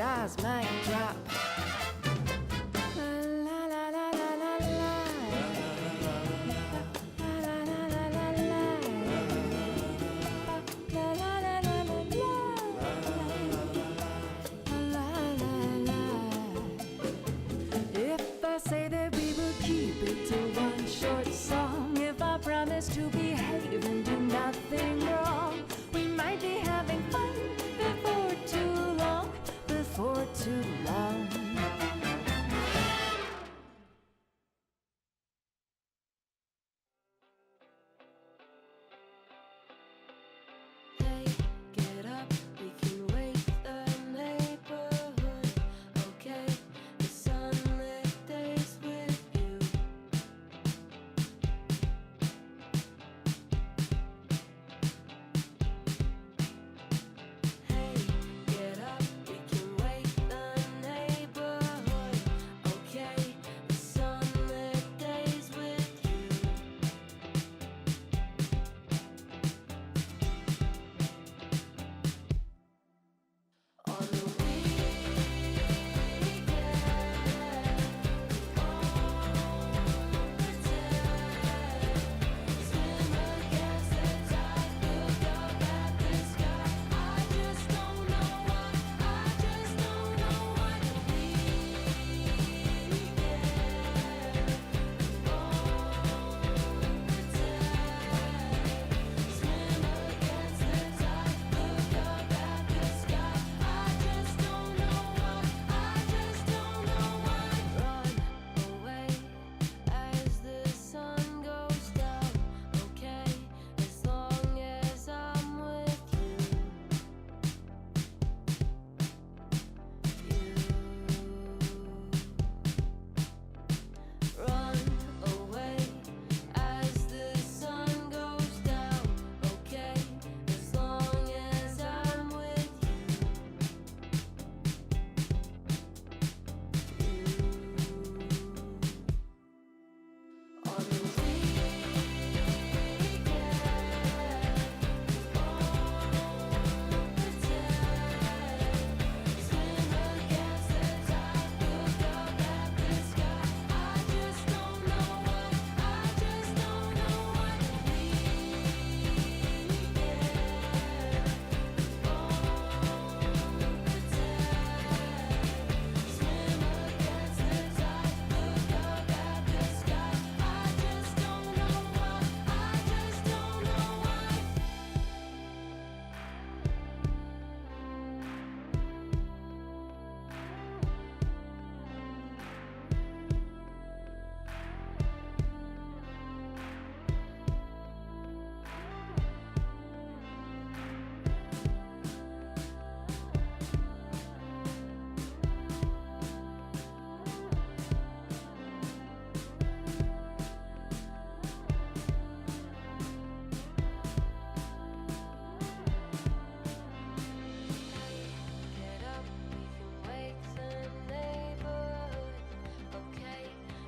jaws might drop. La la la la la la. La la la la la. La la la la la la. La la la. If I say that we will keep it to one short song, if I promise to behave and do nothing wrong, we might be having fun before too long, before too long. Hey, get up, we can wake the neighborhood. Okay, the sunlit days with you. Hey, get up, we can wake the neighborhood. Okay, the sunlit days with you. On the weekend, swim against the tide, look up at the sky. I just don't know why, I just don't know why. The weekend, swim against the tide, look up at the sky. I just don't know why, I just don't know why. Run away as the sun goes down, okay, as long as I'm with you. Run away as the sun goes down, okay, as long as I'm with you. On the weekend, swim against the tide, look up at the sky. I just don't know why, I just don't know why. The weekend, swim against the tide, look up at the sky. I just don't know why, I just don't know why. Get up, we can wake the neighborhood. Okay,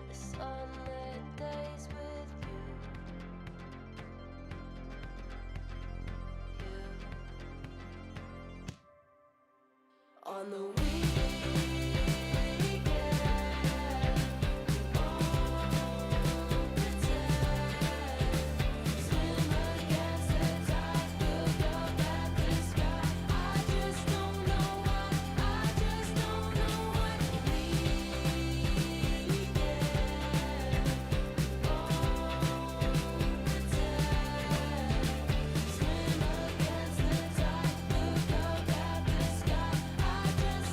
the sunlit days with you. On the weekend, swim against the tide, look up at the sky. I just don't know why, I just don't know why. The weekend, swim against the tide, look up at the sky. I just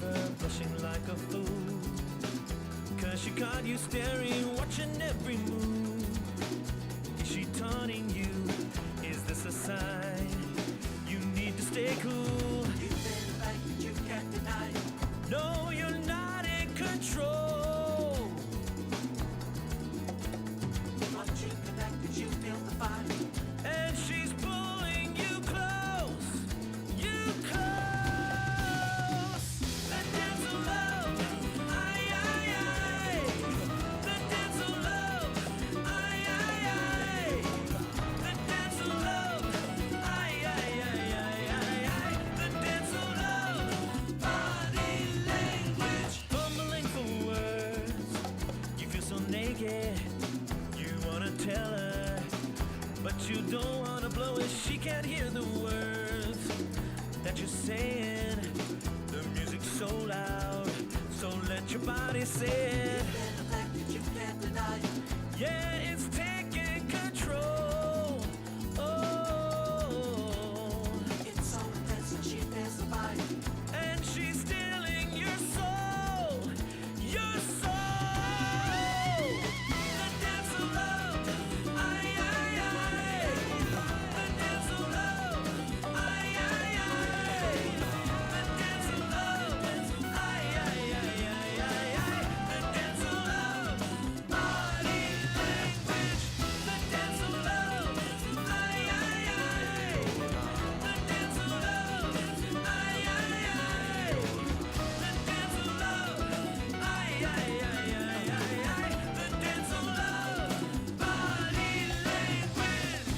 river, blushing like a fool. Cause she caught you staring, watching every move. Is she taunting you? Is this a sign? You need to stay cool. You say the fact that you can't deny it. No, you're not in control. Once you connected, you feel the fire. And she's pulling you close. You close. The dance of love. Aye, aye, aye. The dance of love. Aye, aye, aye. The dance of love. Aye, aye, aye, aye, aye, aye. The dance of love. Body language. Fumbling for words. You feel so naked. You wanna tell her, but you don't wanna blow it. She can't hear the words that you're saying. The music's so loud, so let your body say it. And the fact that you can't deny it. Yeah, it's taking control. Oh, It's so intense that she feels the fire. and she's stealing your soul, your soul. The dance of love, aye, aye, aye. The dance of love, aye, aye, aye. The dance of love, aye, aye, aye, aye, aye, aye. The dance of love, body language. The dance of love, aye, aye, aye. The dance of love, aye, aye, aye. The dance of love, aye, aye, aye, aye, aye, aye. The dance of love, body language.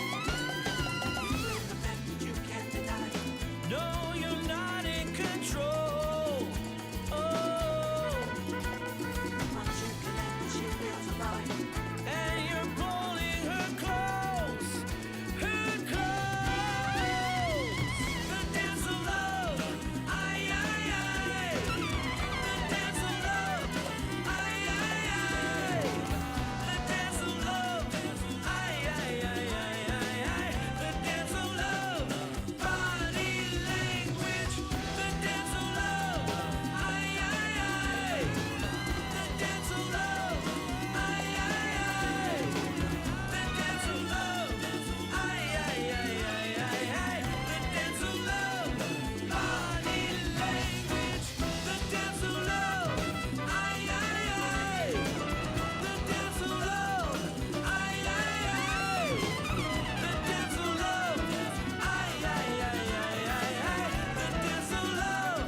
You say the fact that you can't deny it. No, you're not in control. Oh, Once you connected, she feels the fire. and you're pulling her close, her close. The dance of love, aye, aye, aye. The dance of love, aye, aye, aye. The dance of love, aye, aye, aye, aye, aye, aye. The dance of love, body language. The dance of love, aye, aye, aye. The dance of love, aye, aye, aye. The dance of love, aye, aye, aye, aye, aye, aye. The dance of love, body language. The dance of love, aye, aye, aye. The dance of love, aye, aye, aye. The dance of love, aye, aye, aye, aye, aye, aye. The dance of love,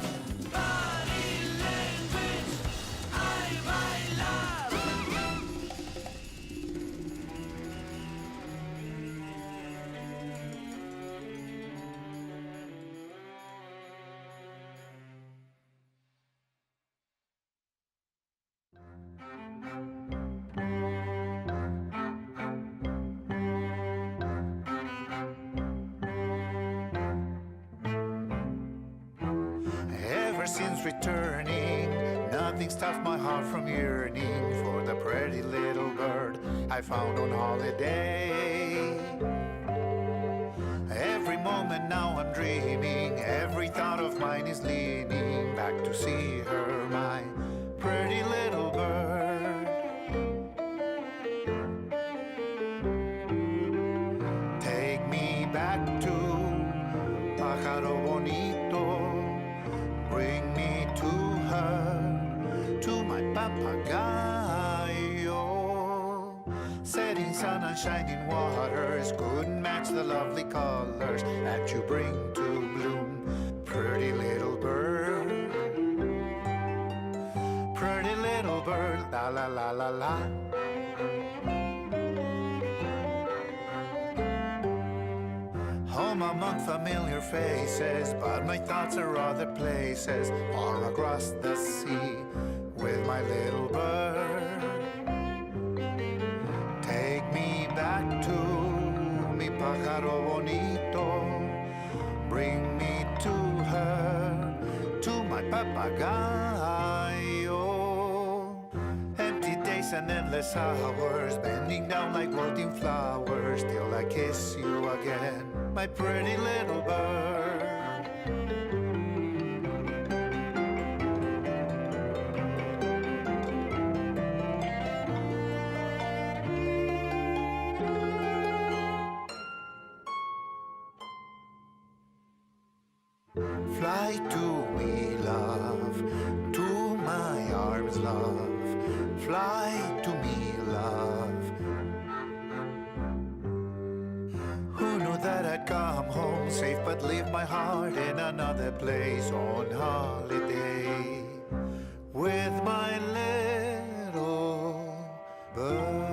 body language. Ay, bailar. Ever since returning, nothing stopped my heart from yearning for the pretty little bird I found on holiday. Every moment now I'm dreaming, every thought of mine is leaning back to see her, my pretty little bird. Take me back to Pájaro Bonito. Bring me to her, to my papagayo. Setting sun and shining waters couldn't match the lovely colors that you bring to bloom. Pretty little bird, pretty little bird, la la la la la. Home I'm among familiar faces, but my thoughts are other places, far across the sea with my little bird. Take me back to mi pájaro bonito, bring me to her, to my papagayo. Empty days and endless hours, bending down like wilting flowers, till I kiss you again, my pretty little bird. Fly to me, love, to my arms, love. Fly to me, love. Who knew that I'd come home safe, but leave my heart in another place on holiday with my little bird.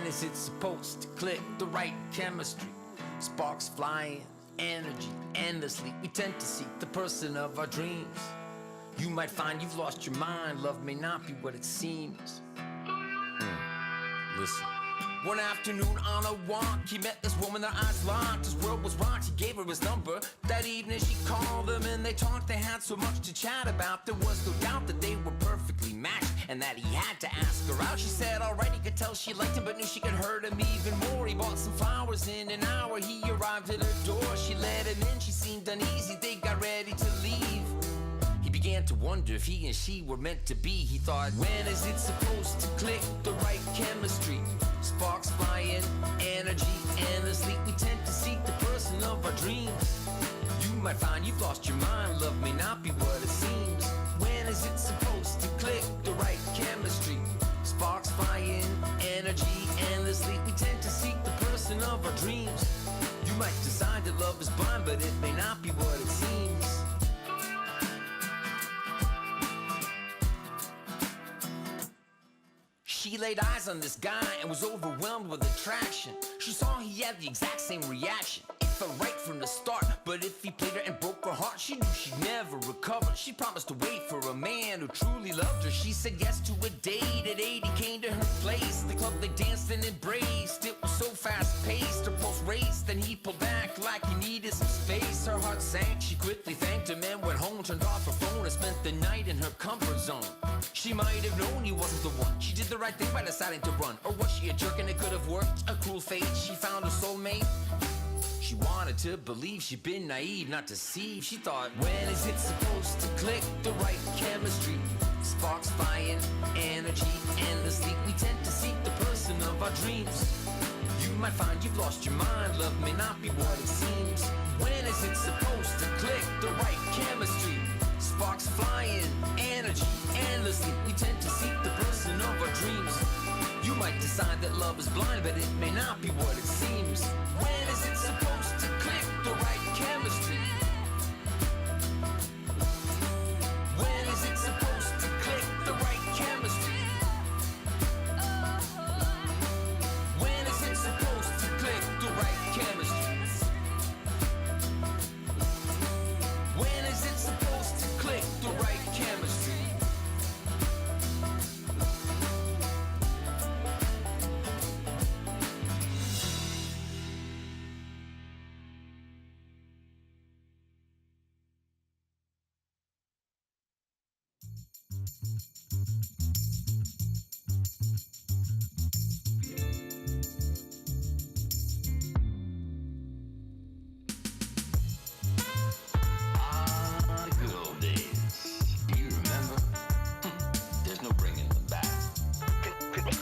is it supposed to click? The right chemistry, sparks flying, energy endlessly. We tend to seek the person of our dreams. You might find you've lost your mind. Love may not be what it seems. Listen. One afternoon on a walk, he met this woman, their eyes locked. His world was rocked, he gave her his number. That evening she called him and they talked. They had so much to chat about. There was no doubt that they were perfectly matched and that he had to ask her out. She said alright, he could tell she liked him, but knew she could hurt him even more. He bought some flowers. In an hour he arrived at her door. She let him in, she seemed uneasy. They got ready to leave. He began to wonder if he and she were meant to be. He thought, when is it supposed to click? The right chemistry, sparks flying, energy endlessly. We tend to seek the person of our dreams. You might find you've lost your mind. Love may not be what it seems. When is it supposed to click? The right chemistry, sparks flying, energy endlessly. We tend to seek the person of our dreams. You might decide that love is blind, but it may not be what it seems. She laid eyes on this guy and was overwhelmed with attraction. She saw he had the exact same reaction. It felt right from the start, but if he played her and broke her heart, she knew she'd never recover. She promised to wait for a man who truly loved her. She said yes to a date. At 8 he came to her place. The club they danced and embraced. It was so fast-paced, her pulse raced. Then he pulled back like he needed some space. Her heart sank, she quickly thanked him and went home. Turned off her phone and spent the night in her comfort zone. She might have known he wasn't the one. She did the right thing by deciding to run. Or was she a jerk and it could have worked? A cruel fate, she found her soulmate. She wanted to believe, she'd been naive, not deceived. She thought, when is it supposed to click? The right chemistry, sparks flying, energy endlessly. We tend to seek the person of our dreams. You might find you've lost your mind. Love may not be what it seems. When is it supposed to click? The right chemistry, sparks flying, energy endlessly. We tend to seek the person of our dreams. You might decide that love is blind, but it may not be what it seems. When is it supposed to click? The right chemistry. When is it supposed to click? The right chemistry. When is it supposed to click? The right chemistry. When is it supposed to click? The right chemistry. The good old days. Do you remember? There's no bringing them back.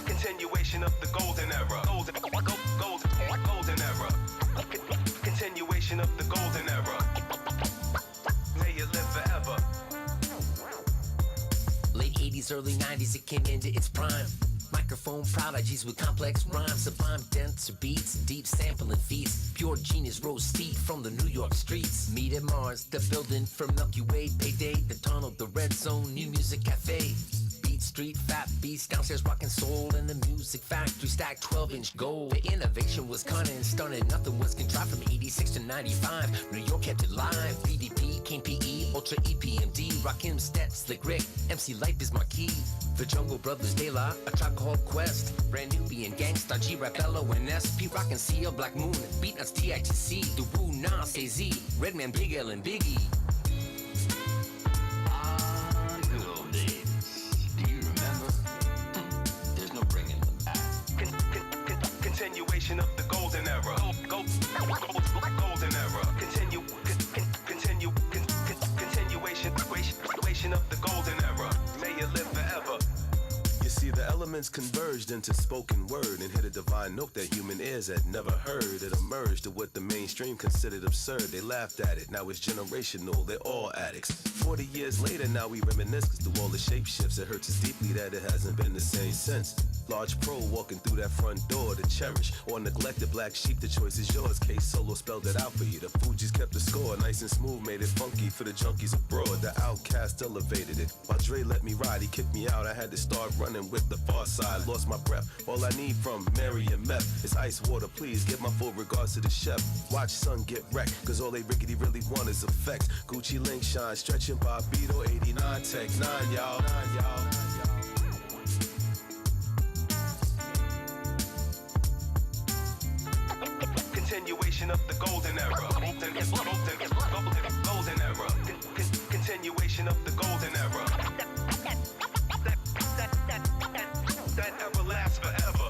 Continuation of the golden era. Golden era. Continuation of the golden era. May it live forever. Late 80s, early 90s, it came into its prime. Microphone prodigies with complex rhymes, sublime denser beats, deep sampling feats. Pure genius rose steep from the New York streets. Meet at Mars, the building for Milky Way. Payday, the tunnel, the red zone, new music cafe. Beat Street, fat beats, downstairs rockin' soul. And the music factory stacked 12-inch gold. The innovation was cunning, stunning, nothing was contrived. From 86 to 95, New York kept it live. BDP, King PE, Ultra EPMD, Rakim, Stet, Slick Rick, MC Light is Marquis. The Jungle Brothers, De La, A Tribe Called Quest, Brand Nubian, Gangsta, G-Rap, Bello, and SP, Rockin' CL, Black Moon, Beatnuts, TITC, The Woo, Nas, AZ, Redman, Big L, and Biggie. The good old days. Do you remember? There's no bringing them back. Continuation of the golden era. Golden era. Continuation of the golden era. May it live forever. You see, the elements converged into spoken word and hit a divine note that human ears had never heard. It emerged to what the mainstream considered absurd. They laughed at it, now it's generational, they're all addicts. 40 years later, now we reminisce, cause through all the shape shifts, it hurts us deeply that it hasn't been the same since. Large pro walking through that front door to cherish or neglect the black sheep, the choice is yours. Case Solo spelled it out for you. The Fugees kept the score, nice and smooth, made it funky for the junkies abroad. The Outcast elevated it. While Dre let me ride, he kicked me out. I had to start running with the far outside, lost my breath. All I need from Mary and Meth is ice water, please. Give my full regards to the chef. Watch son get wrecked, cause all they rickety really want is effects. Gucci link shine, stretching Bobito, 89 tech, 9 y'all. Continuation of the golden era. Golden era. Continuation of the golden era. That ever lasts forever.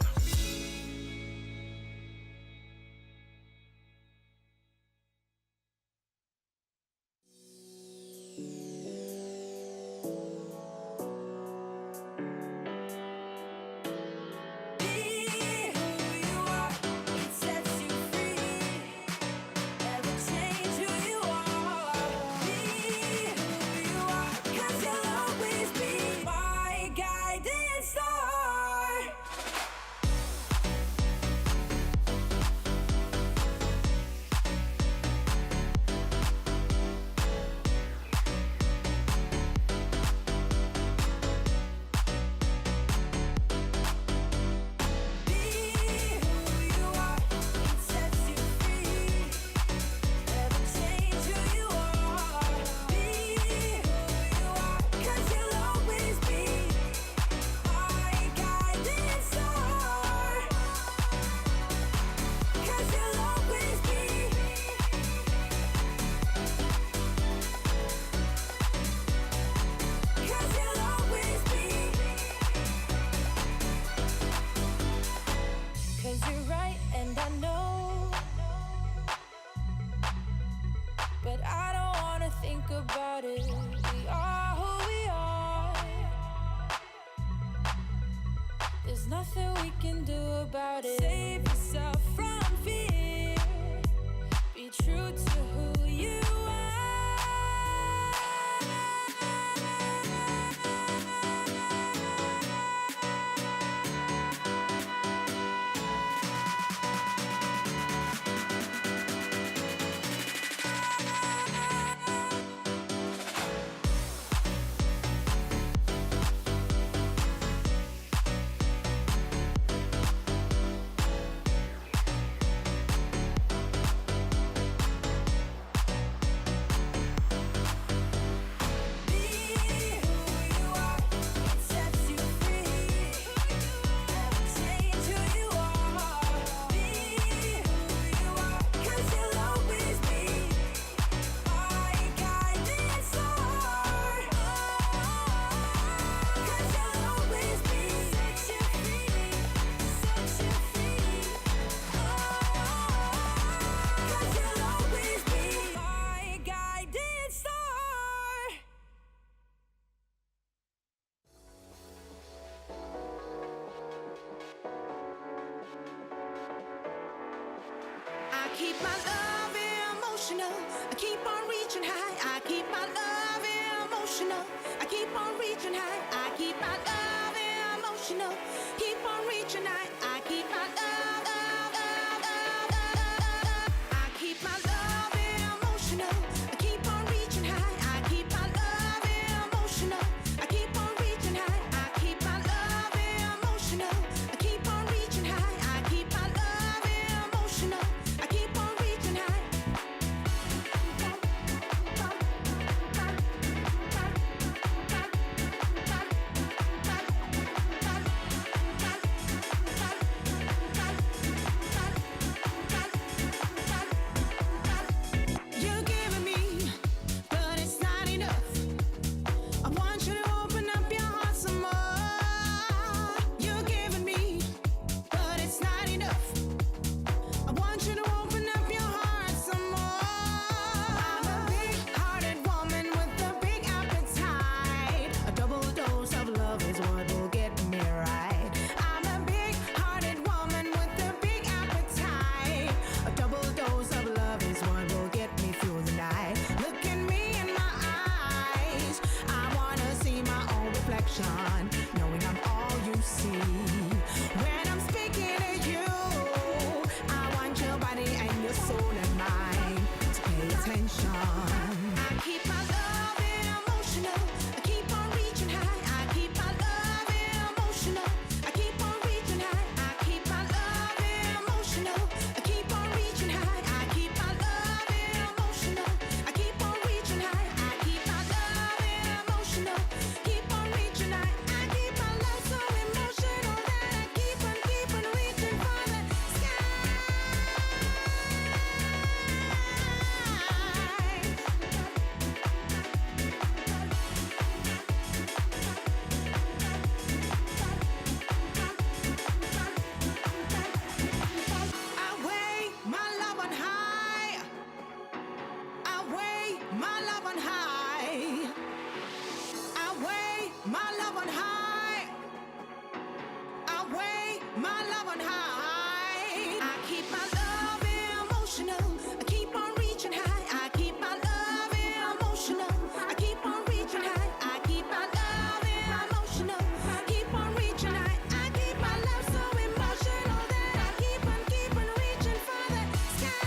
Keep my love emotional. I keep on reaching high. I keep my love emotional. I keep on reaching high. I keep my love emotional. Keep on reaching high. I keep my love. I keep my love emotional. I keep on reaching high. I keep my love emotional. I keep on reaching high. I keep my love emotional. I keep on reaching high. I keep my love emotional. I keep on reaching high. You're giving me, but it's not enough. I want you to open up your heart some more. You're giving me, but it's not enough. I want you to open up your heart some more. I'm a big-hearted woman with a big appetite. A double dose of love is what will get me right. I'm a big-hearted woman with a big appetite. A double dose of love is what will get me through the night. Look at me in my eyes. I wanna see my own reflection, knowing I'm all you see. When I'm speaking to you, I want your body and your soul and mind to pay attention. I keep my love emotional. I keep on reaching high. I keep my love emotional. I keep my love emotional. I keep on reaching high. I keep my love emotional. I keep on reaching high. I keep my love emotional. Keep on reaching high. I keep my love so emotional that I keep on reaching for the sky.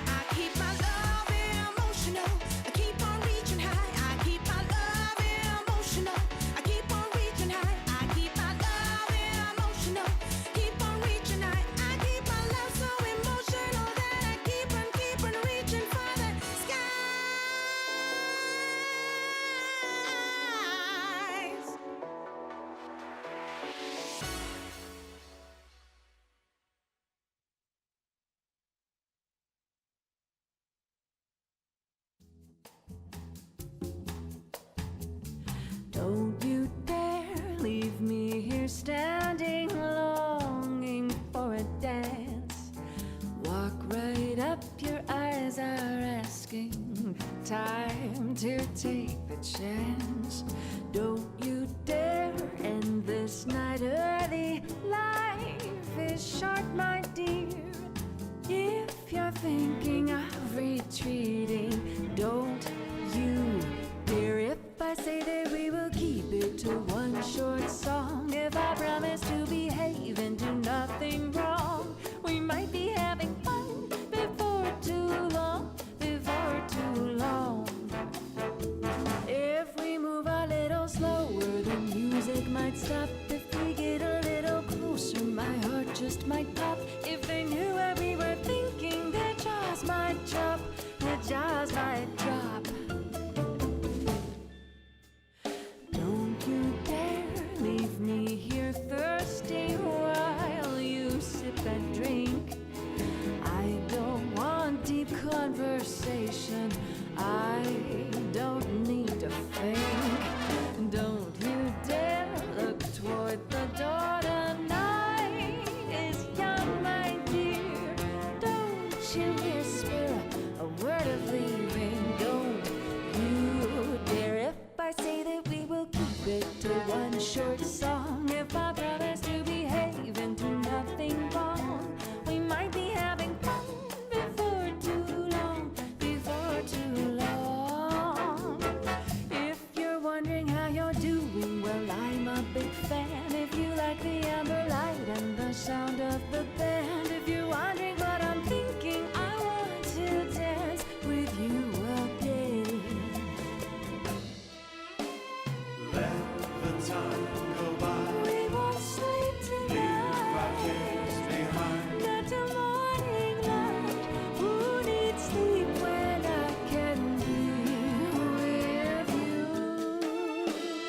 I keep my love emotional. I keep on reaching high. I keep my love emotional. I keep on reaching high. I keep my love emotional. Keep on reaching high. I keep my love so emotional that I keep on reaching for the skies. Don't you dare leave me here standing, longing for a dance. Walk right up, your eyes are asking. Time to take the chance. Don't you dare end this night early. Life is short, my dear. If you're thinking of retreating, don't you dare. If I say that we will keep it to one short song, if I promise to behave and do nothing wrong, we might be having fun before too long, before too long. If we move a little slower, the music might stop. If we get a little closer, my heart just might pop. If they knew what we were thinking, their jaws might drop, their jaws might drop. Don't you dare leave me here thirsty while you sip and drink. I don't want deep conversation. I don't need to think. Don't you dare look toward the door. The night is young, my dear. Don't you whisper a word of leaving. Don't you dare. If I say that we will keep it to one short song, if I promise to behave and do nothing wrong, we might be having fun before too long, before too long. If you're wondering how you're doing, well, I'm a big fan. If you like the amber light and the sound of the band, if you're wondering what I'm thinking, I want to dance with you again. Let the time go by. We won't sleep Leave our tonight. cares behind. Not till morning light. Who needs sleep when I can be with you?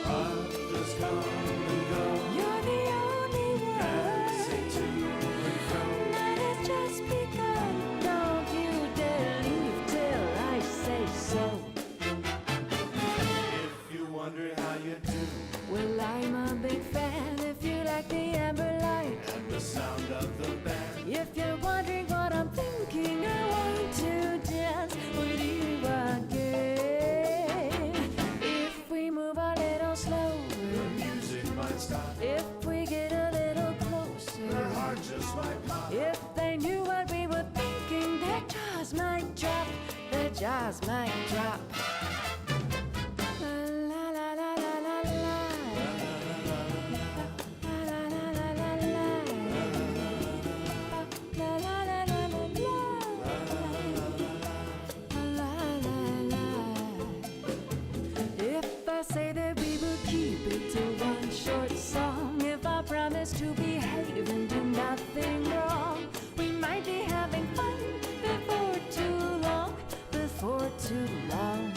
Others come and go. You're the only Dancing one. to and fro. Night has just begun. Don't you dare leave till I say so. If you wonder how you do Well, I'm a big fan. If you like the amber light. and the sound of the band, If you're wondering what I'm thinking, I want to dance with you again. If we move a little slower, music might stop. if we get a little Her closer, heart just might pop. if they knew what we were thinking, their jaws might drop, their jaws might drop. La la la la la la la. La la la la la la. La la la la la la. La la la. If I say that we will keep it to one short song, if I promise to behave and do nothing wrong, we might be having fun before too long, before too long.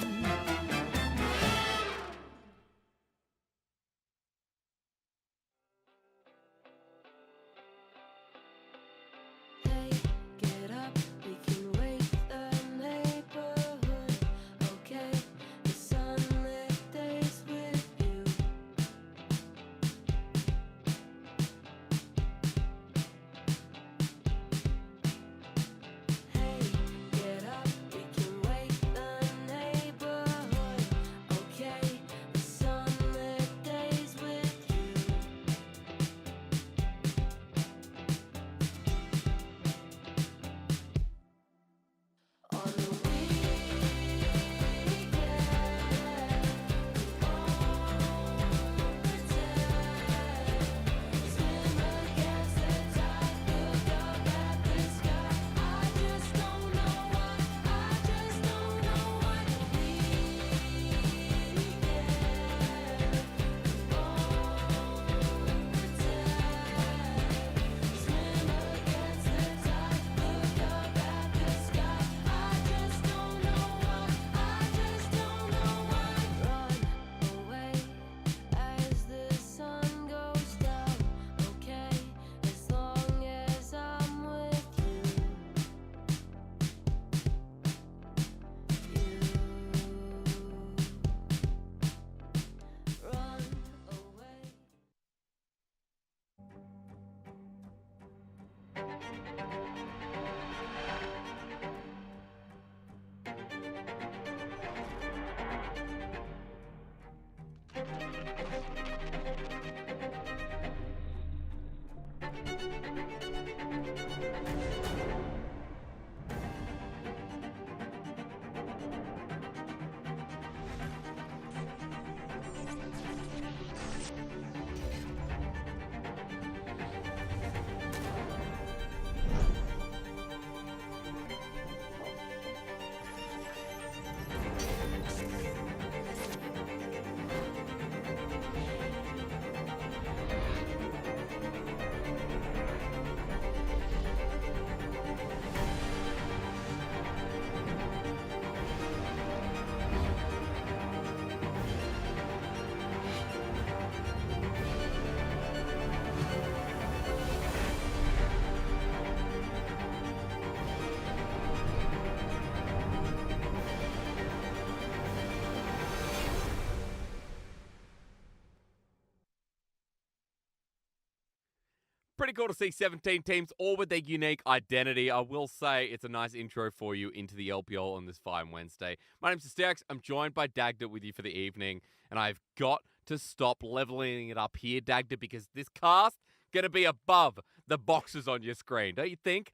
pretty cool to see 17 teams, all with their unique identity. I will say it's a nice intro for you into the LPL on this fine Wednesday. My name's Asterix. I'm joined by Dagda with you for the evening, and I've got to stop leveling it up here, Dagda, because this cast gonna be above the boxes on your screen, don't you think?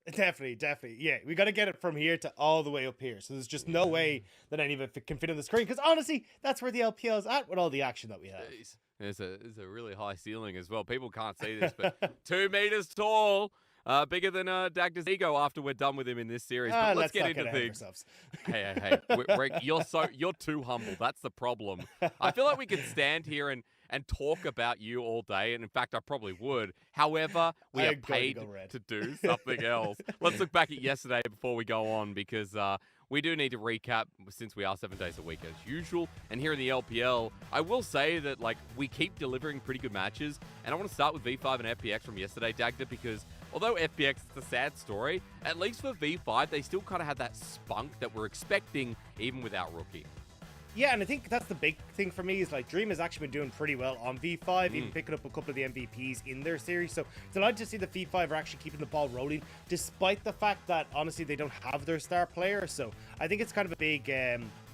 Definitely. Yeah, we got to get it from here to all the way up here. So there's just no way that any of it can fit on the screen. Because honestly, that's where the LPL is at with all the action that we have. There's a really high ceiling as well. People can't see this, but 2 meters tall, bigger than Dagda's ego after we're done with him in this series. But let's get into things. Hey, you're too humble. That's the problem. I feel like we could stand here and talk about you all day, and in fact, I probably would. However, we are paid to do something else. Let's look back at yesterday before we go on, because we do need to recap since we are 7 days a week as usual. And here in the LPL, I will say that we keep delivering pretty good matches, and I want to start with V5 and FPX from yesterday, Dagda, because although FPX is a sad story, at least for V5, they still kind of had that spunk that we're expecting even without Rookie. Yeah, and I think that's the big thing for me is Dream has actually been doing pretty well on V5, even picking up a couple of the MVPs in their series. So delighted to see the V5 are actually keeping the ball rolling, despite the fact that honestly they don't have their star player. So I think it's kind of a big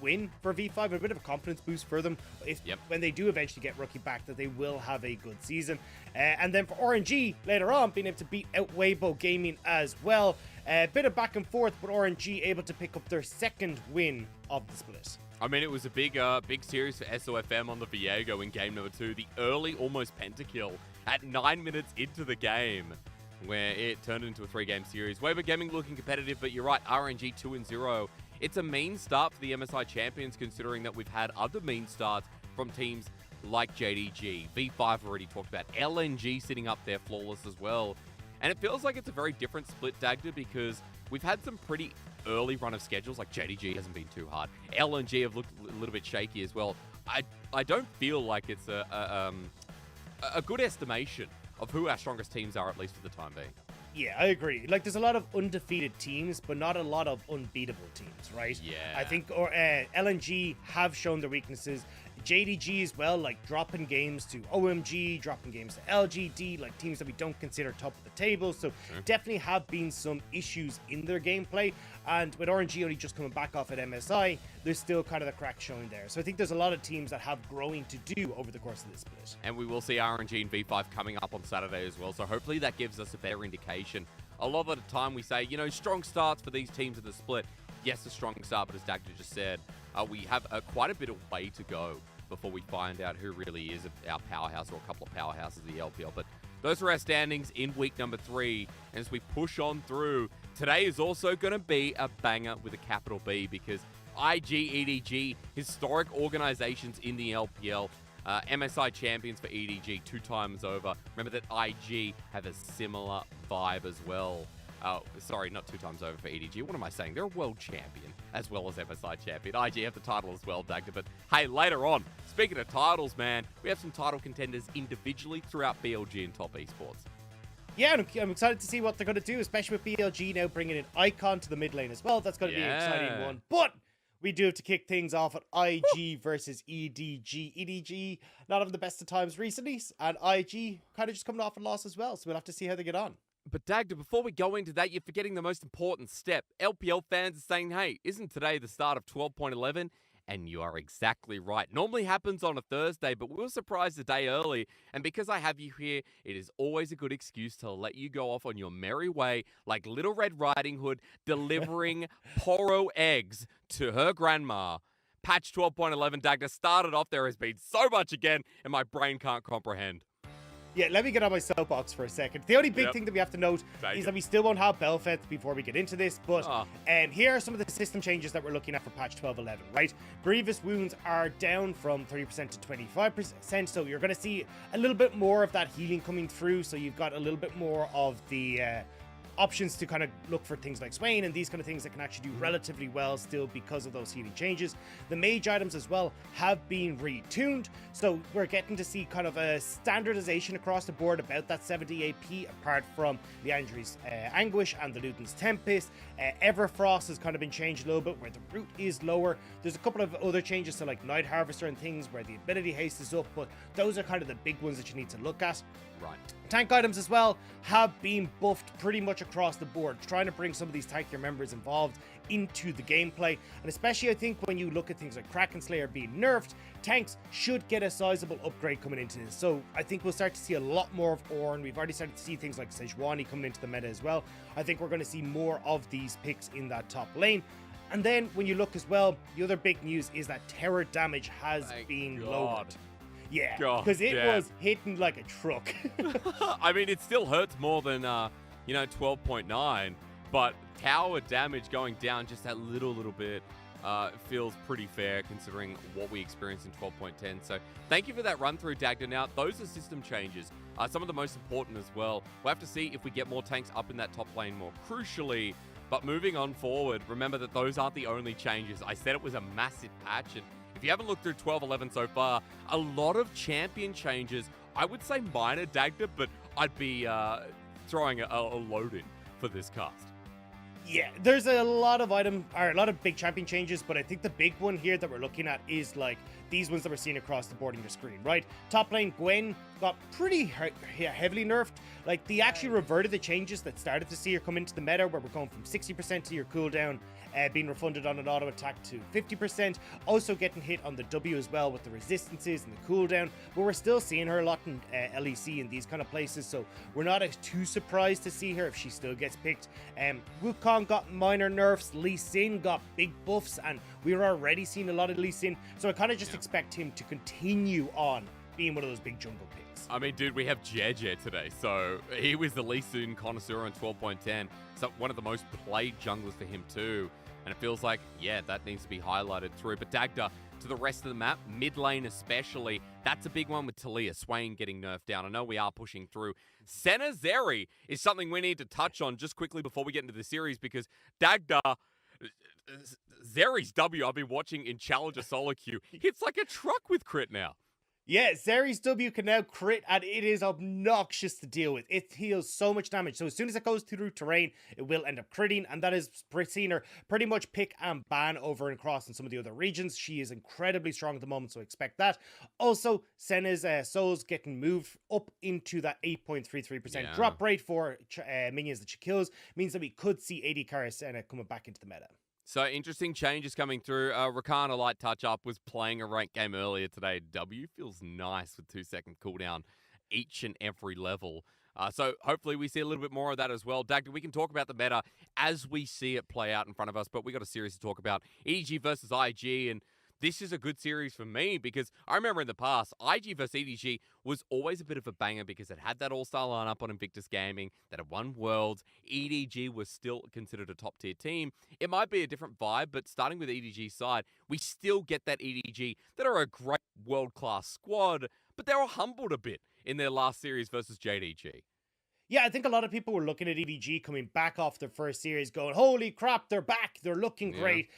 win for V5, a bit of a confidence boost for them when they do eventually get Rookie back, that they will have a good season. And then for RNG later on, being able to beat out Weibo Gaming as well. A bit of back and forth, but RNG able to pick up their second win of the split. I mean, it was a big series for SOFM on the Viego in game number 2. The early almost pentakill at 9 minutes into the game, where it turned into a 3-game series. Weibo Gaming looking competitive, but you're right, RNG 2-0. It's a mean start for the MSI champions, considering that we've had other mean starts from teams like JDG. V5 already talked about. LNG sitting up there flawless as well. And it feels like it's a very different split, Dagda, because we've had some pretty early run of schedules, like JDG hasn't been too hard. LNG have looked a little bit shaky as well. I don't feel like it's a good estimation of who our strongest teams are, at least for the time being. Yeah, I agree. There's a lot of undefeated teams, but not a lot of unbeatable teams, right? Yeah. I think LNG have shown their weaknesses. JDG as well, dropping games to OMG, dropping games to LGD, teams that we don't consider top of the table. So definitely have been some issues in their gameplay. And with RNG only just coming back off at MSI, there's still kind of the crack showing there. So I think there's a lot of teams that have growing to do over the course of this split. And we will see RNG and V5 coming up on Saturday as well. So hopefully that gives us a better indication. A lot of the time we say, strong starts for these teams in the split. Yes, a strong start, but as Dagda just said, we have quite a bit of way to go before we find out who really is our powerhouse or a couple of powerhouses of the LPL. But those are our standings in week number 3. And as we push on through, today is also going to be a banger with a capital B, because IG, EDG, historic organizations in the LPL, MSI champions for EDG 2 times over. Remember that IG have a similar vibe as well. Sorry, not 2 times over for EDG. What am I saying? They're a world champion as well as MSI champion. IG have the title as well, Dagda. But hey, later on, speaking of titles, man, we have some title contenders individually throughout BLG and top esports. Yeah, and I'm excited to see what they're going to do, especially with BLG now bringing in Icon to the mid lane as well. That's going to be an exciting one. But we do have to kick things off at IG versus EDG. EDG not having the best of times recently, and IG kind of just coming off a loss as well. So we'll have to see how they get on. But Dagda, before we go into that, you're forgetting the most important step. LPL fans are saying, hey, isn't today the start of 12.11? And you are exactly right. Normally happens on a Thursday, but we were surprised a day early. And because I have you here, it is always a good excuse to let you go off on your merry way like Little Red Riding Hood delivering Poro eggs to her grandma. Patch 12.11, Dagda, started off. There has been so much again, and my brain can't comprehend. Yeah, let me get on my soapbox for a second. The only big thing that we have to note is that we still won't have Belfets before we get into this, but here are some of the system changes that we're looking at for patch 12.11, right? Grievous wounds are down from 30% to 25%, so you're going to see a little bit more of that healing coming through, so you've got a little bit more of the options to kind of look for things like Swain and these kind of things that can actually do relatively well still because of those healing changes. The mage items as well have been retuned, so we're getting to see kind of a standardization across the board about that 70 AP, apart from Leandri's Anguish and the Luton's Tempest. Everfrost has kind of been changed a little bit where the root is lower. There's a couple of other changes to like Night Harvester and things where the ability haste is up, but those are kind of the big ones that you need to look at. Right. Tank items as well have been buffed pretty much across the board, trying to bring some of these tankier members involved into the gameplay. And especially I think when you look at things like Kraken Slayer being nerfed, tanks should get a sizable upgrade coming into this. So I think we'll start to see a lot more of Ornn. We've already started to see things like Sejuani coming into the meta as well. I think we're going to see more of these picks in that top lane. And then when you look as well, the other big news is that terror damage has been lowered. Yeah, because it was hitting like a truck. I mean, it still hurts more than, 12.9, but tower damage going down just that little bit feels pretty fair considering what we experienced in 12.10. So thank you for that run through, Dagda. Now, those are system changes. Some of the most important as well. We'll have to see if we get more tanks up in that top lane more crucially. But moving on forward, remember that those aren't the only changes. I said it was a massive patch, and if you haven't looked through 12.11 so far, a lot of champion changes. I would say minor, Dagda, but I'd be throwing a load in for this cast. Yeah, there's a lot of big champion changes, but I think the big one here that we're looking at is like these ones that we're seeing across the board on your screen, right? Top lane Gwen got pretty heavily nerfed. Like, they actually reverted the changes that started to see her come into the meta, where we're going from 60% to your cooldown being refunded on an auto attack to 50%. Also getting hit on the W as well with the resistances and the cooldown, but we're still seeing her a lot in LEC and these kind of places, so we're not too surprised to see her if she still gets picked. Wukong got minor nerfs, Lee Sin got big buffs, and we were already seeing a lot of Lee Sin, so I kind of just expect him to continue on being one of those big jungle picks. I mean, dude, we have JJ today, so he was the Lee Sin connoisseur on 12.10, so one of the most played junglers for him too, and it feels like, yeah, that needs to be highlighted through. But Dagda, to the rest of the map, mid lane especially, that's a big one with Talia Swain getting nerfed down. I know we are pushing through. Senna Zeri is something we need to touch on just quickly before we get into the series, because Dagda, Zeri's W I've been watching in Challenger solo queue, hits like a truck with crit now. Yeah, Zeri's W can now crit, and it is obnoxious to deal with. It heals so much damage. So as soon as it goes through terrain, it will end up critting, and that is seeing her pretty much pick and ban over and across in some of the other regions. She is incredibly strong at the moment, so expect that. Also, Senna's souls getting moved up into that 8.33% drop rate for minions that she kills, means that we could see AD carry Senna coming back into the meta. So interesting changes coming through. Rakana Light Touch Up was playing a ranked game earlier today. W feels nice with 2-second cooldown each and every level. So hopefully we see a little bit more of that as well. Dagda, we can talk about the meta as we see it play out in front of us, but we got a series to talk about. EDG versus IG, and this is a good series for me because I remember in the past, IG versus EDG was always a bit of a banger because it had that all-star lineup on Invictus Gaming, that had won Worlds. EDG was still considered a top-tier team. It might be a different vibe, but starting with EDG's side, we still get that EDG that are a great world-class squad, but they were humbled a bit in their last series versus JDG. Yeah, I think a lot of people were looking at EDG coming back off their first series going, holy crap, they're back, they're looking great.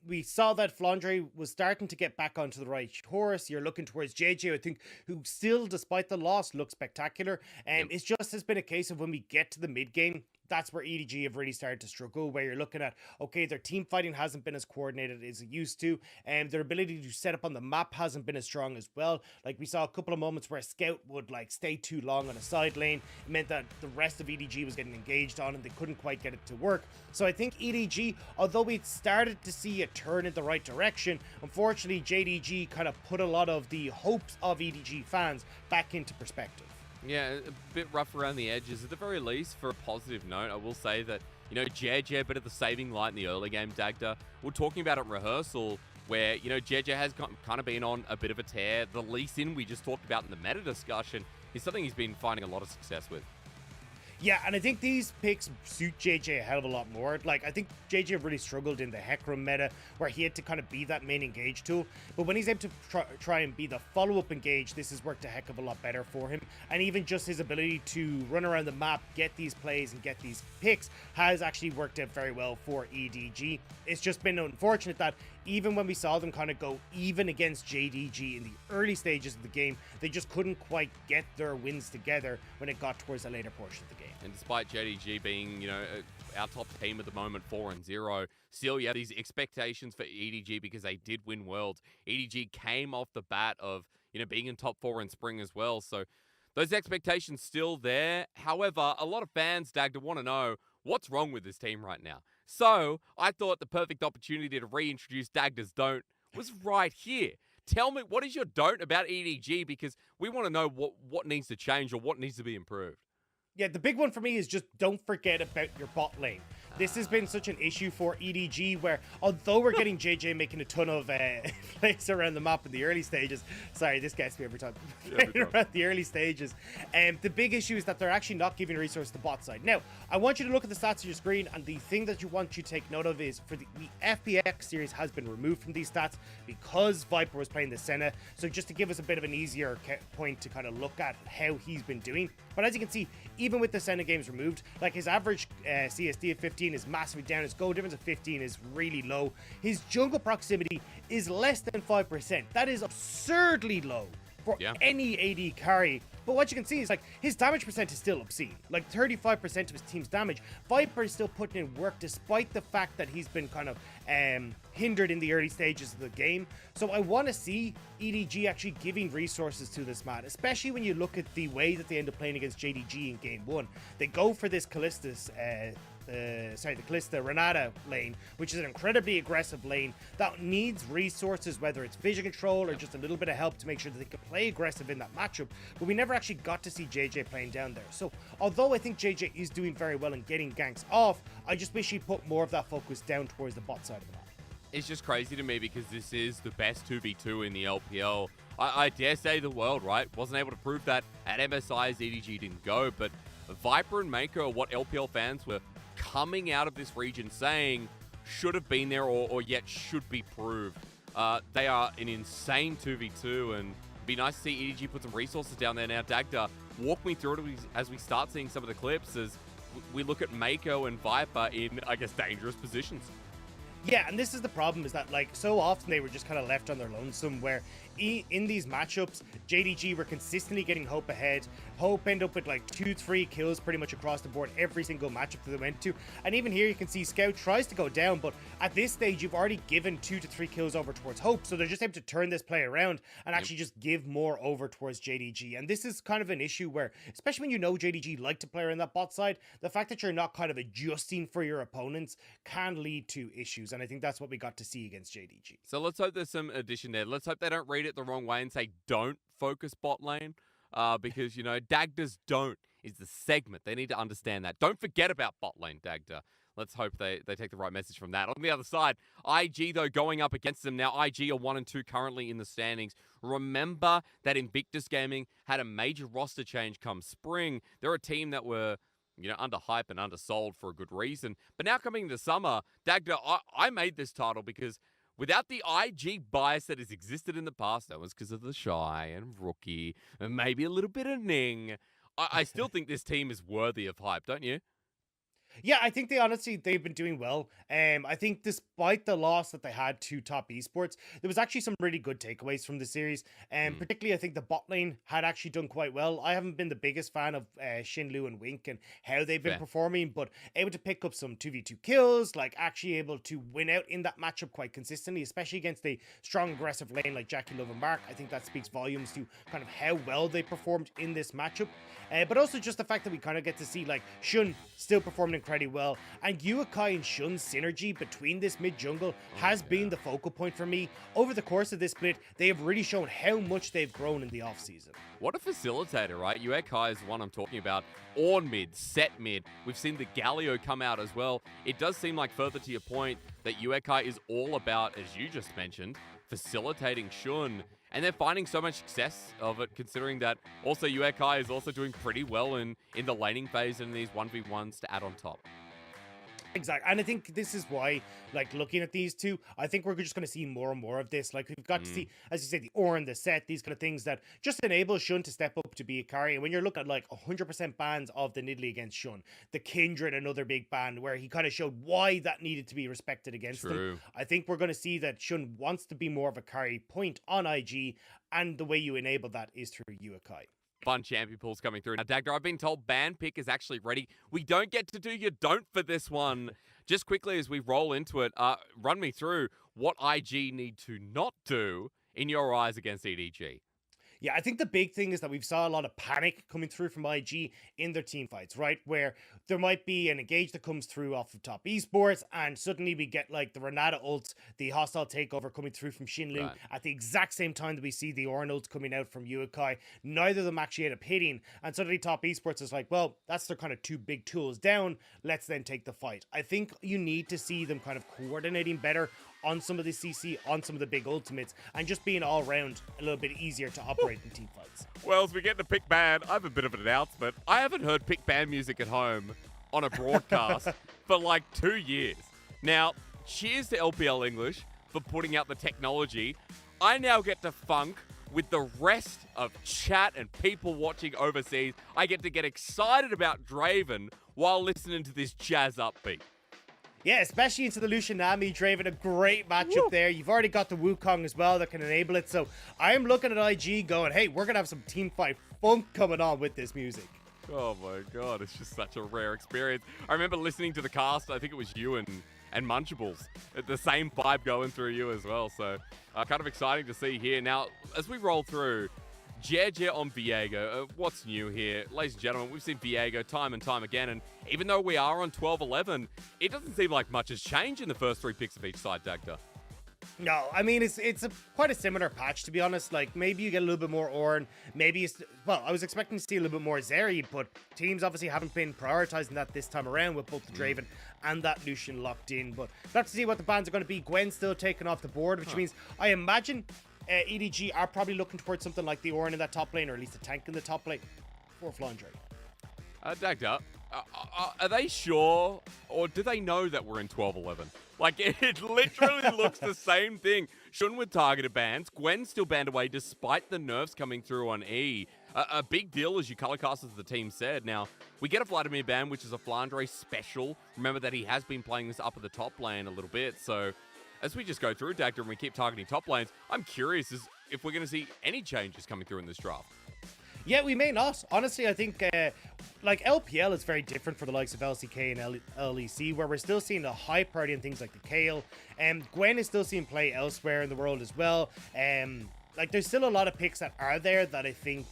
We saw that Flandre was starting to get back onto the right horse. You're looking towards JJ, I think, who still, despite the loss, looks spectacular. It's just has been a case of when we get to the mid-game, that's where EDG have really started to struggle, where you're looking at, okay, their team fighting hasn't been as coordinated as it used to, and their ability to set up on the map hasn't been as strong as well. Like, we saw a couple of moments where a scout would, like, stay too long on a side lane. It meant that the rest of EDG was getting engaged on, and they couldn't quite get it to work. So I think EDG, although we started to see a turn in the right direction, unfortunately, JDG kind of put a lot of the hopes of EDG fans back into perspective. Yeah, a bit rough around the edges. At the very least, for a positive note, I will say that, JJ a bit of the saving light in the early game, Dagda. We're talking about at rehearsal where, JJ has kind of been on a bit of a tear. The Lee Sin we just talked about in the meta discussion is something he's been finding a lot of success with. Yeah, and I think these picks suit JJ a hell of a lot more. Like, I think JJ really struggled in the Hecarim meta, where he had to kind of be that main engage tool. But when he's able to try and be the follow-up engage, this has worked a heck of a lot better for him. And even just his ability to run around the map, get these plays, and get these picks has actually worked out very well for EDG. It's just been unfortunate that even when we saw them kind of go even against JDG in the early stages of the game, they just couldn't quite get their wins together when it got towards the later portion of the game. And despite JDG being, you know, our top team at the moment, 4-0, still, yeah, these expectations for EDG because they did win Worlds. EDG came off the bat of, you know, being in top 4 in spring as well. So those expectations still there. However, a lot of fans, Dagda, want to know what's wrong with this team right now. So I thought the perfect opportunity to reintroduce Dagda's don't was right here. Tell me, what is your don't about EDG? Because we want to know what needs to change or what needs to be improved. Yeah, the big one for me is just don't forget about your bot lane. This has been such an issue for EDG where, although we're getting JJ making a ton of plays around the map in the early stages, sorry, this gets me every time, around the early stages, the big issue is that they're actually not giving resources to the bot side. Now, I want you to look at the stats on your screen, and the thing that you want you to take note of is for the FPX series has been removed from these stats because Viper was playing the Senna, so just to give us a bit of an easier point to kind of look at how he's been doing. But as you can see, even with the Senna games removed, like his average CSD of 15 is massively down. His goal difference of 15 is really low. His jungle proximity is less than 5%. That is absurdly low for any AD carry. But what you can see is like his damage percent is still obscene. Like 35% of his team's damage. Viper is still putting in work despite the fact that he's been kind of hindered in the early stages of the game. So I want to see EDG actually giving resources to this man, especially when you look at the way that they end up playing against JDG in game 1. They go for this Callista's the Kalista Renata lane, which is an incredibly aggressive lane that needs resources, whether it's vision control or just a little bit of help to make sure that they can play aggressive in that matchup. But we never actually got to see JJ playing down there. So although I think JJ is doing very well in getting ganks off, I just wish he'd put more of that focus down towards the bot side of the map. It's just crazy to me because this is the best 2v2 in the LPL. I dare say the world, right? Wasn't able to prove that at MSI as EDG didn't go, but Viper and Mako are what LPL fans were coming out of this region saying should have been there or yet should be proved. They are an insane 2v2, and it'd be nice to see EDG put some resources down there. Now, Dagda, walk me through it as we start seeing some of the clips as we look at Mako and Viper in, I guess, dangerous positions. Yeah, and this is the problem, is that like so often they were just kind of left on their lonesome, where in these matchups, JDG were consistently getting Hope ahead. Hope ended up with like 2-3 kills pretty much across the board every single matchup that they went to. And even here you can see Scout tries to go down, but at this stage you've already given 2 to 3 kills over towards Hope, so they're just able to turn this play around and actually just give more over towards JDG. And this is kind of an issue where, especially when you know JDG like to play around that bot side, the fact that you're not kind of adjusting for your opponents can lead to issues. And I think that's what we got to see against JDG. So let's hope there's some addition there. Let's hope they don't read it the wrong way and say don't focus bot lane, because, you know, Dagda's don't is the segment. They need to understand that. Don't forget about bot lane, Dagda. Let's hope they take the right message from that. On the other side, IG, though, going up against them. Now, IG are 1-2 currently in the standings. Remember that Invictus Gaming had a major roster change come spring. They're a team that were, you know, underhyped and undersold for a good reason. But now coming into summer, Dagda, I made this title because without the IG bias that has existed in the past, that was because of the Shy and Rookie and maybe a little bit of Ning, I still think this team is worthy of hype, don't you? Yeah, I think they've been doing well. I think despite the loss that they had to top esports, there was actually some really good takeaways from the series. Particularly, I think the bot lane had actually done quite well. I haven't been the biggest fan of Shinlu and Wink and how they've been performing, but able to pick up some 2v2 kills, like actually able to win out in that matchup quite consistently, especially against a strong aggressive lane like Jackie Love and Mark. I think that speaks volumes to kind of how well they performed in this matchup. But also just the fact that we kind of get to see like Shun still performing incredibly well, and Yuukai and Shun's synergy between this mid jungle has been the focal point for me. Over the course of this split, they have really shown how much they've grown in the offseason. What a facilitator, right? Yuukai is the one I'm talking about. On mid, set mid. We've seen the Galio come out as well. It does seem like, further to your point, that Yuukai is all about, as you just mentioned, facilitating Shun, and they're finding so much success of it, considering that also Uekai is also doing pretty well in the laning phase and these 1v1s to add on top. Exactly. And I think this is why, like, looking at these two, I think we're just going to see more and more of this. Like, we've got to see, as you say, the Ornn, the Set, these kind of things that just enable Shun to step up to be a carry. And when you're looking at, like, 100% bans of the Nidalee against Shun, the Kindred, another big ban, where he kind of showed why that needed to be respected against them. I think we're going to see that Shun wants to be more of a carry point on IG, and the way you enable that is through Uekai. Fun champion pools coming through. Now, Dagda, I've been told ban pick is actually ready. We don't get to do your don't for this one. Just quickly as we roll into it, run me through what IG need to not do in your eyes against EDG. Yeah, I think the big thing is that we've saw a lot of panic coming through from IG in their team fights, right? Where there might be an engage that comes through off of top esports, and suddenly we get like the Renata ults, the hostile takeover coming through from Shinlu at the exact same time that we see the Ornn ults coming out from Uekai. Neither of them actually end up hitting, and suddenly top esports is like, well, that's their kind of two big tools down. Let's then take the fight. I think you need to see them kind of coordinating better on some of the CC, on some of the big ultimates, and just being all around a little bit easier to operate in team fights. Well, as we get to pick ban, I have a bit of an announcement. I haven't heard pick ban music at home on a broadcast for like 2 years. Now, cheers to LPL English for putting out the technology. I now get to funk with the rest of chat and people watching overseas. I get to get excited about Draven while listening to this jazz upbeat. Yeah, especially into the Lucian Nami, Draven, a great matchup there. You've already got the Wukong as well that can enable it. So I am looking at IG going, hey, we're going to have some team fight funk coming on with this music. Oh my god, it's just such a rare experience. I remember listening to the cast, I think it was you and Munchables, the same vibe going through you as well. So kind of exciting to see here. Now, as we roll through, Jeje on Viego. What's new here? Ladies and gentlemen, we've seen Viego time and time again, and even though we are on 12-11, it doesn't seem like much has changed in the first 3 picks of each side, Dagda. No, I mean, it's quite a similar patch, to be honest. Like, maybe you get a little bit more Ornn, maybe well, I was expecting to see a little bit more Zeri, but teams obviously haven't been prioritizing that this time around with both the Draven and that Lucian locked in. But let's see what the bans are going to be. Gwen's still taken off the board, which means I imagine EDG are probably looking towards something like the Ornn in that top lane, or at least a tank in the top lane for Flandre. Dagda, are they sure, or do they know that we're in 12-11? Like, it literally looks the same thing. Shun with targeted bans. Gwen's still banned away despite the nerfs coming through on E. A big deal, as you color cast, as the team said. Now, we get a Vladimir ban, which is a Flandre special. Remember that he has been playing this up at the top lane a little bit, so as we just go through, Dagda, and we keep targeting top lanes, I'm curious if we're going to see any changes coming through in this draft. Yeah, we may not. Honestly, I think, like, LPL is very different for the likes of LCK and LEC, where we're still seeing a high priority on things like the Kayle. Gwen is still seeing play elsewhere in the world as well. Like, there's still a lot of picks that are there that I think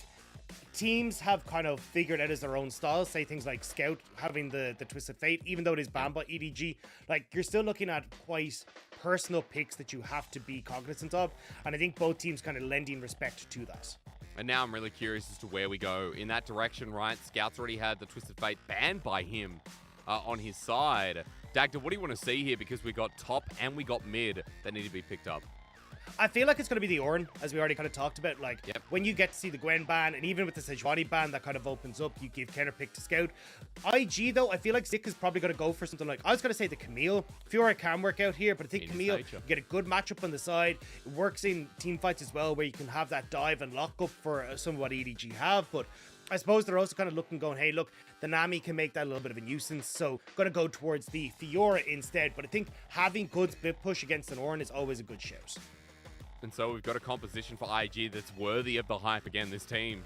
teams have kind of figured out as their own styles. Say things like Scout having the Twisted Fate, even though it is banned by EDG. Like, you're still looking at quite personal picks that you have to be cognizant of. And I think both teams kind of lending respect to that. And now I'm really curious as to where we go in that direction, right? Scout's already had the Twisted Fate banned by him on his side. Dagda, what do you want to see here? Because we got top and we got mid that need to be picked up. I feel like it's going to be the Ornn, as we already kind of talked about. Like, when you get to see the Gwen ban, and even with the Sejuani ban, that kind of opens up. You give counterpick to Scout. IG, though, I feel like Zik is probably going to go for something like, I was going to say the Camille. Fiora can work out here, but I think Camille, you get a good matchup on the side. It works in team fights as well, where you can have that dive and lock up for some of what EDG have. But I suppose they're also kind of looking, going, hey, look, the Nami can make that a little bit of a nuisance, so going to go towards the Fiora instead. But I think having good split push against an Ornn is always a good shout. And so we've got a composition for IG that's worthy of the hype. Again, this team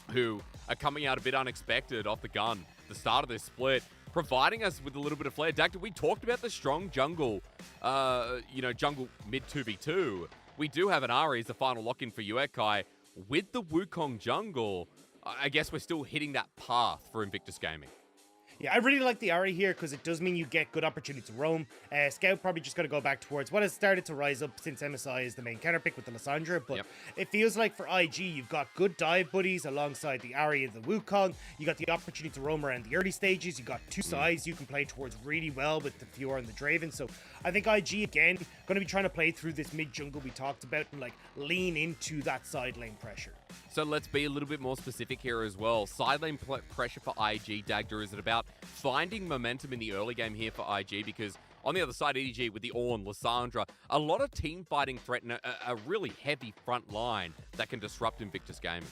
who are coming out a bit unexpected off the gun. The start of this split, providing us with a little bit of flair. Dagda, we talked about the strong jungle, jungle mid 2v2. We do have an Ari as the final lock-in for Uekai. With the Wukong jungle, I guess we're still hitting that path for Invictus Gaming. Yeah, I really like the Ari here because it does mean you get good opportunity to roam. Scout probably just going to go back towards what has started to rise up since MSI is the main counterpick with the Lissandra. But it feels like for IG, you've got good dive buddies alongside the Ari and the Wukong. You got the opportunity to roam around the early stages. You got two sides you can play towards really well with the Fiora and the Draven. So I think IG, again, going to be trying to play through this mid-jungle we talked about and, like, lean into that side lane pressure. So let's be a little bit more specific here as well. Side lane pressure for IG, Dagda, is it about finding momentum in the early game here for IG? Because on the other side, EDG with the Ornn, Lissandra, a lot of team fighting threaten a really heavy front line that can disrupt Invictus Gaming.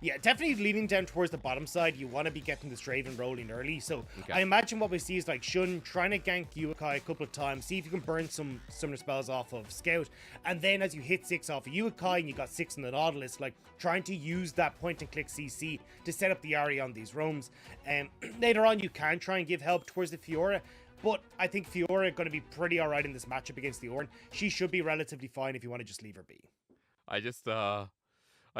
Yeah, definitely leaning down towards the bottom side. You want to be getting this Draven rolling early. So Okay. I imagine what we see is like Shun trying to gank Uakai a couple of times, see if you can burn some summoner spells off of Scout. And then as you hit 6 off of Uakai and you got 6 in the Nautilus, like trying to use that point and click CC to set up the area on these roams. Later on, you can try and give help towards the Fiora. But I think Fiora going to be pretty alright in this matchup against the Ornn. She should be relatively fine if you want to just leave her be. I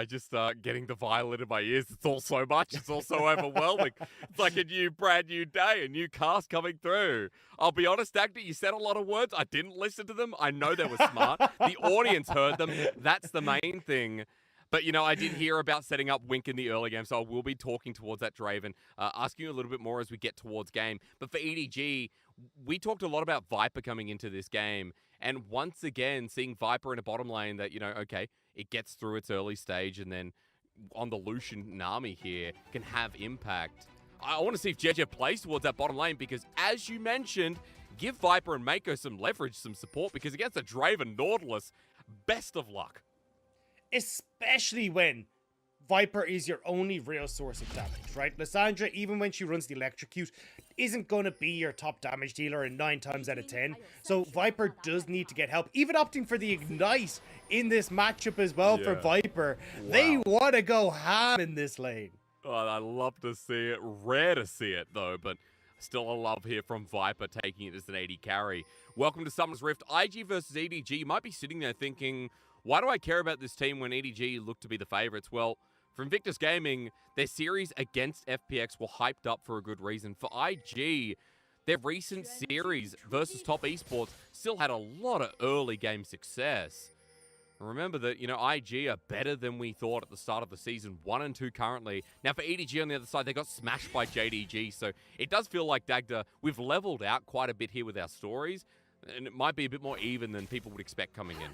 just getting the violin in my ears. It's all so much. It's all so overwhelming. It's like a brand new day, a new cast coming through. I'll be honest, Dagda, you said a lot of words. I didn't listen to them. I know they were smart. The audience heard them. That's the main thing. But, you know, I did hear about setting up Wink in the early game, so I will be talking towards that Draven, asking you a little bit more as we get towards game. But for EDG, we talked a lot about Viper coming into this game, and once again, seeing Viper in a bottom lane that, you know, okay, it gets through its early stage, and then on the Lucian Nami here can have impact. I want to see if JJ plays towards that bottom lane, because as you mentioned, give Viper and Mako some leverage, some support, because against a Draven Nautilus, best of luck. Especially when Viper is your only real source of damage, right? Lissandra, even when she runs the Electrocute, isn't going to be your top damage dealer in 9 times out of 10. So Viper does need to get help. Even opting for the Ignite in this matchup as well for Viper. Wow. They want to go ham in this lane. Oh, I love to see it. Rare to see it, though, but still a love here from Viper taking it as an 80 carry. Welcome to Summer's Rift. IG versus EDG. You might be sitting there thinking, why do I care about this team when EDG look to be the favorites? Well, for Invictus Gaming, their series against FPX were hyped up for a good reason. For IG, their recent series versus top esports still had a lot of early game success. Remember that, you know, IG are better than we thought at the start of the season, 1 and 2 currently. Now for EDG on the other side, they got smashed by JDG, so it does feel like, Dagda, we've leveled out quite a bit here with our stories, and it might be a bit more even than people would expect coming in.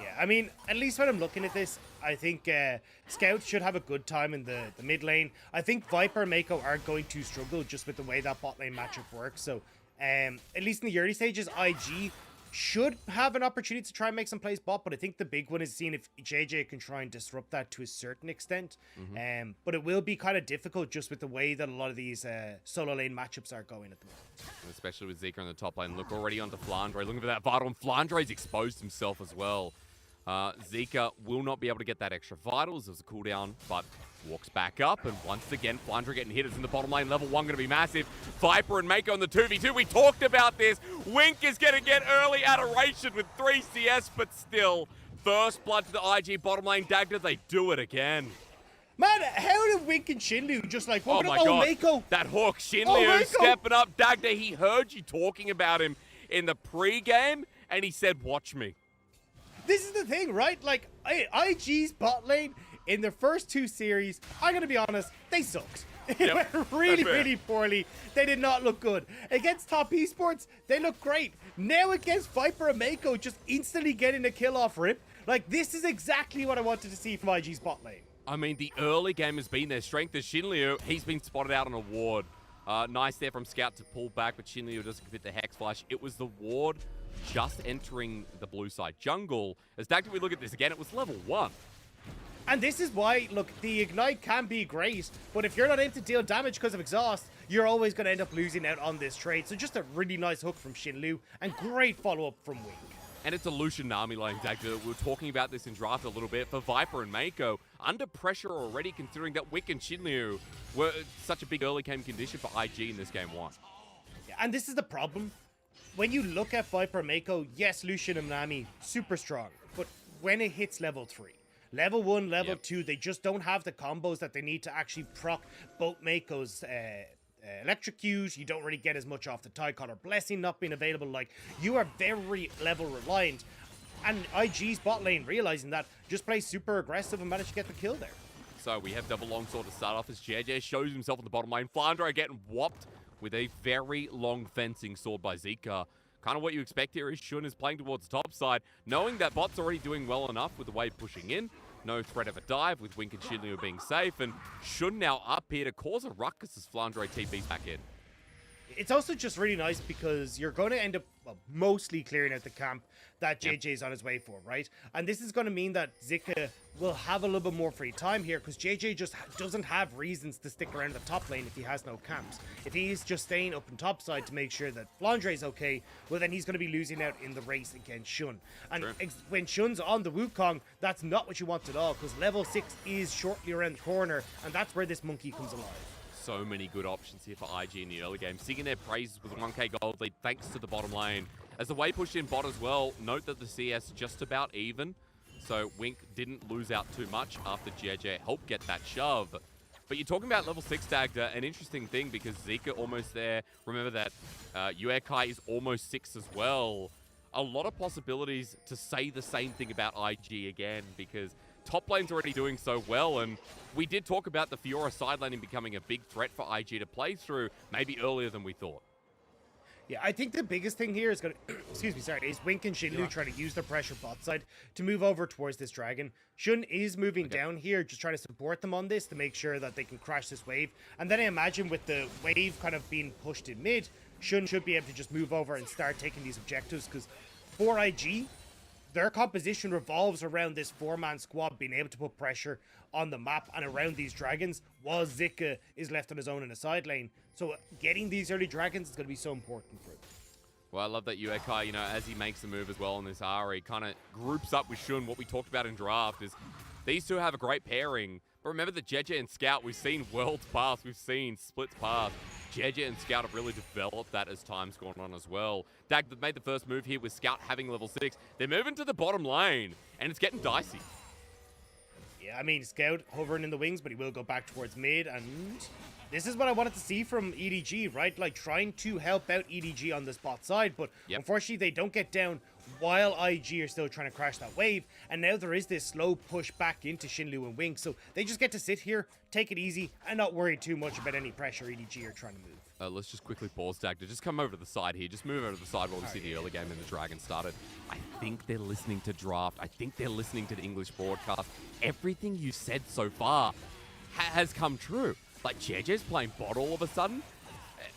Yeah, I mean, at least when I'm looking at this, I think Scout should have a good time in the mid lane. I think Viper and Mako are going to struggle just with the way that bot lane matchup works. So, at least in the early stages, IG should have an opportunity to try and make some plays bot, but I think the big one is seeing if JJ can try and disrupt that to a certain extent. But it will be kind of difficult just with the way that a lot of these solo lane matchups are going at the moment. Especially with Zika on the top lane. Look, already onto Flandre. Looking for that vital, and Flandre's exposed himself as well. Zika will not be able to get that extra vitals. There's a cooldown, but walks back up. And once again, Flandre getting hit. It's in the bottom lane. Level 1 going to be massive. Viper and Mako on the 2v2. We talked about this. Wink is going to get early adoration with 3 CS, but still. First blood to the IG bottom lane. Dagda, they do it again. Man, how did Wink and Shinlu just like, Oh my god, Mako? that hook. Shinliu Mako. stepping up. Dagda, he heard you talking about him in the pre-game, and he said, watch me. This is the thing, right? Like, IG's bot lane in their first 2 series, I'm going to be honest, they sucked. It Yep, went really, that's fair. really poorly. They did not look good. Against top esports, they look great. Now against Viper and Mako, just instantly getting a kill off rip. Like, this is exactly what I wanted to see from IG's bot lane. I mean, the early game has been their strength. As Shinliu, he's been spotted out on a ward. Nice there from Scout to pull back, but Shinliu doesn't fit the Hex Flash. It was the ward just entering the blue side jungle. As Dagda, we look at this again, it was level 1. And this is why, look, the Ignite can be great, but if you're not able to deal damage because of Exhaust, you're always going to end up losing out on this trade. So just a really nice hook from Shinlu, and great follow-up from Wink. And it's a Lucian Nami lane, Dagda. We were talking about this in draft a little bit. For Viper and Mako, under pressure already, considering that Wick and Shinliu were such a big early game condition for IG in this game 1. Yeah, and this is the problem. When you look at Viper and Mako, yes, Lucian and Nami, super strong. But when it hits level 3, level 1, level 2, they just don't have the combos that they need to actually proc both Mako's Electrocute. You don't really get as much off the Tie Collar Blessing not being available. Like, you are very level reliant. And IG's bot lane, realizing that, just plays super aggressive and managed to get the kill there. So we have double longsword to start off as JJ shows himself in the bottom lane. Flandre getting whopped with a very long fencing sword by Zika. kind of what you expect here is Shun is playing towards the top side, knowing that bot's already doing well enough with the wave pushing in. No threat of a dive with Wink and Shinliu being safe, and Shun now up here to cause a ruckus as Flandre TP's back in. It's also just really nice because you're going to end up mostly clearing out the camp that JJ is on his way for, right? And this is going to mean that Zika will have a little bit more free time here because JJ just doesn't have reasons to stick around the top lane if he has no camps. If he's just staying up on top side to make sure that Flandre is okay, well then he's going to be losing out in the race against Shun. And when Shun's on the Wukong, that's not what you want at all because level 6 is shortly around the corner, and that's where this monkey comes alive. So many good options here for IG in the early game, singing their praises with a 1k gold lead thanks to the bottom lane. As the way pushed in bot as well, note that the CS just about even, so Wink didn't lose out too much after JJ helped get that shove. But you're talking about level 6 Dagda, an interesting thing because Zika almost there. Remember that Uekai is almost 6 as well. A lot of possibilities to say the same thing about IG again because top lane's already doing so well, and we did talk about the Fiora side laning becoming a big threat for IG to play through, maybe earlier than we thought. Yeah, I think the biggest thing here is going to, is Wink and Shinlu trying to use their pressure bot side to move over towards this dragon. Shun is moving down here, just trying to support them on this to make sure that they can crash this wave. And then I imagine with the wave kind of being pushed in mid, Shun should be able to just move over and start taking these objectives because for IG, their composition revolves around this 4-man squad being able to put pressure on the map and around these dragons while Zika is left on his own in the side lane. So getting these early dragons is going to be so important for him. Well, I love that Uekai, you know, as he makes the move as well on this Ari, kind of groups up with Shun. What we talked about in draft is these two have a great pairing. But remember that JJ and Scout, we've seen worlds pass, we've seen splits pass. JJ and Scout have really developed that as time's gone on as well. Dag made the first move here with Scout having level 6. They're moving to the bottom lane, and it's getting dicey. Yeah, I mean, Scout hovering in the wings, but he will go back towards mid, and this is what I wanted to see from EDG, right? Like, trying to help out EDG on this bot side, but unfortunately, they don't get down while IG are still trying to crash that wave, and now there is this slow push back into Shinlu and Wink, so they just get to sit here, take it easy, and not worry too much about any pressure EDG are trying to move. Let's just quickly pause, Dagda. Just come over to the side here. Just move over to the side while we see the early game and the Dragon started. I think they're listening to draft. I think they're listening to the English broadcast. Everything you said so far has come true. Like, JJ's playing bot all of a sudden.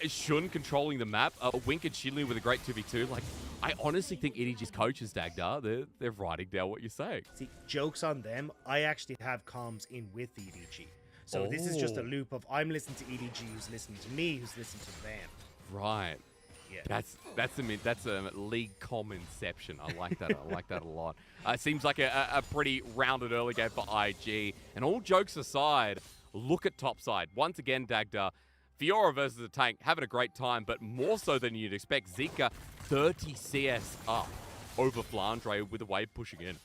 Shun controlling the map. Wink and Shinli with a great 2v2. Like, I honestly think EDG's coaches, Dagda, they're writing down what you're saying. See, joke's on them. I actually have comms in with EDG. So this is just a loop of I'm listening to EDG, who's listening to me, who's listening to them. Right. Yeah. That's a league comm inception. I like that. I like that a lot. Seems like a pretty rounded early game for IG. And all jokes aside, look at topside. Once again, Dagda, Fiora versus the tank, having a great time, but more so than you'd expect. Zika, 30 CS up over Flandre with a wave pushing in.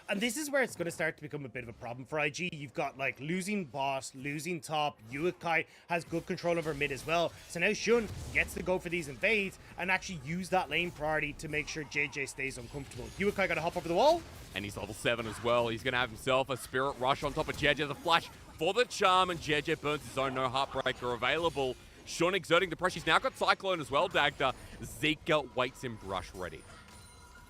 And this is where it's going to start to become a bit of a problem for IG. You've got, like, losing boss, losing top. Uekai has good control over mid as well. So now Shun gets to go for these invades and actually use that lane priority to make sure JJ stays uncomfortable. Uekai got to hop over the wall. And he's level 7 as well. He's going to have himself a Spirit Rush on top of JJ. The flash for the charm, and JJ burns his own. No Heartbreaker available. Shun exerting the pressure. He's now got Cyclone as well, Dagda. Zika waits in brush ready.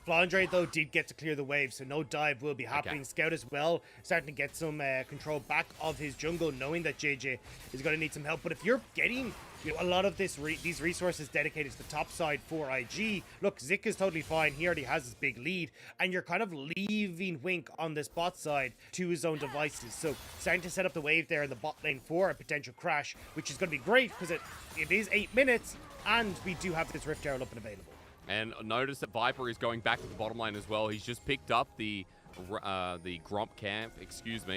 Flandre, though, did get to clear the wave, so no dive will be happening. Okay. Scout as well, starting to get some control back of his jungle, knowing that JJ is going to need some help. But if you're getting a lot of these resources dedicated to the top side for IG, look, Zik is totally fine. He already has his big lead, and you're kind of leaving Wink on this bot side to his own devices. So starting to set up the wave there in the bot lane for a potential crash, which is going to be great because it is 8 minutes, and we do have this Rift Arrow up and available. And notice that Viper is going back to the bottom lane as well. He's just picked up the Gromp camp,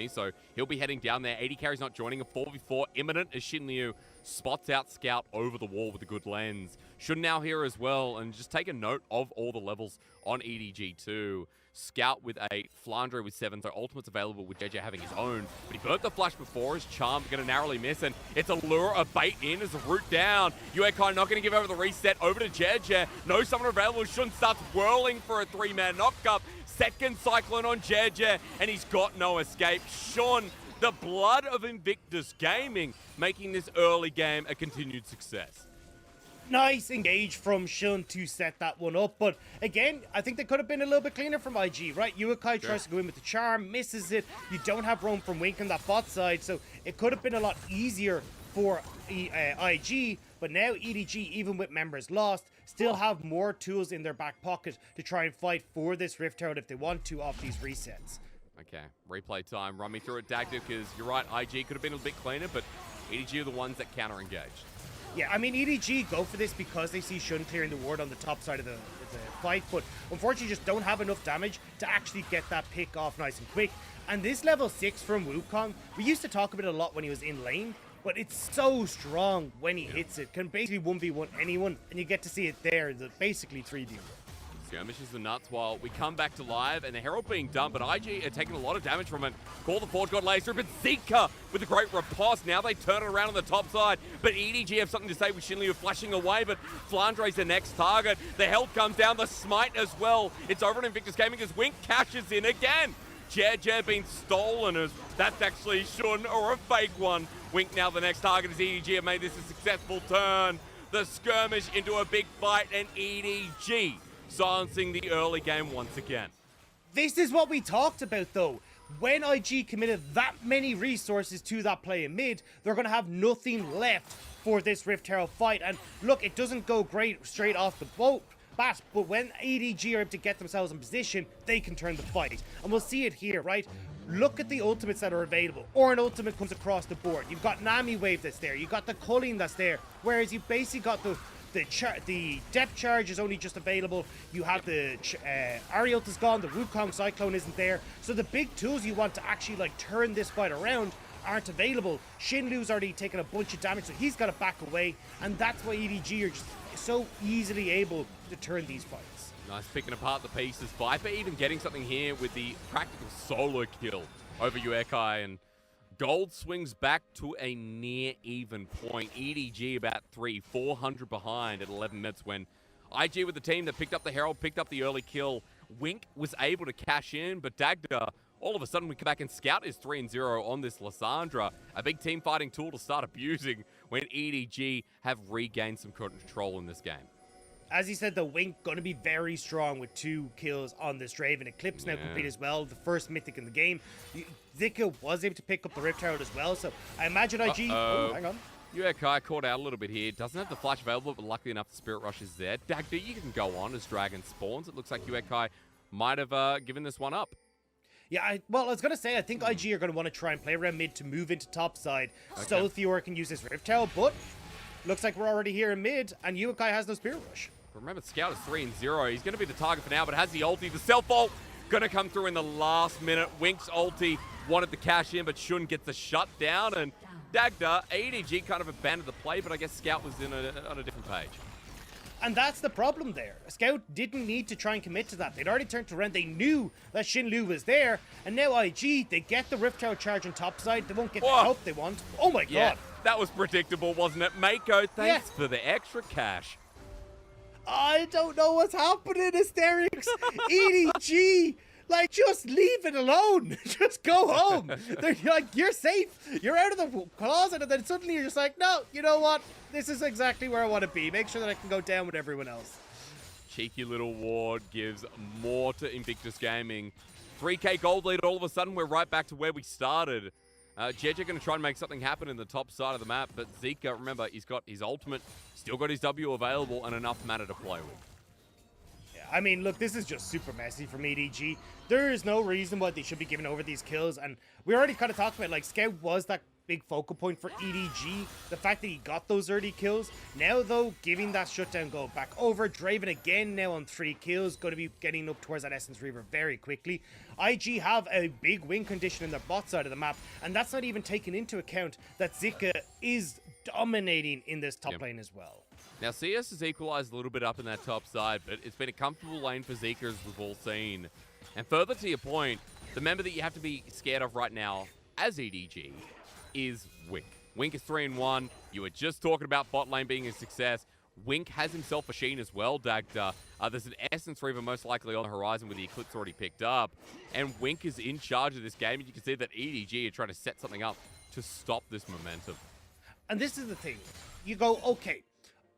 so he'll be heading down there. 80 carry's not joining. A 4v4 imminent as Shin Liu spots out Scout over the wall with a good lens. Should now here as well, and just take a note of all the levels on EDG too. Scout with 8, Flandre with 7, so ultimate's available with JJ having his own. But he burnt the flash before, his charm going to narrowly miss, and it's a lure, a bait in as a root down. Uekai not going to give over the reset, over to JJ. No summon available, Shun starts whirling for a 3-man knockup. Second Cyclone on JJ, and he's got no escape. Shun, the blood of Invictus Gaming, making this early game a continued success. Nice engage from Shun to set that one up. But again, I think they could have been a little bit cleaner from IG, right? Uakai tries to go in with the charm, misses it. You don't have roam from Wink on that bot side, so it could have been a lot easier for IG. But now EDG, even with members lost, still have more tools in their back pocket to try and fight for this Rift Herald if they want to off these resets. Okay, replay time. Run me through it, Dagda, because you're right, IG could have been a bit cleaner, but EDG are the ones that counter-engaged. Yeah, I mean, EDG go for this because they see Shun clearing the ward on the top side of the fight, but unfortunately just don't have enough damage to actually get that pick off nice and quick. And this level 6 from Wukong, we used to talk about it a lot when he was in lane, but it's so strong when he hits it. Can basically 1v1 anyone, and you get to see it there, the basically 3D. Skirmishes the nuts while we come back to live, and the Herald being done, but IG are taking a lot of damage from it. Call the Ford God laser, but Zika with a great riposte. Now they turn it around on the top side, but EDG have something to say with Shinliu flashing away, but Flandre's the next target. The health comes down, the smite as well. It's over in Invictus Gaming as Wink cashes in again. Jer being stolen as that's actually Shun or a fake one. Wink now the next target as EDG have made this a successful turn. The skirmish into a big fight, and EDG silencing the early game once again. This is what we talked about though. When IG committed that many resources to that play in mid, they're going to have nothing left for this Rift Herald fight. And look, it doesn't go great straight off the bat, but when EDG are able to get themselves in position, they can turn the fight. And we'll see it here, right? Look at the ultimates that are available. Or an ultimate comes across the board. You've got Nami Wave that's there. You've got the culling that's there. Whereas you've basically got the depth charge is only just available. You have the Ariel is gone. The Wukong Cyclone isn't there. So the big tools you want to actually like turn this fight around aren't available. Shinlu's already taken a bunch of damage, so he's got to back away. And that's why EDG are just so easily able to turn these fights. Nice picking apart the pieces. Viper even getting something here with the practical solo kill over Uekai, and Gold swings back to a near even point. EDG about 400 behind at 11 minutes when IG with the team that picked up the Herald, picked up the early kill. Wink was able to cash in, but Dagda, all of a sudden we come back and Scout is 3-0 on this Lysandra. A big team fighting tool to start abusing when EDG have regained some control in this game. As he said, the Wink going to be very strong with 2 kills on this Draven. Eclipse now complete as well, the first mythic in the game. Zika was able to pick up the Rift Herald as well, so I imagine IG... Oh, hang on. Uekai caught out a little bit here. Doesn't have the flash available, but luckily enough the Spirit Rush is there. Dagda, you can go on as Dragon spawns. It looks like Uekai might have given this one up. Yeah, well, I was going to say, I think IG are going to want to try and play around mid to move into top side. Okay. So Theor can use his Rift Herald, but looks like we're already here in mid, and Uekai has no Spirit Rush. Remember, Scout is 3-0. He's going to be the target for now, but has the ulti. The self-ult going to come through in the last minute. Wink's ulti wanted to cash in, but Shun gets the shutdown, and Dagda, EDG kind of abandoned the play, but I guess Scout was on a different page. And that's the problem there. Scout didn't need to try and commit to that. They'd already turned to Ren. They knew that Shinlu was there, and now IG, they get the Rift Herald charge on top side. They won't get the help they want. Oh my god. That was predictable, wasn't it? Mako, thanks for the extra cash. I don't know what's happening, Hysterics. EDG, like, just leave it alone. Just go home. They're like, you're safe. You're out of the closet, and then suddenly you're just like, no, you know what? This is exactly where I want to be. Make sure that I can go down with everyone else. Cheeky little ward gives more to Invictus Gaming. 3k gold lead, all of a sudden we're right back to where we started. JJ going to try and make something happen in the top side of the map, but Zika, remember, he's got his ultimate, still got his W available, and enough mana to play with. Yeah, I mean, look, this is just super messy from EDG. There is no reason why they should be giving over these kills, and we already kind of talked about, like, Scout was that big focal point for EDG. The fact that he got those early kills. Now, though, giving that shutdown go back over. Draven again now on 3 kills. Going to be getting up towards that Essence Reaver very quickly. IG have a big win condition in their bot side of the map. And that's not even taking into account that Zika is dominating in this top lane as well. Now, CS has equalized a little bit up in that top side, but it's been a comfortable lane for Zika, as we've all seen. And further to your point, the member that you have to be scared of right now as EDG is Wink. Wink is 3-1. You were just talking about bot lane being a success. Wink has himself a Sheen as well, Dagda. There's an Essence Reaver most likely on the horizon with the Eclipse already picked up. And Wink is in charge of this game, and you can see that EDG are trying to set something up to stop this momentum. And this is the thing. You go, okay,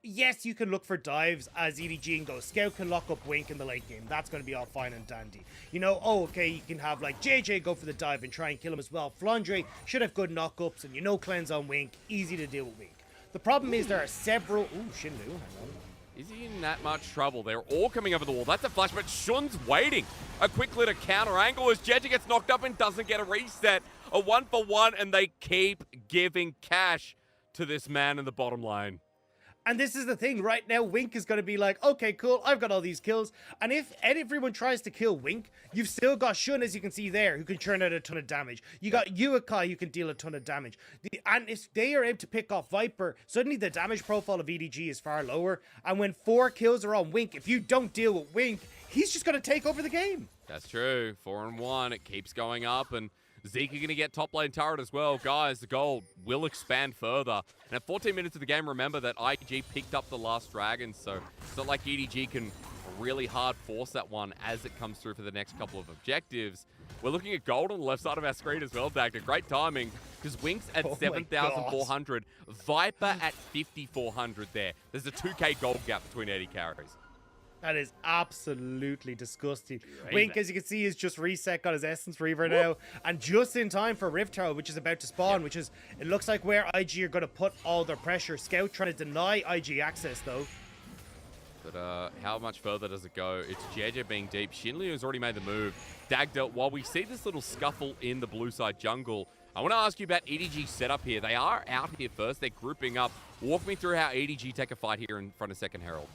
yes, you can look for dives as EDG and go. Scout can lock up Wink in the late game. That's going to be all fine and dandy. You know, oh, okay, you can have like JJ go for the dive and try and kill him as well. Flandre should have good knock-ups, and you know cleanse on Wink. Easy to deal with Wink. The problem is there are several... Ooh, Shinlu, hang on. Is he in that much trouble? They're all coming over the wall. That's a flash, but Shun's waiting. A quick little counter angle as JJ gets knocked up and doesn't get a reset. A 1-for-1, and they keep giving cash to this man in the bottom lane. And this is the thing, right now Wink is going to be like, okay, cool, I've got all these kills. And if everyone tries to kill Wink, you've still got Shun, as you can see there, who can churn out a ton of damage. You got Uakai, who can deal a ton of damage. And if they are able to pick off Viper, suddenly the damage profile of EDG is far lower. And when 4 kills are on Wink, if you don't deal with Wink, he's just going to take over the game. That's true. 4-1, it keeps going up, and Zeke are going to get top lane turret as well. Guys, the goal will expand further. And at 14 minutes of the game, remember that IG picked up the last dragon, so it's not like EDG can really hard force that one as it comes through for the next couple of objectives. We're looking at gold on the left side of our screen as well, Dagda. Great timing, because Wink's at 7,400. Viper at 5,400 there. There's a 2k gold gap between AD carries. That is absolutely disgusting. Wink, as you can see, is just reset, got his Essence Reaver now, and just in time for Rift Herald, which is about to spawn, which is, it looks like where IG are going to put all their pressure. Scout trying to deny IG access, though. But how much further does it go? It's JJ being deep. Shinli has already made the move. Dagda, while we see this little scuffle in the blue side jungle, I want to ask you about EDG's setup here. They are out here first. They're grouping up. Walk me through how EDG take a fight here in front of Second Herald.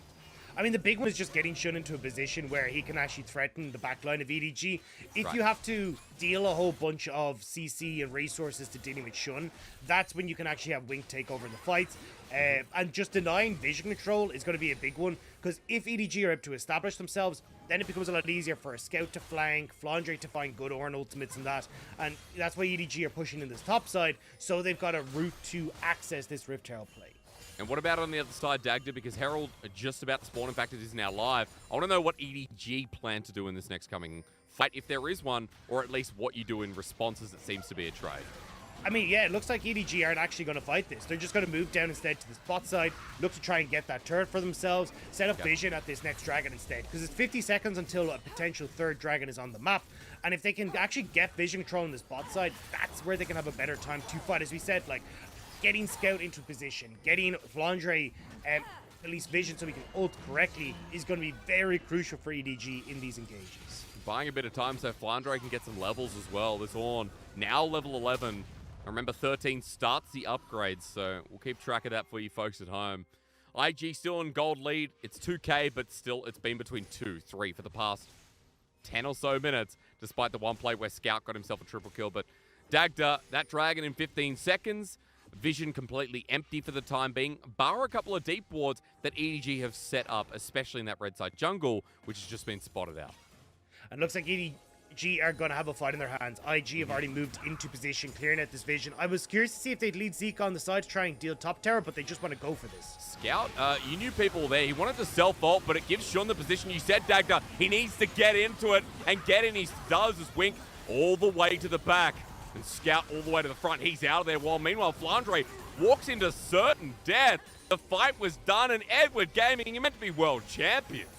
I mean, the big one is just getting Shun into a position where he can actually threaten the backline of EDG. If you have to deal a whole bunch of CC and resources to dealing with Shun, that's when you can actually have Wink take over the fights. And just denying vision control is going to be a big one, because if EDG are able to establish themselves, then it becomes a lot easier for a Scout to flank, Flandre to find good Ornn ultimates and that. And that's why EDG are pushing in this top side, so they've got a route to access this Rift Herald play. And what about on the other side, Dagda? Because Herald are just about to spawn. In fact, it is now live. I want to know what EDG plan to do in this next coming fight, if there is one, or at least what you do in response, as it seems to be a trade. I mean, yeah, it looks like EDG aren't actually going to fight this. They're just going to move down instead to the spot side, look to try and get that turret for themselves, set up vision at this next dragon instead, because it's 50 seconds until a potential third dragon is on the map. And if they can actually get vision control on the spot side, that's where they can have a better time to fight. As we said, like, getting Scout into position, getting Flandre at least vision so he can ult correctly is going to be very crucial for EDG in these engages. Buying a bit of time so Flandre can get some levels as well. This Ornn, now level 11. Remember, 13 starts the upgrades, so we'll keep track of that for you folks at home. IG still in gold lead. It's 2k, but still it's been between 2-3 for the past 10 or so minutes, despite the one play where Scout got himself a triple kill. But Dagda, that dragon in 15 seconds. Vision completely empty for the time being, bar a couple of deep wards that EDG have set up, especially in that red side jungle, which has just been spotted out. And looks like EDG are going to have a fight in their hands. IG have already moved into position, clearing out this vision. I was curious to see if they'd lead Zeke on the side to try and deal top tower, but they just want to go for this. Scout, you knew people there. He wanted to self-ult, but it gives Shun the position. You said, Dagda, he needs to get into it, and get in he does as Wink all the way to the back. And Scout all the way to the front. He's out of there. While meanwhile, Flandre walks into certain death. The fight was done, and Edward Gaming, you're meant to be world champions.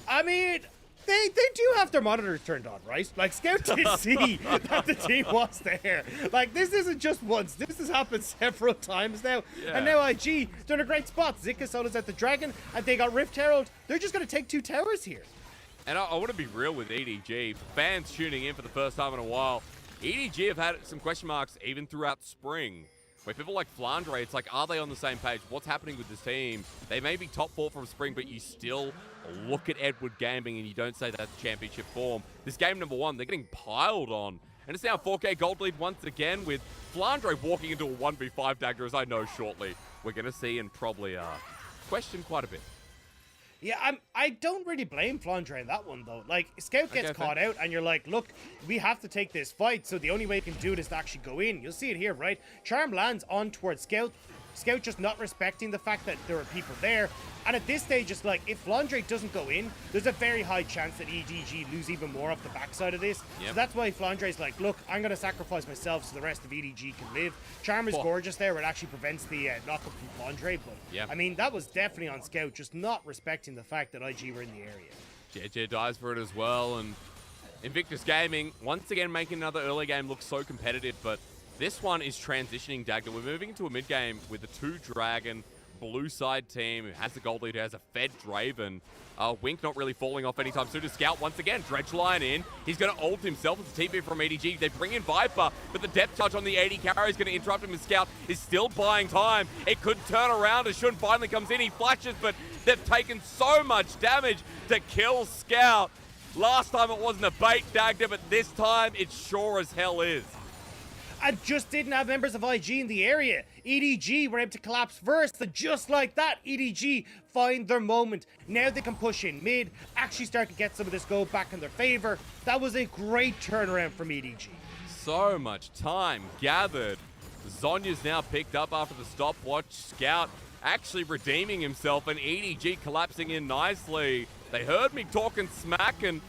I mean, they do have their monitors turned on, right? Like, Scout did see that the team was there. Like, this isn't just once. This has happened several times now. Yeah. And now IG doing a great spot. Zika solos at the dragon, and they got Rift Herald. They're just going to take 2 towers here. And I want to be real with EDG. Fans tuning in for the first time in a while. EDG have had some question marks even throughout spring, where people like Flandre, it's like, are they on the same page? What's happening with this team? They may be top 4 from spring, but you still look at Edward Gaming and you don't say that's championship form. This game number 1, they're getting piled on. And it's now 4k gold lead once again, with Flandre walking into a 1v5 dagger, as I know shortly we're going to see and probably question quite a bit. Yeah, I don't really blame Flandre in that one, though. Like, Scout gets caught out, and you're like, look, we have to take this fight, so the only way you can do it is to actually go in. You'll see it here, right? Charm lands on towards Scout. Scout just not respecting the fact that there are people there. And at this stage, it's like, if Flandre doesn't go in, there's a very high chance that EDG lose even more off the backside of this. Yep. So that's why Flandre's like, look, I'm going to sacrifice myself so the rest of EDG can live. Charm is gorgeous there. It actually prevents the knockup from Flandre. But, Yep. I mean, that was definitely on Scout, just not respecting the fact that IG were in the area. JJ dies for it as well, and Invictus Gaming once again making another early game look so competitive, but this one is transitioning, Dagda. We're moving into a mid game with a 2-dragon blue side team who has a gold leader, has a fed Draven. Wink not really falling off anytime soon. To Scout once again, Dredge line in. He's going to ult himself as a TP from EDG. They bring in Viper, but the depth touch on the AD carry is going to interrupt him, and Scout is still buying time. It could turn around as Shun finally comes in. He flashes, but they've taken so much damage to kill Scout. Last time it wasn't a bait, Dagda, but this time it sure as hell is. And just didn't have members of IG in the area. EDG were able to collapse first, and just like that, EDG find their moment. Now they can push in mid, actually start to get some of this gold back in their favor. That was a great turnaround from EDG. So much time gathered. Zonya's now picked up after the stopwatch. Scout actually redeeming himself, and EDG collapsing in nicely. They heard me talking smack, and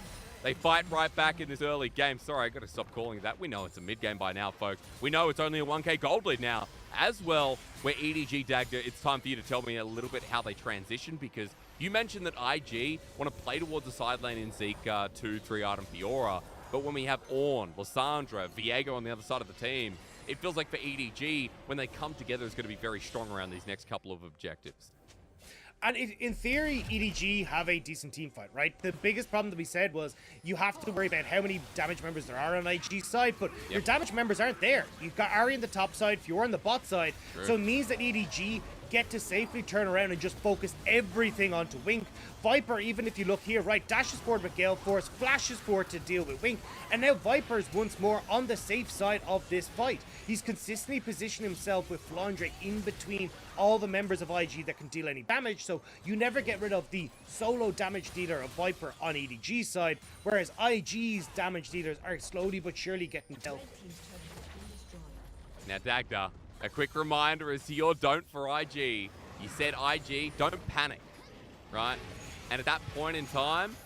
they fight right back in this early game. Sorry, I got to stop calling it that. We know it's a mid-game by now, folks. We know it's only a 1k gold lead now. As well, where EDG, Dagda, it's time for you to tell me a little bit how they transition, because you mentioned that IG want to play towards the side lane in Zeke 2-3 item Fiora, but when we have Ornn, Lissandra, Viego on the other side of the team, it feels like for EDG, when they come together, it's going to be very strong around these next couple of objectives. And in theory, EDG have a decent team fight, right? The biggest problem that we said was you have to worry about how many damage members there are on IG's side, but your damage members aren't there. You've got Ari on the top side, Fiora on the bot side, so it means that EDG get to safely turn around and just focus everything onto Wink. Viper, even if you look here, right, dashes forward with Gale Force, flashes forward to deal with Wink, and now Viper's once more on the safe side of this fight. He's consistently positioned himself with Flandre in between all the members of IG that can deal any damage, so you never get rid of the solo damage dealer of Viper on EDG's side, whereas IG's damage dealers are slowly but surely getting dealt. Now, Dagda, a quick reminder as to your don't for IG. You said IG, don't panic, right? And at that point in time,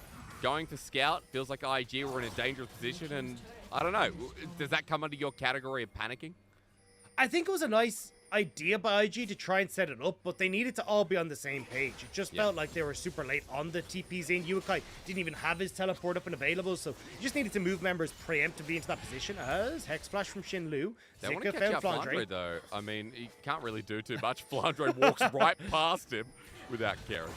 going to Scout feels like IG were in a dangerous position, and I don't know, does that come under your category of panicking? I think it was a nice idea by IG to try and set it up, but they needed to all be on the same page. It just felt like they were super late on the TPs in. Yukai didn't even have his teleport up and available, so you just needed to move members preemptively into that position. As Hex Flash from Xin Lu. They want Zika to catch found out Flandre. Flandre, though. I mean, he can't really do too much. Flandre walks right past him without caring.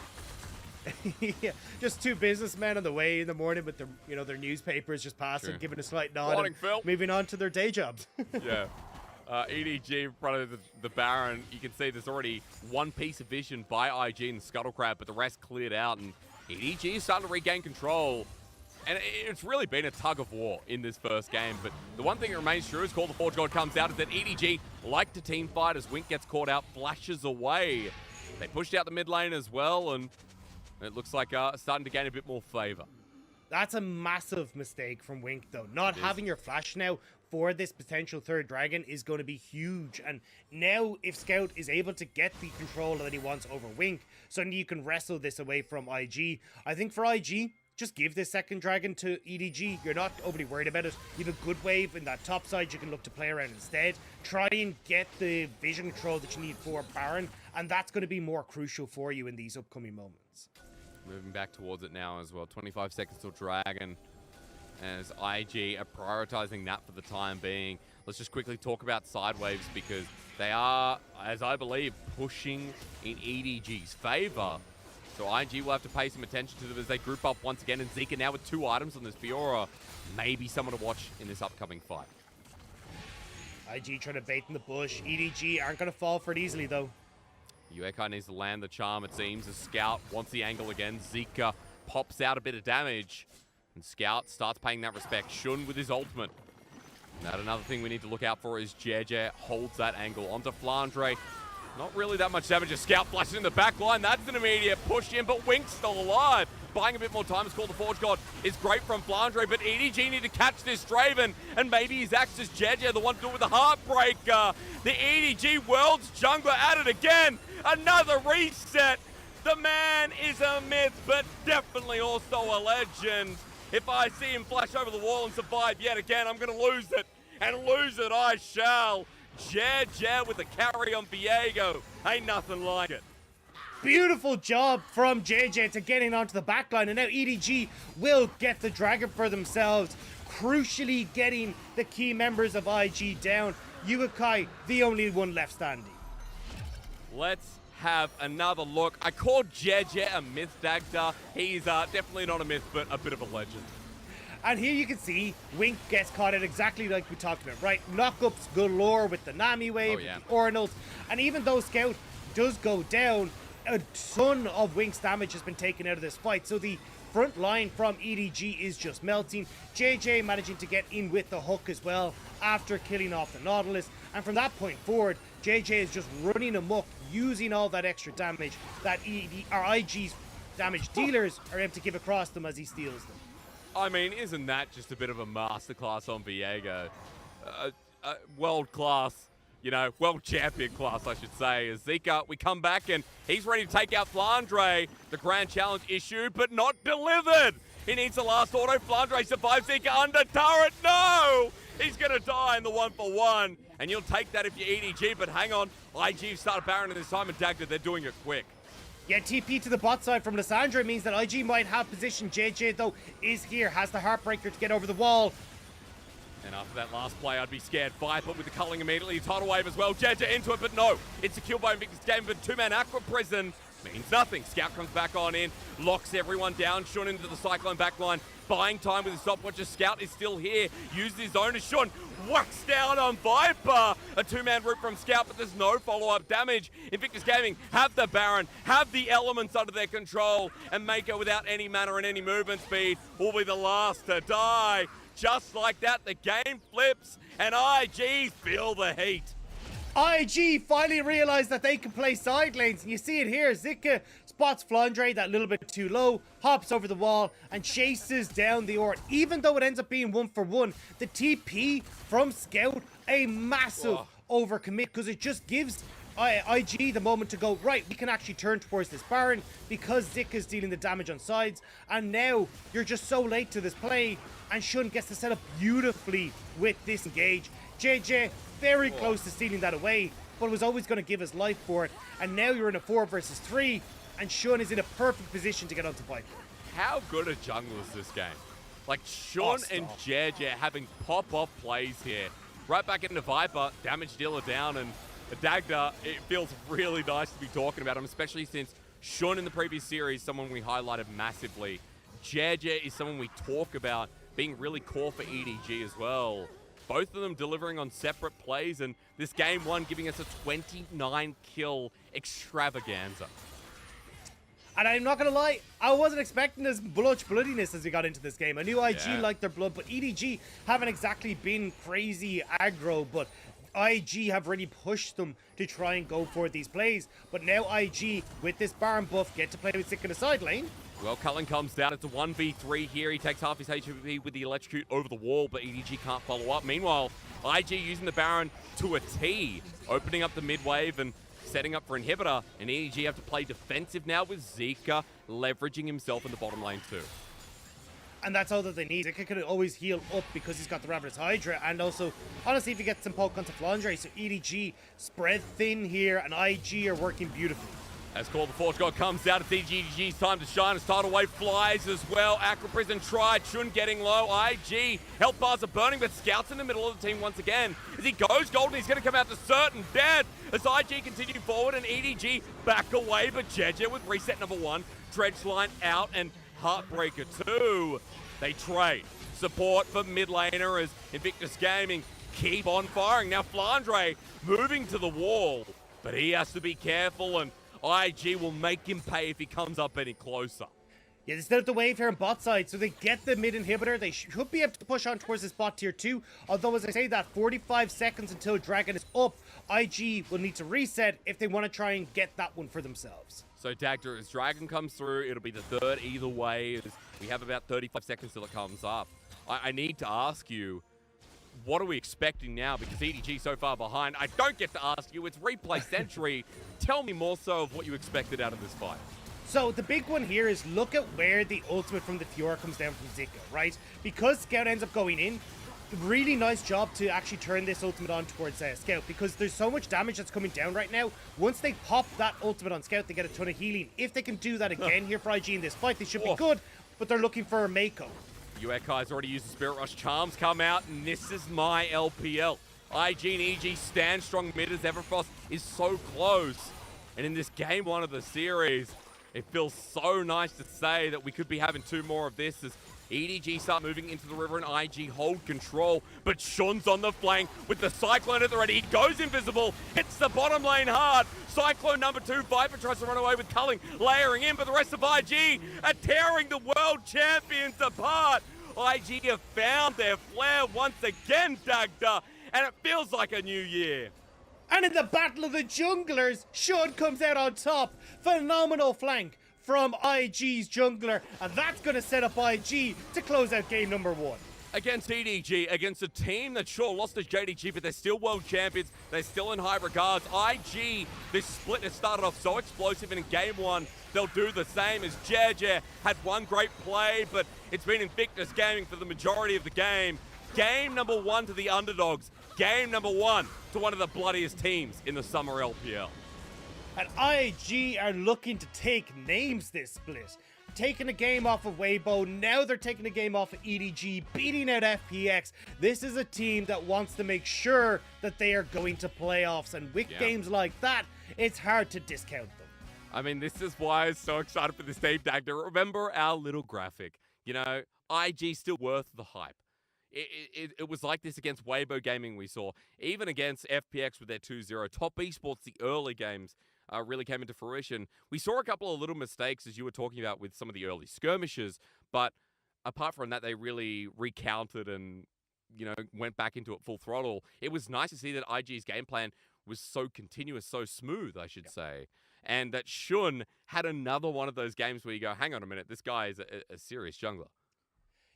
Yeah, just two businessmen on the way in the morning with their, their newspapers just passing, True. giving a slight nod, Morning, and Phil. moving on to their day jobs. Yeah. EDG in front of the Baron. You can see there's already one piece of vision by IG and the Scuttle Crab, but the rest cleared out, and EDG is starting to regain control. And it's really been a tug of war in this first game, but the one thing that remains true is Call the Forge God comes out is that EDG, like to team fight as Wink gets caught out, flashes away. They pushed out the mid lane as well, and it looks like starting to gain a bit more favor. That's a massive mistake from Wink, though. Not having your flash now for this potential third dragon is going to be huge. And now, if Scout is able to get the control that he wants over Wink, suddenly you can wrestle this away from IG. I think for IG, just give this second dragon to EDG. You're not overly worried about it. You have a good wave in that top side you can look to play around instead. Try and get the vision control that you need for Baron, and that's going to be more crucial for you in these upcoming moments. Moving back towards it now as well. 25 seconds till Dragon, as IG are prioritizing that for the time being. Let's just quickly talk about side waves, because they are, as I believe, pushing in EDG's favor. So IG will have to pay some attention to them as they group up once again, and Zika now with 2 items on this Fiora. Maybe someone to watch in this upcoming fight. IG trying to bait in the bush. EDG aren't going to fall for it easily, though. Uekai needs to land the charm, it seems, as Scout wants the angle again. Zika pops out a bit of damage, and Scout starts paying that respect. Shun with his ultimate. Now, another thing we need to look out for is JJ holds that angle onto Flandre. Not really that much damage as Scout flashes in the back line. That's an immediate push in, but Wink's still alive. buying a bit more time. It's called the Forge God. It's great from Flandre, but EDG need to catch this Draven, and maybe he's acts as JJ, the one to do it with the Heartbreaker. The EDG World's Jungler at it again. Another reset. The man is a myth, but definitely also a legend. If I see him flash over the wall and survive yet again, I'm going to lose it. And lose it I shall. JJ with the carry on Viego. Ain't nothing like it. Beautiful job from JJ to getting onto the backline, and now EDG will get the dragon for themselves, crucially getting the key members of IG down. Yugakai, the only one left standing. Let's have another look. I called JJ a myth, Dagda. He's definitely not a myth, but a bit of a legend. And here you can see Wink gets caught out exactly like we talked about, right? Knockups galore with the Nami wave, yeah. the Ornals, and even though Scout does go down, a ton of Wink's damage has been taken out of this fight, so the front line from EDG is just melting. JJ managing to get in with the hook as well after killing off the Nautilus, and from that point forward, JJ is just running amok, using all that extra damage that IG's damage dealers are able to give across them as he steals them. I mean, isn't that just a bit of a masterclass on Viego? World class, you know, world champion class, I should say. As Zika, we come back and he's ready to take out Flandre. The grand challenge issued, but not delivered. He needs the last auto. Flandre survives. Zika under turret. No! He's going to die in the 1-for-1. And you'll take that if you're EDG, but hang on. IG started Baron at this time, and Dagda, they're doing it quick. Yeah, TP to the bot side from Lissandra means that IG might have position. JJ, though, is here, has the Heartbreaker to get over the wall. And after that last play, I'd be scared. Viper with the culling immediately. Tidal wave as well. JJ into it, but no. It's secured by Invictus Game, but two-man Aqua Prison means nothing. Scout comes back on in, locks everyone down. Shun into the Cyclone backline, buying time with his stopwatch. Scout is still here. Uses his own as Shun whacks down on Viper. A two-man route from Scout, but there's no follow-up damage. Invictus Gaming have the Baron, have the elements under their control, and Mako without any mana and any movement speed will be the last to die. Just like that, the game flips, and IG feel the heat. IG finally realized that they can play side lanes, and you see it here. Zika spots Flandre that little bit too low, hops over the wall, and chases down the Ort. Even though it ends up being 1-for-1, the TP from Scout, a massive overcommit, because it just gives IG the moment to go, right, we can actually turn towards this Baron because Zika's dealing the damage on sides, and now you're just so late to this play, and Shun gets to set up beautifully with this engage. JJ very close to stealing that away, but was always going to give his life for it, and now you're in a 4 versus 3, and Shun is in a perfect position to get onto Viper. How good a jungle is this game? Like, Shun and JJ having pop-off plays here. Right back into Viper, damage dealer down, and Dagda, it feels really nice to be talking about him, especially since Shun in the previous series, someone we highlighted massively. JJ is someone we talk about being really core for EDG as well. Both of them delivering on separate plays, and this game one giving us a 29-kill extravaganza. And I'm not going to lie, I wasn't expecting as much bloodiness as we got into this game. I knew IG liked their blood, but EDG haven't exactly been crazy aggro, but IG have really pushed them to try and go for these plays. But now IG, with this Baron buff, get to play with Sick in the side lane. Well, Cullen comes down. It's a 1v3 here. He takes half his HP with the electrocute over the wall, but EDG can't follow up. Meanwhile, IG using the Baron to a T, opening up the mid wave and setting up for inhibitor. And EDG have to play defensive now with Zika leveraging himself in the bottom lane too. And that's all that they need. Zika can always heal up because he's got the Ravenous Hydra, and also, honestly, if you get some poke onto Flandre, so EDG spread thin here, and IG are working beautifully. As called, the Forge God comes down. It's EDG's time to shine. His tidal wave flies as well. Aqua Prison tried. Shun getting low. IG. Health bars are burning, but Scout's in the middle of the team once again. As he goes golden, he's going to come out to certain death. As IG continue forward and EDG back away, but JJ with reset number 1. Dredge line out and Heartbreaker 2. They trade. Support for mid laner as Invictus Gaming keep on firing. Now Flandre moving to the wall, but he has to be careful, and IG will make him pay if he comes up any closer. Yeah, they set up the wave here on bot side, so they get the mid inhibitor. They should be able to push on towards this bot tier 2. Although, as I say that, 45 seconds until Dragon is up. IG will need to reset if they want to try and get that one for themselves. So Dagda, as Dragon comes through, it'll be the third either way. We have about 35 seconds till it comes up. I need to ask you, what are we expecting now? Because EDG so far behind. I don't get to ask you. It's replay century. Tell me more so of what you expected out of this fight. So the big one here is look at where the ultimate from the Fiora comes down from Zika, right? Because Scout ends up going in, really nice job to actually turn this ultimate on towards Scout, because there's so much damage that's coming down right now. Once they pop that ultimate on Scout, they get a ton of healing. If they can do that again here for IG in this fight, they should be good, but they're looking for a Mako. Uekai's already used the Spirit Rush. Charms come out, and this is my LPL. IG and EG stand strong mid as Everfrost is so close. And in this game 1 of the series, it feels so nice to say that we could be having 2 more of this as EDG start moving into the river and IG hold control. But Shun's on the flank with the Cyclone at the ready. He goes invisible, hits the bottom lane hard. Cyclone number 2, Viper tries to run away with Culling, layering in, but the rest of IG are tearing the world champions apart. IG have found their flair once again, Dagda, and it feels like a new year. And in the Battle of the Junglers, Shun comes out on top. Phenomenal flank from IG's jungler, and that's going to set up IG to close out game number 1. Against EDG, against a team that sure lost to JDG, but they're still world champions. They're still in high regards. IG, this split has started off so explosive, and in game 1, they'll do the same as Jeje had one great play, but it's been Invictus Gaming for the majority of the game. Game number 1 to the underdogs. Game number 1 to one of the bloodiest teams in the summer LPL. And IG are looking to take names this split. Taking a game off of Weibo, now they're taking a game off of EDG, beating out FPX. This is a team that wants to make sure that they are going to playoffs, and with games like that, it's hard to discount them. I mean, this is why I'm so excited for this team, Dagda. Remember our little graphic. You know, IG still worth the hype. It was like this against Weibo Gaming we saw. Even against FPX with their 2-0. Top Esports, the early games really came into fruition. We saw a couple of little mistakes, as you were talking about, with some of the early skirmishes. But apart from that, they really recounted and, you know, went back into it full throttle. It was nice to see that IG's game plan was so continuous, so smooth, I should say. And that Shun had another one of those games where you go, hang on a minute, this guy is a serious jungler.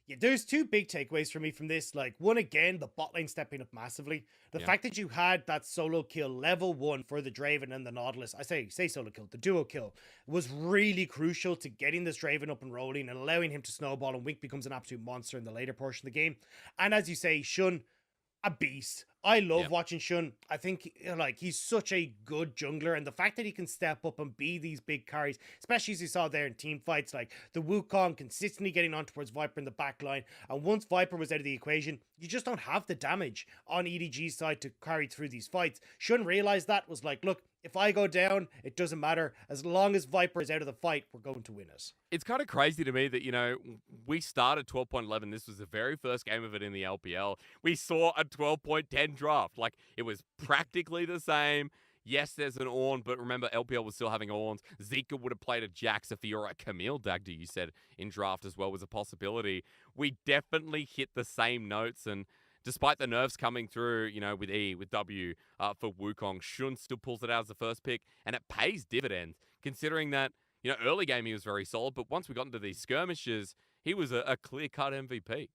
Yeah, there's 2 big takeaways for me from this. Like, one, again, the bot lane stepping up massively. The fact that you had that solo kill level 1 for the Draven and the Nautilus, I say solo kill, the duo kill, was really crucial to getting this Draven up and rolling and allowing him to snowball, and Wink becomes an absolute monster in the later portion of the game. And as you say, Shun, a beast. I love watching Shun. I think like he's such a good jungler, and the fact that he can step up and be these big carries, especially as you saw there in team fights, like the Wukong consistently getting on towards Viper in the back line, and once Viper was out of the equation, you just don't have the damage on EDG's side to carry through these fights. Shun realized that, was like, look, if I go down, it doesn't matter. As long as Viper is out of the fight, we're going to win it. It's kind of crazy to me that, you know, we started 12.11. This was the very first game of it in the LPL. We saw a 12.10 draft. Like, it was practically the same. Yes, there's an Ornn, but remember, LPL was still having Ornns. Zika would have played a Jax, a Fiora, a Camille, Dagda, you said, in draft as well was a possibility. We definitely hit the same notes, and despite the nerfs coming through, you know, with E, with W, for Wukong, Shun still pulls it out as the first pick, and it pays dividends, considering that, you know, early game he was very solid, but once we got into these skirmishes, he was a clear-cut MVP.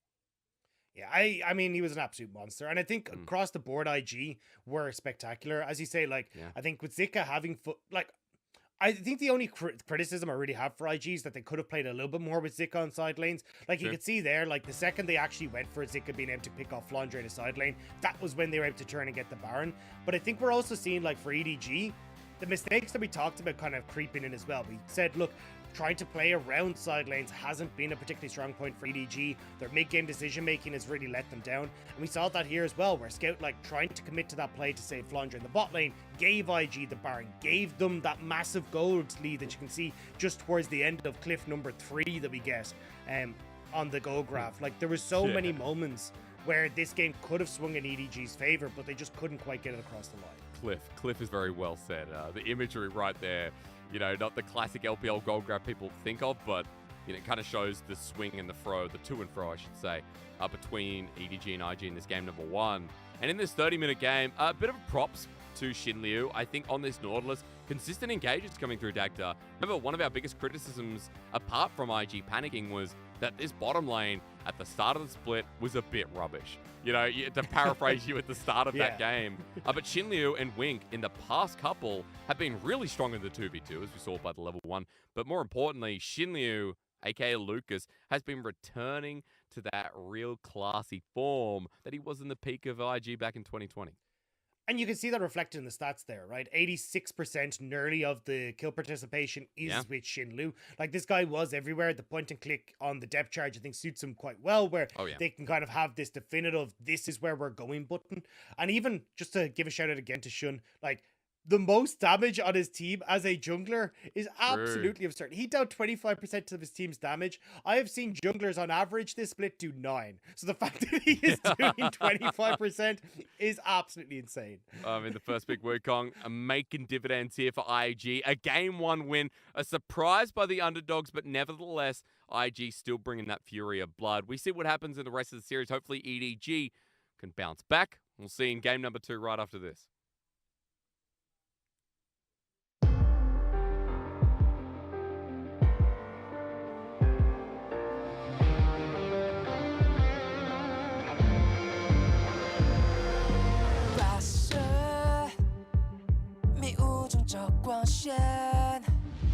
Yeah, I mean, he was an absolute monster. And I think across the board, IG were spectacular. As you say, like, I think with Zika having I think the only criticism I really have for IG is that they could have played a little bit more with Zika on side lanes. Like, you could see there, like, the second they actually went for Zika being able to pick off Flandre in a side lane, that was when they were able to turn and get the Baron. But I think we're also seeing, like, for EDG, the mistakes that we talked about kind of creeping in as well. We said, look, trying to play around side lanes hasn't been a particularly strong point for EDG. Their mid-game decision-making has really let them down. And we saw that here as well, where Scout, like, trying to commit to that play to save Flandre in the bot lane, gave IG the Baron, gave them that massive gold lead that you can see just towards the end of cliff number 3 that we get on the goal graph. Like, there were so many moments where this game could have swung in EDG's favor, but they just couldn't quite get it across the line. Cliff is very well said. The imagery right there, you know, not the classic LPL gold grab people think of, but it kind of shows the swing and the fro, the to and fro, I should say, between EDG and IG in this game number 1. And in this 30-minute game, a bit of props to Xin Liu. I think on this Nautilus, consistent engages coming through Dagda. Remember, one of our biggest criticisms, apart from IG panicking, was that this bottom lane at the start of the split was a bit rubbish. To paraphrase you at the start of that game. But Xin Liu and Wink in the past couple have been really strong in the 2v2, as we saw by the level 1. But more importantly, Xin Liu, aka Lucas, has been returning to that real classy form that he was in the peak of IG back in 2020. And you can see that reflected in the stats there, right? 86% nearly of the kill participation is with Xin Liu. Like, this guy was everywhere. The point and click on the depth charge, I think, suits him quite well, where they can kind of have this definitive, this is where we're going button. And even, just to give a shout out again to Shun, like, the most damage on his team as a jungler is absolutely absurd. He dealt 25% of his team's damage. I have seen junglers on average this split do 9. So the fact that he is doing 25% is absolutely insane. In the first big Wukong, making dividends here for IG. A game 1 win, a surprise by the underdogs, but nevertheless, IG still bringing that fury of blood. We see what happens in the rest of the series. Hopefully EDG can bounce back. We'll see in game number 2 right after this.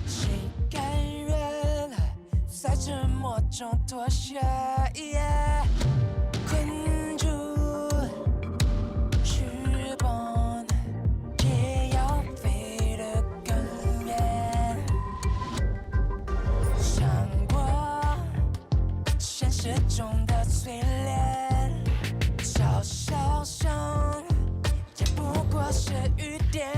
谁甘愿在沉默中妥协？困住翅膀，也要飞得更远。想过现实中的淬炼，嘲笑声也不过是雨点。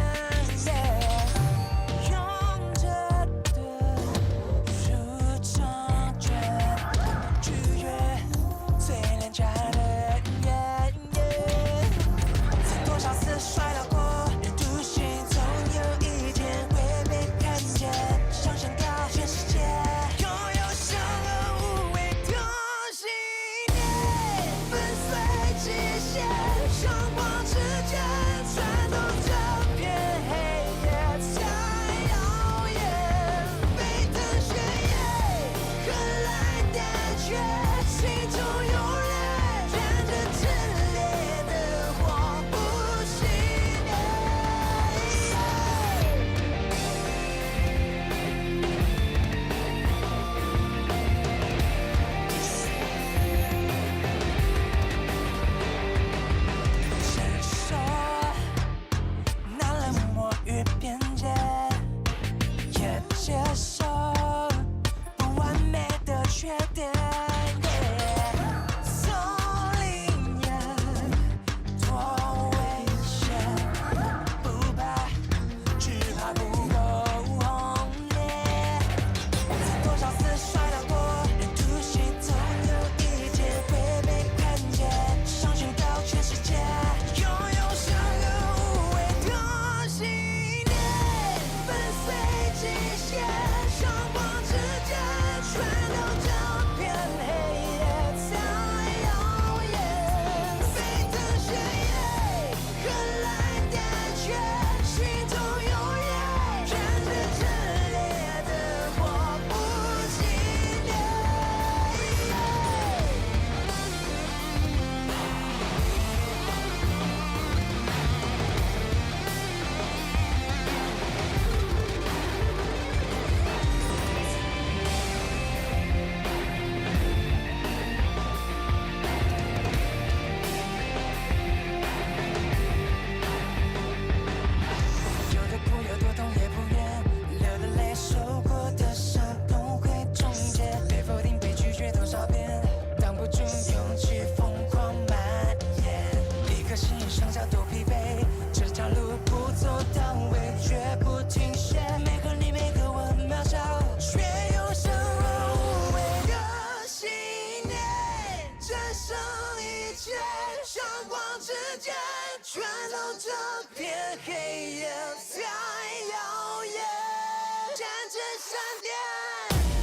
闪电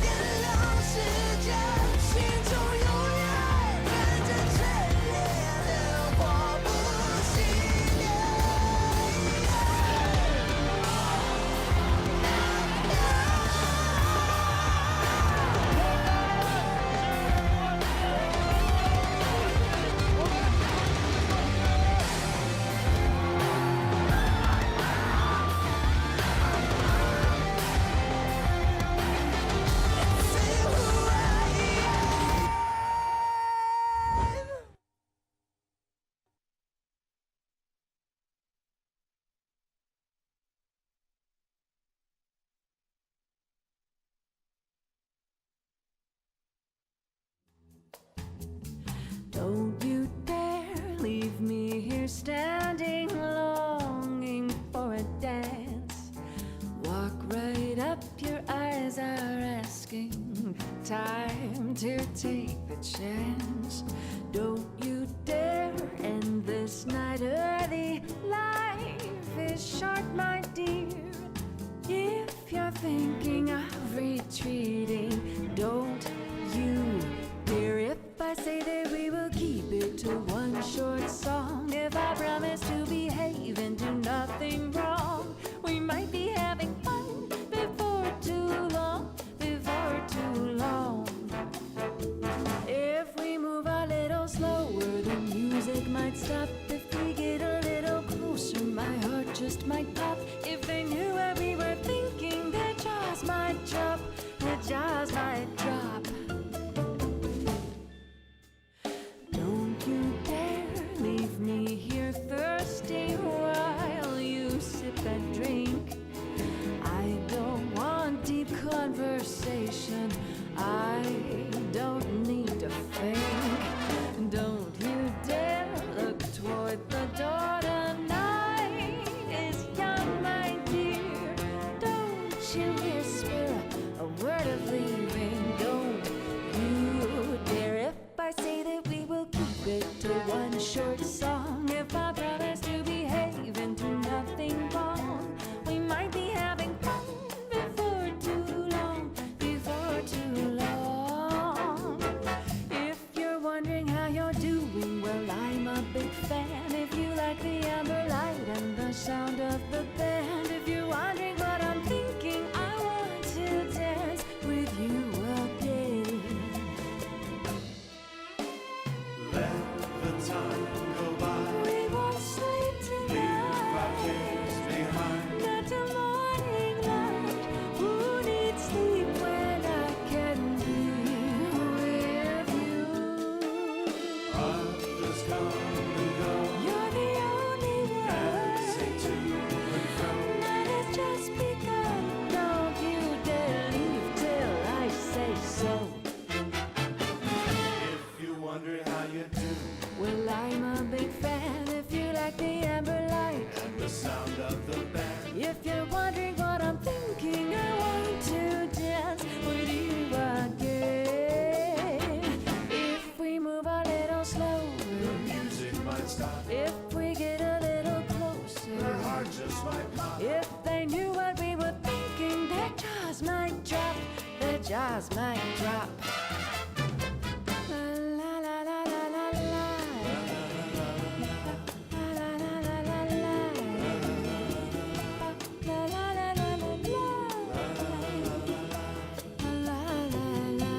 点亮世 Don't you dare leave me here standing, longing for a dance. Walk right up, your eyes are asking. Time to take the chance. Don't you dare end this night early. Life is short, my dear. If you're thinking of retreating, don't you dare. If I say that we will keep it to one short song, if I promise to behave and do nothing wrong, we might be having fun before too long, before too long. If we move a little slower, the music might stop. If we get a little closer, my heart just might pop. If they knew what we were thinking, their jaws might drop, their jaws might drop. Don't you dare leave me here thirsty while you sip and drink. I don't want deep conversation, I don't need to think. Don't you dare look toward the door, tonight is young, my dear. Don't you whisper a word of leaving. Don't you dare. If I say that we will keep it to one short song, if I promise to behave and do nothing wrong, we might be having fun before too long, before too long. If you're wondering how you're doing, well, I'm a big fan. If you like the amber light and the sound of the band, if you're wondering what I'm thinking, I want to dance with you again. Let the time go by. We won't sleep Leave our tonight. cares behind. Not till morning light. Who needs sleep when I can be with you? Others come and go. You're the only one. Say to and fro. Night has just begun. Don't you dare leave till I say so. If you wonder how you do, Well, I'm a big fan. If you like the amber light. and the sound of the band. If you're wondering what I'm thinking, I want to dance with you again. If we move a little slower, Music might stop. if we get a little Her closer, heart just might pop. if they knew what we were thinking, their jaws might drop, their jaws might drop. La la la la la la. La la la la la la. La la la la la la. La la la.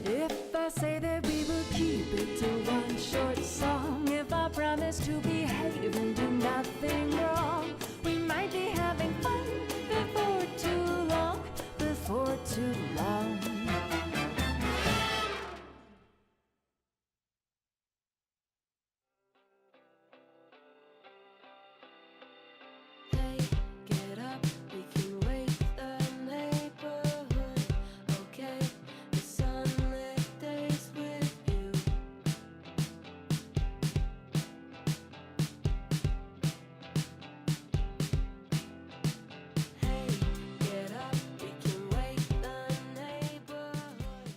If I say that we will keep it to one short song, if I promise to behave and do nothing wrong, we might be having fun before too long, before too long. Hey, get up, we can wake the neighborhood. Okay, the sunlit days with you. Hey, get up, we can wake the neighborhood.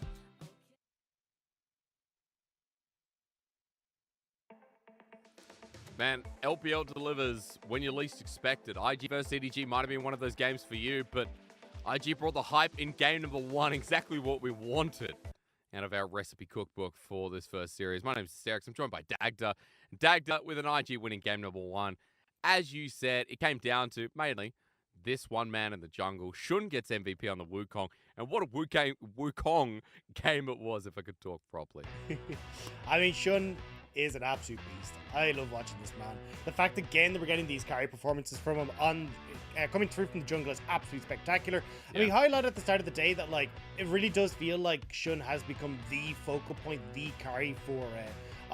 Man, LPL delivers when you least expect it. IG versus EDG might have been one of those games for you, but IG brought the hype in game number 1, exactly what we wanted out of our recipe cookbook for this first series. My name is Serix. I'm joined by Dagda. Dagda with an IG winning game number 1. As you said, it came down to mainly this one man in the jungle. Shun gets MVP on the Wukong, and what a Wukong game it was, if I could talk properly. I mean, Shun is an absolute beast. I love watching this man. The fact again that we're getting these carry performances from him on coming through from the jungle is absolutely spectacular. And we highlighted at the start of the day that like it really does feel like Shun has become the focal point, the carry for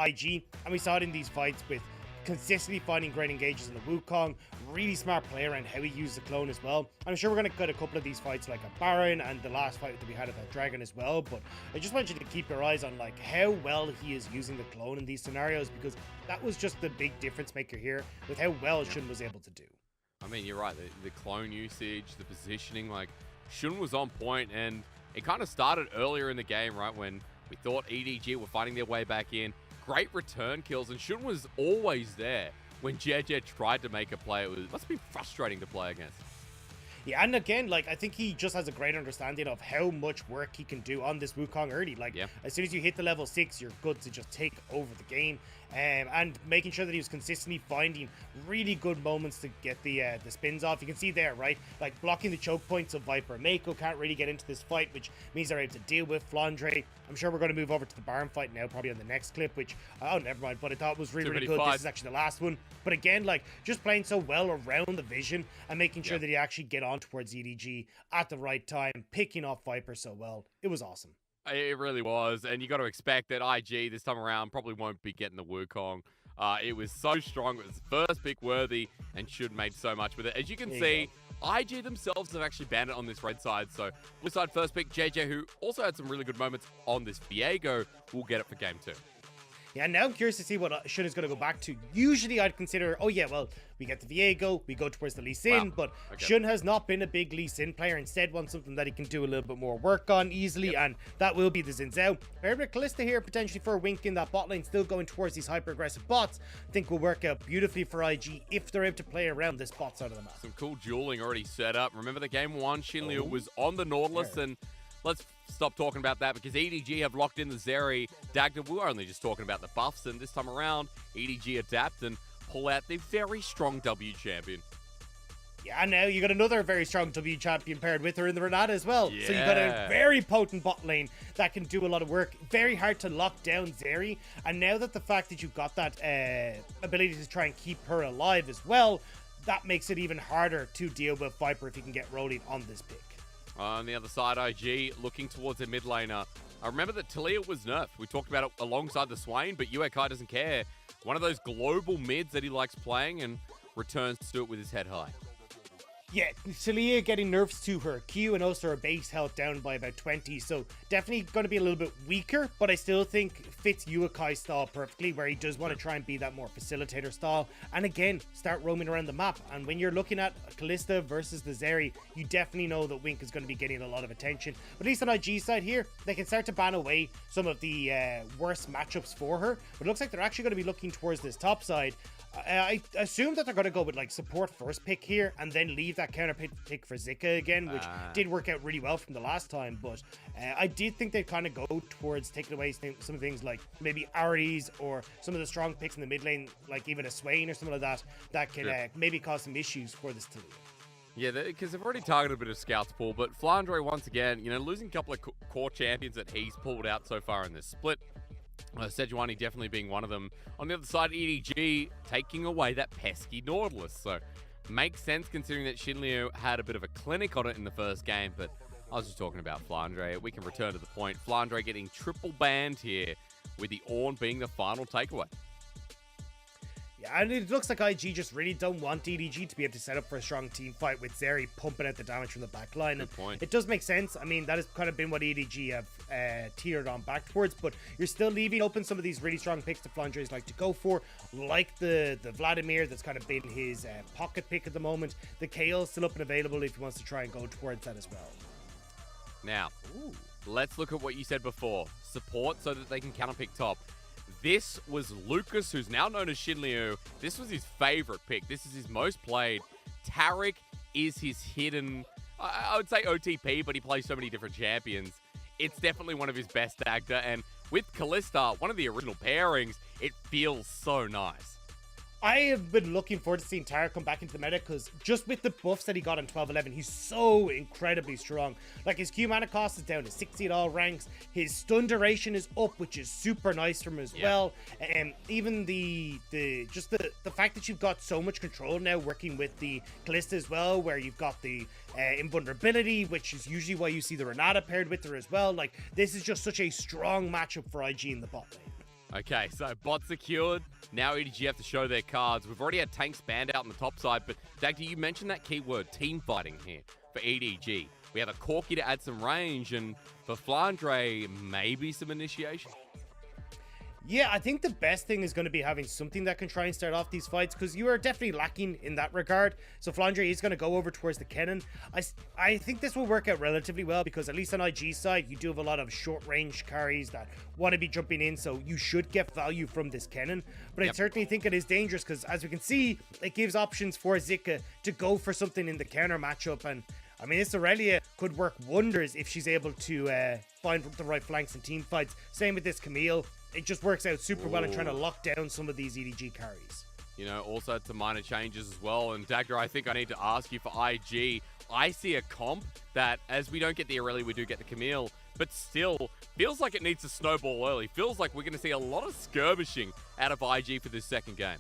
IG, and we saw it in these fights with consistently finding great engages in the Wukong, really smart player around how he used the clone as well. I'm sure we're going to get a couple of these fights like a Baron and the last fight that we had at that Dragon as well, but I just want you to keep your eyes on like how well he is using the clone in these scenarios, because that was just the big difference maker here with how well Shun was able to do. I mean, you're right. The clone usage, the positioning, like Shun was on point, and it kind of started earlier in the game, right, when we thought EDG were finding their way back in. Great return kills, and Shun was always there when JJ tried to make a play. It must be frustrating to play against. Yeah, and again, like, I think he just has a great understanding of how much work he can do on this Wukong early. Like, as soon as you hit the level 6, you're good to just take over the game. And making sure that he was consistently finding really good moments to get the spins off. You can see there, right? Like, blocking the choke points of Viper. Mako can't really get into this fight, which means they're able to deal with Flandre. I'm sure we're going to move over to the Baron fight now, probably on the next clip, which, oh, never mind, but I thought was really, really good. This is actually the last one. But again, like, just playing so well around the vision and making sure that he actually get on towards EDG at the right time, picking off Viper so well. It was awesome. It really was, and you got to expect that IG this time around probably won't be getting the Wukong. It was so strong. It was first pick worthy, and Shun made so much with it. As you can see, IG themselves have actually banned it on this red side. So blue side first pick, JJ, who also had some really good moments on this Viego, will get it for game 2. Yeah, now I'm curious to see what Shun is going to go back to. Usually I'd consider, oh yeah, well, we get the Viego, we go towards the Lee Sin, but Shun has not been a big Lee Sin player. Instead, wants something that he can do a little bit more work on easily, and that will be the Xin Zhao. Paired with Kalista here, potentially for a wink in that bot lane, still going towards these hyper-aggressive bots. I think will work out beautifully for IG if they're able to play around this bot side of the map. Some cool dueling already set up. Remember the game 1, Xin Liu was on the Nautilus, and let's stop talking about that because EDG have locked in the Zeri. Dagda, we were only just talking about the buffs, and this time around, EDG adapt and pull out the very strong W champion. Yeah, now you got another very strong W champion paired with her in the Renata as well. So you got a very potent bot lane that can do a lot of work. Very hard to lock down Zeri. And now that the fact that you've got that ability to try and keep her alive as well, that makes it even harder to deal with Viper if you can get rolling on this pick. On the other side, IG looking towards a mid laner. I remember that Talia was nerfed. We talked about it alongside the Swain, but Kai doesn't care. One of those global mids that he likes playing and returns to it with his head high. Yeah, Talia getting nerfs to her Q and also her base health down by about 20, so definitely going to be a little bit weaker, but I still think fits Kai's style perfectly, where he does want to try and be that more facilitator style, and again, start roaming around the map. And when you're looking at Kalista versus the Zeri, you definitely know that Wink is going to be getting a lot of attention. But at least on IG side here, they can start to ban away some of the worst matchups for her, but it looks like they're actually going to be looking towards this top side. I assume that they're going to go with like support first pick here and then leave that counter pick for Zika again, which did work out really well from the last time. But I did think they'd kind of go towards taking away some of the things like maybe Ares or some of the strong picks in the mid lane, like even a Swain or something like that, that can maybe cause some issues for this team. Yeah, because they've already targeted a bit of Scouts pool, but Flandre once again, losing a couple of core champions that he's pulled out so far in this split. Sejuani definitely being one of them. On the other side, EDG taking away that pesky Nautilus. So, makes sense considering that Xin Liu had a bit of a clinic on it in the first game, but I was just talking about Flandre. We can return to the point. Flandre getting triple banned here, with the Ornn being the final takeaway. Yeah, and it looks like IG just really don't want EDG to be able to set up for a strong team fight with Zeri pumping out the damage from the back line. Good point. It does make sense. I mean, that has kind of been what EDG have tiered on back towards, but you're still leaving open some of these really strong picks that Flandre's like to go for, like the Vladimir that's kind of been his pocket pick at the moment. The Kale's still up and available if he wants to try and go towards that as well. Now, let's look at what you said before. Support so that they can counterpick top. This was Lucas, who's now known as Xin Liu. This was his favorite pick. This is his most played. Taric is his hidden, I would say OTP, but he plays so many different champions. It's definitely one of his best Dagda, and with Kalista, one of the original pairings, it feels so nice. I have been looking forward to seeing Taric come back into the meta because just with the buffs that he got on 12-11, he's so incredibly strong. Like his Q mana cost is down to 60 at all ranks. His stun duration is up, which is super nice from him as well. And even the fact that you've got so much control now working with the Kalista as well, where you've got the invulnerability, which is usually why you see the Renata paired with her as well. Like this is just such a strong matchup for IG in the bot lane. Okay, so bot secured. Now EDG have to show their cards. We've already had tanks banned out on the top side, but Dagda, you mentioned that keyword, team fighting here for EDG. We have a Corki to add some range, and for Flandre, maybe some initiation. Yeah, I think the best thing is going to be having something that can try and start off these fights, because you are definitely lacking in that regard. So Flandre is going to go over towards the Kennen. I think this will work out relatively well, because at least on IG's side, you do have a lot of short-range carries that want to be jumping in, so you should get value from this Kennen. But I certainly think it is dangerous, because as we can see, it gives options for Zika to go for something in the counter matchup, and I mean, this Aurelia could work wonders if she's able to find the right flanks in team fights. Same with this Camille. It just works out super well in trying to lock down some of these EDG carries. You know, also some minor changes as well. And Dagda, I think I need to ask you for IG. I see a comp that, as we don't get the Aurelia, we do get the Camille, but still feels like it needs to snowball early. Feels like we're going to see a lot of skirmishing out of IG for this second game.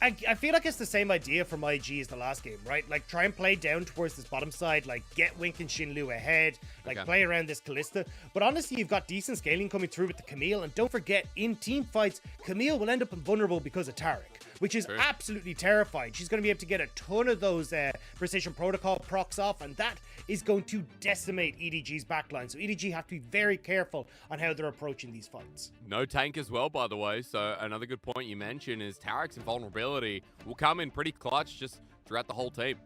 I feel like it's the same idea from IG as the last game, right? Like, try and play down towards this bottom side, like, get Wink and Shinlu ahead, like, play around this Callista. But honestly, you've got decent scaling coming through with the Camille, and don't forget, in team fights, Camille will end up invulnerable because of Tarek, which is absolutely terrifying. She's going to be able to get a ton of those Precision Protocol procs off, and that is going to decimate EDG's backline. So EDG have to be very careful on how they're approaching these fights. No tank as well, by the way. So another good point you mentioned is Tarek's invulnerability will come in pretty clutch just throughout the whole team.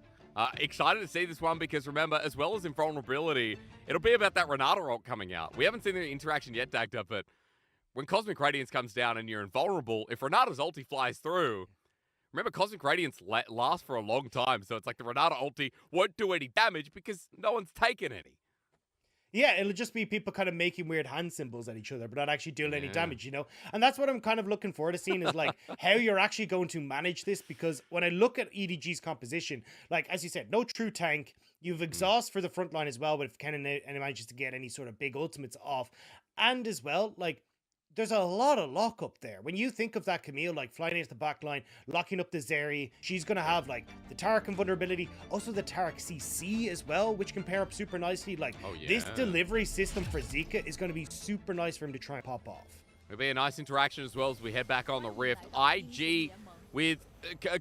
Excited to see this one because remember, as well as invulnerability, it'll be about that Renata ult coming out. We haven't seen the interaction yet, Dagda, but when Cosmic Radiance comes down and you're invulnerable, if Renata's ulti flies through, remember Cosmic Radiance lasts for a long time, so it's like the Renata ulti won't do any damage because no one's taken any. Yeah, it'll just be people kind of making weird hand symbols at each other, but not actually doing any damage, you know? And that's what I'm kind of looking forward to seeing is like how you're actually going to manage this, because when I look at EDG's composition, like, as you said, no true tank. You've exhaust for the front line as well, but if Kennen manages to get any sort of big ultimates off. And as well, like, there's a lot of lockup there. When you think of that Camille, like, flying into the back line, locking up the Zeri, she's going to have, like, the Tarek invulnerability, also the Tarek CC as well, which can pair up super nicely. Like, this delivery system for Zika is going to be super nice for him to try and pop off. It'll be a nice interaction as well as we head back on the Rift. IG with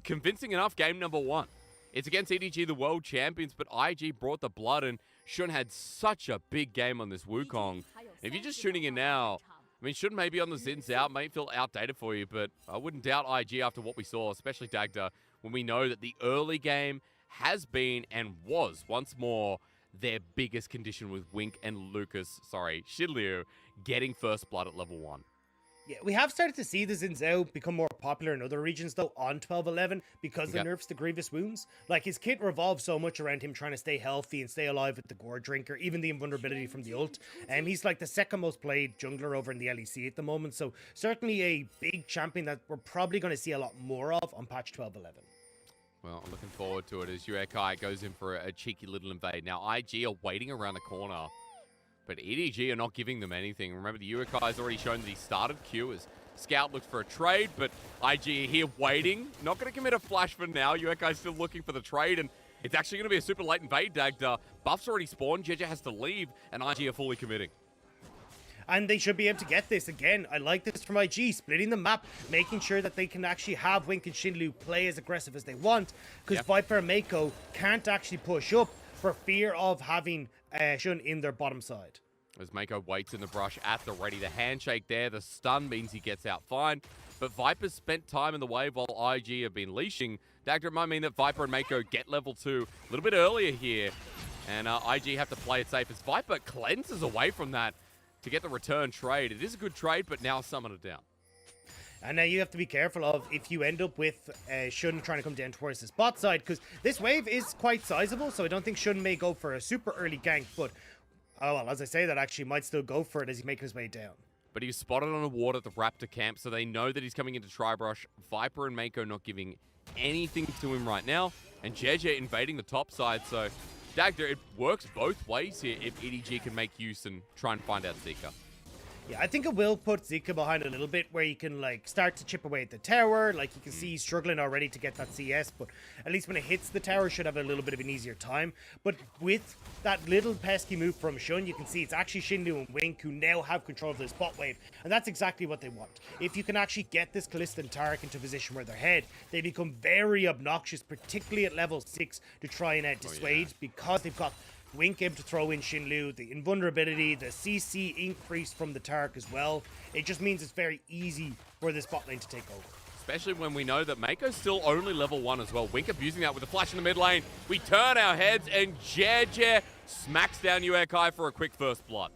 convincing enough game number one. It's against EDG, the world champions, but IG brought the blood, and Shun had such a big game on this Wukong. If you're just tuning in now, I mean, Shun maybe on the Zins out, may feel outdated for you, but I wouldn't doubt IG after what we saw, especially Dagda, when we know that the early game has been and was once more their biggest condition with Wink and Shidliu getting first blood at level 1. Yeah, we have started to see the Zinzao become more popular in other regions, though, on 12-11 because the nerfs to Grievous Wounds. Like, his kit revolves so much around him trying to stay healthy and stay alive with the Gore Drinker, even the invulnerability from the ult. And he's like the second most played jungler over in the LEC at the moment, so certainly a big champion that we're probably going to see a lot more of on patch 12-11. Well, I'm looking forward to it as Yuekai goes in for a cheeky little invade. Now, IG are waiting around the corner, but EDG are not giving them anything. Remember, the Yuekai's already shown that he started Q as Scout looked for a trade, but IG here waiting. Not going to commit a flash for now. Yuekai's still looking for the trade, and it's actually going to be a super late invade, Dagda. Buff's already spawned, Jeje has to leave, and IG are fully committing. And they should be able to get this again. I like this from IG, splitting the map, making sure that they can actually have Wink and Shinlu play as aggressive as they want, because Viper and Mako can't actually push up for fear of having Shun in their bottom side. As Mako waits in the brush at the ready, the handshake there, the stun means he gets out fine. But Viper's spent time in the wave while IG have been leashing. Dagda might mean that Viper and Mako get level 2 a little bit earlier here. And IG have to play it safe as Viper cleanses away from that to get the return trade. It is a good trade, but now summon it down. And now you have to be careful of if you end up with Shun trying to come down towards this bot side, because this wave is quite sizable, so I don't think Shun may go for a super early gank, but, oh well, as I say that, actually might still go for it as he's making his way down. But he was spotted on a ward at the Raptor camp, so they know that he's coming into Tribrush. Viper and Mako not giving anything to him right now, and Jeje invading the top side, so Dagda, it works both ways here if EDG can make use and try and find out Zika. Yeah, I think it will put Zika behind a little bit where you can like start to chip away at the tower. Like you can see he's struggling already to get that CS, but at least when it hits the tower, should have a little bit of an easier time. But with that little pesky move from Shun, you can see it's actually Shinlu and Wink who now have control of this bot wave, and that's exactly what they want. If you can actually get this Kalista and Taric into a position where they're ahead, they become very obnoxious, particularly at level 6, to try and dissuade because they've got Wink able to throw in Shinlu, the invulnerability, the CC increase from the Taric as well. It just means it's very easy for this bot lane to take over. Especially when we know that Mako's still only level 1 as well. Wink abusing that with a flash in the mid lane. We turn our heads and JJ smacks down Uekai for a quick first blood.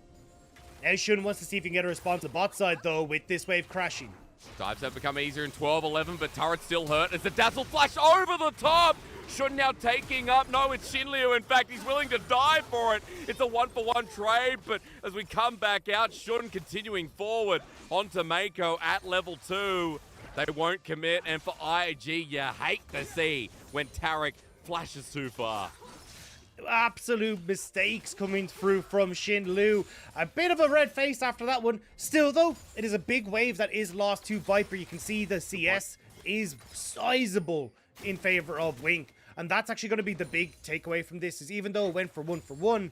Now Shun wants to see if he can get a response to the bot side though with this wave crashing. Dives have become easier in 12-11, but Turret's still hurt as the Dazzle flash over the top. Shun now taking up. No, it's Shinliu. In fact, he's willing to die for it. It's a 1-for-1 trade, but as we come back out, Shun continuing forward onto Mako at level 2. They won't commit, and for EDG, you hate to see when Taric flashes too far. Absolute mistakes coming through from Shinlu. A bit of a red face after that one. Still though, it is a big wave that is lost to Viper. You can see the CS is sizable in favor of Wink, and that's actually going to be the big takeaway from this, is even though it went for 1-for-1,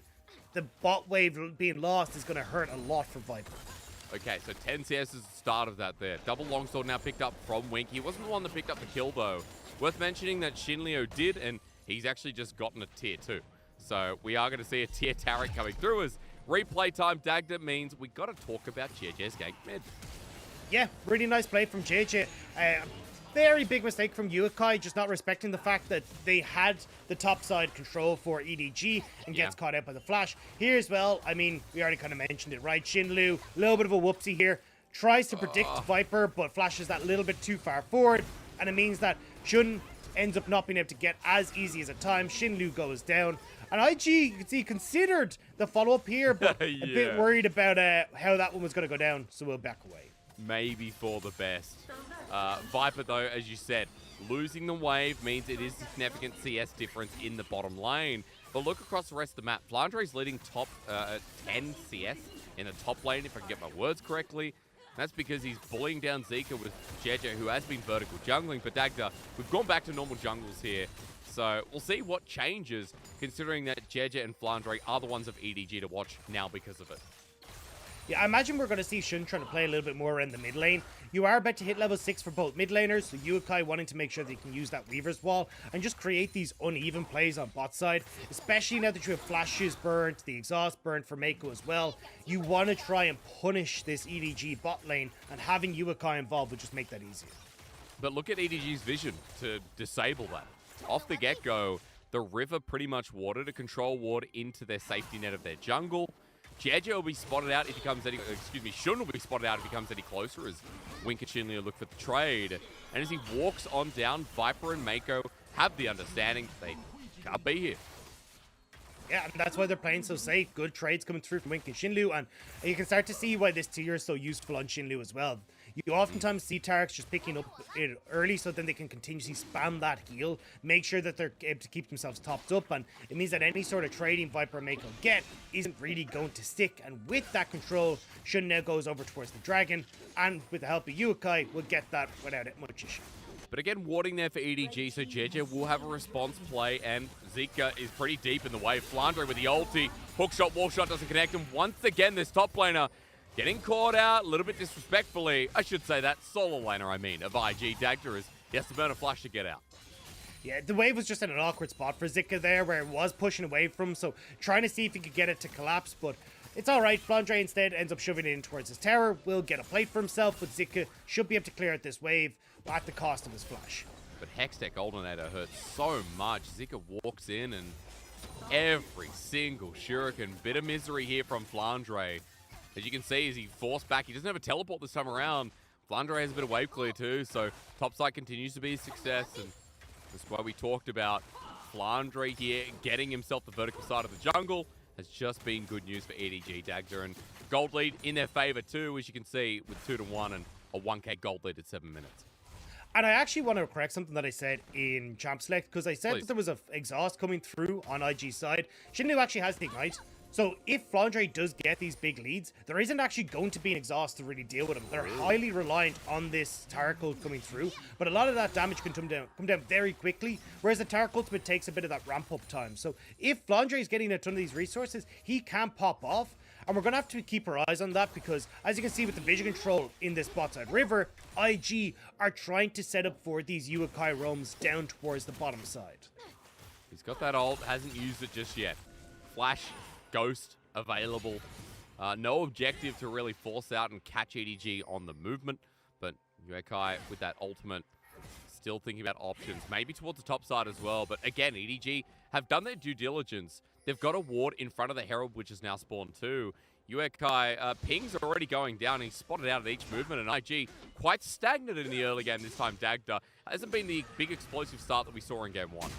the bot wave being lost is going to hurt a lot for Viper. Okay, so 10 CS is the start of that there. Double longsword now picked up from Wink. He wasn't the one that picked up the kill though. Worth mentioning that Shinleo did, and he's actually just gotten a tier 2. So we are going to see a tier Taric coming through as replay time Dagda means we got to talk about JJ's gank mid. Yeah, really nice play from JJ. Very big mistake from Uekai, just not respecting the fact that they had the top side control for EDG and gets caught out by the flash. Here as well, I mean, we already kind of mentioned it, right? Shinlu, a little bit of a whoopsie here. Tries to predict Viper, but flashes that little bit too far forward. And it means that Shun ends up not being able to get as easy as a time. Shinlu goes down. And IG, you can see, considered the follow-up here, but a bit worried about how that one was going to go down, so we'll back away. Maybe for the best. Viper, though, as you said, losing the wave means it is significant CS difference in the bottom lane. But look across the rest of the map. Flandre's leading top 10 CS in the top lane, if I can get my words correctly. That's because he's bullying down Zika with JJ, who has been vertical jungling. But Dagda, we've gone back to normal jungles here. So we'll see what changes, considering that JJ and Flandre are the ones of EDG to watch now because of it. Yeah, I imagine we're going to see Shun trying to play a little bit more in the mid lane. You are about to hit level 6 for both mid laners, so Uekai wanting to make sure they can use that Weaver's Wall and just create these uneven plays on bot side, especially now that you have flashes burned, the exhaust burned for Mako as well. You want to try and punish this EDG bot lane, and having Uekai involved would just make that easier. But look at EDG's vision to disable that. Off the get-go, the river pretty much watered a control ward into their safety net of their jungle. JJ will be spotted out if he comes any, Shun will be spotted out if he comes any closer as Wink and Shinley look for the trade. And as he walks on down, Viper and Mako have the understanding they can't be here. Yeah, and that's why they're playing so safe. Good trades coming through from Wink and Shinlu, and you can start to see why this tier is so useful on Shinlu as well. You oftentimes see Tarics just picking up it early so then they can continuously spam that heal, make sure that they're able to keep themselves topped up, and it means that any sort of trading Viper and Mako get isn't really going to stick. And with that control, Shun now goes over towards the dragon, and with the help of Uekai, will get that without it much issue. But again, warding there for EDG, so JJ will have a response play, and Zika is pretty deep in the wave. Flandre with the ulti, hook shot, wall shot doesn't connect, and once again, this top laner getting caught out a little bit disrespectfully. I should say that solo laner, of IG Dagda, is he has to burn a flash to get out. Yeah, the wave was just in an awkward spot for Zika there, where it was pushing away from, so trying to see if he could get it to collapse, but it's alright. Flandre instead ends up shoving it in towards his tower, will get a plate for himself, but Zika should be able to clear out this wave at the cost of his flash. But Hextech Goldenator hurts so much. Zika walks in and every single shuriken. Bit of misery here from Flandre. As you can see, as he forced back, he doesn't have a teleport this time around. Flandre has a bit of wave clear too, so topside continues to be a success, and that's why we talked about Flandre here getting himself the vertical side of the jungle has just been good news for EDG Dagda, and gold lead in their favor too, as you can see, with 2-1 and a 1k gold lead at 7 minutes. And I actually want to correct something that I said in Champ Select, because I said Please. that there was an exhaust coming through on IG side. Shinlu actually has the ignite, So if Flandre does get these big leads, there isn't actually going to be an exhaust to really deal with them. They're highly reliant on this Tarek ult coming through, but a lot of that damage can come down very quickly, whereas the Tarek ultimate takes a bit of that ramp up time. So if Flandre is getting a ton of these resources, he can pop off, and we're going to have to keep our eyes on that because, as you can see with the vision control in this bot side river, IG are trying to set up for these Uakai roams down towards the bottom side. He's got that ult, hasn't used it just yet. Flash, Ghost available. No objective to really force out and catch EDG on the movement, but Uakai with that ultimate still thinking about options, maybe towards the top side as well. But again, EDG have done their due diligence. They've got a ward in front of the Herald, which is now spawned too. Uakai, pings are already going down. He's spotted out at each movement, and IG quite stagnant in the early game this time. Dagda hasn't been the big explosive start that we saw in game 1.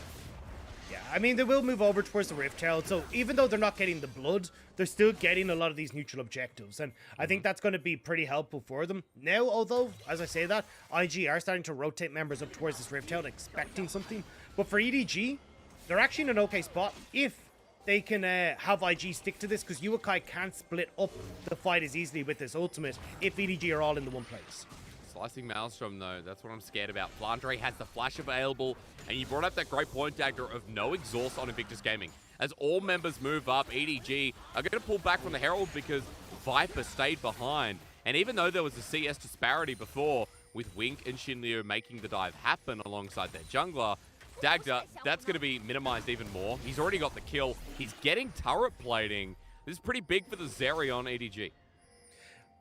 Yeah, I mean, they will move over towards the Rift Herald, so even though they're not getting the blood, they're still getting a lot of these neutral objectives, and I think that's going to be pretty helpful for them. Now, although, as I say that, IG are starting to rotate members up towards this Rift Herald, expecting something, but for EDG, they're actually in an okay spot if they can have IG stick to this, because Uakai can't split up the fight as easily with this ultimate if EDG are all in the one place. Slicing Maelstrom, though, that's what I'm scared about. Flandre has the flash available, and you brought up that great point, Dagda, of no exhaust on Invictus Gaming. As all members move up, EDG are going to pull back from the Herald because Viper stayed behind. And even though there was a CS disparity before, with Wink and Shinliu making the dive happen alongside their jungler, Dagda, that's going to be minimized even more. He's already got the kill. He's getting turret plating. This is pretty big for the Zeri on EDG.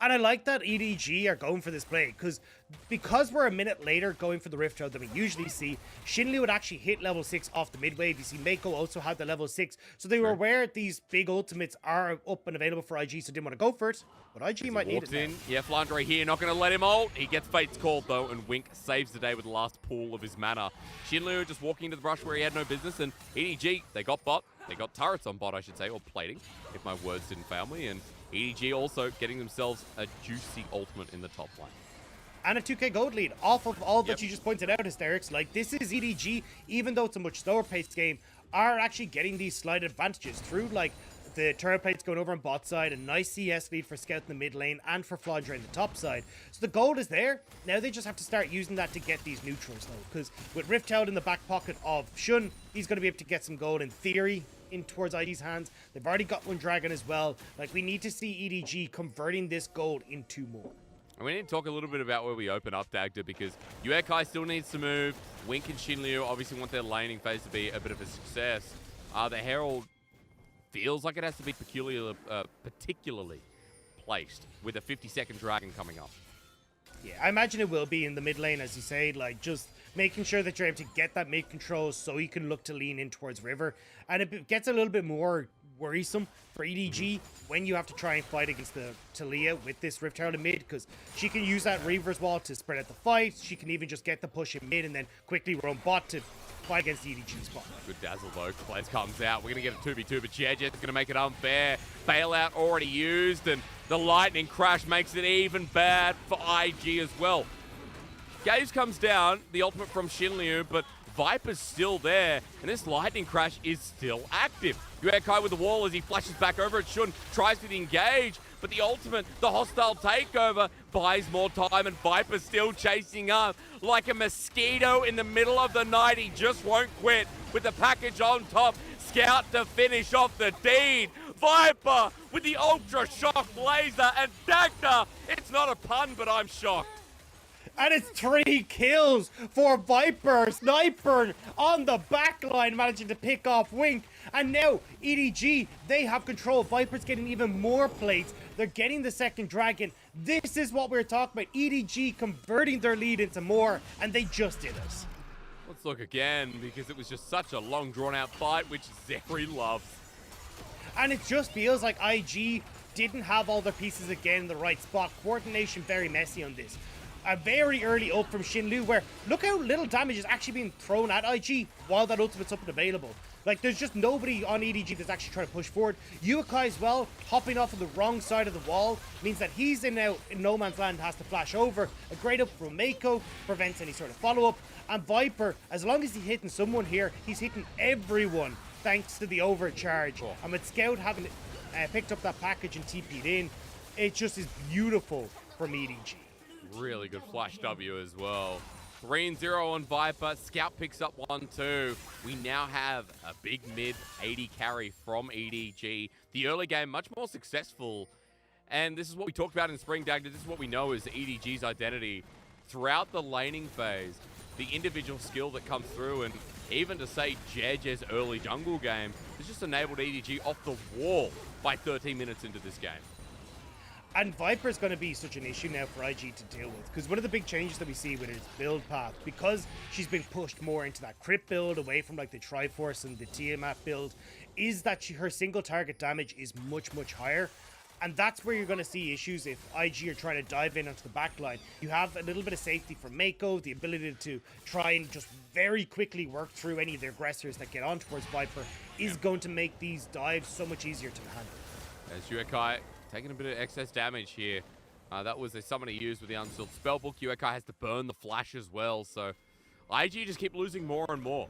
And I like that EDG are going for this play, because we're a minute later going for the Rift Herald than we usually see. Shinli would actually hit level 6 off the mid wave. You see Mako also had the level 6, so they were aware these big ultimates are up and available for IG, so didn't want to go for it. But IG might need it now. Yeah, Flandre here, not going to let him ult. He gets Fate's called, though, and Wink saves the day with the last pool of his mana. Shinliu just walking into the brush where he had no business, and EDG, they got bot. They got turrets on bot, I should say, or plating, if my words didn't fail me, and EDG also getting themselves a juicy ultimate in the top lane. And a 2k gold lead off of all that you just pointed out, Hysterics. Like, this is EDG, even though it's a much slower paced game, are actually getting these slight advantages through, like, the turret plates going over on bot side, a nice CS lead for Scout in the mid lane, and for Flandre in the top side. So the gold is there. Now they just have to start using that to get these neutrals, though, because with Rift Herald in the back pocket of Shun, he's going to be able to get some gold in theory in towards IG's hands. They've already got one dragon as well. Like, we need to see EDG converting this gold into more. And we need to talk a little bit about where we open up, Dagda, because Uakai still needs to move. Wink and Shinliu obviously want their laning phase to be a bit of a success. The Herald feels like it has to be particularly placed with a 50-second dragon coming up. Yeah, I imagine it will be in the mid lane, as you say, like, just making sure that you're able to get that mid control so you can look to lean in towards river. And it gets a little bit more worrisome for EDG when you have to try and fight against the Talia with this Rift Herald in mid, because she can use that Reaver's Wall to spread out the fight. She can even just get the push in mid and then quickly roam bot to fight against the EDG spot. Good dazzle, though. Blaze comes out. We're going to get a 2v2, but Jejet's going to make it unfair. Bailout already used, and the lightning crash makes it even bad for IG as well. Gaze comes down, the ultimate from Shinliu, but Viper's still there, and this lightning crash is still active. Uakai with the wall as he flashes back over at Shun, tries to engage, but the ultimate, the hostile takeover, buys more time, and Viper's still chasing up like a mosquito in the middle of the night. He just won't quit with the package on top. Scout to finish off the deed. Viper with the ultra shock laser, and Dagda. It's not a pun, but I'm shocked. And it's 3 kills for Viper. Sniper on the back line, managing to pick off Wink. And now EDG, they have control. Viper's getting even more plates. They're getting the second dragon. This is what we're talking about. EDG converting their lead into more, and they just did it. Let's look again, because it was just such a long, drawn-out fight, which Zeri loves. And it just feels like IG didn't have all their pieces again in the right spot. Coordination very messy on this. A very early ult from Shinlu, where look how little damage is actually being thrown at IG while that ultimate's up and available. Like, there's just nobody on EDG that's actually trying to push forward. Uakai as well, hopping off on the wrong side of the wall, means that he's in now in no man's land, has to flash over. A great up from Mako, prevents any sort of follow-up. And Viper, as long as he's hitting someone here, he's hitting everyone thanks to the overcharge. Cool. And with Scout having picked up that package and TP'd in. It just is beautiful from EDG. Really good flash W as well. 3-0 on Viper. Scout picks up 1-2. We now have a big mid 80 carry from EDG. The early game much more successful. And this is what we talked about in Spring, Dagda. This is what we know is EDG's identity. Throughout the laning phase, the individual skill that comes through, and even to say Jeje's early jungle game has just enabled EDG off the wall by 13 minutes into this game. And Viper's going to be such an issue now for IG to deal with, because one of the big changes that we see with his build path, because she's been pushed more into that crit build away from like the Triforce and the Tiamat build, is that her single target damage is much, much higher. And that's where you're going to see issues if IG are trying to dive in onto the backline. You have a little bit of safety from Mako, the ability to try and just very quickly work through any of the aggressors that get on towards Viper is going to make these dives so much easier to handle. As Yuekai taking a bit of excess damage here. That was a summon he used with the Unsealed Spellbook. Yuekai has to burn the flash as well, so IG just keep losing more and more.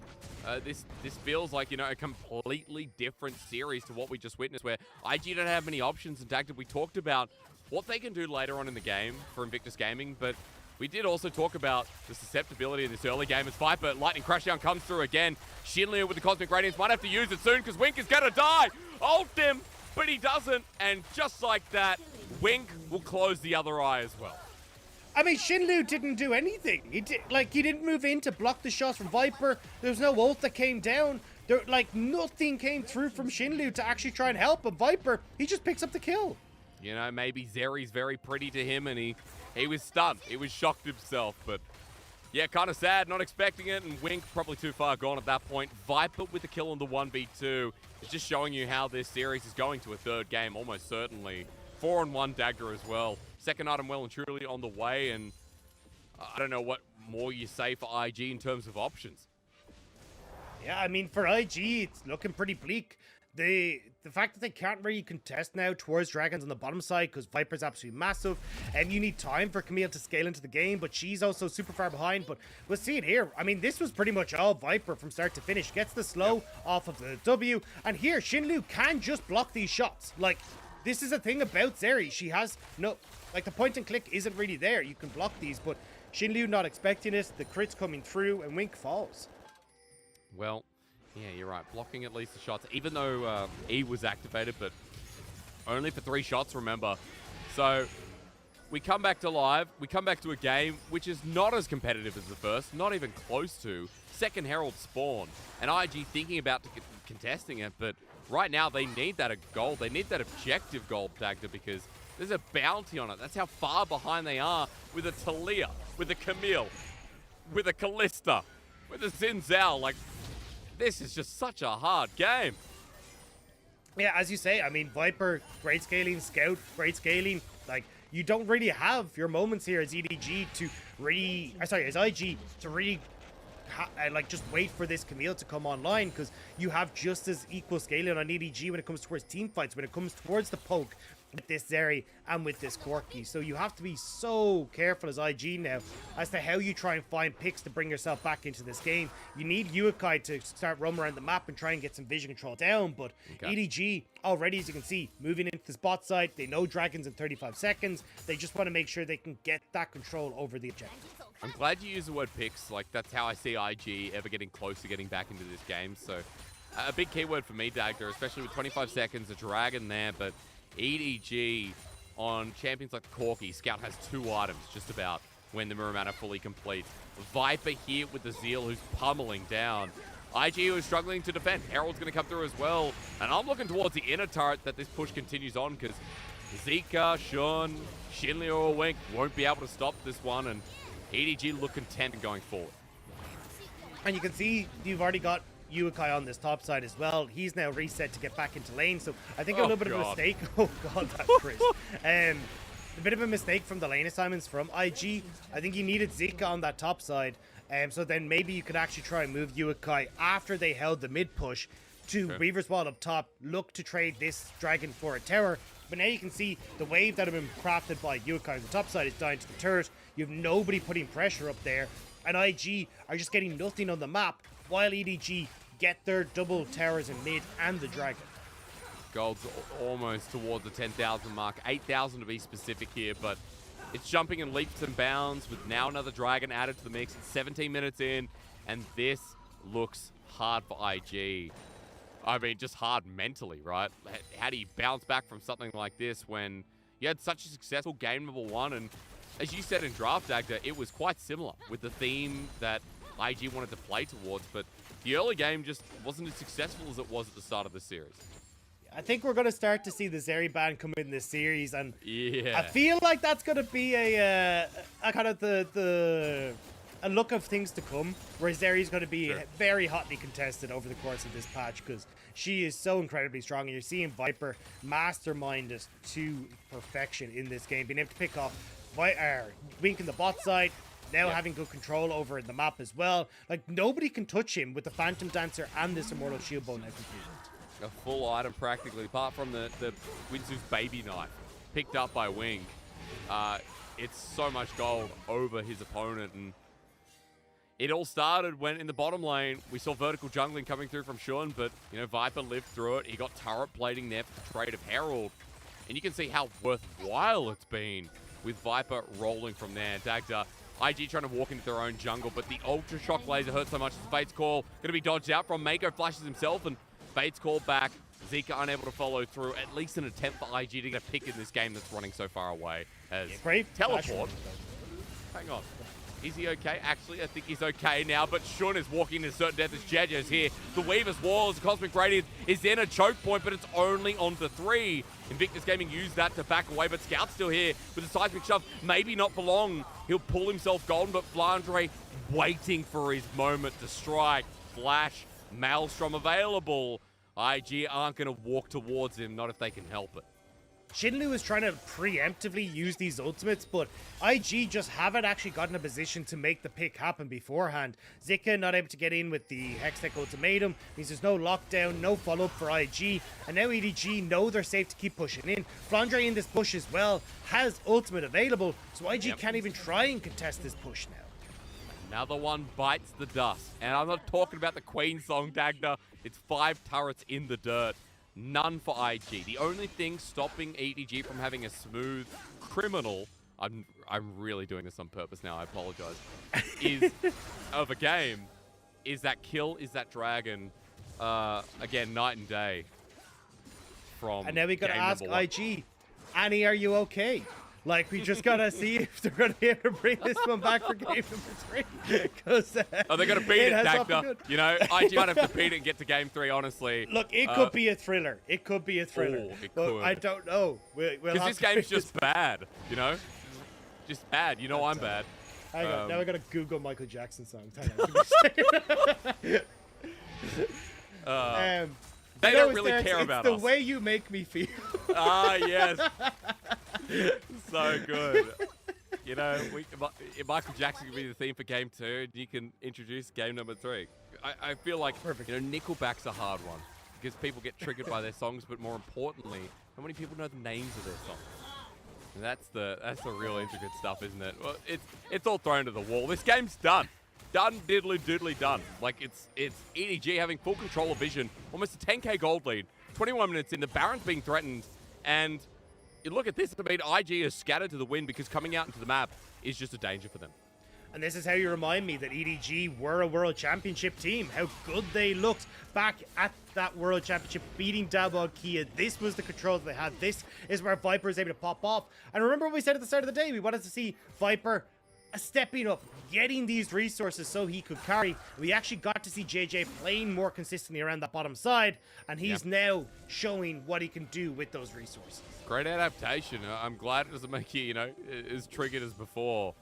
This feels like, you know, a completely different series to what we just witnessed, where IG don't have many options. In fact, we talked about what they can do later on in the game for Invictus Gaming, but we did also talk about the susceptibility in this early game as Viper Lightning Crashdown comes through again. Shinliu with the Cosmic Radiance might have to use it soon because Wink is going to die. Ult him, but he doesn't, and just like that, Wink will close the other eye as well. I mean, Shinliu didn't do anything. He didn't move in to block the shots from Viper. There was no ult that came down. Nothing came through from Shinliu to actually try and help. But Viper, he just picks up the kill. You know, maybe Zeri's very pretty to him, and he was stunned. He was shocked himself, but yeah, kind of sad, not expecting it, and Wink probably too far gone at that point. Viper with the kill on the 1v2 is just showing you how this series is going to a third game, almost certainly. 4-on-1 Dagger as well. Second item well and truly on the way, and I don't know what more you say for IG in terms of options. Yeah, I mean, for IG, it's looking pretty bleak. The fact that they can't really contest now towards Dragons on the bottom side because Viper's absolutely massive, and you need time for Camille to scale into the game, but she's also super far behind. But we'll see it here. I mean, this was pretty much all Viper from start to finish. Gets the slow off of the W, and here, Shinliu can just block these shots. Like, this is a thing about Zeri. She has no... Like, the point and click isn't really there. You can block these, but Shinliu not expecting it. The crit's coming through, and Wink falls. Well, yeah, you're right. Blocking at least the shots, even though E was activated, but only for 3 shots, remember. So we come back to live. We come back to a game which is not as competitive as the first, not even close to. Second Herald spawn, and IG thinking about contesting it, but right now they need that gold. They need that objective gold, Dagda, because there's a bounty on it. That's how far behind they are with a Talia, with a Camille, with a Callista, with a Zinzal. Like, this is just such a hard game. Yeah, as you say, I mean, Viper, great scaling, Scout, great scaling. Like, you don't really have your moments here as EDG to really... as IG to really... just wait for this Camille to come online, because you have just as equal scaling on EDG when it comes towards team fights, when it comes towards the poke with this Zeri and with this Corki. So you have to be so careful as IG now as to how you try and find picks to bring yourself back into this game. You need Yuekai to start roaming around the map and try and get some vision control down, but EDG already, as you can see, moving into the spot side. They know Dragons in 35 seconds. They just want to make sure they can get that control over the objective. I'm glad you use the word picks. Like, that's how I see IG ever getting close to getting back into this game. So a big keyword for me, Dagda, especially with 25 seconds, a Dragon there, but EDG on champions like Corki, Scout has 2 items just about when the Muramana fully completes. Viper here with the Zeal, who's pummeling down. IG is struggling to defend. Herald's going to come through as well. And I'm looking towards the inner turret that this push continues on, because Zika, Shun, Shinliu or Wink won't be able to stop this one, and EDG look content going forward. And you can see you've already got Yuekai on this top side as well. He's now reset to get back into lane, so I think a little bit of a mistake. Oh god, that Chris. A bit of a mistake from the lane assignments from IG. I think you needed Zika on that top side, so then maybe you could actually try and move Yuekai after they held the mid push to Weaver's Wall up top, look to trade this Dragon for a tower. But now you can see the wave that have been crafted by Yuekai on the top side is down to the turret. You have nobody putting pressure up there, and IG are just getting nothing on the map, while EDG get their double towers in mid and the Dragon. Gold's almost towards the 10,000 mark. 8,000 to be specific here, but it's jumping in leaps and bounds with now another Dragon added to the mix. It's 17 minutes in, and this looks hard for IG. I mean, just hard mentally, right? How do you bounce back from something like this when you had such a successful game number 1? And as you said in Draft Dagda, it was quite similar with the theme that IG wanted to play towards, but the early game just wasn't as successful as it was at the start of the series. I think we're going to start to see the Zeri ban come in this series, and Yeah. I feel like that's going to be a kind of a look of things to come, where Zeri's going to be very hotly contested over the course of this patch, because she is so incredibly strong, and you're seeing Viper mastermind this to perfection in this game, being able to pick off Wink in the bot side, now having good control over the map as well. Like, nobody can touch him with the Phantom Dancer and this Immortal Shield Bow now completed. A full item practically, apart from the Winsu's baby knife picked up by Wing. It's so much gold over his opponent, and it all started when in the bottom lane we saw vertical jungling coming through from Shun, but you know, Viper lived through it. He got turret plating there for the trade of Herald, and you can see how worthwhile it's been with Viper rolling from there. Dagda, IG trying to walk into their own jungle, but the Ultra Shock Laser hurt so much. Fate's Call going to be dodged out from Mako, flashes himself, and Fate's Call back. Zika unable to follow through. At least an attempt for IG to get a pick in this game that's running so far away. As Great teleport. Hang on. Is he okay? Actually, I think he's okay now, but Shun is walking into certain death as Jejo's here. The Weaver's Wall as Cosmic Radiance is in a choke point, but it's only on to 3. Invictus Gaming used that to back away, but Scout's still here with a seismic shove. Maybe not for long. He'll pull himself golden, but Flandre waiting for his moment to strike. Flash, Maelstrom available. IG aren't going to walk towards him, not if they can help it. Shinlu is trying to preemptively use these ultimates, but IG just haven't actually gotten a position to make the pick happen beforehand. Zika not able to get in with the Hextech ultimatum, means there's no lockdown, no follow-up for IG, and now EDG know they're safe to keep pushing in. Flandre in this push as well has ultimate available, so IG can't even try and contest this push now. Another one bites the dust. And I'm not talking about the Queen song, Dagda. It's 5 turrets in the dirt. None for IG. The only thing stopping EDG from having a smooth criminal, I'm really doing this on purpose now, I apologize, is of a game, is that kill, is that dragon. Again, night and day from And now we gotta game ask number 1. IG, Annie, are you okay? Like, we just gotta see if they're gonna be able to bring this one back for game number 3. Because Oh, they're gonna beat it, has not been Dagda. good. You know, IG might have to beat it and get to game 3, honestly. Look, it could be a thriller. It could be a thriller. Oh, it but could. I don't know. We'll Because have this to game's figure just bad, you know? Just bad. You know I'm bad. Hang on. Now I gotta Google Michael Jackson songs. Hang on. They you know, don't really Terrence, care it's about the us. way you make me feel. Ah, yes. So good. You know, Michael Jackson can be the theme for game 2, and you can introduce game number 3. I feel like, you know, Nickelback's a hard one, because people get triggered by their songs, but more importantly, how many people know the names of their songs? And that's the real intricate stuff, isn't it? Well, it's all thrown to the wall. This game's done. Done, diddly, doodly done. Like, it's EDG having full control of vision, almost a 10k gold lead, 21 minutes in, the Baron's being threatened, and you look at this, I mean, IG is scattered to the wind because coming out into the map is just a danger for them. And this is how you remind me that EDG were a World Championship team. How good they looked back at that World Championship, beating Dabog Kia. This was the control that they had. This is where Viper is able to pop off. And remember what we said at the start of the day? We wanted to see Viper stepping up, getting these resources so he could carry. We actually got to see JJ playing more consistently around that bottom side, and he's now showing what he can do with those resources. Great adaptation. I'm glad it doesn't make you, you know, as triggered as before.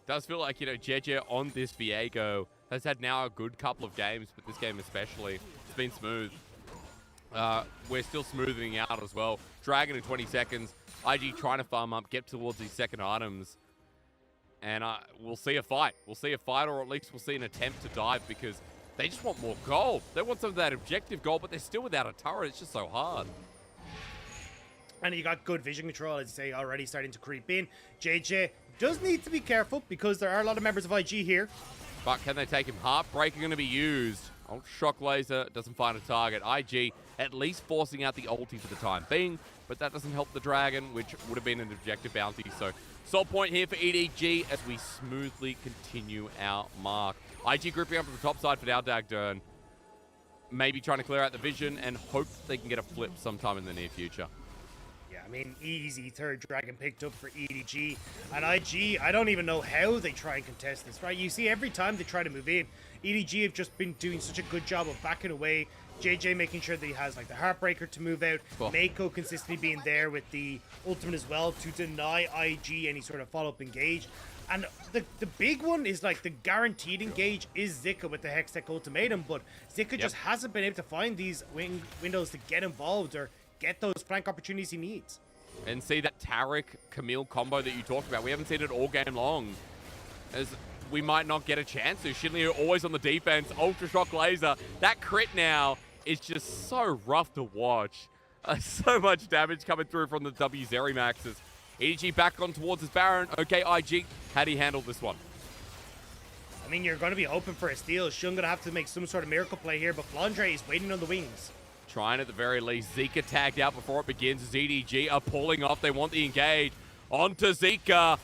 Does feel like, you know, JJ on this Viego has had now a good couple of games, but this game especially, it's been smooth. We're still smoothing out as well. Dragon in 20 seconds. IG trying to farm up, get towards these second items. And we'll see a fight. We'll see a fight, or at least we'll see an attempt to dive, because they just want more gold. They want some of that objective gold, but they're still without a turret. It's just so hard. And you got good vision control, as you say, already starting to creep in. JJ does need to be careful, because there are a lot of members of IG here. But can they take him? Heartbreaker going to be used. Ultra Shock Laser doesn't find a target. IG at least forcing out the ulti for the time being, but that doesn't help the Dragon, which would have been an objective bounty. So, sole point here for EDG as we smoothly continue our mark. IG grouping up to the top side for now, Dagdern. Maybe trying to clear out the vision and hope they can get a flip sometime in the near future. Yeah, I mean, easy third Dragon picked up for EDG. And IG, I don't even know how they try and contest this, right? You see, every time they try to move in, EDG have just been doing such a good job of backing away. JJ making sure that he has, like, the Heartbreaker to move out. Cool. Mako consistently being there with the ultimate as well to deny IG any sort of follow-up engage. And the big one is, like, the guaranteed engage is Zika with the Hextech Ultimatum, but Zika just hasn't been able to find these windows to get involved or get those flank opportunities he needs. And see that Tarek Camille combo that you talked about. We haven't seen it all game long, as we might not get a chance to. Shinryu always on the defense. Ultra Shock Laser. That crit now is just so rough to watch. So much damage coming through from the W Zerimaxes. EDG back on towards his Baron. Okay, IG, how do you handle this one? I mean, you're going to be hoping for a steal. Shun going to have to make some sort of miracle play here, but Flandre is waiting on the wings. Trying at the very least. Zika tagged out before it begins as EDG are pulling off. They want the engage. Onto Zika.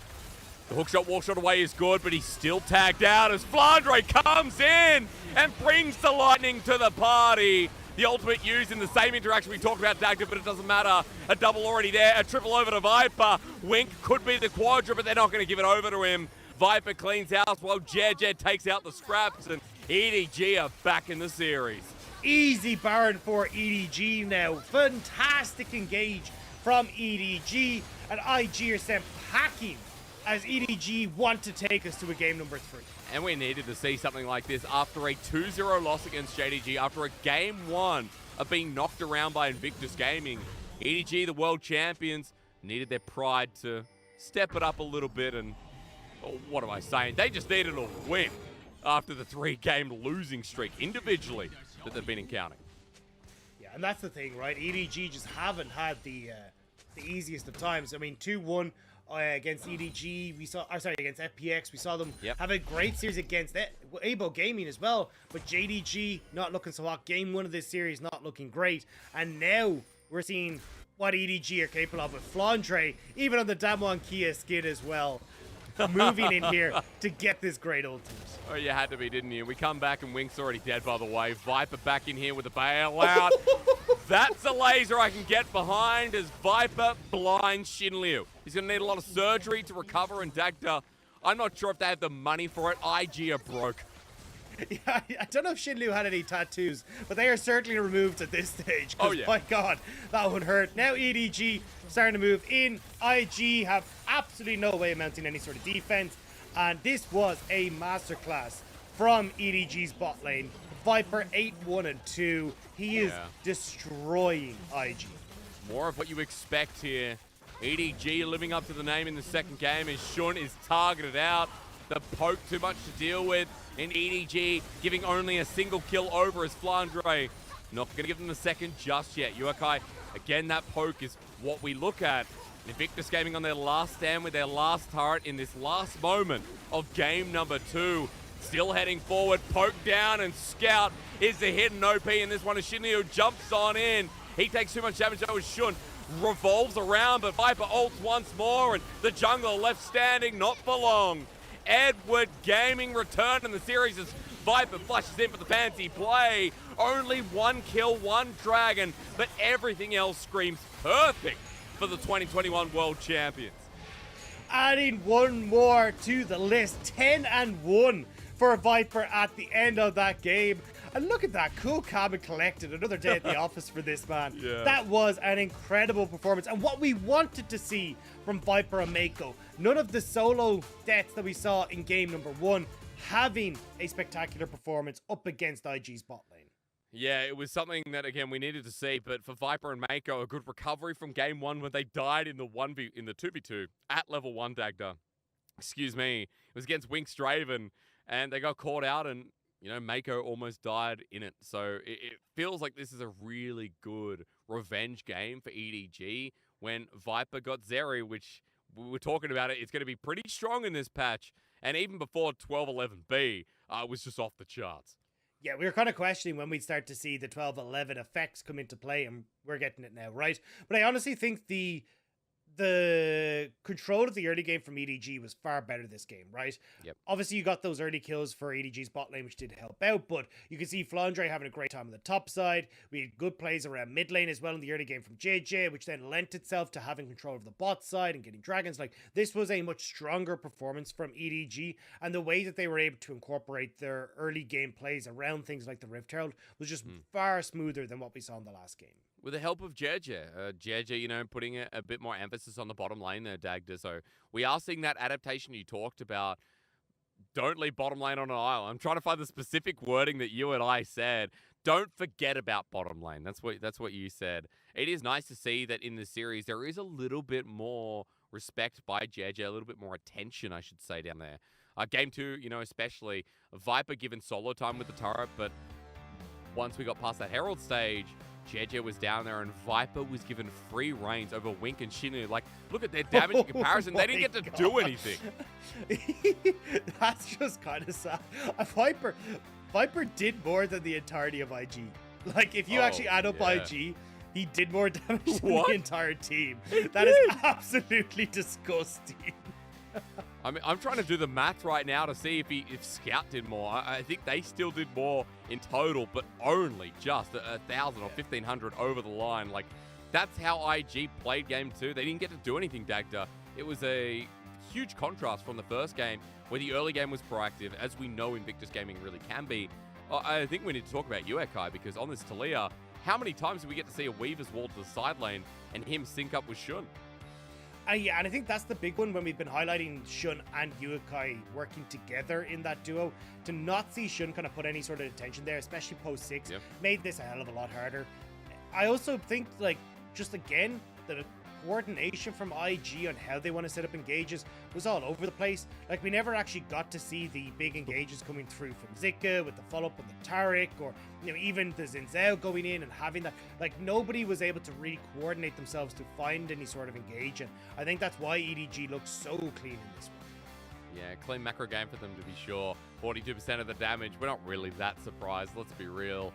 The hookshot, walkshot away is good, but he's still tagged out as Flandre comes in and brings the lightning to the party. The ultimate used in the same interaction we talked about, Dagda, but it doesn't matter. A double already there. A triple over to Viper. Wink could be the quadra, but they're not going to give it over to him. Viper cleans house while Jed takes out the scraps, and EDG are back in the series. Easy Baron for EDG now. Fantastic engage from EDG, and IG are sent packing as EDG want to take us to a game number 3. And we needed to see something like this after a 2-0 loss against JDG, after a game 1 of being knocked around by Invictus Gaming. EDG, the world champions, needed their pride to step it up a little bit, and what am I saying? They just needed a win after the 3-game losing streak individually that they've been encountering. Yeah, and that's the thing, right? EDG just haven't had the easiest of times. I mean, 2-1 against EDG, we saw, against FPX, we saw them have a great series against Abo Gaming as well, but JDG not looking so hot. Game 1 of this series not looking great, and now we're seeing what EDG are capable of with Flandre, even on the Damwon Kia skid as well, moving in here to get this great ultimate. Oh, you had to be, didn't you? We come back and Wink's already dead, by the way. Viper back in here with a bailout. That's a laser I can get behind as Viper blinds Shinryu. He's going to need a lot of surgery to recover, and Dagda, I'm not sure if they have the money for it. IG are broke. Yeah, I don't know if Shinryu had any tattoos, but they are certainly removed at this stage. Oh, yeah. My God, that would hurt. Now EDG starting to move in. IG have absolutely no way of mounting any sort of defense. And this was a masterclass from EDG's bot lane. Viper 8-1-2. He is destroying IG. More of what you expect here. EDG living up to the name in the second game as Shun is targeted out. The poke too much to deal with. And EDG giving only a single kill over as Flandre. Not going to give them the second just yet. Yuakai, again, that poke is what we look at. Invictus Gaming on their last stand with their last turret in this last moment of game number 2. Still heading forward, poke down, and Scout is the hidden OP in this one as Shinryu jumps on in. He takes too much damage though as Shun revolves around, but Viper ults once more, and the jungler left standing, not for long. Edward Gaming returned in the series as Viper flashes in for the fancy play. Only 1 kill, 1 dragon, but everything else screams perfect for the 2021 World Champions. Adding one more to the list. 10-1 for Viper at the end of that game. And look at that, cool, calm, and collected. Another day at the office for this man. Yeah. That was an incredible performance. And what we wanted to see from Viper and Mako. None of the solo deaths that we saw in game number 1 having a spectacular performance up against IG's bot lane. Yeah, it was something that, again, we needed to see. But for Viper and Mako, a good recovery from game 1 when they died in the 2v2 at level 1, Dagda. Excuse me. It was against Winx Draven, and they got caught out, and you know, Mako almost died in it. So it feels like this is a really good revenge game for EDG when Viper got Zeri, which we were talking about it. It's going to be pretty strong in this patch. And even before 1211B, it was just off the charts. Yeah, we were kind of questioning when we'd start to see the 12-11 effects come into play, and we're getting it now, right? But I honestly think the control of the early game from EDG was far better this game, right? Yep. Obviously, you got those early kills for EDG's bot lane, which did help out, but you can see Flandre having a great time on the top side. We had good plays around mid lane as well in the early game from JJ, which then lent itself to having control of the bot side and getting dragons. Like, this was a much stronger performance from EDG, and the way that they were able to incorporate their early game plays around things like the Rift Herald was just far smoother than what we saw in the last game. With the help of JJ. JJ, you know, putting a bit more emphasis on the bottom lane there, Dagda. So we are seeing that adaptation you talked about. Don't leave bottom lane on an island. I'm trying to find the specific wording that you and I said. Don't forget about bottom lane. That's what you said. It is nice to see that in the series there is a little bit more respect by JJ, a little bit more attention, I should say, down there. Game 2, you know, especially Viper given solo time with the turret, but once we got past that Herald stage, JJ was down there and Viper was given free reigns over Wink and Shinu. Like, look at their damage in comparison. They didn't get to do anything. That's just kind of sad. Viper did more than the entirety of IG. Like, if you actually add up IG, he did more damage than the entire team. That is absolutely disgusting. I mean, I'm trying to do the math right now to see if Scout did more. I think they still did more in total, but only just 1,000 or 1,500 over the line. Like, that's how IG played game 2. They didn't get to do anything, Dagda. It was a huge contrast from the first game, where the early game was proactive, as we know Invictus Gaming really can be. I think we need to talk about Uekai, because on this Talia, how many times did we get to see a Weaver's wall to the side lane and him sync up with Shun? Yeah, and I think that's the big one when we've been highlighting Shun and Uekai working together in that duo. To not see Shun kind of put any sort of attention there, especially post 6, made this a hell of a lot harder. I also think, like, just again, the coordination from IG on how they want to set up engages was all over the place. Like, we never actually got to see the big engages coming through from Zika with the follow-up on the Taric, or, you know, even the Zinzao going in and having that. Like, nobody was able to really coordinate themselves to find any sort of engage, and I think that's why EDG looks so clean in this one. Yeah, clean macro game for them, to be sure. 42% of the damage. We're not really that surprised, let's be real.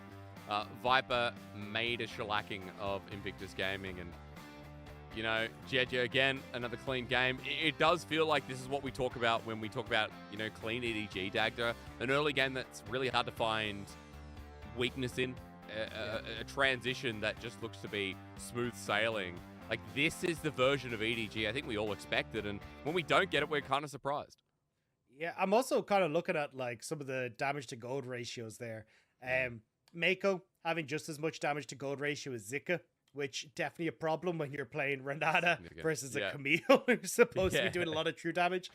Viper made a shellacking of Invictus Gaming, and you know, JJ, again, another clean game. It does feel like this is what we talk about when we talk about, you know, clean EDG, Dagda. An early game that's really hard to find weakness in. A transition that just looks to be smooth sailing. Like, this is the version of EDG I think we all expected, and when we don't get it, we're kind of surprised. Yeah, I'm also kind of looking at, like, some of the damage to gold ratios there. Mako having just as much damage to gold ratio as Zika, which definitely a problem when you're playing Renata versus a Camille who's supposed to be doing a lot of true damage.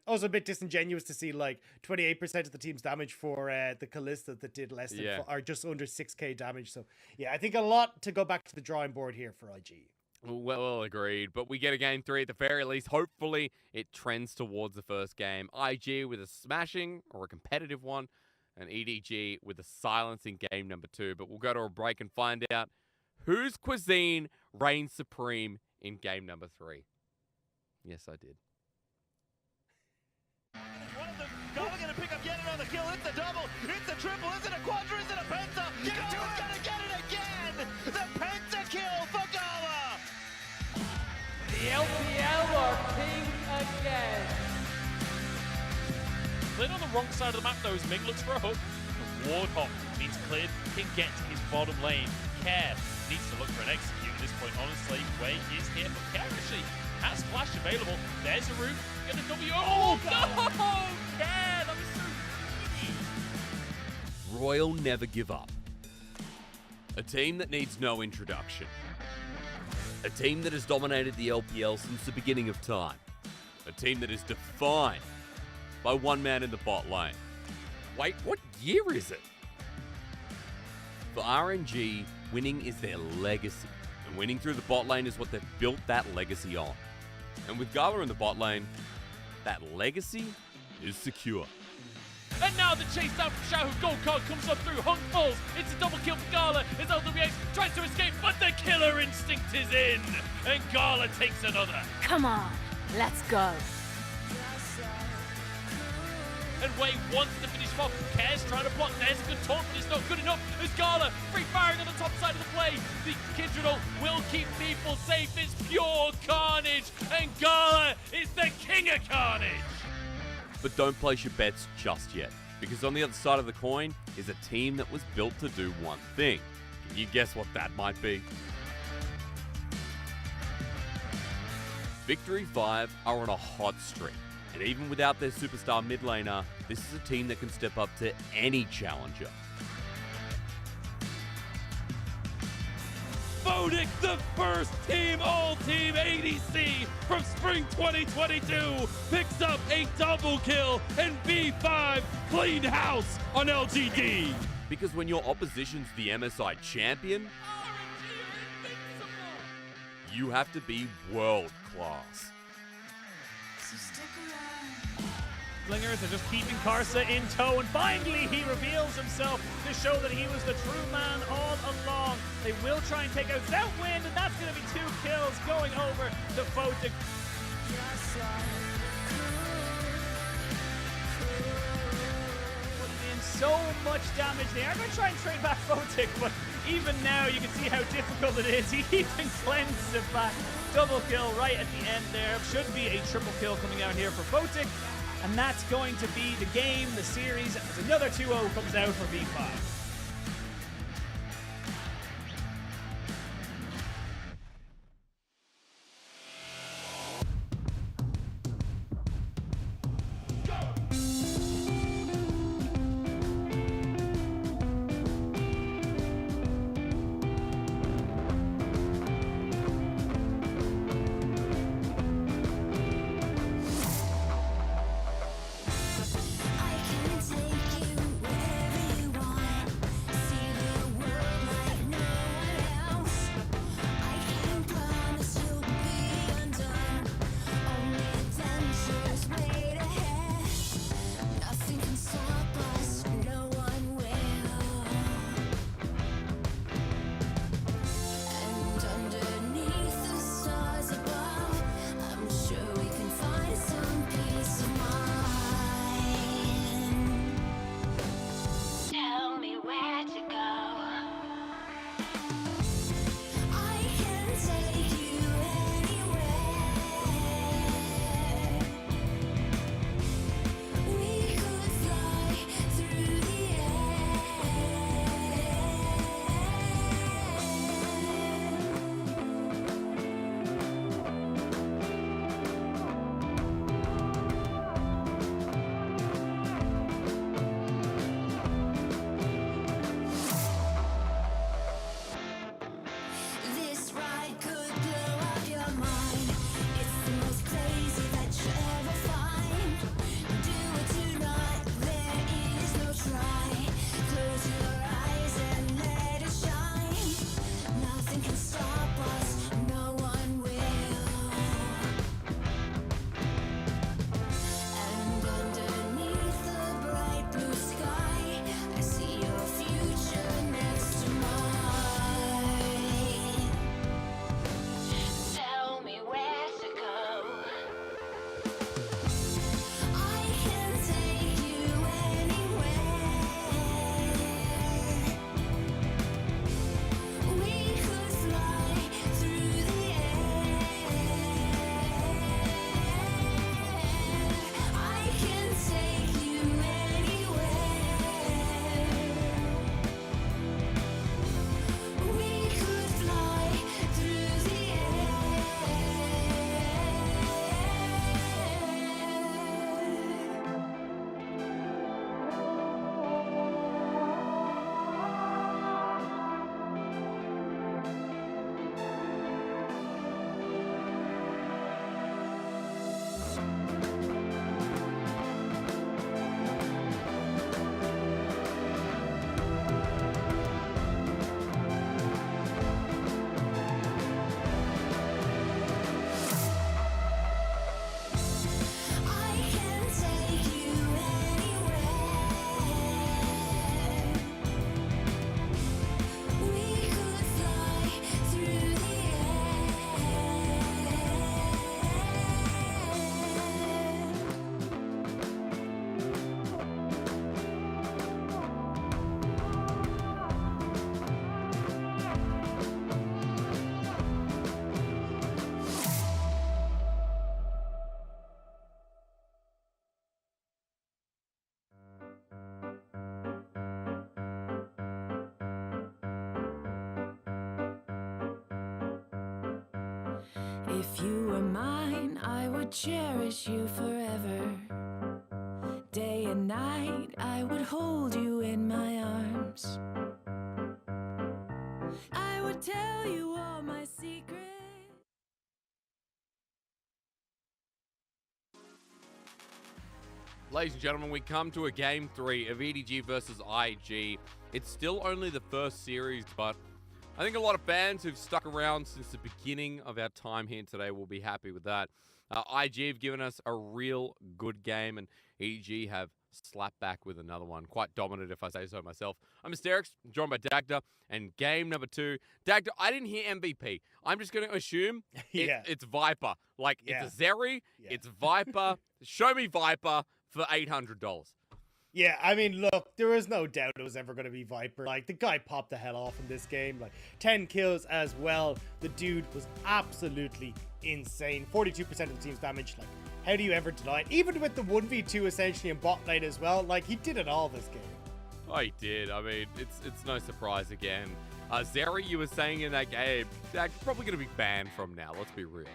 Also a bit disingenuous to see like 28% of the team's damage for the Kalista that did less than or just under 6k damage. So yeah, I think a lot to go back to the drawing board here for IG. Well, agreed. But we get a game 3 at the very least. Hopefully it trends towards the first game. IG with a smashing or a competitive one, and EDG with a silence in game number 2. But we'll go to a break and find out whose cuisine reigns supreme in game number 3. Yes, I did. One of them, Gala gonna pick up yet another kill. It's a double, it's a triple, is it a quadra, is it a penta? Gala's gonna get it again! The penta kill for Gala! The LPL are king again. Cleared on the wrong side of the map though, as Ming looks for a hook. The Warthog means Cleared can get to his bottom lane. Care needs to look for an execute at this point. Honestly, Wei is here, but Care actually has flash available. There's a route. Get a W. Oh, no! Care, that was so easy. Royal never give up. A team that needs no introduction. A team that has dominated the LPL since the beginning of time. A team that is defined by one man in the bot lane. Wait, what year is it? For RNG, winning is their legacy, and winning through the bot lane is what they've built that legacy on. And with Gala in the bot lane, that legacy is secure. And now the chase down from Shahu. Gold card comes up through. Hunk falls. It's a double kill for Gala as LWX tries to escape, but the killer instinct is in. And Gala takes another. Come on, let's go. and Wei wants to finish him off. Kez trying to block. There's a good taunt, but it's not good enough. As Gala free firing on the top side of the play. The Kindred ult will keep people safe. It's pure carnage, and Gala is the king of carnage. But don't place your bets just yet, because on the other side of the coin is a team that was built to do one thing. Can you guess what that might be? Victory 5 are on a hot streak, and even without their superstar mid laner, this is a team that can step up to any challenger. Photic, the first team all-team ADC from spring 2022, picks up a double kill, and V5 cleaned house on LGD. Because when your opposition's the MSI champion, you have to be world class. Slingers are just keeping Karsa in tow, and finally he reveals himself to show that he was the true man all along. They will try and take out Southwind, and that's going to be 2 kills going over to Photic. Putting in so much damage. They are going to try and trade back Photic, but even now you can see how difficult it is. He even cleanses it back. Double kill right at the end there. Should be a triple kill coming out here for Photic. And that's going to be the game, the series, as another 2-0 comes out for V5. I can take you wherever you want. See the world like no one else. I can promise you'll be undone. Only adventures wait ahead. Nothing can stop us, no one will. And underneath the stars above, I'm sure we can find some peace of mind. Tell me where to go. I can take you anywhere. We could fly through the If you were mine, I would cherish you forever. Day and night, I would hold you in my arms. I would tell you all my secrets. Ladies and gentlemen, we come to a game 3 of EDG versus IG. It's still only the first series, but I think a lot of fans who've stuck around since the beginning of our time here today will be happy with that. IG have given us a real good game, and EDG have slapped back with another one. Quite dominant, if I say so myself. I'm Mysterix, joined by Dagda, and game number 2. Dagda, I didn't hear MVP. I'm just going to assume it's Viper. Like, it's a Zeri, it's Viper. Show me Viper for $800. Yeah, I mean, look, there was no doubt it was ever going to be Viper. Like, the guy popped the hell off in this game. Like, 10 kills as well. The dude was absolutely insane. 42% of the team's damage. Like, how do you ever deny it? Even with the 1v2 essentially in bot lane as well. Like, he did it all this game. Oh, he did. I mean, it's no surprise again. Zeri, you were saying in that game, that's probably going to be banned from now. Let's be real.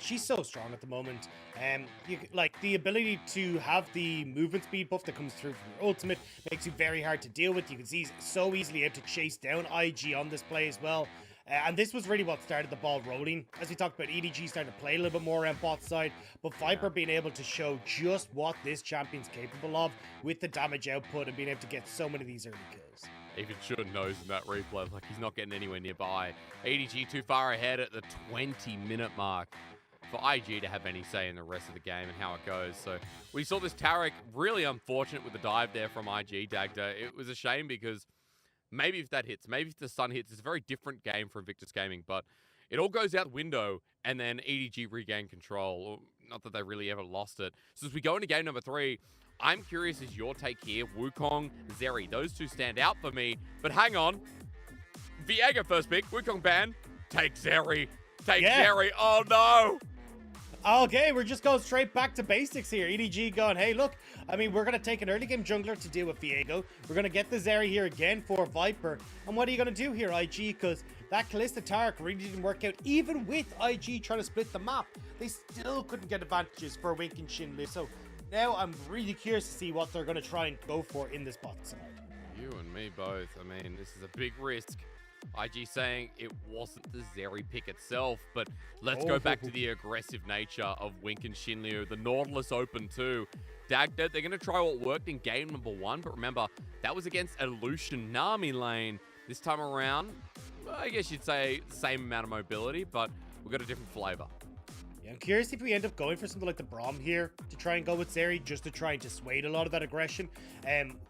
She's so strong at the moment. Like, the ability to have the movement speed buff that comes through from your ultimate makes you very hard to deal with. You can see he's so easily able to chase down IG on this play as well. And this was really what started the ball rolling. As we talked about, EDG starting to play a little bit more around bot side, but Viper being able to show just what this champion's capable of with the damage output and being able to get so many of these early kills. Even Shun knows in that replay, like, he's not getting anywhere nearby. EDG too far ahead at the 20-minute mark for IG to have any say in the rest of the game and how it goes. So we saw this Taric really unfortunate with the dive there from IG, Dagda. It was a shame because maybe if that hits, maybe if the sun hits, it's a very different game for Invictus Gaming, but it all goes out the window and then EDG regain control. Not that they really ever lost it. So as we go into game number 3, I'm curious as your take here. Wukong, Zeri, those two stand out for me. But hang on. Viego first pick, Wukong ban, take Zeri. Take Zeri. Oh no! Okay, we're just going straight back to basics here. EDG going, hey, look, I mean, we're going to take an early game jungler to deal with Viego. We're going to get the Zeri here again for Viper. And what are you going to do here, IG? Because that Kalista Taric really didn't work out. Even with IG trying to split the map, they still couldn't get advantages for Wink and Shinlu. So now I'm really curious to see what they're going to try and go for in this bot side. You and me both. I mean, this is a big risk. IG saying it wasn't the Zeri pick itself, but let's go back to the aggressive nature of Wink and Shinliu. The Nautilus Open too. Dagda, they're going to try what worked in game number 1, but remember, that was against a Lucian Nami lane. This time around, I guess you'd say same amount of mobility, but we've got a different flavor. I'm curious if we end up going for something like the Braum here to try and go with Zeri, just to try and dissuade a lot of that aggression.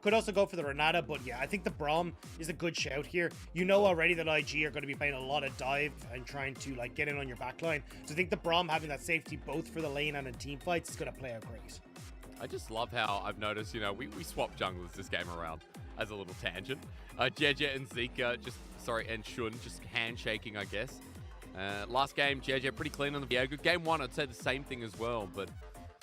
Could also go for the Renata, but yeah, I think the Braum is a good shout here. You know already that IG are going to be playing a lot of dive and trying to like get in on your backline. So I think the Braum having that safety both for the lane and in team fights is going to play out great. I just love how I've noticed, you know, we swap junglers this game around as a little tangent. Jeje and Zika and Shun just handshaking, I guess. Last game, JJ pretty clean on the Viego. Game 1, I'd say the same thing as well, but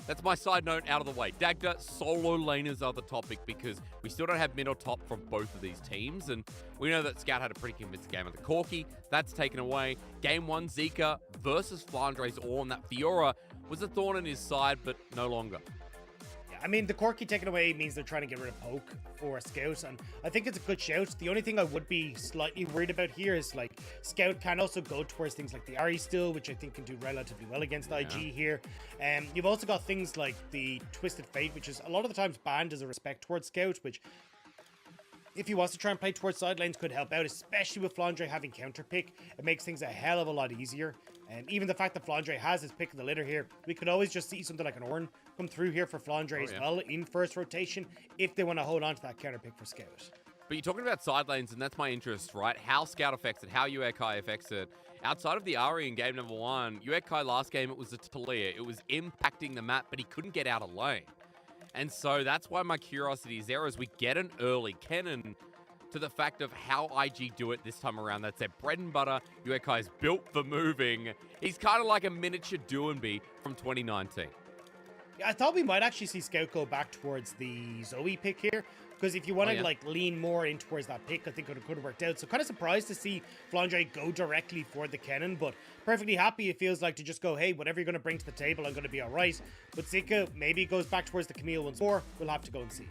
that's my side note out of the way. Dagda, solo laners are the topic because we still don't have mid or top from both of these teams, and we know that Scout had a pretty convincing game of the Corki. That's taken away. Game 1, Zika versus Flandre's All, and that Fiora was a thorn in his side, but no longer. I mean, the Corki taken away means they're trying to get rid of Poke for Scout, and I think it's a good shout. The only thing I would be slightly worried about here is, like, Scout can also go towards things like the Ahri still, which I think can do relatively well against IG here. You've also got things like the Twisted Fate, which is a lot of the times banned as a respect towards Scout, which, if he wants to try and play towards side lanes, could help out, especially with Flandre having counter pick. It makes things a hell of a lot easier. And even the fact that Flandre has his pick of the litter here, we could always just see something like an Ornn come through here for Flandre as well in first rotation if they want to hold on to that counter pick for Scout. But you're talking about side lanes, and that's my interest, right? How Scout affects it, how Uekai affects it. Outside of the Ahri in game number 1, Uekai last game, it was a Talia. It was impacting the map, but he couldn't get out of lane. And so that's why my curiosity is there as we get an early Kennen to the fact of how IG do it this time around. That's their bread and butter. Uekai is built for moving. He's kind of like a miniature Duanbe from 2019. I thought we might actually see Scout go back towards the Zoe pick here. Because if you want to like lean more in towards that pick, I think it could have worked out. So kind of surprised to see Flandre go directly for the cannon, but perfectly happy it feels like to just go, hey, whatever you're going to bring to the table, I'm going to be all right. But Zika maybe goes back towards the Camille once more. We'll have to go and see.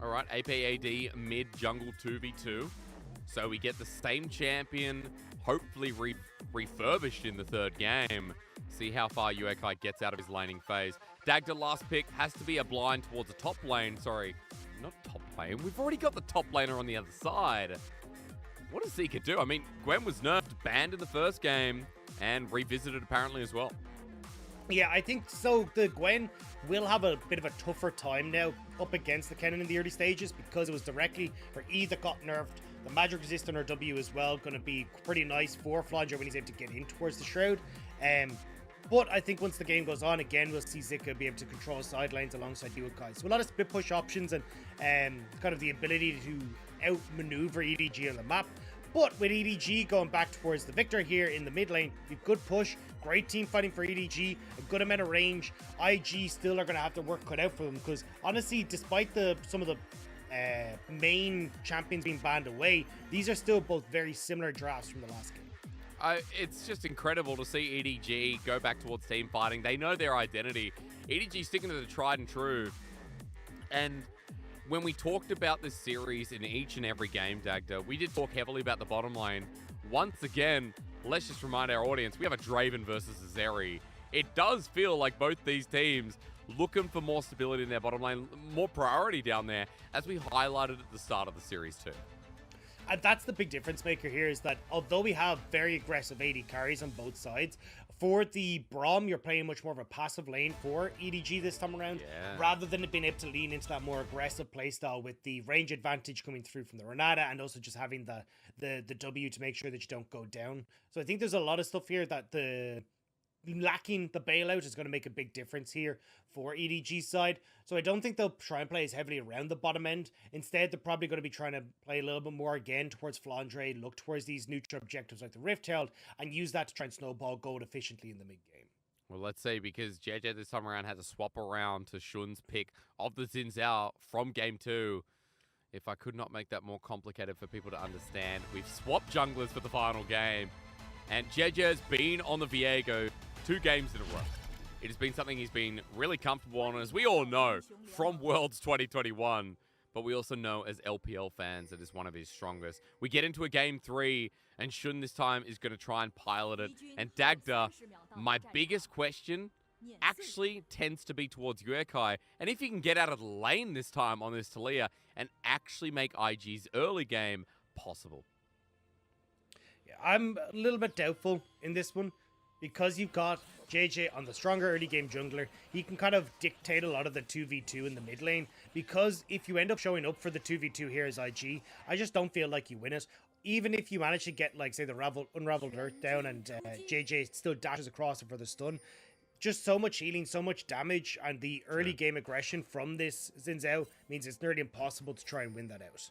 All right, APAD mid jungle 2v2. So we get the same champion, hopefully refurbished in the third game. See how far Uekai gets out of his laning phase. Dagda last pick has to be a blind towards the top lane. Sorry, not top lane. We've already got the top laner on the other side. What does Zika do? I mean, Gwen was nerfed, banned in the first game, and revisited apparently as well. Yeah, I think so. The Gwen will have a bit of a tougher time now up against the Kennen in the early stages because it was directly for E that got nerfed. The magic resist on her W as well, going to be pretty nice for Flandre when he's able to get in towards the Shroud. But I think once the game goes on, again, we'll see Zika be able to control sidelines alongside Uekai. So a lot of split push options and kind of the ability to outmaneuver EDG on the map. But with EDG going back towards the victor here in the mid lane, you've good push, great team fighting for EDG, a good amount of range. IG still are going to have to work cut out for them because honestly, despite some of the main champions being banned away, these are still both very similar drafts from the last game. It's just incredible to see EDG go back towards team fighting. They know their identity. EDG sticking to the tried and true. And when we talked about this series in each and every game, Dagda, we did talk heavily about the bottom lane. Once again, let's just remind our audience, we have a Draven versus a Zeri. It does feel like both these teams looking for more stability in their bottom lane, more priority down there, as we highlighted at the start of the series too. And that's the big difference maker here is that although we have very aggressive AD carries on both sides, for the Braum, you're playing much more of a passive lane for EDG this time around, rather than being able to lean into that more aggressive playstyle with the range advantage coming through from the Renata and also just having the W to make sure that you don't go down. So I think there's a lot of stuff here that lacking the bailout is going to make a big difference here for EDG's side. So I don't think they'll try and play as heavily around the bottom end. Instead, they're probably going to be trying to play a little bit more again towards Flandre, look towards these neutral objectives like the Rift Herald, and use that to try and snowball gold efficiently in the mid game. Well, let's see, because JJ this time around had to swap around to Shun's pick of the Xin Zhao from game 2. If I could not make that more complicated for people to understand, we've swapped junglers for the final game, and JJ has been on the Viego 2 games in a row. It has been something he's been really comfortable on, as we all know, from Worlds 2021, but we also know as LPL fans that is one of his strongest. We get into a game 3, and Shun this time is going to try and pilot it. And Dagda, my biggest question actually tends to be towards Uekai. And if he can get out of the lane this time on this Talia and actually make IG's early game possible. Yeah, I'm a little bit doubtful in this one. Because you've got JJ on the stronger early game jungler, he can kind of dictate a lot of the 2v2 in the mid lane. Because if you end up showing up for the 2v2 here as IG, I just don't feel like you win it. Even if you manage to get, like, say, the Unraveled Earth down and JJ still dashes across it for the stun, just so much healing, so much damage, and the early game aggression from this Xin Zhao means it's nearly impossible to try and win that out.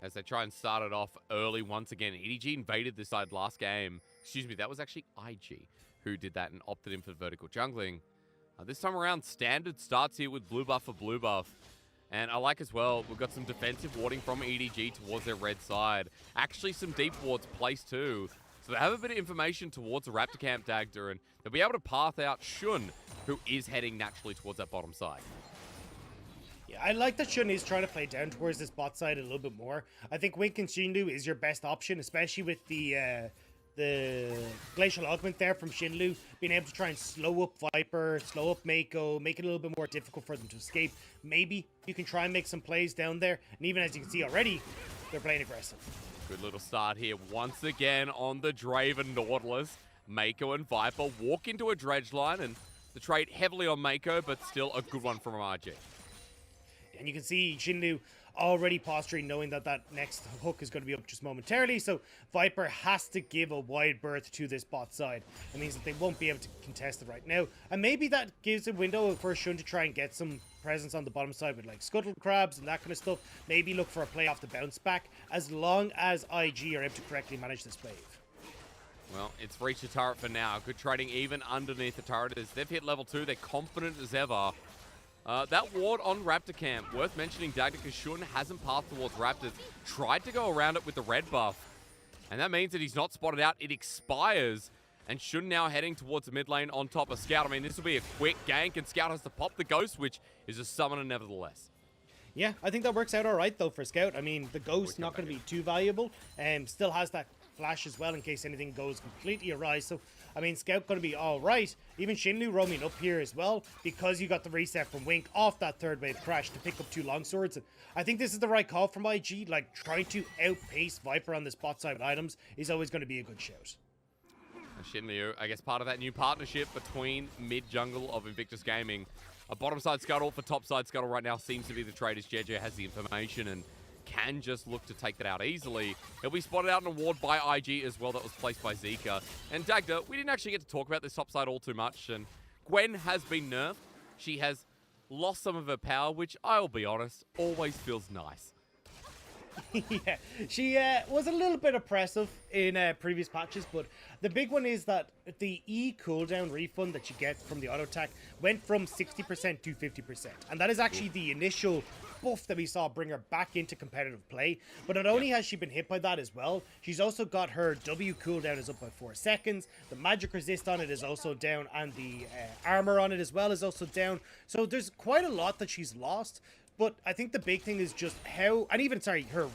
As they try and start it off early once again. EDG invaded this side last game. Excuse me, that was actually IG who did that and opted in for vertical jungling. This time around, standard starts here with blue buff for blue buff. And I like as well, we've got some defensive warding from EDG towards their red side. Actually, some deep wards placed too. So they have a bit of information towards the Raptor Camp Dagda, and they'll be able to path out Shun, who is heading naturally towards that bottom side. Yeah, I like that Shun is trying to play down towards this bot side a little bit more. I think Wink and Shinlu is your best option, especially with the Glacial Augment there from Shinlu, being able to try and slow up Viper, slow up Mako, make it a little bit more difficult for them to escape. Maybe you can try and make some plays down there, and even as you can see already, they're playing aggressive. Good little start here once again on the Draven Nautilus. Mako and Viper walk into a dredge line, and the trade heavily on Mako, but still a good one from RG. And you can see Shinlu already posturing, knowing that that next hook is going to be up just momentarily. So Viper has to give a wide berth to this bot side. It means that they won't be able to contest it right now. And maybe that gives a window for Shun to try and get some presence on the bottom side with like scuttle crabs and that kind of stuff. Maybe look for a play off the bounce back, as long as IG are able to correctly manage this wave. Well, it's reached the turret for now. Good trading even underneath the turret. As they've hit level 2, they're confident as ever. That ward on Raptor camp, worth mentioning, Dagda, because Shun hasn't passed towards Raptors. Tried to go around it with the red buff. And that means that he's not spotted out. It expires. And Shun now heading towards the mid lane on top of Scout. I mean, this will be a quick gank, and Scout has to pop the Ghost, which is a summoner nevertheless. Yeah, I think that works out all right, though, for Scout. I mean, the Ghost not going to be too valuable. Still has that flash as well in case anything goes completely awry. So, I mean, Scout going to be all right. Even Shinlu roaming up here as well, because you got the reset from Wink off that third wave crash to pick up 2 longswords. And I think this is the right call from IG. Like, trying to outpace Viper on the spot side items is always going to be a good shout. Shinliu, I guess part of that new partnership between mid-jungle of Invictus Gaming. A bottom-side scuttle for top-side scuttle right now seems to be the trade as JJ has the information and can just look to take that out easily. He'll be spotted out in a ward by IG as well that was placed by Zika. And Dagda, we didn't actually get to talk about this top-side all too much, and Gwen has been nerfed. She has lost some of her power, which, I'll be honest, always feels nice. Yeah, she was a little bit oppressive in previous patches, but the big one is that the E cooldown refund that you get from the auto attack went from 60% to 50%, and that is actually the initial buff that we saw bring her back into competitive play. But not only has she been hit by that as well, she's also got her W cooldown is up by 4 seconds, the magic resist on it is also down, and the armor on it as well is also down. So there's quite a lot that she's lost. But I think the big thing is just how, and even, sorry, her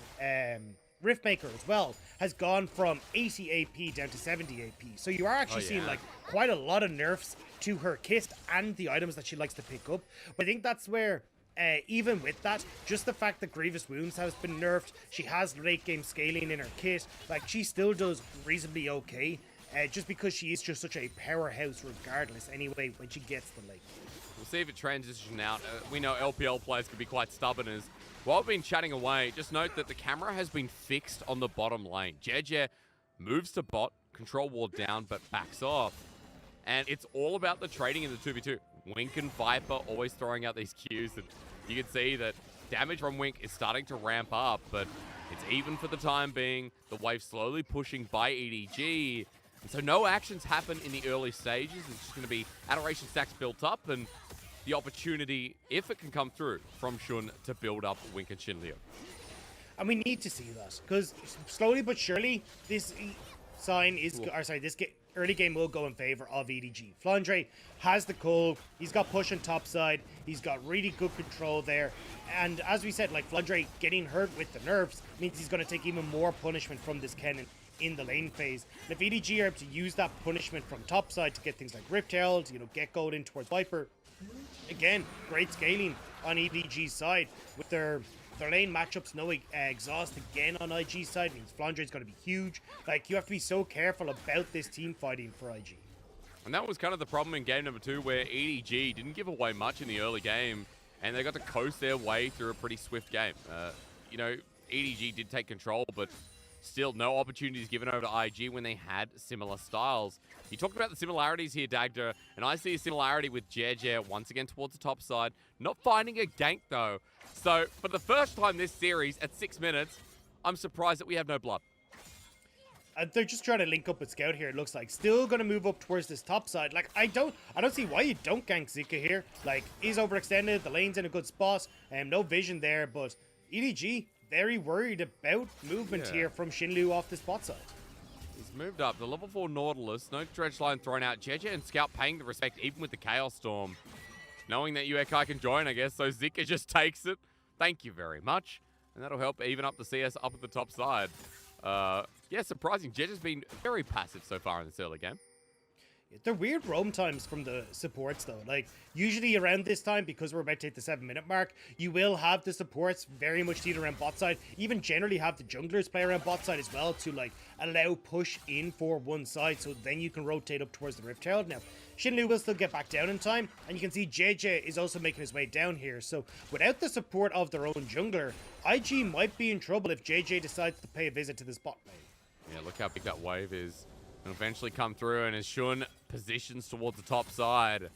Riftmaker as well has gone from 80 AP down to 70 AP. So you are actually seeing like quite a lot of nerfs to her kit and the items that she likes to pick up. But I think that's where, even with that, just the fact that Grievous Wounds has been nerfed, she has late game scaling in her kit, like she still does reasonably okay. Just because she is just such a powerhouse regardless anyway when she gets the late. We'll see if it transitions out. We know LPL players can be quite stubborn as while we've been chatting away, just note that the camera has been fixed on the bottom lane. JJ moves to bot, control ward down, but backs off. And it's all about the trading in the 2v2. Wink and Viper always throwing out these cues, and you can see that damage from Wink is starting to ramp up, but it's even for the time being. The wave slowly pushing by EDG. And so no actions happen in the early stages. It's just going to be adoration stacks built up and the opportunity, if it can come through, from Shun to build up Wink and Shinliu. And we need to see that, because slowly but surely, this sign is, this early game will go in favor of EDG. Flandre has the call, he's got push on top side, he's got really good control there. And as we said, like Flandre getting hurt with the nerfs means he's going to take even more punishment from this Kennen in the lane phase. And if EDG are able to use that punishment from top side to get things like Rift Herald, get gold in towards Viper, again, great scaling on EDG's side. With their lane matchups, no exhaust again on IG's side means Flandre's going to be huge. Like, you have to be so careful about this team fighting for IG. And that was kind of the problem in game number 2, where EDG didn't give away much in the early game, and they got to coast their way through a pretty swift game. EDG did take control, but still, no opportunities given over to IG when they had similar styles. You talked about the similarities here, Dagda, and I see a similarity with JJ once again towards the top side. Not finding a gank, though. So, for the first time this series, at 6 minutes, I'm surprised that we have no blood. They're just trying to link up with Scout here, it looks like. Still going to move up towards this top side. Like, I don't see why you don't gank Zika here. Like, he's overextended, the lane's in a good spot, no vision there, but EDG, very worried about movement here from Shinlu off the spot side. He's moved up. The level 4 Nautilus, no dredge line thrown out. JJ and Scout paying the respect even with the Chaos Storm. Knowing that Uekai can join, I guess, so Zika just takes it. Thank you very much. And that'll help even up the CS up at the top side. Surprising. JJ's been very passive so far in this early game. They're weird roam times from the supports, though. Like, usually around this time, because we're about to hit the 7-minute mark, you will have the supports very much seated around bot side. Even generally have the junglers play around bot side as well to, like, allow push in for one side, so then you can rotate up towards the Rift Herald. Now, Shinlu will still get back down in time, and you can see JJ is also making his way down here. So, without the support of their own jungler, IG might be in trouble if JJ decides to pay a visit to this bot lane. Yeah, look how big that wave is. And eventually come through, and as Shun positions towards the top side,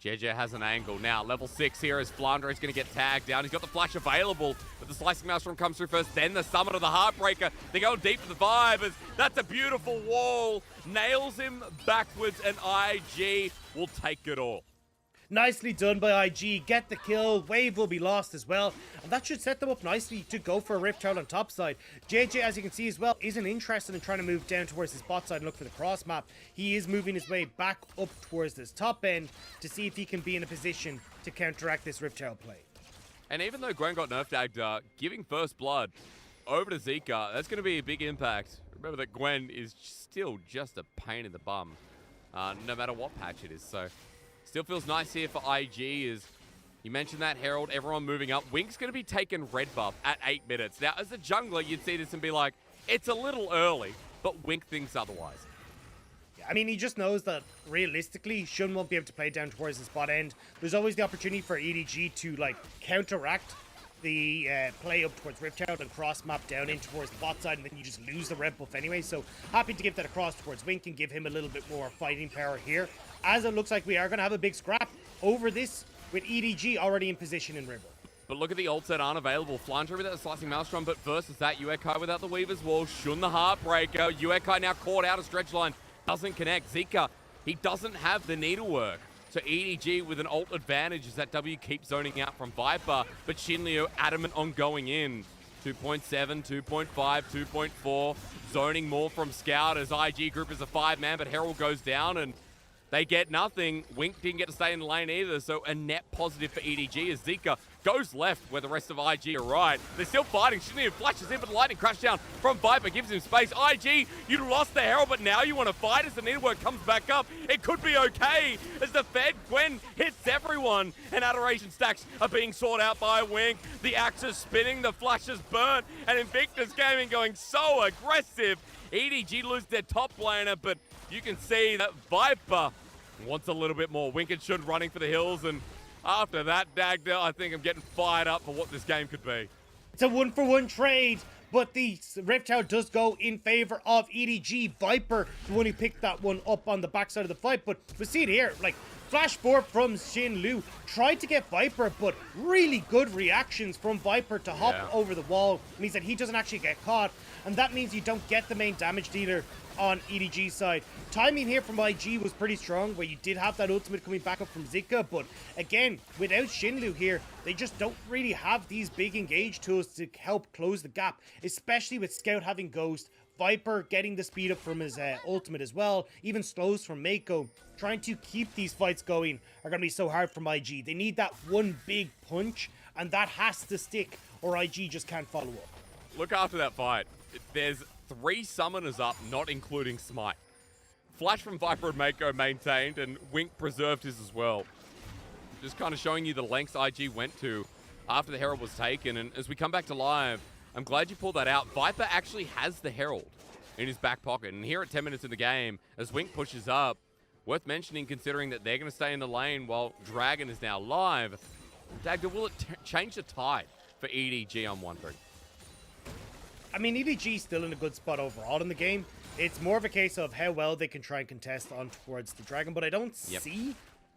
JJ has an angle. Now, level 6 here as Flandre is going to get tagged down. He's got the flash available, but the Slicing Maelstrom comes through first, then the Summon of the Heartbreaker. They go deep for the vibe as that's a beautiful wall. Nails him backwards, and IG will take it all. Nicely done by IG. Get the kill. Wave will be lost as well. And that should set them up nicely to go for a Rift Tower on top side. JJ, as you can see as well, isn't interested in trying to move down towards his bot side and look for the cross map. He is moving his way back up towards this top end to see if he can be in a position to counteract this Rift Tower play. And even though Gwen got nerfed, Agda, giving first blood over to Zika, that's going to be a big impact. Remember that Gwen is still just a pain in the bum, no matter what patch it is. So, still feels nice here for IG as you mentioned that, Herald, everyone moving up. Wink's going to be taking red buff at 8 minutes. Now, as a jungler, you'd see this and be like, it's a little early, but Wink thinks otherwise. I mean, he just knows that realistically, Shun won't be able to play down towards the spot end. There's always the opportunity for EDG to like counteract the play up towards Rift Tower and cross map down in towards the bot side, and then you just lose the red buff anyway. So happy to give that across towards Wink and give him a little bit more fighting power here. As it looks like we are going to have a big scrap over this with EDG already in position in River. But look at the ults that aren't available. Flandre without the Slicing Maelstrom, but versus that, Uekai without the Weaver's Wall. Shun the Heartbreaker. Uekai now caught out of stretch line. Doesn't connect. Zika, he doesn't have the needlework. So EDG with an ult advantage as that W keeps zoning out from Viper, but Shinleo adamant on going in. 2.7, 2.5, 2.4, zoning more from Scout as IG group is a 5-man, but Herald goes down and they get nothing. Wink didn't get to stay in the lane either, so a net positive for EDG as Zika goes left where the rest of IG are right. They're still fighting. Shinleo flashes in, but the lightning crash down from Viper gives him space. IG, you lost the Herald, but now you want to fight as the needlework comes back up. It could be okay as the Fed Gwen hits everyone, and Adoration stacks are being sought out by Wink. The axe is spinning, the flash is burnt, and Invictus Gaming going so aggressive. EDG lose their top laner, but you can see that Viper wants a little bit more. Wink and Shun running for the hills, and after that, Dagda, I think I'm getting fired up for what this game could be. It's a 1-for-1 trade, but the Rift Tower does go in favor of EDG. Viper, the one who picked that one up on the backside of the fight, but we see it here, like, flash forward from Shin Lu, tried to get Viper, but really good reactions from Viper to hop over the wall. Means that he doesn't actually get caught, and that means you don't get the main damage dealer on EDG's side. Timing here from IG was pretty strong, where you did have that ultimate coming back up from Zika, but again, without Shinlu here, they just don't really have these big engage tools to help close the gap, especially with Scout having Ghost, Viper getting the speed up from his ultimate as well, even slows from Mako. Trying to keep these fights going are going to be so hard from IG. They need that one big punch, and that has to stick, or IG just can't follow up. Look after that fight. There's 3 summoners up, not including Smite. Flash from Viper and Mako maintained, and Wink preserved his as well. Just kind of showing you the lengths IG went to after the Herald was taken. And as we come back to live, I'm glad you pulled that out. Viper actually has the Herald in his back pocket. And here at 10 minutes in the game, as Wink pushes up, worth mentioning considering that they're going to stay in the lane while Dragon is now live. Dagda, will it change the tide for EDG, I'm wondering? I mean, EDG's still in a good spot overall in the game. It's more of a case of how well they can try and contest on towards the Dragon, but I don't see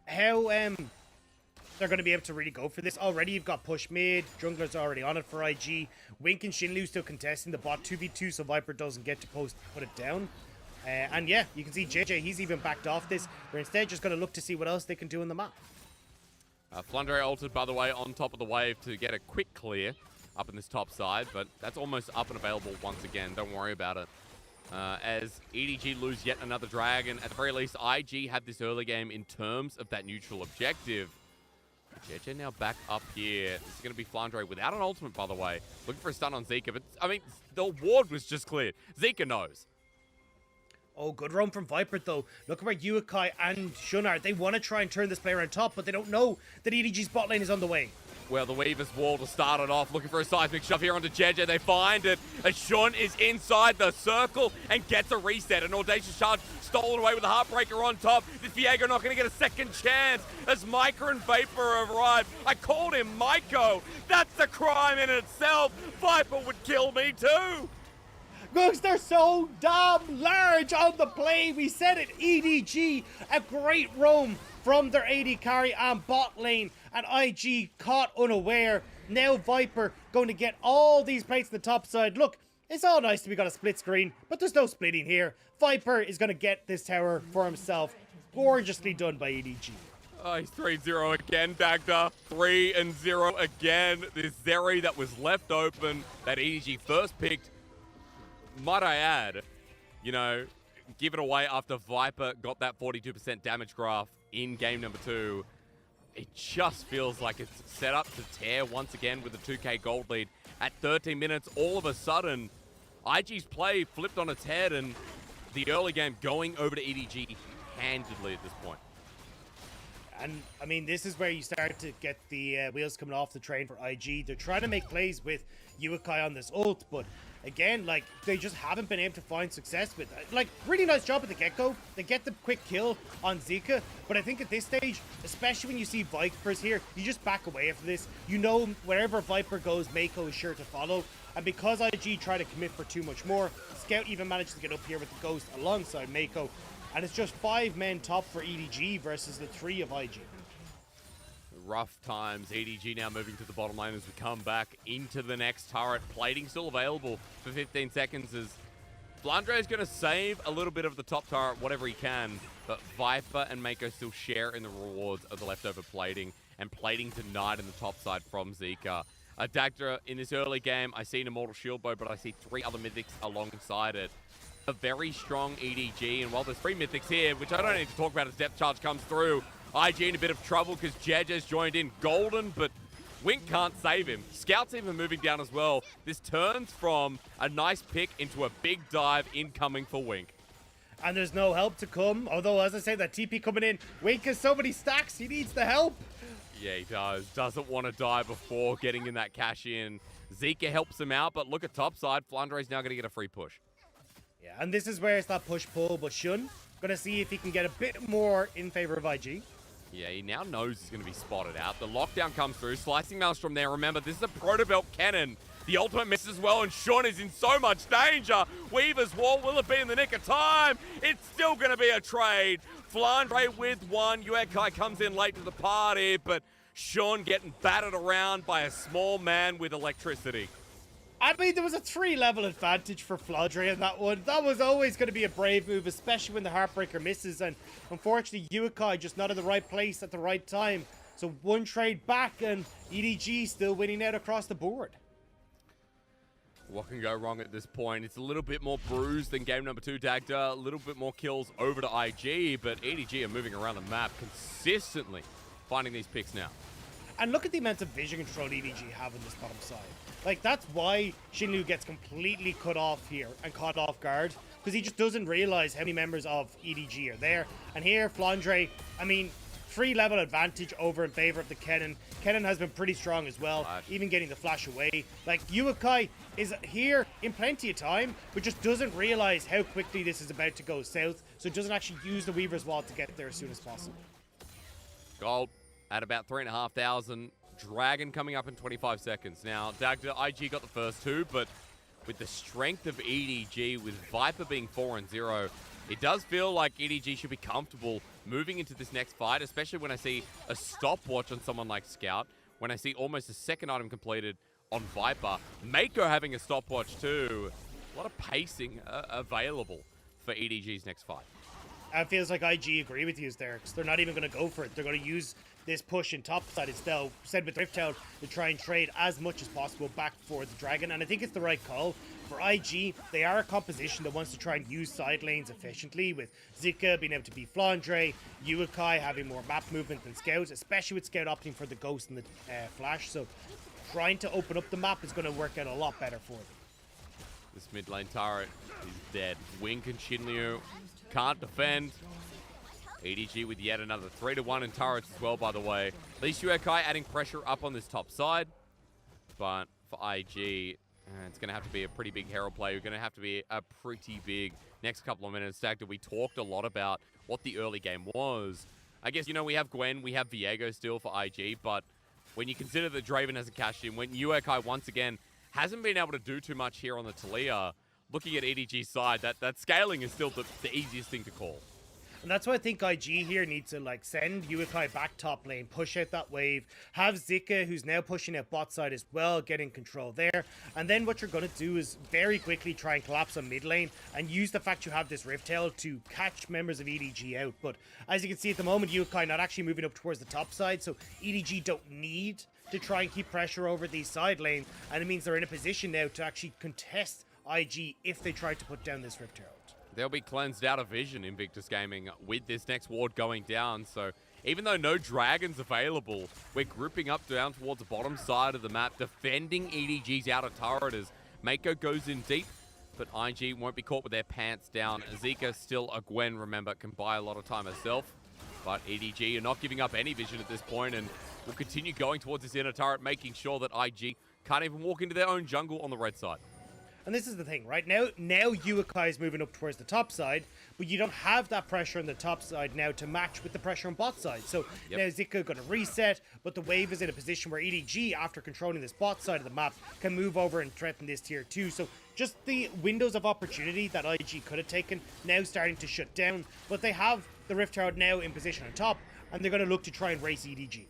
how they're going to be able to really go for this. Already you've got push mid, jungler's already on it for IG. Wink and Shinlu still contesting the bot 2v2, so Viper doesn't get to put it down. And yeah, you can see JJ, he's even backed off this. They're instead just going to look to see what else they can do in the map. Flandre altered, by the way, on top of the wave to get a quick clear up in this top side, but that's almost up and available once again. Don't worry about it. As EDG lose yet another dragon, at the very least, IG had this early game in terms of that neutral objective. JJ now back up here. This is going to be Flandre without an ultimate, by the way. Looking for a stun on Zika, but, I mean, the ward was just cleared. Zika knows. Oh, good roam from Viper, though. Look where Uekai and Shun are. They want to try and turn this player on top, but they don't know that EDG's bot lane is on the way. Well, the Weaver's Wall to start it off, looking for a seismic shove here onto JJ. They find it as Shun is inside the circle and gets a reset. An audacious charge stolen away with a Heartbreaker on top. Is Viego not going to get a second chance as Micah and Vapor arrive? I called him Myko. That's a crime in itself. Viper would kill me too. Because they're so damn large on the play. We said it, EDG, a great roam from their AD carry and bot lane, and IG caught unaware. Now Viper going to get all these plates on the top side. Look, it's all nice that we got a split screen, but there's no splitting here. Viper is going to get this tower for himself. Gorgeously done by EDG. Oh, he's 3-0 again, Dagda. 3-0 again. This Zeri that was left open, that EDG first picked, might I add, you know, give it away after Viper got that 42% damage graph in game number 2. It just feels like it's set up to tear once again with a 2k gold lead. At 13 minutes, all of a sudden, IG's play flipped on its head and the early game going over to EDG handedly at this point. And, I mean, this is where you start to get the wheels coming off the train for IG. They're trying to make plays with Uakai on this ult, but again, like, they just haven't been able to find success with it. Like, really nice job at the get-go. They get the quick kill on Zika, but I think at this stage, especially when you see Vipers here, you just back away from this. You know, wherever Viper goes, Mako is sure to follow. And because IG try to commit for too much more, Scout even managed to get up here with the Ghost alongside Mako. And it's just 5 men top for EDG versus the 3 of IG. Rough times. EDG now moving to the bottom lane as we come back into the next turret. Plating still available for 15 seconds as Flandre is going to save a little bit of the top turret, whatever he can. But Viper and Mako still share in the rewards of the leftover plating. And plating denied in the top side from Zika. Dagda in this early game, I see an Immortal Shield Bow, but I see 3 other mythics alongside it. A very strong EDG, and while there's 3 mythics here, which I don't need to talk about as depth charge comes through, IG in a bit of trouble because Jeje's joined in golden, but Wink can't save him. Scout's even moving down as well. This turns from a nice pick into a big dive incoming for Wink. And there's no help to come, although as I say, that TP coming in, Wink has so many stacks, he needs the help. Yeah, he does. Doesn't want to die before getting in that cash in. Zika helps him out, but look at topside. Flandre's now going to get a free push. Yeah, and this is where it's that push-pull, but Shun gonna see if he can get a bit more in favor of IG. Yeah, he now knows he's going to be spotted out. The lockdown comes through. Slicing Maelstrom there. Remember, this is a Protobelt cannon. The ultimate misses well, and Sean is in so much danger. Weaver's wall, will it be in the nick of time? It's still going to be a trade. Flandre with 1. Uekai comes in late to the party, but Sean getting battered around by a small man with electricity. I mean, there was a 3-level advantage for Flandre in that one. That was always going to be a brave move, especially when the Heartbreaker misses. And unfortunately, Uekai just not in the right place at the right time. So 1 trade back, and EDG still winning out across the board. What can go wrong at this point? It's a little bit more bruised than game number 2, Dagda. A little bit more kills over to IG, but EDG are moving around the map consistently, finding these picks now. And look at the amount of vision control EDG have on this bottom side. Like, that's why Shinlu gets completely cut off here and caught off guard, because he just doesn't realize how many members of EDG are there. And here, Flandre, I mean, 3-level advantage over in favor of the Kennen. Kennen has been pretty strong as well, even getting the flash away. Like, Uekai is here in plenty of time, but just doesn't realize how quickly this is about to go south, so doesn't actually use the Weaver's Wall to get there as soon as possible. Gold at about 3,500. Dragon coming up in 25 seconds. Now, Dagda, IG got the first 2, but with the strength of EDG, with Viper being 4-0, it does feel like EDG should be comfortable moving into this next fight, especially when I see a stopwatch on someone like Scout, when I see almost a second item completed on Viper. Mako having a stopwatch too. A lot of pacing available for EDG's next fight. It feels like IG agree with you there, because they're not even going to go for it. They're going to use this push in topside instead, said with Rift Town, to try and trade as much as possible back for the Dragon, and I think it's the right call. For IG, they are a composition that wants to try and use side lanes efficiently, with Zika being able to beat Flandre, Uekai having more map movement than Scout, especially with Scout opting for the Ghost and the Flash, so trying to open up the map is going to work out a lot better for them. This mid lane turret is dead. Wink and Shinryu can't defend. EDG with yet another 3-1 in turrets as well, by the way. At least Uekai adding pressure up on this top side. But for IG, it's going to have to be a pretty big Herald play. We're going to have to be a pretty big next couple of minutes. Dagda, we talked a lot about what the early game was. I guess, you know, we have Gwen, we have Viego still for IG, but when you consider that Draven hasn't cashed in, when Uekai once again hasn't been able to do too much here on the Talia, looking at EDG's side, that scaling is still the easiest thing to call. And that's why I think IG here needs to like send Uekai back top lane, push out that wave, have Zika, who's now pushing out bot side as well, getting control there. And then what you're going to do is very quickly try and collapse on mid lane and use the fact you have this Rift Tail to catch members of EDG out. But as you can see at the moment, Uekai not actually moving up towards the top side, so EDG don't need to try and keep pressure over these side lanes, and it means they're in a position now to actually contest IG if they try to put down this Rift Herald. They'll be cleansed out of vision, Invictus Gaming, with this next ward going down. So even though no dragons available, we're grouping up down towards the bottom side of the map, defending EDG's outer turret as Mako goes in deep, but IG won't be caught with their pants down. Zika, still a Gwen, remember, can buy a lot of time herself. But EDG are not giving up any vision at this point and will continue going towards this inner turret, making sure that IG can't even walk into their own jungle on the red side. And this is the thing, right? Now Uekai is moving up towards the top side, but you don't have that pressure on the top side now to match with the pressure on bot side. So now Zika going to reset, but the wave is in a position where EDG, after controlling this bot side of the map, can move over and threaten this tier 2. So just the windows of opportunity that IG could have taken now starting to shut down, but they have the Rift Herald now in position on top, and they're going to look to try and race EDG.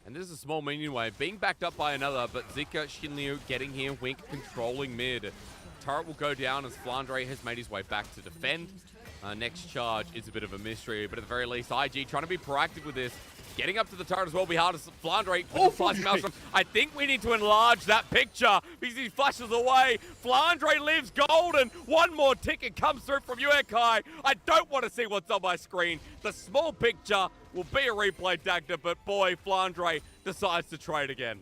And this is a small minion wave, being backed up by another, but Zika, Shinliu getting here, Wink controlling mid. Turret will go down as Flandre has made his way back to defend. Next charge is a bit of a mystery, but at the very least, IG trying to be proactive with this. Getting up to the turret as well behind us. Flandre, I think we need to enlarge that picture because he flashes away. Flandre lives golden. One more ticket comes through from Uekai. I don't want to see what's on my screen. The small picture will be a replay, Dagda, but boy, Flandre decides to trade again.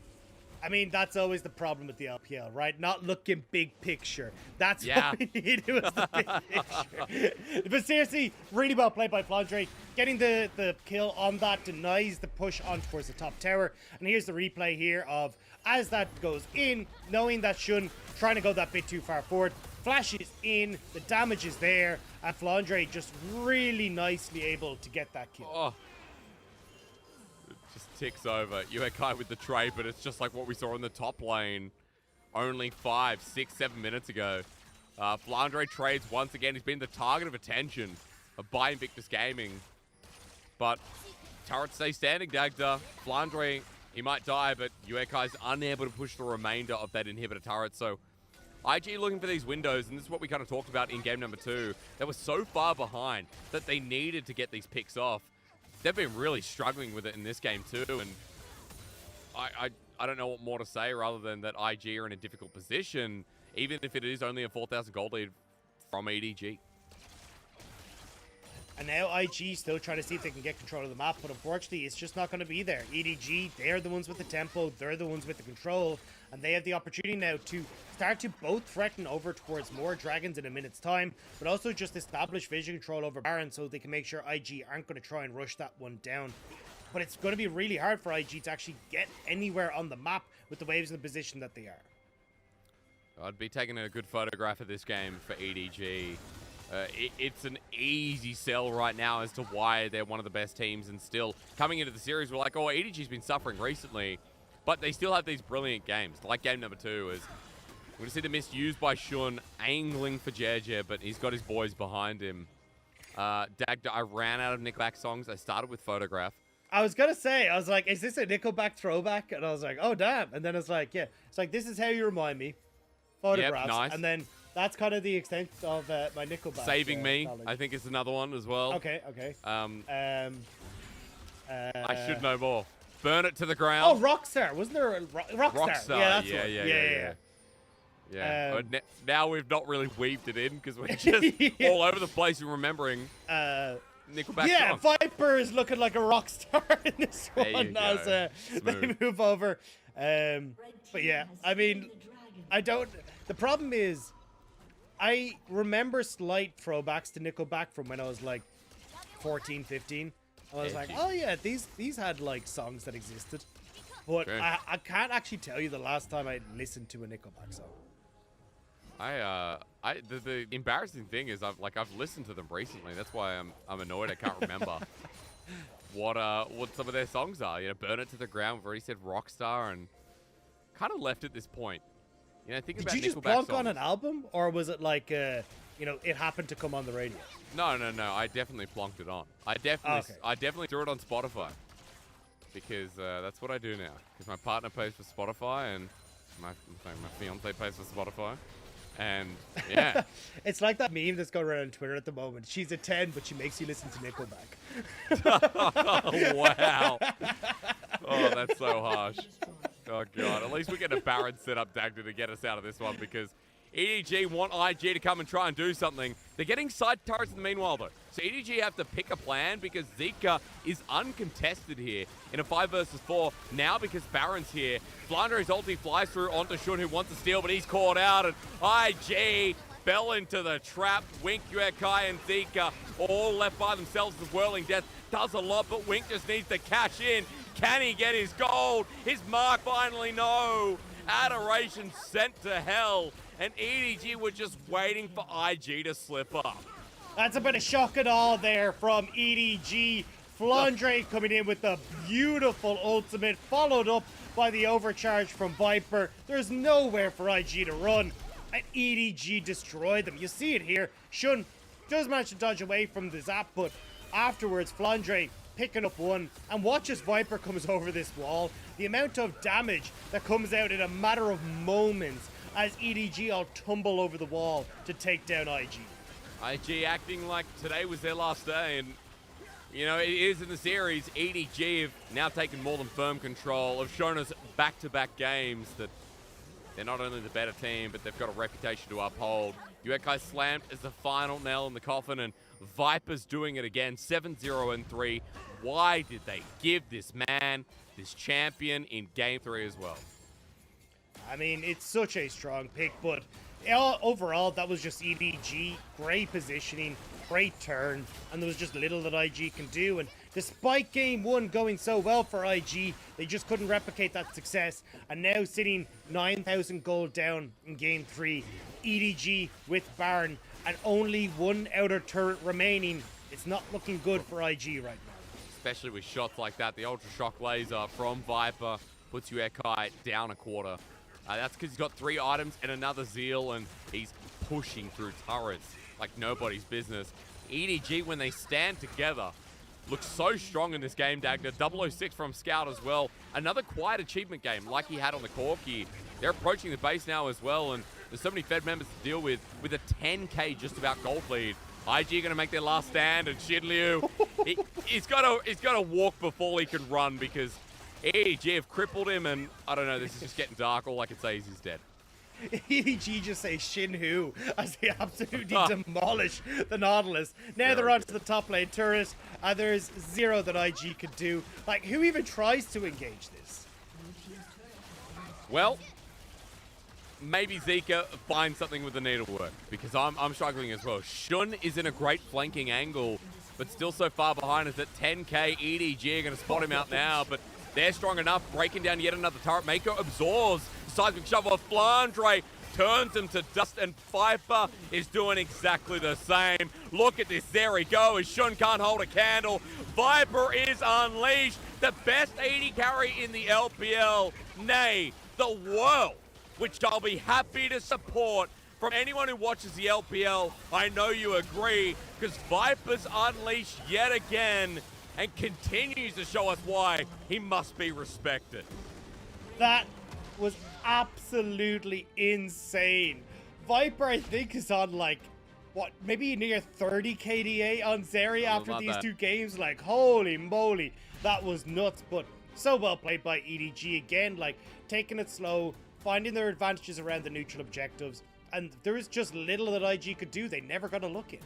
I mean, that's always the problem with the LPL, right? Not looking big picture. That's what we need was the big picture. But seriously, really well played by Flandre. Getting the kill on that denies the push on towards the top tower. And here's the replay here of as that goes in, knowing that Shun trying to go that bit too far forward. Flashes in, the damage is there, and Flandre just really nicely able to get that kill. Oh. Ticks over. Uekai with the trade, but it's just like what we saw in the top lane only 5, 6, 7 minutes ago. Flandre trades once again. He's been the target of attention by Invictus Gaming. But turret stays standing, Dagda. Flandre, he might die, but Uekai's unable to push the remainder of that inhibitor turret. So IG looking for these windows, and this is what we kind of talked about in game number 2. They were so far behind that they needed to get these picks off. They've been really struggling with it in this game too, and I don't know what more to say rather than that IG are in a difficult position, even if it is only a 4,000 gold lead from EDG. And now IG still trying to see if they can get control of the map, but unfortunately it's just not going to be there. EDG, they're the ones with the tempo, they're the ones with the control, and they have the opportunity now to start to both threaten over towards more dragons in a minute's time, but also just establish vision control over Baron so they can make sure IG aren't going to try and rush that one down. But it's going to be really hard for IG to actually get anywhere on the map with the waves in the position that they are. I'd be taking a good photograph of this game for EDG. It's an easy sell right now as to why they're one of the best teams, and still coming into the series we're like, oh, EDG's been suffering recently, but they still have these brilliant games. Like game number 2 is we're going to see the miss used by Shun, angling for Jeje, but he's got his boys behind him. Dagda, I ran out of Nickelback songs. I started with Photograph. I was going to say, I was like, is this a Nickelback throwback? And I was like, oh, damn. And then it's like, yeah. It's like, this is how you remind me. Photographs. Yep, nice. And then that's kind of the extent of my Nickelback. Saving Me, knowledge. I think is another one as well. Okay. I should know more. Burn It to the Ground. Oh, Rockstar. Wasn't there a Rockstar? Yeah, that's one. Yeah. Now we've not really weaved it in because we're just all over the place and remembering Nickelback songs. Viper is looking like a rock star in this one as they move over. But yeah, I mean, the problem is, I remember slight throwbacks to Nickelback from when I was like 14, 15. I was like, oh yeah, these had like songs that existed. But I can't actually tell you the last time I listened to a Nickelback song. The embarrassing thing is I've listened to them recently. That's why I'm annoyed. I can't remember what some of their songs are. You know, Burn It to the Ground. We've already said Rockstar, and kind of left at this point. You know, think about Nickelback songs. Did you just plonk on an album, or was it like it happened to come on the radio. No. I definitely plonked it on. I definitely threw it on Spotify because that's what I do now. Because my partner pays for Spotify and my fiance pays for Spotify, and yeah, It's like that meme that's going around on Twitter at the moment. She's a 10, but she makes you listen to Nickelback. Oh, wow. Oh, that's so harsh. Oh, God. At least we're getting a Baron set up, Dagda, to get us out of this one because EDG want IG to come and try and do something. They're getting side turrets in the meanwhile, though. So EDG have to pick a plan because Zika is uncontested here in a 5 versus 4. Now because Baron's here, Flandre's ulti flies through onto Shun, who wants to steal, but he's caught out, and IG fell into the trap. Wink, Yuekai, and Zika all left by themselves as Whirling Death does a lot, but Wink just needs to cash in. Can he get his gold? His mark finally, no. Adoration sent to hell, and EDG were just waiting for IG to slip up. That's a bit of shock and awe there from EDG. Flandre coming in with the beautiful ultimate, followed up by the overcharge from Viper. There's nowhere for IG to run, and EDG destroyed them. You see it here. Shun does manage to dodge away from the zap, but afterwards, Flandre picking up one, and watch as Viper comes over this wall. The amount of damage that comes out in a matter of moments as EDG all tumble over the wall to take down IG. IG acting like today was their last day, and it is in the series. EDG have now taken more than firm control, have shown us back-to-back games that they're not only the better team, but they've got a reputation to uphold. Yuekai slammed as the final nail in the coffin, and Viper's doing it again, 7-0-3. Why did they give this man, this champion, in Game 3 as well? I mean, it's such a strong pick, but overall, that was just EDG. Great positioning, great turn, and there was just little that IG can do. And despite Game 1 going so well for IG, they just couldn't replicate that success. And now sitting 9,000 gold down in Game 3, EDG with Baron and only one outer turret remaining. It's not looking good for IG right now. Especially with shots like that. The Ultra Shock Laser from Viper puts Yuekai down a quarter. That's because he's got 3 items and another Zeal, and he's pushing through turrets like nobody's business. EDG, when they stand together, looks so strong in this game, Dagda. 006 from Scout as well. Another quiet achievement game like he had on the Corki. They're approaching the base now as well, and there's so many Fed members to deal with a 10k just about gold lead. IG are going to make their last stand, and Shin Liu, he's got to walk before he can run because EDG have crippled him, and I don't know, this is just getting dark. All I can say is he's dead. EDG just say Shin Hu as they absolutely demolish the Nautilus. Now they're onto the top lane turret, and there's zero that IG could do. Like, who even tries to engage this? Well, maybe Zika finds something with the needlework, because I'm struggling as well. Shun is in a great flanking angle, but still so far behind us at 10k. EDG are going to spot him out now, but they're strong enough, breaking down yet another turret. Mako absorbs the seismic shovel of Flandre, turns him to dust, and Viper is doing exactly the same. Look at this, there he goes. Shun can't hold a candle. Viper is unleashed, the best AD carry in the LPL, nay, the world, which I'll be happy to support. From anyone who watches the LPL, I know you agree, because Viper's unleashed yet again and continues to show us why he must be respected. That was absolutely insane. Viper, I think, is on like, what, maybe near 30 KDA on Zeri after these 2 games. Like, holy moly, that was nuts. But so well played by EDG again, like taking it slow, finding their advantages around the neutral objectives, and there is just little that IG could do. They never got a look in.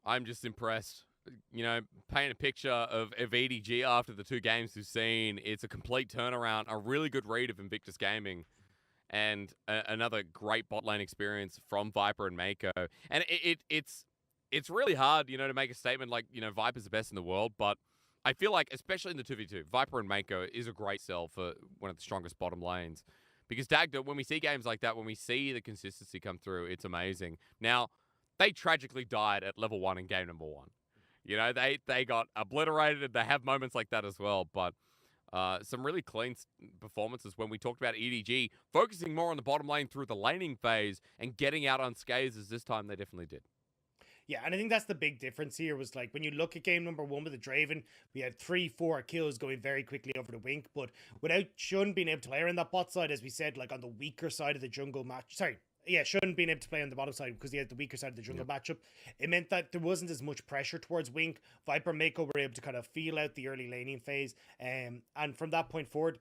I'm just impressed. Paint a picture of EDG after the 2 games we've seen. It's a complete turnaround, a really good read of Invictus Gaming, and another great bot lane experience from Viper and Mako. And it's really hard, to make a statement like, Viper's the best in the world, but I feel like, especially in the 2v2, Viper and Mako is a great sell for one of the strongest bottom lanes. Because Dagda, when we see games like that, when we see the consistency come through, it's amazing. Now, they tragically died at level 1 in game number 1. They got obliterated. They have moments like that as well. But Some really clean performances when we talked about EDG focusing more on the bottom lane through the laning phase and getting out unscathed as this time they definitely did. Yeah, and I think that's the big difference here was like when you look at game number 1 with the Draven, we had 3-4 kills going very quickly over the Wink, but without Shun being able to play on that bot side, as we said, like on the weaker side of the jungle match. Sorry, yeah, Shun being able to play on the bottom side because he had the weaker side of the jungle matchup. It meant that there wasn't as much pressure towards Wink. Viper and Mako were able to kind of feel out the early laning phase. And from that point forward,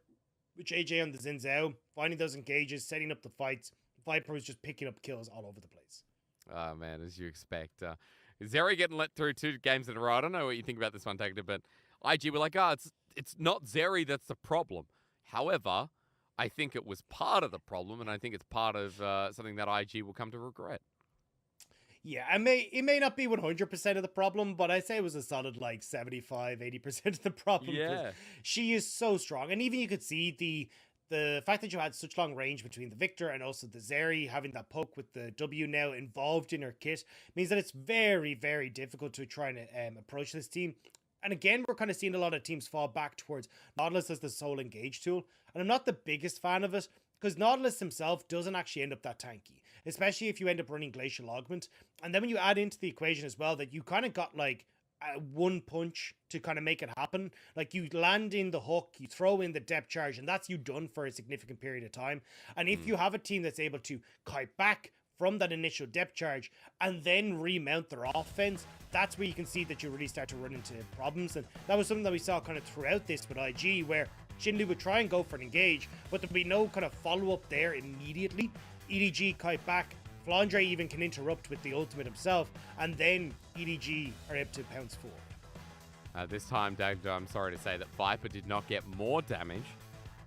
with JJ on the Xin Zhao, finding those engages, setting up the fights, Viper was just picking up kills all over the place. Oh, man, as you expect. Zeri getting let through 2 games in a row. I don't know what you think about this one, Tagda, but IG were like, it's not Zeri that's the problem. However, I think it was part of the problem, and I think it's part of something that IG will come to regret. Yeah, it may not be 100% of the problem, but I say it was a solid like 75-80% of the problem. Yeah. She is so strong. And even you could see the fact that you had such long range between the Victor and also the Zeri, having that poke with the W now involved in her kit, means that it's very, very difficult to try and approach this team. And again, we're kind of seeing a lot of teams fall back towards Nautilus as the sole engage tool. And I'm not the biggest fan of it, because Nautilus himself doesn't actually end up that tanky, especially if you end up running Glacial Augment. And then when you add into the equation as well that you kind of got like one punch to kind of make it happen. Like you land in the hook, you throw in the depth charge, and that's you done for a significant period of time. And if you have a team that's able to kite back from that initial depth charge and then remount their offense, that's where you can see that you really start to run into problems. And that was something that we saw kind of throughout this with IG, where Shinlu would try and go for an engage, but there'd be no kind of follow-up there immediately. EDG kite back, Flandre even can interrupt with the ultimate himself, and then EDG are able to pounce forward. This time, Dagda, I'm sorry to say that Viper did not get more damage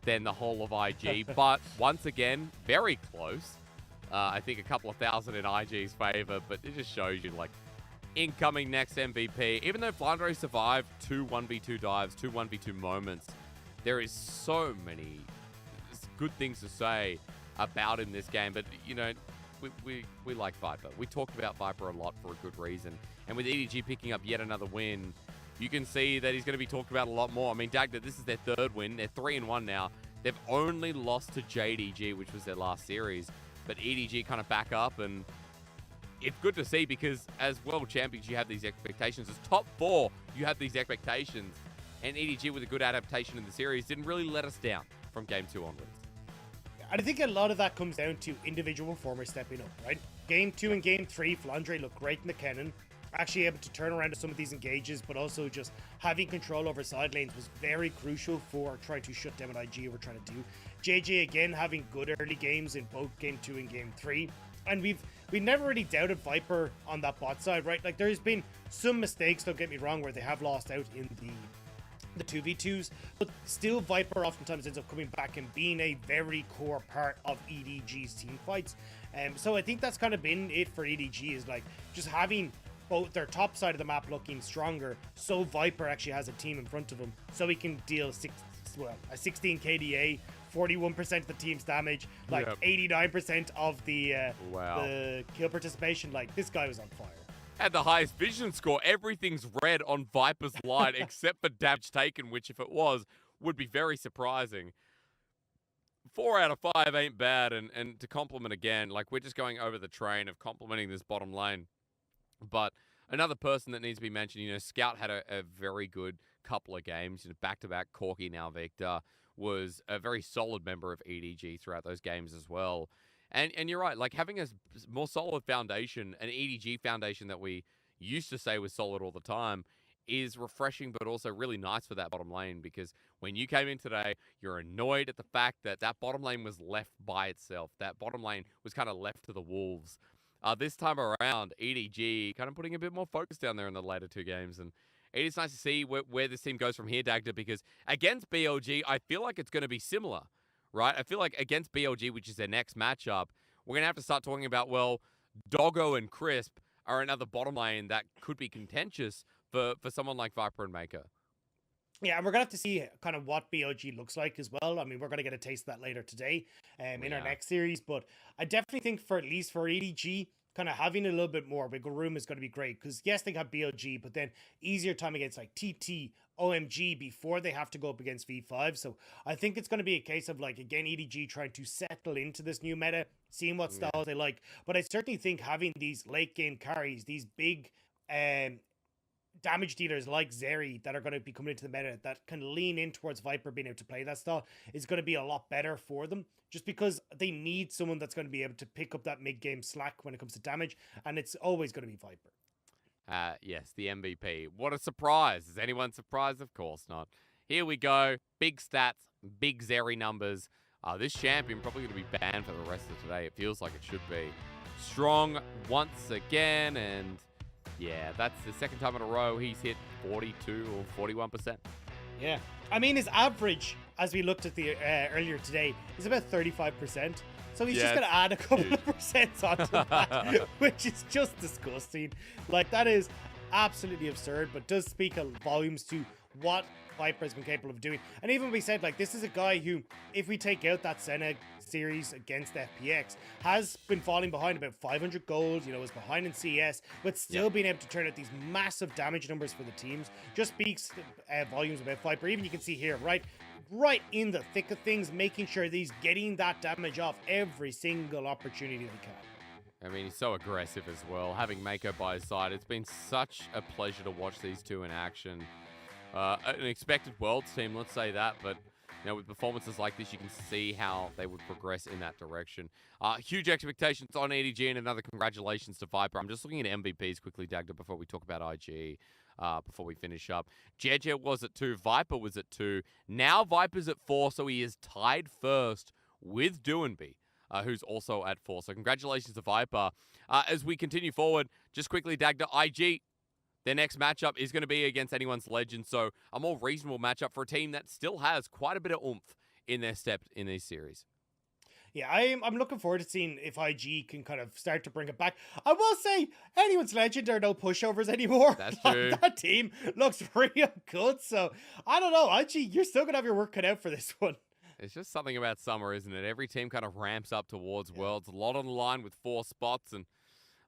than the whole of IG, but once again, very close. I think a couple of thousand in IG's favor, but it just shows you, like, incoming next MVP. Even though Flandre survived 2 1v2 dives, 2 1v2 moments, there is so many good things to say about in this game. But, you know, we like Viper. We talked about Viper a lot for a good reason. And with EDG picking up yet another win, you can see that he's going to be talked about a lot more. I mean, Dagda, this is their 3rd win. They're 3-1 now. They've only lost to JDG, which was their last series. But EDG kind of back up, and it's good to see because as world champions, you have these expectations. As top 4, you have these expectations. And EDG, with a good adaptation in the series, didn't really let us down from Game 2 onwards. And I think a lot of that comes down to individual performers stepping up, right? Game 2 and Game 3, Flandre looked great in the cannon. Actually able to turn around to some of these engages, but also just having control over side lanes was very crucial for trying to shut down what IG were trying to do. JJ again having good early games in both Game 2 and Game 3. And we've never really doubted Viper on that bot side, right? Like there's been some mistakes, don't get me wrong, where they have lost out in the 2v2s, but still Viper oftentimes ends up coming back and being a very core part of EDG's team fights. So I think that's kind of been it for EDG, is like just having both their top side of the map looking stronger, so Viper actually has a team in front of him, so he can deal a 16 KDA, 41% of the team's damage, like 89% of the kill participation. Like this guy was on fire. Had the highest vision score. Everything's red on Viper's line except for damage taken, which if it was, would be very surprising. 4 out of 5 ain't bad, and to compliment again, like we're just going over the train of complimenting this bottom lane. But another person that needs to be mentioned, you know, Scout had a very good couple of games, you know, back-to-back. Corky, now Victor, was a very solid member of EDG throughout those games as well. And you're right, like having a more solid foundation, an EDG foundation that we used to say was solid all the time, is refreshing, but also really nice for that bottom lane, because when you came in today, you're annoyed at the fact that that bottom lane was left by itself. That bottom lane was kind of left to the wolves. This time around, EDG kind of putting a bit more focus down there in the later 2 games, and it is nice to see where this team goes from here, Dagda, because against BLG, I feel like it's going to be similar, right? I feel like against BLG, which is their next matchup, we're going to have to start talking about, well, Doggo and Crisp are another bottom lane that could be contentious for someone like Viper and Maker. Yeah, and we're going to have to see kind of what BLG looks like as well. I mean, we're going to get a taste of that later today in our next series. But I definitely think at least for EDG, kind of having a little bit more wiggle room is going to be great, because yes, they got BLG, but then easier time against like TT, OMG before they have to go up against V5. So I think it's going to be a case of like, again, EDG trying to settle into this new meta, seeing what styles they like. But I certainly think having these late game carries, these big damage dealers like Zeri that are going to be coming into the meta that can lean in towards Viper being able to play that style is going to be a lot better for them, just because they need someone that's going to be able to pick up that mid-game slack when it comes to damage, and it's always going to be Viper. Yes, the MVP. What a surprise. Is anyone surprised? Of course not. Here we go. Big stats, big Zeri numbers. This champion probably going to be banned for the rest of today. It feels like it should be. Strong once again, and yeah, that's the second time in a row he's hit 42 or 41%. Yeah. I mean, his average, as we looked at the earlier today, is about 35%. So he's just going to add a couple of percents onto that, which is just disgusting. Like, that is absolutely absurd, but does speak volumes to what Viper has been capable of doing. And even we said, like, this is a guy who, if we take out that Senna series against FPX, has been falling behind about 500 gold, you know, is behind in CS, but still being able to turn out these massive damage numbers for the teams just speaks volumes about Viper. Even you can see here, right in the thick of things, making sure that he's getting that damage off every single opportunity they can. I mean, he's so aggressive as well. Having Mako by his side, it's been such a pleasure to watch these two in action. An expected Worlds team, let's say that, but you know, with performances like this, you can see how they would progress in that direction. Huge expectations on EDG, and another congratulations to Viper. I'm just looking at MVPs quickly, Dagda, before we talk about IG, before we finish up. Jeje was at 2, Viper was at 2. Now Viper's at 4, so he is tied first with Duanby, who's also at 4. So congratulations to Viper. As we continue forward, just quickly, Dagda, IG, their next matchup is going to be against anyone's legend, so a more reasonable matchup for a team that still has quite a bit of oomph in their step in this series. Yeah, I'm looking forward to seeing if IG can kind of start to bring it back. I will say, anyone's legend are no pushovers anymore. That's true. That team looks real good, so I don't know. IG, you're still going to have your work cut out for this one. It's just something about summer, isn't it? Every team kind of ramps up towards Worlds. A lot on the line with 4 spots, and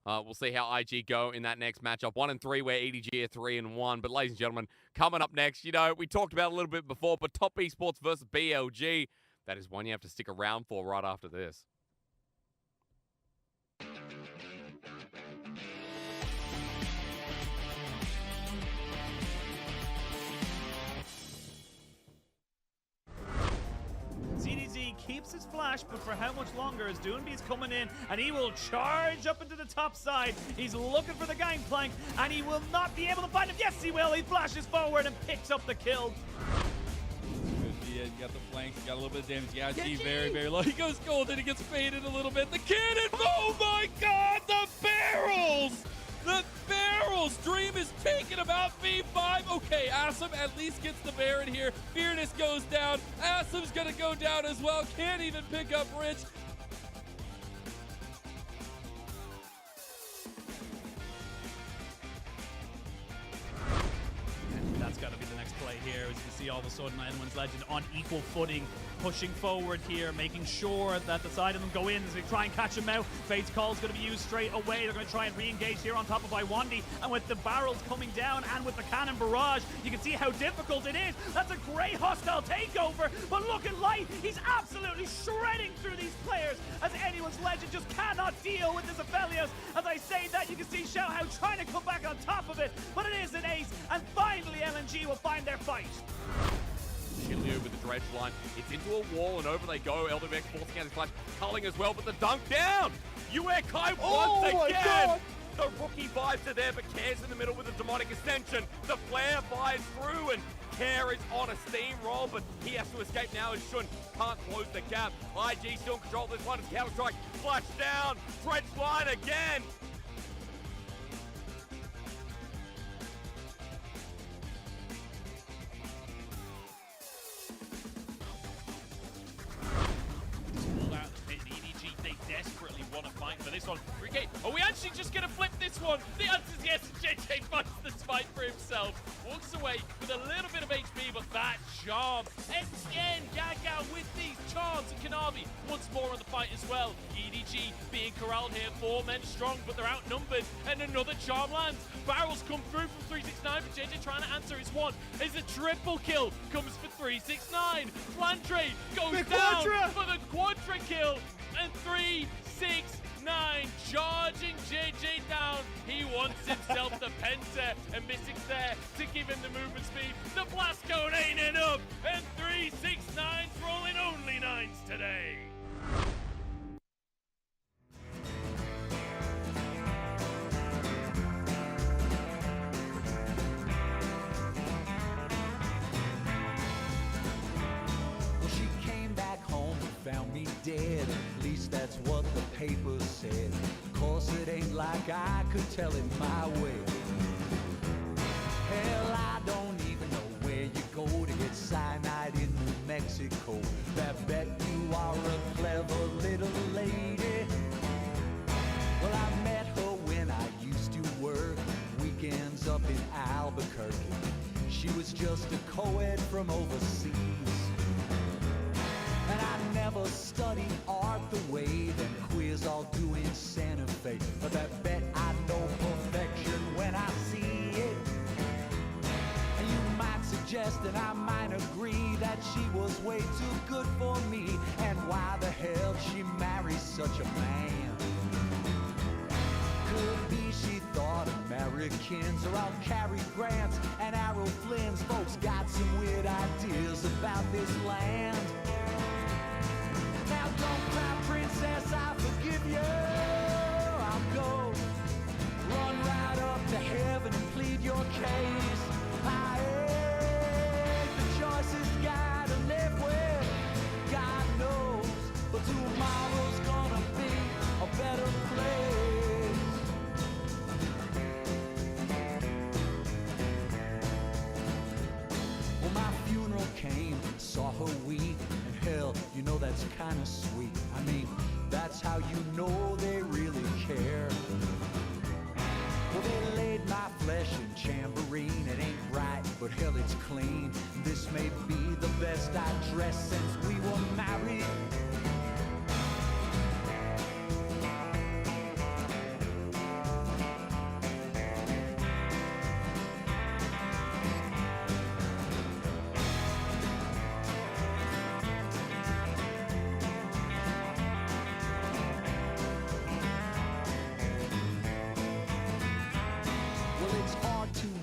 we'll see how IG go in that next matchup. 1 and 3, where EDG are 3 and 1. But ladies and gentlemen, coming up next, you know, we talked about it a little bit before, but Top Esports versus BLG. That is one you have to stick around for right after this. ZDZ keeps his flash, but for how much longer? As Duanby's coming in, and he will charge up into the top side. He's looking for the gangplank, and he will not be able to find him. Yes, he will. He flashes forward and picks up the kill. Yeah, you got the flanks, you got a little bit of damage. Yeah, IG very, very low. He goes gold, and he gets faded a little bit. The cannon! Oh my god, the barrels! The barrels! Dream is taking him out, V5. Okay, Asim at least gets the Baron here. Fearness goes down. Asim's gonna go down as well. Can't even pick up Rich. That's got to be the next play here. As you can see, all of a sudden, anyone's legend on equal footing, pushing forward here, making sure that the side of them go in as they try and catch him out. Fate's call is going to be used straight away. They're going to try and re-engage here on top of Iwandi, and with the barrels coming down and with the cannon barrage, you can see how difficult it is. That's a great hostile takeover, but look at Light. He's absolutely shredding through these players as anyone's legend just cannot deal with this Aphelios. As I say that, you can see Xiaohao trying to come back on top of it, but it is an ace, and finally LNG will find their fight. Shilio with the dredge line. It's into a wall, and over they go. LDVX forcing out his flash. Culling as well, but the dunk down. Uekai once again. The rookie vibes are there, but Care's in the middle with a demonic ascension. The flare fires through, and Care is on a steamroll, but he has to escape now as Shun can't close the gap. IG still in control of this one. It's Counter-Strike. Flash down. Dredge line again. Desperately want to fight for this one. Okay, are we actually just going to flip this one? The answer is yes. JJ finds the fight for himself. Walks away with a little bit of HP, but that charm. Again, Gaga with these charms and can Harvey once more on the fight as well. EDG being corralled here, 4 men strong, but they're outnumbered, and another charm lands. Barrels come through from 369, but JJ trying to answer his one. Is a triple kill, comes for 369. Flandre goes down for the quadra kill, and 369 charging JJ down. He wants himself the penta, and Mystic's there to give him the movement speed. The blast cone ain't enough, and 369's rolling only 9s today. Well, she came back home and found me dead. At least that's what the paper said. Course it ain't like I could tell it my way. Hell, I don't even know where you go to get cyanide in New Mexico. I bet you are a clever little lady. Well, I met her when I used to work weekends up in Albuquerque. She was just a co-ed from overseas. And I never studied art the way them queers all do in Santa Fe. But I bet I know perfection when I see it. And you might suggest and I might agree that she was way too good for me. And why the hell she marries such a man? Could be she thought Americans are all Cary Grants and Errol Flynn's. Folks got some weird ideas about this land. Now don't cry, princess, I forgive you. I'll go run right up to heaven and plead your case. I ain't the choicest guy to live with, God knows, but tomorrow's gonna be a better place. Well, my funeral came, saw her weep. Hell, you know that's kinda sweet. I mean, that's how you know they really care. Well, they laid my flesh in chamberine. It ain't right, but hell, it's clean. This may be the best I dressed since we were married.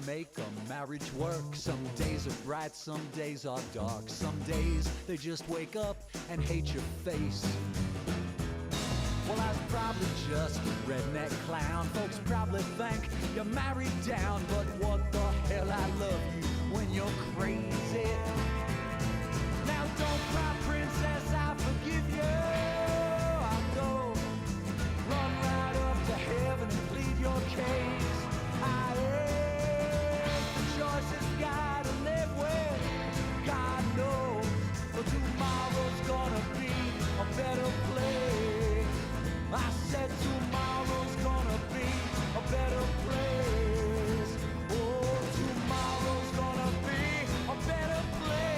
Make a marriage work. Some days are bright, some days are dark. Some days they just wake up and hate your face. Well, I was probably just a redneck clown. Folks probably think you're married down, but what the hell, I love you when you're crazy. Now don't cry, princess, I forgive you. I'll go run right up to heaven and plead your case. I choicest guy to live with, God knows, but tomorrow's gonna be a better place. I said tomorrow's gonna be a better place. Oh, tomorrow's gonna be a better place.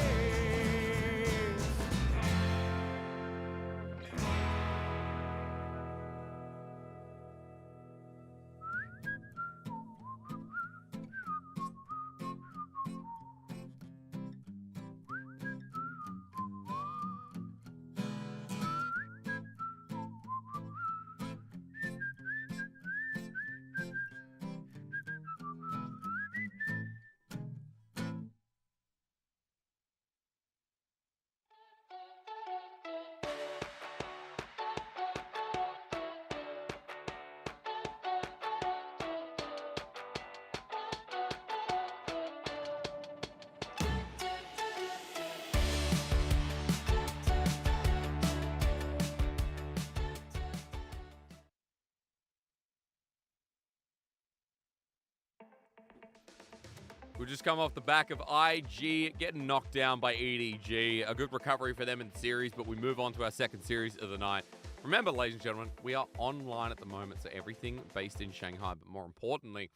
We just come off the back of IG getting knocked down by EDG. A good recovery for them in the series, but we move on to our second series of the night. Remember, ladies and gentlemen, we are online at the moment, so everything based in Shanghai, but more importantly,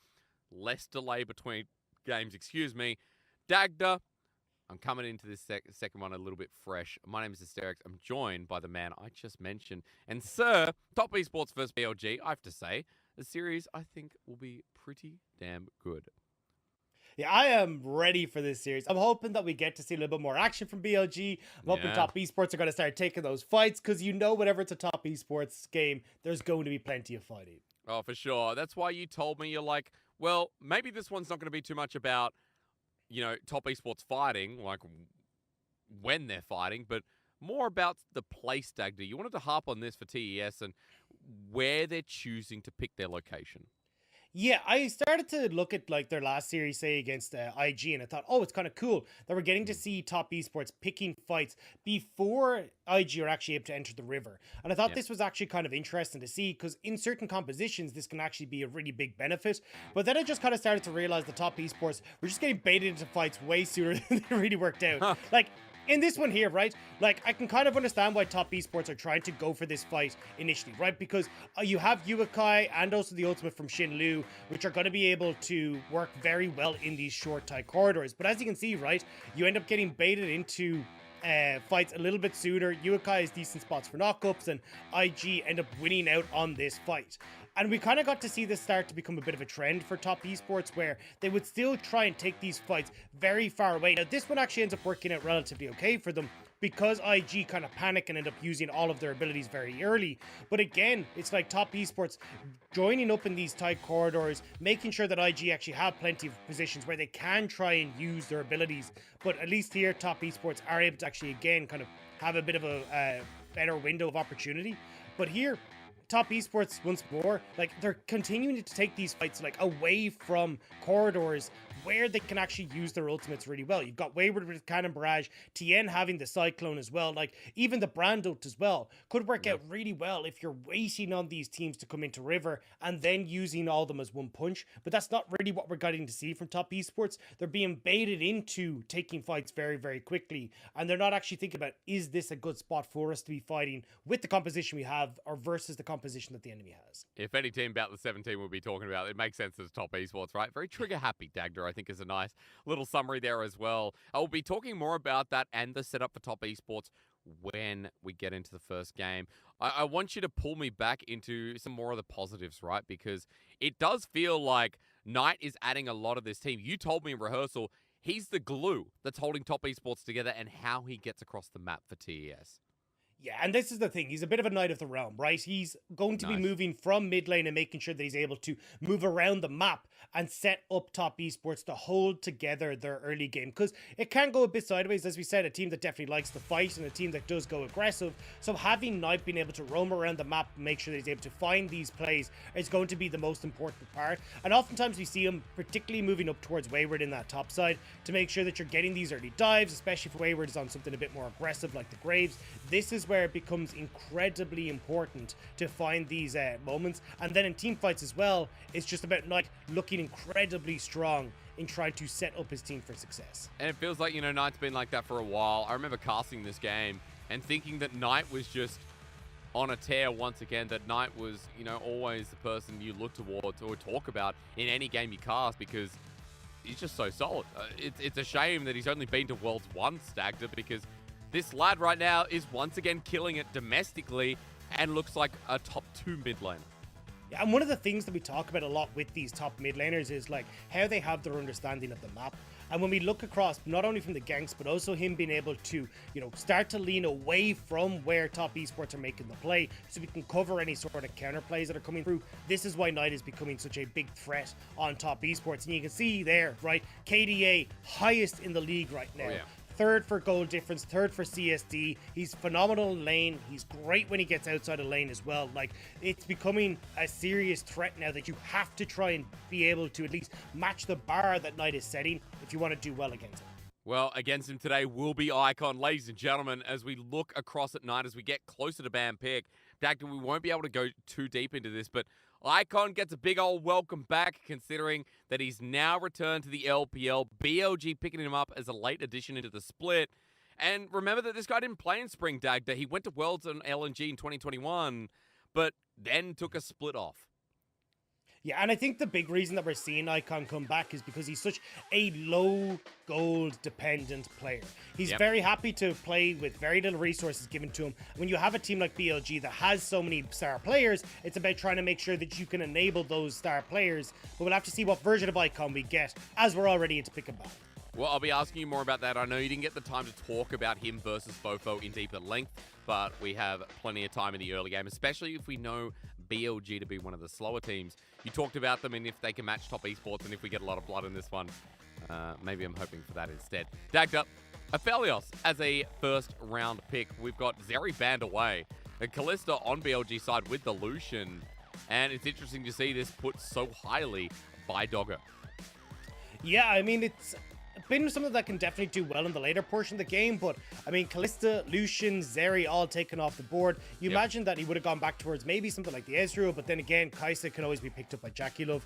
less delay between games, Dagda, I'm coming into this second one a little bit fresh. My name is Hysterics. I'm joined by the man I just mentioned. And sir, Top Esports vs BLG, I have to say, the series I think will be pretty damn good. Yeah, I am ready for this series. I'm hoping that we get to see a little bit more action from BLG. I'm hoping Top Esports are going to start taking those fights because whenever it's a Top Esports game, there's going to be plenty of fighting. Oh, for sure. That's why you told me, you're like, well, maybe this one's not going to be too much about, Top Esports fighting, like when they're fighting, but more about the play stagger. You wanted to harp on this for TES and where they're choosing to pick their location. Yeah, I started to look at like their last series, say against IG, and I thought, oh, it's kind of cool that we're getting to see Top Esports picking fights before IG are actually able to enter the river. And I thought this was actually kind of interesting to see because in certain compositions, this can actually be a really big benefit. But then I just kind of started to realize the Top Esports were just getting baited into fights way sooner than they really worked out. Like, in this one here, right, like, I can kind of understand why Top Esports are trying to go for this fight initially, right? Because you have Yuikai and also the ultimate from Shin Lu, which are going to be able to work very well in these short, tight corridors. But as you can see, right, you end up getting baited into fights a little bit sooner. Yuikai has decent spots for knockups, and IG end up winning out on this fight. And we kind of got to see this start to become a bit of a trend for Top Esports where they would still try and take these fights very far away. Now, this one actually ends up working out relatively okay for them because IG kind of panic and end up using all of their abilities very early. But again, it's like Top Esports joining up in these tight corridors, making sure that IG actually have plenty of positions where they can try and use their abilities. But at least here, Top Esports are able to actually, again, kind of have a bit of a better window of opportunity. But here, Top Esports, once more, like, they're continuing to take these fights, like, away from corridors where they can actually use their ultimates really well. You've got Wayward with Cannon Barrage, Tien having the Cyclone as well, like, even the Brand ult as well could work out really well if you're waiting on these teams to come into River and then using all of them as one punch. But that's not really what we're getting to see from Top Esports. They're being baited into taking fights very, very quickly, and they're not actually thinking about, is this a good spot for us to be fighting with the composition we have or versus the composition that the enemy has. If any team about the 17 we'll be talking about, it makes sense as Top Esports, right? Very trigger happy, Dagda, I think is a nice little summary there as well. I'll be talking more about that and the setup for Top Esports when we get into the first game. I want you to pull me back into some more of the positives, right? Because it does feel like Knight is adding a lot of this team. You told me in rehearsal, he's the glue that's holding Top Esports together and how he gets across the map for TES. Yeah, and this is the thing. He's a bit of a Knight of the Realm, right? He's going to be moving from mid lane and making sure that he's able to move around the map and set up Top Esports to hold together their early game. Because it can go a bit sideways, as we said, a team that definitely likes to fight and a team that does go aggressive. So having Knight being able to roam around the map and make sure that he's able to find these plays is going to be the most important part. And oftentimes we see him particularly moving up towards Wayward in that top side to make sure that you're getting these early dives, especially if Wayward is on something a bit more aggressive like the Graves. This is where it becomes incredibly important to find these moments. And then in team fights as well, it's just about Knight looking incredibly strong in trying to set up his team for success. And it feels like, Knight's been like that for a while. I remember casting this game and thinking that Knight was just on a tear once again, that Knight was, always the person you look towards or talk about in any game you cast because he's just so solid. It's a shame that he's only been to Worlds once, Stagda, because this lad right now is once again killing it domestically and looks like a top 2 mid laner. Yeah, and one of the things that we talk about a lot with these top mid laners is like how they have their understanding of the map. And when we look across, not only from the ganks, but also him being able to, start to lean away from where Top Esports are making the play so we can cover any sort of counter plays that are coming through. This is why Knight is becoming such a big threat on Top Esports. And you can see there, right, KDA highest in the league right now. Oh, yeah. Third for goal difference, third for CSD. He's phenomenal in lane. He's great when he gets outside of lane as well. Like, it's becoming a serious threat now that you have to try and be able to at least match the bar that Knight is setting if you want to do well against him. Well, against him today will be Icon, ladies and gentlemen, as we look across at Knight, as we get closer to Bam Pick. Dagda, we won't be able to go too deep into this, but Icon gets a big old welcome back, considering that he's now returned to the LPL. BLG picking him up as a late addition into the split. And remember that this guy didn't play in Spring, Dagda. He went to Worlds on LNG in 2021, but then took a split off. Yeah, and I think the big reason that we're seeing Icon come back is because he's such a low gold dependent player. He's very happy to play with very little resources given to him. When you have a team like BLG that has so many star players, it's about trying to make sure that you can enable those star players. But we'll have to see what version of Icon we get as we're already into pick and ban. Well, I'll be asking you more about that. I know you didn't get the time to talk about him versus Fofo in deeper length, but we have plenty of time in the early game, especially if we know BLG to be one of the slower teams. You talked about them and if they can match top esports, and if we get a lot of blood in this one, maybe I'm hoping for that instead. Dagged up, Aphelios as a first round pick. We've got Zeri banned away, and Callista on BLG side with the Lucian, and it's interesting to see this put so highly by Doggo. Yeah, I mean, it's been something that can definitely do well in the later portion of the game, but I mean, Callista, Lucian, Zeri all taken off the board. You imagine that he would have gone back towards maybe something like the Ezreal, but then again, Kai'Sa can always be picked up by Jackie Love.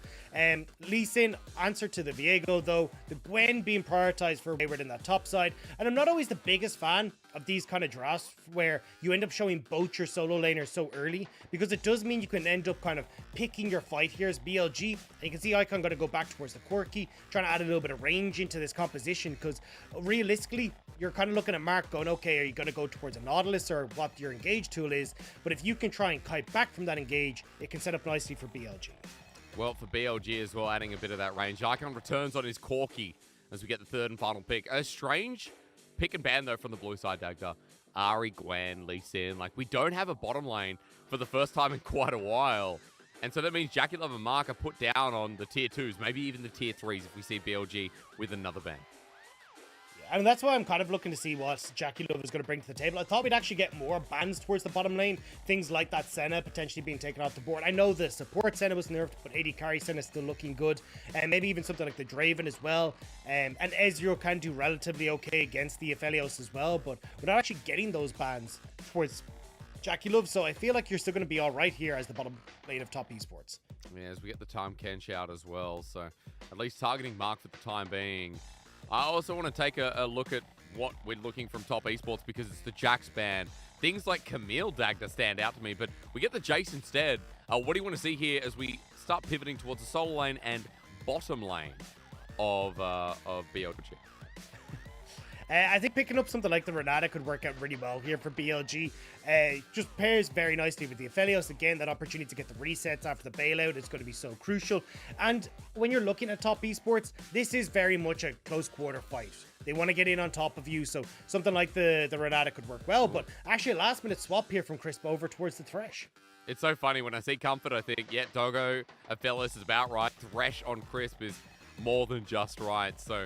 Lee Sin, answer to the Viego though, the Gwen being prioritized for Wayward in that top side, and I'm not always the biggest fan of these kind of drafts where you end up showing both your solo laners so early, because it does mean you can end up kind of picking your fight here as BLG. And you can see Icon going to go back towards the Quirky, trying to add a little bit of range into this composition, because realistically, you're kind of looking at Mark going, okay, are you going to go towards a Nautilus or what your engage tool is? But if you can try and kite back from that engage, it can set up nicely for BLG. Well, for BLG as well, adding a bit of that range. Icon returns on his Corki as we get the third and final pick. A strange pick and ban, though, from the blue side, Dagda. Ari, Gwen, Lee Sin. Like, we don't have a bottom lane for the first time in quite a while. And so that means Jackie Love and Mark are put down on the tier 2s, maybe even the tier 3s if we see BLG with another ban. And that's why I'm kind of looking to see what Jackie Love is going to bring to the table. I thought we'd actually get more bans towards the bottom lane. Things like that Senna potentially being taken off the board. I know the support Senna was nerfed, but AD carry Senna is still looking good. And maybe even something like the Draven as well. And Ezreal can do relatively okay against the Aphelios as well, but we're not actually getting those bans towards Jackie Love. So I feel like you're still going to be all right here as the bottom lane of top esports. Yeah, as we get the time Kench out as well. So at least targeting Mark for the time being. I also want to take a look at what we're looking from top esports, because it's the Jax ban. Things like Camille Dagda stand out to me, but we get the Jace instead. What do you want to see here as we start pivoting towards the solo lane and bottom lane of BLG? I think picking up something like the Renata could work out really well here for BLG. Just pairs very nicely with the Aphelios. Again, that opportunity to get the resets after the bailout is going to be so crucial. And when you're looking at top esports, this is very much a close quarter fight. They want to get in on top of you, so something like the Renata could work well. But actually a last minute swap here from Crisp over towards the Thresh. It's so funny. When I see Comfort, I think, yeah, Doggo, Aphelios is about right. Thresh on Crisp is more than just right. So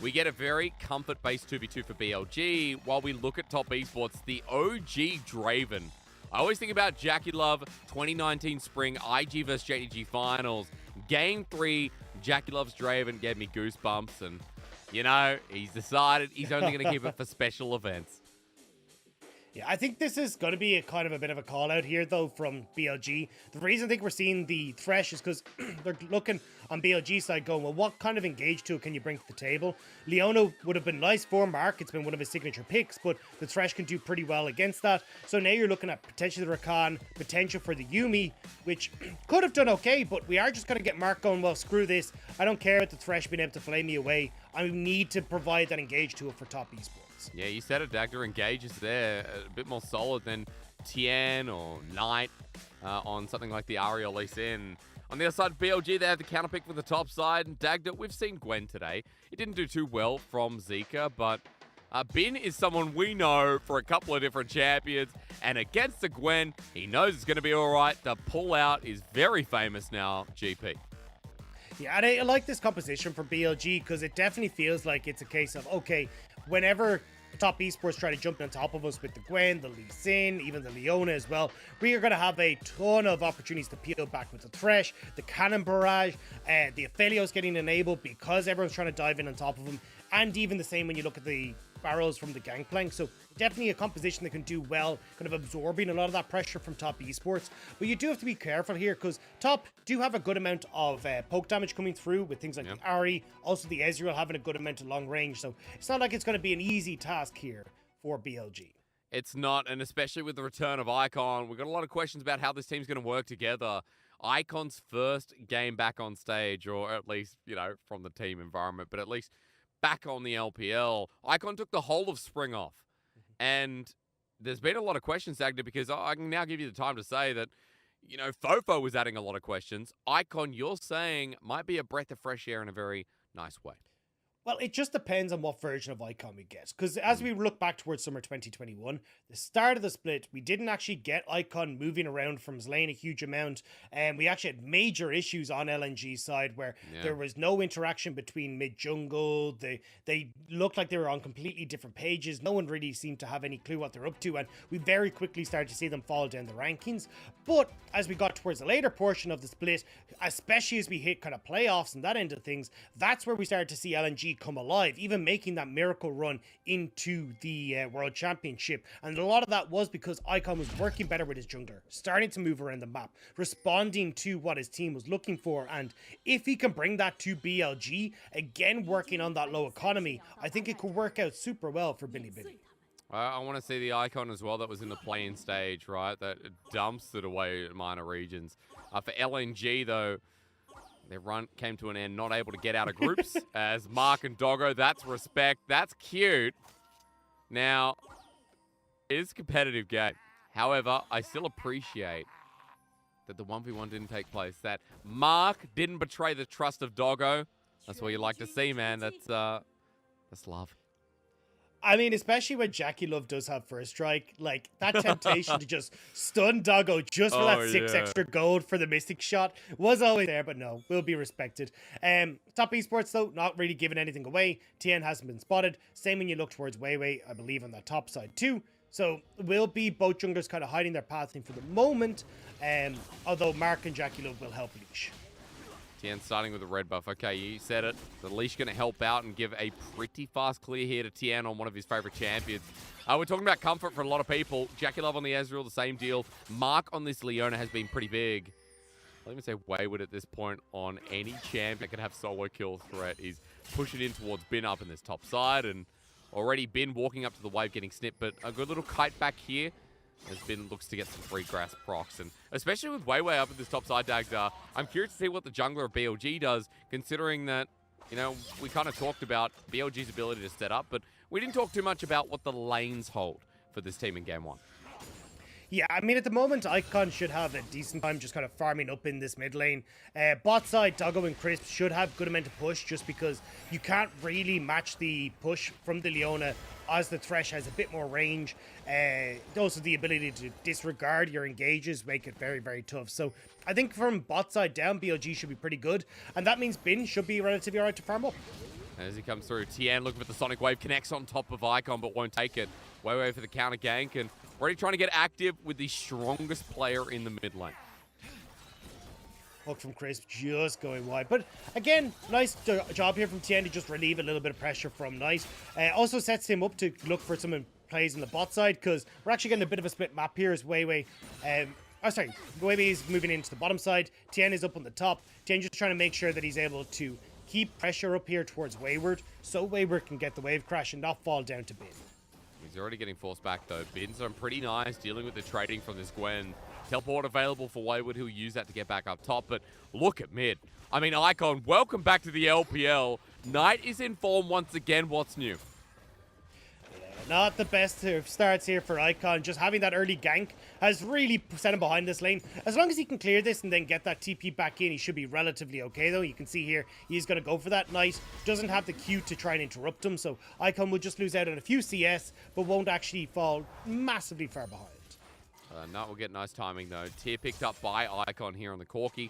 we get a very comfort-based 2v2 for BLG, while we look at top esports, the OG Draven. I always think about Jackie Love, 2019 Spring, IG vs JDG Finals. Game 3, Jackie Love's Draven gave me goosebumps, and, you know, he's decided he's only going to keep it for special events. Yeah, I think this is going to be a kind of a bit of a call out here, though, from BLG. The reason I think we're seeing the Thresh is because they're looking on BLG side going, well, what kind of engage tool can you bring to the table? Leona would have been nice for Mark. It's been one of his signature picks, but the Thresh can do pretty well against that. So now you're looking at potentially the Rakan, potential for the Yuumi, which could have done okay, but we are just going to get Mark going, well, screw this. I don't care about the Thresh being able to flame me away. I need to provide that engage tool for top esports. Yeah, you said it, Dagda. Engage is there, a bit more solid than Tien or Knight on something like the Ari or Lee Sin. On the other side, BLG, they have the counter pick for the top side. And Dagda, we've seen Gwen today. It didn't do too well from Zika, but Bin is someone we know for a couple of different champions. And against the Gwen, he knows it's going to be all right. The pull out is very famous now, GP. Yeah, and I like this composition for BLG because it definitely feels like it's a case of, okay, whenever top esports try to jump on top of us with the Gwen, the Lee Sin, even the Leona as well, we are going to have a ton of opportunities to peel back with the Thresh, the Cannon Barrage, the Aphelios getting enabled because everyone's trying to dive in on top of them, and even the same when you look at the barrels from the Gangplank. So definitely a composition that can do well, kind of absorbing a lot of that pressure from top esports. But you do have to be careful here because top do have a good amount of poke damage coming through with things like the Ari, also the Ezreal having a good amount of long range. So it's not like it's going to be an easy task here for BLG. It's not, and especially with the return of Icon, we've got a lot of questions about how this team's going to work together. Icon's first game back on stage, or at least, you know, from the team environment, but at least back on the LPL. Icon took the whole of spring off. And there's been a lot of questions, Agda, because I can now give you the time to say that, you know, Fofo was adding a lot of questions. Icon, you're saying, might be a breath of fresh air in a very nice way. Well, it just depends on what version of Icon we get. Because as we look back towards summer 2021, the start of the split, we didn't actually get Icon moving around from his lane a huge amount. And we actually had major issues on LNG's side where there was no interaction between mid-jungle. They looked like they were on completely different pages. No one really seemed to have any clue what they're up to. And we very quickly started to see them fall down the rankings. But as we got towards the later portion of the split, especially as we hit kind of playoffs and that end of things, that's where we started to see LNG come alive, even making that miracle run into the World Championship. And a lot of that was because Icon was working better with his jungler, starting to move around the map, responding to what his team was looking for. And if he can bring that to BLG, again working on that low economy, I think it could work out super well for Billy Billy. I want to see the Icon as well that was in the play-in stage, right? That dumps it away at minor regions. For LNG, though, their run came to an end, not able to get out of groups as Mark and Doggo. That's respect. That's cute. Now, it is a competitive game. However, I still appreciate that the 1v1 didn't take place, that Mark didn't betray the trust of Doggo. That's what you like to see, man. That's love. I mean, especially when Jackie Love does have first strike, like that temptation to just stun Doggo just for that 6 extra gold for the Mystic shot was always there, but no, will be respected. Top esports though, not really giving anything away. TN hasn't been spotted. Same when you look towards Weiwei, I believe on that top side too. So will be both junglers kind of hiding their pathing for the moment, although Mark and Jackie Love will help Leash. TN starting with a red buff. Okay, you said it. The Leash going to help out and give a pretty fast clear here to TN on one of his favorite champions. We're talking about comfort for a lot of people. Jackie Love on the Ezreal, the same deal. Mark on this Leona has been pretty big. I'll even say Wayward at this point on any champ that can have solo kill threat. He's pushing in towards Bin up in this top side, and already Bin walking up to the wave getting snipped, but a good little kite back here as Bin looks to get some free grass procs. And especially with Weiwei up at this top side, Dagda, I'm curious to see what the jungler of BLG does, considering that, you know, we kind of talked about BLG's ability to set up, but we didn't talk too much about what the lanes hold for this team in game one. Yeah, I mean, at the moment, Icon should have a decent time just kind of farming up in this mid lane. Bot side, Doggo and Crisp should have good amount of push just because you can't really match the push from the Leona as the Thresh has a bit more range. Also, the ability to disregard your engages make it very, very tough. So I think from bot side down, BLG should be pretty good. And that means Bin should be relatively alright to farm up. As he comes through, TN looking for the Sonic Wave, connects on top of Icon, but won't take it. Weiwei for the counter gank, and already trying to get active with the strongest player in the mid lane. Hook from Crisp just going wide. But again, nice job here from TN to just relieve a little bit of pressure from Knight. Also sets him up to look for some plays on the bot side, because we're actually getting a bit of a split map here as Weiwei. Weiwei is moving into the bottom side. TN is up on the top. TN just trying to make sure that he's able to keep pressure up here towards Wayward, so Wayward can get the wave crash and not fall down to Bin. He's already getting forced back though. Bin's done pretty nice dealing with the trading from this Gwen. Teleport available for Wayward, who'll use that to get back up top, but look at mid. I mean, Icon, welcome back to the LPL. Knight is in form once again. What's new? Not the best of starts here for Icon. Just having that early gank has really set him behind this lane. As long as he can clear this and then get that TP back in, he should be relatively okay though. You can see here, he's going to go for that. Knight doesn't have the Q to try and interrupt him, so Icon will just lose out on a few CS, but won't actually fall massively far behind. Knight will get nice timing though. Tier picked up by Icon here on the Corki.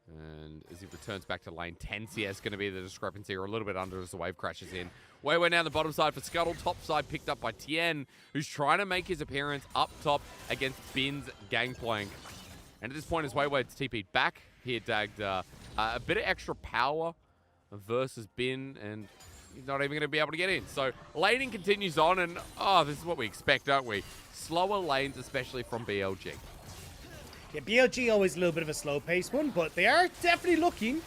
And as he returns back to lane, 10 CS going to be the discrepancy, or a little bit under as the wave crashes in. Weiwei now the bottom side for Scuttle. Top side picked up by TN, who's trying to make his appearance up top against Bin's gangplank. And at this point, as Weiwei's TP'd back here, Dagged a bit of extra power versus Bin, and he's not even going to be able to get in. So laning continues on, and this is what we expect, don't we? Slower lanes, especially from BLG. Yeah, BLG always a little bit of a slow-paced one, but they are definitely looking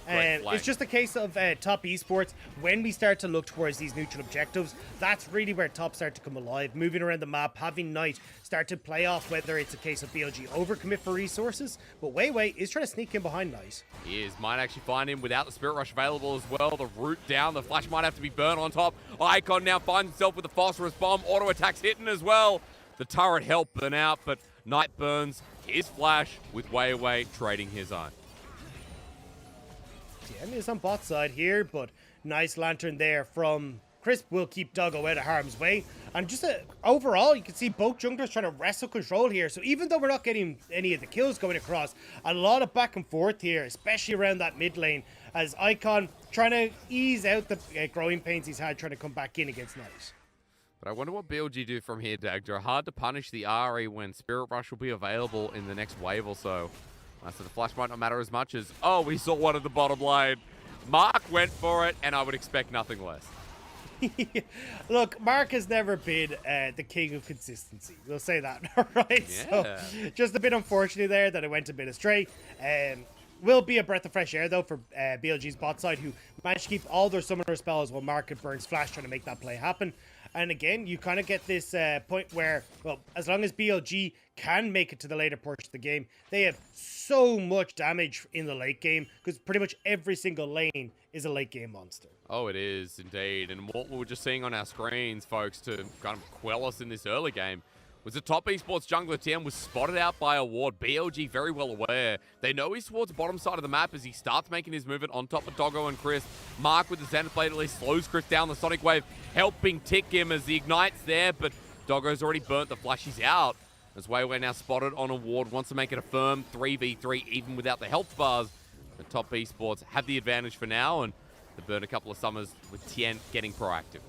Great flank. It's just a case of top esports. When we start to look towards these neutral objectives, that's really where top start to come alive. Moving around the map, having Knight start to play off, whether it's a case of BLG overcommit for resources, but Wei Wei is trying to sneak in behind Knight. He is. Might actually find him without the Spirit Rush available as well. The route down. The flash might have to be burned on top. Icon now finds himself with the phosphorus bomb. Auto attacks hitting as well. The turret helped burn out, but Knight burns his flash with Wei Wei trading his own. TN is on bot side here, but nice lantern there from Crisp will keep Doggo out of harm's way. And just overall, you can see both junglers trying to wrestle control here. So even though we're not getting any of the kills going across, a lot of back and forth here, especially around that mid lane, as Icon trying to ease out the growing pains he's had trying to come back in against Knight. But I wonder what BLG do from here, Dagda. Hard to punish the RE when Spirit Rush will be available in the next wave or so. So the flash might not matter as much as, oh, we saw one at the bottom lane. Mark went for it, and I would expect nothing less. Look, Mark has never been the king of consistency. We'll say that, right? Yeah. So, just a bit unfortunate there that it went a bit astray. Will be a breath of fresh air, though, for BLG's bot side, who managed to keep all their summoner spells while Market burns flash, trying to make that play happen. And again, you kind of get this point where, well, as long as BLG can make it to the later portion of the game, they have so much damage in the late game, because pretty much every single lane is a late game monster. Oh, it is indeed. And what we were just seeing on our screens, folks, to kind of quell us in this early game, was the top esports jungler TM was spotted out by a ward. BLG very well aware. They know he's towards the bottom side of the map as he starts making his movement on top of Doggo and Chris. Mark with the Zenith Blade at least slows Chris down. The Sonic Wave helping tick him as the Ignite's there, but Doggo's already burnt the flash. He's out. As Wei Wei now spotted on a ward, wants to make it a firm 3v3 even without the health bars. The top esports have the advantage for now, and they've burned a couple of summers with Tien getting proactive.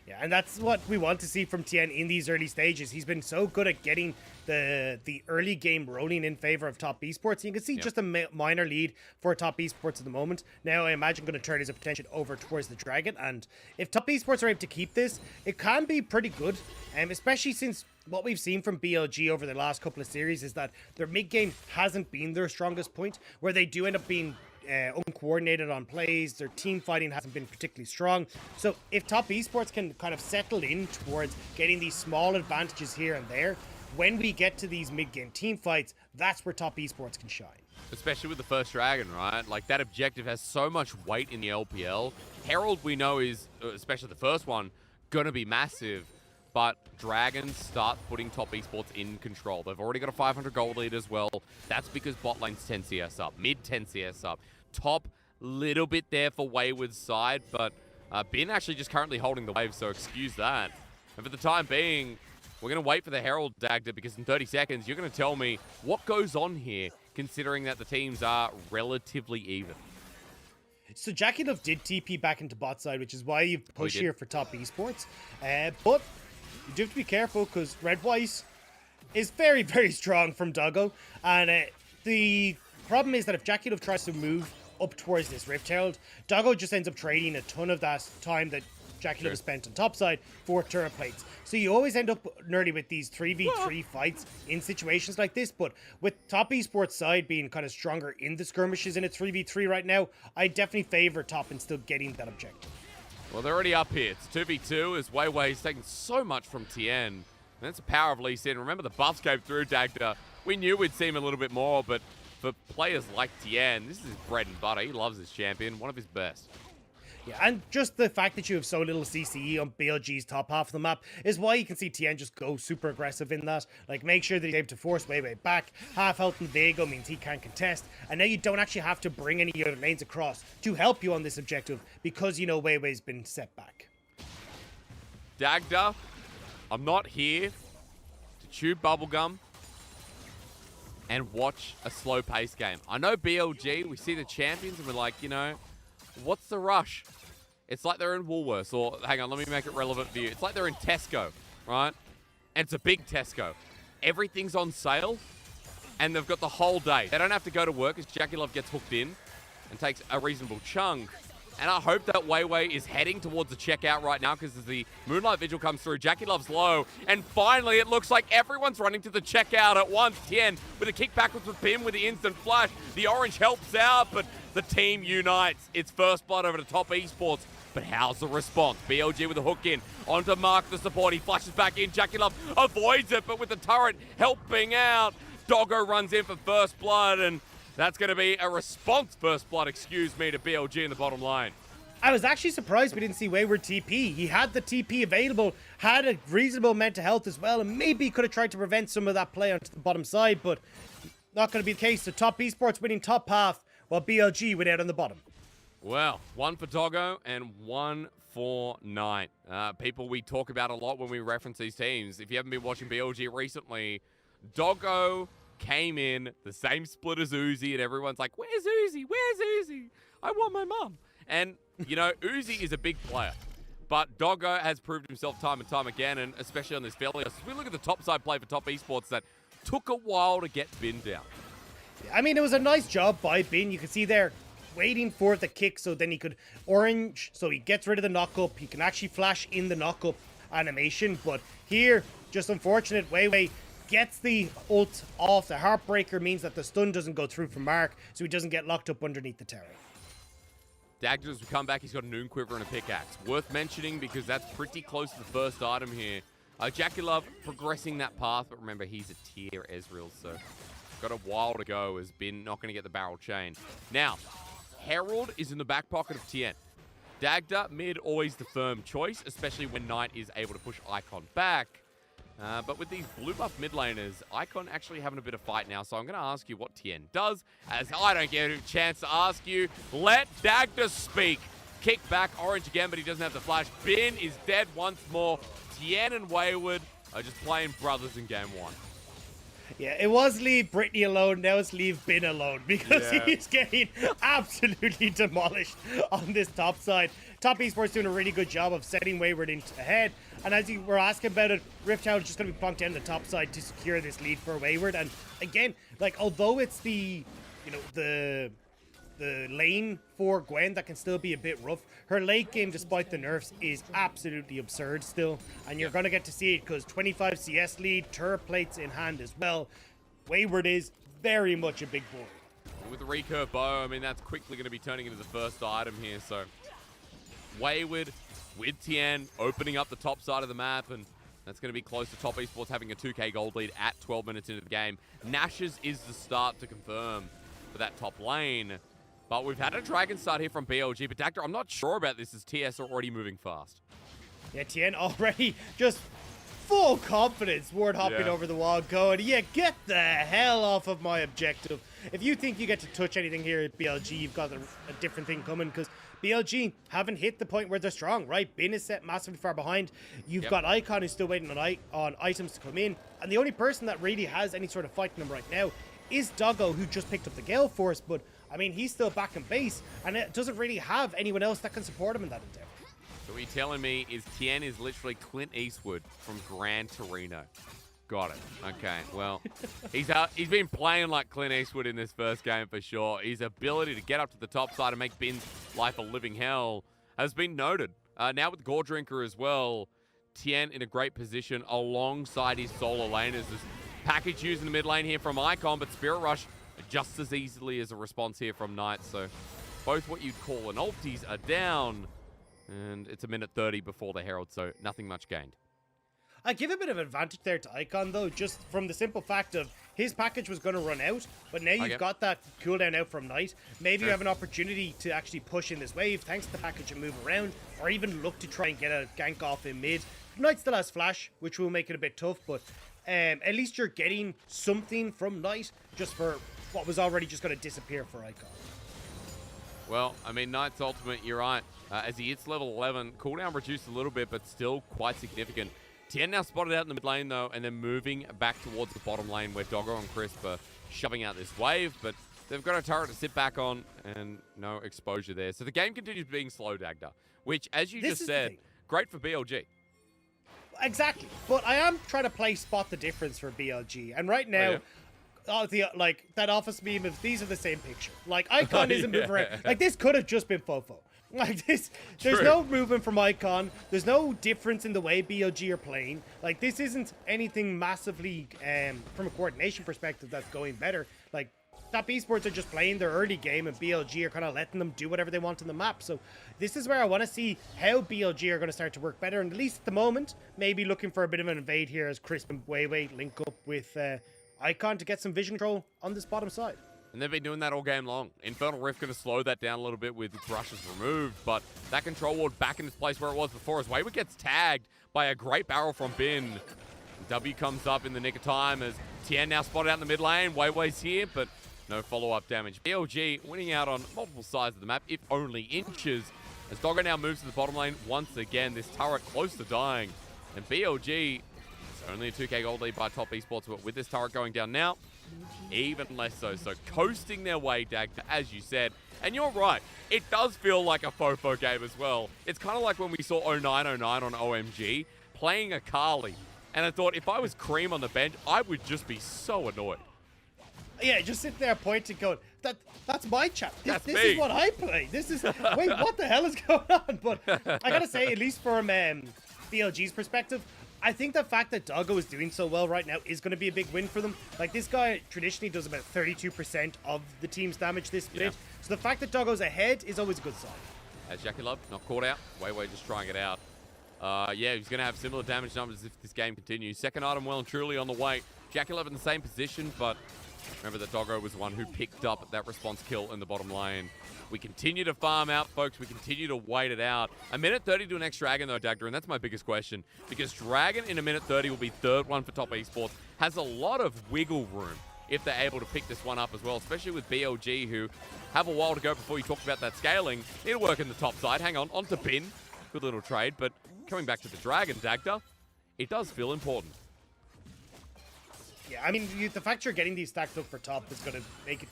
Yeah, and that's what we want to see from Tien in these early stages. He's been so good at getting the early game rolling in favor of top esports. You can see just a minor lead for top esports at the moment. Now I imagine going to turn his attention over towards the Dragon, and if top esports are able to keep this, it can be pretty good, especially since what we've seen from BLG over the last couple of series is that their mid game hasn't been their strongest point, where they do end up being uncoordinated on plays. Their team fighting hasn't been particularly strong. So if top esports can kind of settle in towards getting these small advantages here and there, when we get to these mid-game team fights, that's where top esports can shine. Especially with the first Dragon, right? Like, that objective has so much weight in the LPL. Herald, we know, is, especially the first one, gonna be massive. But Dragons start putting top esports in control. They've already got a 500 gold lead as well. That's because bot lane's 10 CS up, mid 10 CS up. Top, little bit there for Wayward's side, but Bin actually just currently holding the wave, so excuse that. And for the time being, we're going to wait for the Herald Dagda, because in 30 seconds, you're going to tell me what goes on here, considering that the teams are relatively even. So Jackie Love did TP back into bot side, which is why you push here for top esports. But you do have to be careful, because Red White is very, very strong from Doggo. And the problem is that if Jackie Love tries to move up towards this Rift Herald, Doggo just ends up trading a ton of that time that Jackie Love spent on top side for turret plates. So you always end up nerdy with these 3v3 fights in situations like this. But with top esports side being kind of stronger in the skirmishes in a 3v3 right now, I definitely favor top and still getting that objective. Well, they're already up here. It's 2v2 as Wei Wei's taking so much from Tien. And that's the power of Lee Sin. Remember, the buffs came through, Dagda. We knew we'd see him a little bit more, but for players like Tien, this is his bread and butter. He loves his champion, one of his best. Yeah, and just the fact that you have so little CCE on BLG's top half of the map is why you can see Tien just go super aggressive in that. Like, make sure that he's able to force Wei Wei back. Half health in Viego means he can't contest. And now you don't actually have to bring any other lanes across to help you on this objective, because you know Wei Wei's been set back. Dagda, I'm not here to chew bubblegum and watch a slow-paced game. I know BLG, we see the champions and we're like, you know, what's the rush? It's like they're in Woolworths, or hang on, let me make it relevant for you. It's like they're in Tesco, right? And it's a big Tesco. Everything's on sale, and they've got the whole day. They don't have to go to work as Jackie Love gets hooked in and takes a reasonable chunk. And I hope that Wei Wei is heading towards the checkout right now, because as the Moonlight Vigil comes through, Jackie Love's low. And finally, it looks like everyone's running to the checkout at once. Tien with a kick backwards with Pim with the instant flash. The orange helps out, but The team unites. It's first blood over to top esports. But how's the response? BLG with a hook in. Onto Mark, the support. He flashes back in. Jackie Love avoids it, but with the turret helping out. Doggo runs in for first blood, and that's going to be a response first blood, excuse me, to BLG in the bottom lane. I was actually surprised we didn't see Wayward TP. He had the TP available, had a reasonable amount of health as well, and maybe he could have tried to prevent some of that play onto the bottom side, but not going to be the case. So top esports winning top half, while BLG went out on the bottom. Well, one for Doggo and one for Knight. People we talk about a lot when we reference these teams. If you haven't been watching BLG recently, Doggo came in the same split as Uzi, and everyone's like, where's Uzi? Where's Uzi? I want my mum. And, you know, Uzi is a big player. But Doggo has proved himself time and time again, and especially on this Philly. As we look at the top side play for top esports, that took a while to get Bin down. I mean, it was a nice job by Bin. You can see there, waiting for the kick so then he could orange, so he gets rid of the knock-up. He can actually flash in the knock-up animation. But here, just unfortunate, Weiwei gets the ult off. The Heartbreaker means that the stun doesn't go through for Mark, so he doesn't get locked up underneath the tower. Dagda, as we come back, he's got a Noon Quiver and a pickaxe. Worth mentioning because that's pretty close to the first item here. Jackie Love progressing that path, but remember, he's a tier Ezreal, so got a while to go as Bin not going to get the barrel chain. Now, Herald is in the back pocket of Tien. Dagda, mid, always the firm choice, especially when Knight is able to push Icon back. But with these blue buff mid laners, Icon actually having a bit of fight now, so I'm going to ask you what Tien does, as I don't get a chance to ask you. Let Dagda speak. Kick back, orange again, but he doesn't have the flash. Bin is dead once more. Tien and Wayward are just playing brothers in game one. Yeah, it was leave Brittany alone, now it's leave Bin alone, because he's getting absolutely demolished on this top side. Top Esports doing a really good job of setting Wayward into the head, and as you were asking about it, Rift Tower is just going to be plonked down the top side to secure this lead for Wayward. And again, like, although it's the, you know, the lane for Gwen that can still be a bit rough, her late game, despite the nerfs, is absolutely absurd still, and you're going to get to see it because 25 CS lead, turret plates in hand as well. Wayward is very much a big boy. With the recurve bow, I mean, that's quickly going to be turning into the first item here, so Wayward with Tien opening up the top side of the map, and that's going to be close to Top Esports having a 2k gold lead at 12 minutes into the game. Nash's is the start to confirm for that top lane. But we've had a Dragon start here from BLG, but Dactor, I'm not sure about this as TS are already moving fast. Yeah, Tien already just full confidence, ward hopping over the wall, going, yeah, get the hell off of my objective. If you think you get to touch anything here at BLG, you've got a different thing coming, because BLG haven't hit the point where they're strong, right? Bin is set massively far behind. You've got Icon who's still waiting on items to come in, and the only person that really has any sort of fight in them right now is Doggo, who just picked up the Gale Force, but I mean, he's still back in base, and it doesn't really have anyone else that can support him in that endeavor. So what you're telling me is Tien is literally Clint Eastwood from Gran Torino. Got it. Okay, well, he's been playing like Clint Eastwood in this first game for sure. His ability to get up to the top side and make Bin's life a living hell has been noted. Now with Gore Drinker as well, Tien in a great position alongside his solo laners. There's package used in the mid lane here from Icon, but Spirit Rush just as easily as a response here from Knight. So both what you'd call an ulties are down, and it's a minute 30 before the Herald, so nothing much gained. I give a bit of advantage there to Icon, though, just from the simple fact of his package was going to run out, but now you've got that cooldown out from Knight. Maybe you have an opportunity to actually push in this wave thanks to the package and move around, or even look to try and get a gank off in mid. Knight still has flash, which will make it a bit tough, but at least you're getting something from Knight just for what was already just going to disappear for Icon. Well, I mean, Knight's ultimate, you're right. As he hits level 11, cooldown reduced a little bit, but still quite significant. Tien now spotted out in the mid lane, though, and then moving back towards the bottom lane where Doggo and Crisp are shoving out this wave, but they've got a turret to sit back on and no exposure there. So the game continues being slow, Dagda, which, as you just said, great for BLG. Exactly, but I am trying to play spot the difference for BLG, and right now, that office meme of these are the same picture. Like, Icon isn't moving around. Like, this could have just been Fofo. Like, this, there's no movement from Icon. There's no difference in the way BLG are playing. Like, this isn't anything massively, from a coordination perspective, that's going better. Like, Top Esports are just playing their early game, and BLG are kind of letting them do whatever they want on the map. So this is where I want to see how BLG are going to start to work better. And at least at the moment, maybe looking for a bit of an invade here as Crisp and Weiwei link up with Icon to get some vision control on this bottom side. And they've been doing that all game long. Infernal Rift going to slow that down a little bit with brushes removed, but that control ward back in its place where it was before as Weiwei gets tagged by a great barrel from Bin. W comes up in the nick of time as Tien now spotted out in the mid lane. Weiwei's here, but no follow-up damage. BLG winning out on multiple sides of the map, if only inches. As Doggo now moves to the bottom lane once again, this turret close to dying. And BLG, it's only a 2k gold lead by Top Esports, but with this turret going down now, even less so. So coasting their way, Dagda, as you said. And you're right, it does feel like a Fofo game as well. It's kind of like when we saw 0909 on OMG playing a Carly. And I thought if I was Cream on the bench, I would just be so annoyed. Yeah, just sit there pointing, going, that's my chap. This me. is what I play. This is, wait, what the hell is going on? But I gotta say, at least from BLG's perspective, I think the fact that Doggo is doing so well right now is going to be a big win for them. Like, this guy traditionally does about 32% of the team's damage this split. Yeah. So the fact that Doggo's ahead is always a good sign. As Jackie Love not caught out. Weiwei just trying it out. Yeah, he's going to have similar damage numbers if this game continues. Second item well and truly on the way. Jackie Love in the same position, but remember that Doggo was the one who picked up that response kill in the bottom lane. We continue to farm out, folks. We continue to wait it out. A minute 30 to an next Dragon, though, Dagda, and that's my biggest question. Because Dragon in a minute 30 will be third one for Top Esports. Has a lot of wiggle room if they're able to pick this one up as well, especially with BLG, who have a while to go before you talk about that scaling. It'll work in the top side. Hang on to Bin. Good little trade, but coming back to the Dragon, Dagda, it does feel important. Yeah, I mean, the fact you're getting these stacked up for top is going to make it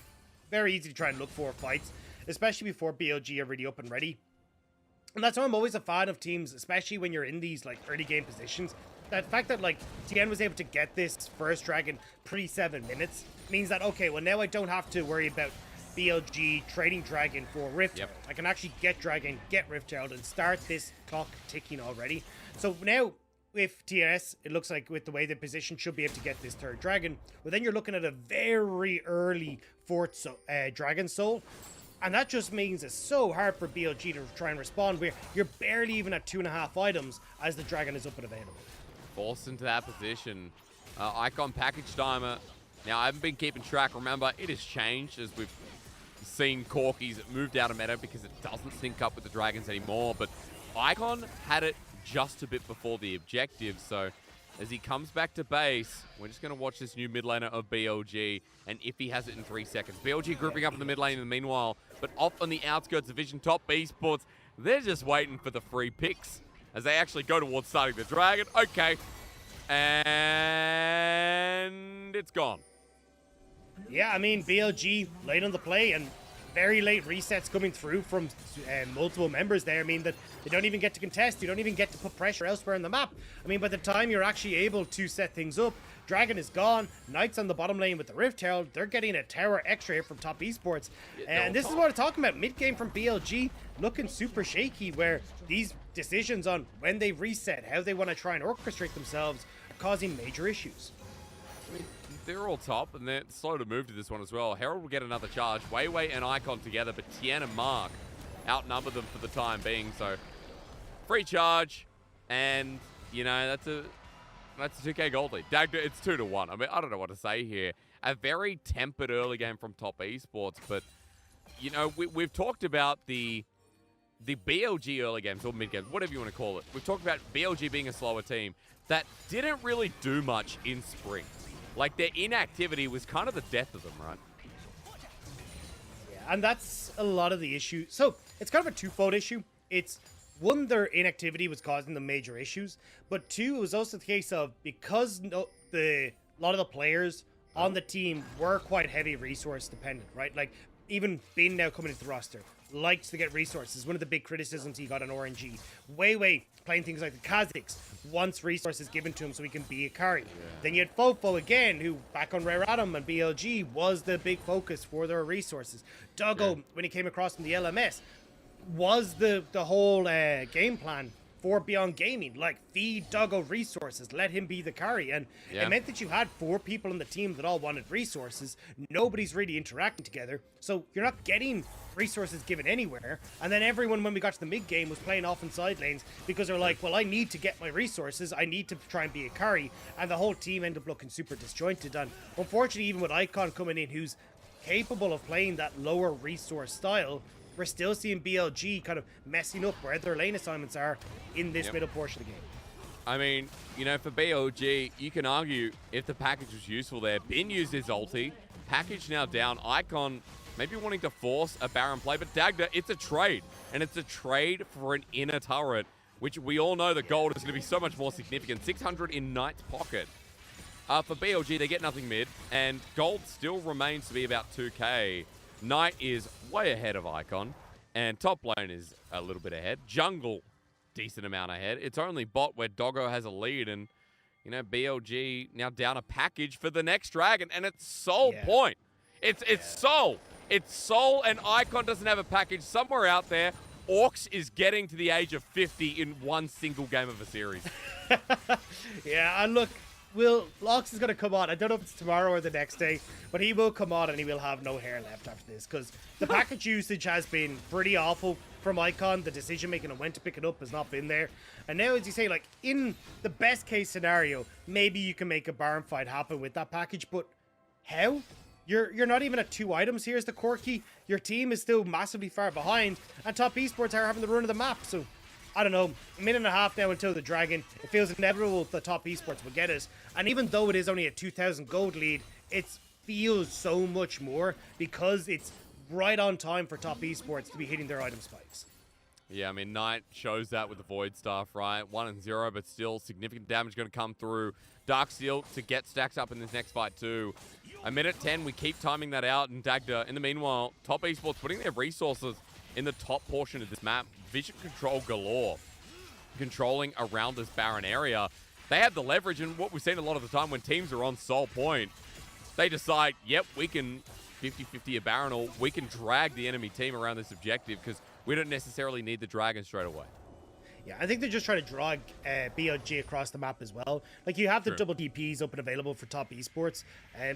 very easy to try and look for fights, especially before BLG are really up and ready. And that's why I'm always a fan of teams, especially when you're in these like early game positions. That fact that like Tien was able to get this first Dragon pre 7 minutes means that, okay, well now I don't have to worry about BLG trading Dragon for Rift. Yep. I can actually get Dragon, get Rift Herald, and start this clock ticking already. So now with TES, it looks like with the way the position should be able to get this third Dragon. Well, then you're looking at a very early fourth Dragon Soul. And that just means it's so hard for BLG to try and respond, where you're barely even at 2.5 items as the Dragon is up and available. Forced into that position. Icon package timer. Now, I haven't been keeping track. Remember, it has changed as we've seen Corky's moved out of meta because it doesn't sync up with the Dragons anymore. But Icon had it just a bit before the objective. So as he comes back to base, we're just going to watch this new mid laner of BLG and if he has it in 3 seconds. BLG grouping up in the mid lane in the meanwhile, but off on the outskirts of Vision Top Esports, they're just waiting for the free picks as they actually go towards starting the Dragon. Okay. And it's gone. Yeah, I mean, BLG late on the play and very late resets coming through from multiple members there. I mean, that they don't even get to contest. You don't even get to put pressure elsewhere on the map. I mean, by the time you're actually able to set things up, Dragon is gone. Knight's on the bottom lane with the Rift Herald. They're getting a tower extra here from Top Esports. And this is what I'm talking about. Mid-game from BLG looking super shaky, where these decisions on when they reset, how they want to try and orchestrate themselves, are causing major issues. I mean, they're all top, and they're slow to move to this one as well. Herald will get another charge. Weiwei and Icon together, but Tien and Mark outnumber them for the time being. So, free charge, and, you know, that's a 2k gold lead. Dagda, it's 2-1. I mean, I don't know what to say here. A very tempered early game from Top Esports, but, you know, we've talked about the BLG early games, or mid games, whatever you want to call it. We've talked about BLG being a slower team that didn't really do much in spring. Like, their inactivity was kind of the death of them, right? Yeah, and that's a lot of the issue. So, it's kind of a twofold issue. It's, one, their inactivity was causing them major issues, but two, it was also the case of, because a lot of the players on the team were quite heavy resource dependent, right? Like, even Bin now coming into the roster likes to get resources. One of the big criticisms he got on RNG. Weiwei playing things like the Kazakhs wants resources given to him so he can be a carry. Yeah. Then you had Fofo again, who back on Rare Atom and BLG was the big focus for their resources. Doggo, when he came across from the LMS, was the whole game plan for Beyond Gaming, like feed Doggo resources, let him be the carry, and it meant that you had 4 people on the team that all wanted resources. Nobody's really interacting together, so you're not getting resources given anywhere. And then everyone, when we got to the mid game, was playing off in side lanes because they're like, well, I need to get my resources, I need to try and be a carry, and the whole team ended up looking super disjointed. And unfortunately, even with Icon coming in, who's capable of playing that lower resource style, we're still seeing BLG kind of messing up where their lane assignments are in this middle portion of the game. I mean, you know, for BLG, you can argue if the package was useful there. Bin used his ulti. Package now down. Icon maybe wanting to force a Baron play, but Dagda, it's a trade. And it's a trade for an inner turret, which we all know the gold is going to be so much more significant. 600 in Knight's pocket. For BLG, they get nothing mid, and gold still remains to be about 2k. Knight is way ahead of Icon, and top lane is a little bit ahead. Jungle, decent amount ahead. It's only bot where Doggo has a lead, and, you know, BLG now down a package for the next dragon, and it's Soul point. It's Soul. It's Soul, and Icon doesn't have a package somewhere out there. Orcs is getting to the age of 50 in one single game of a series. Yeah, and look, Lox is going to come on. I don't know if it's tomorrow or the next day, but he will come on and he will have no hair left after this because the package usage has been pretty awful from Icon. The decision making on when to pick it up has not been there. And now, as you say, like in the best case scenario, maybe you can make a Baron fight happen with that package, but how? You're not even at 2 items. Here's the Corki. Your team is still massively far behind, and Top Esports are having the run of the map. So I don't know, a minute and a half now until the dragon. It feels inevitable the Top Esports will get it. And even though it is only a 2,000 gold lead, it feels so much more because it's right on time for Top Esports to be hitting their item spikes. Yeah, I mean, Knight shows that with the Void Staff, right? 1-0, but still significant damage going to come through. Darksteel to get stacks up in this next fight too. A minute 10, we keep timing that out, and Dagda, in the meanwhile, Top Esports putting their resources in the top portion of this map. Vision control galore. Controlling around this Baron area. They have the leverage, and what we've seen a lot of the time when teams are on Soul Point, they decide, yep, we can 50-50 a Baron, or we can drag the enemy team around this objective because we don't necessarily need the dragon straight away. Yeah, I think they're just trying to drag BLG across the map as well. Like, you have the double DPs up and available for Top Esports.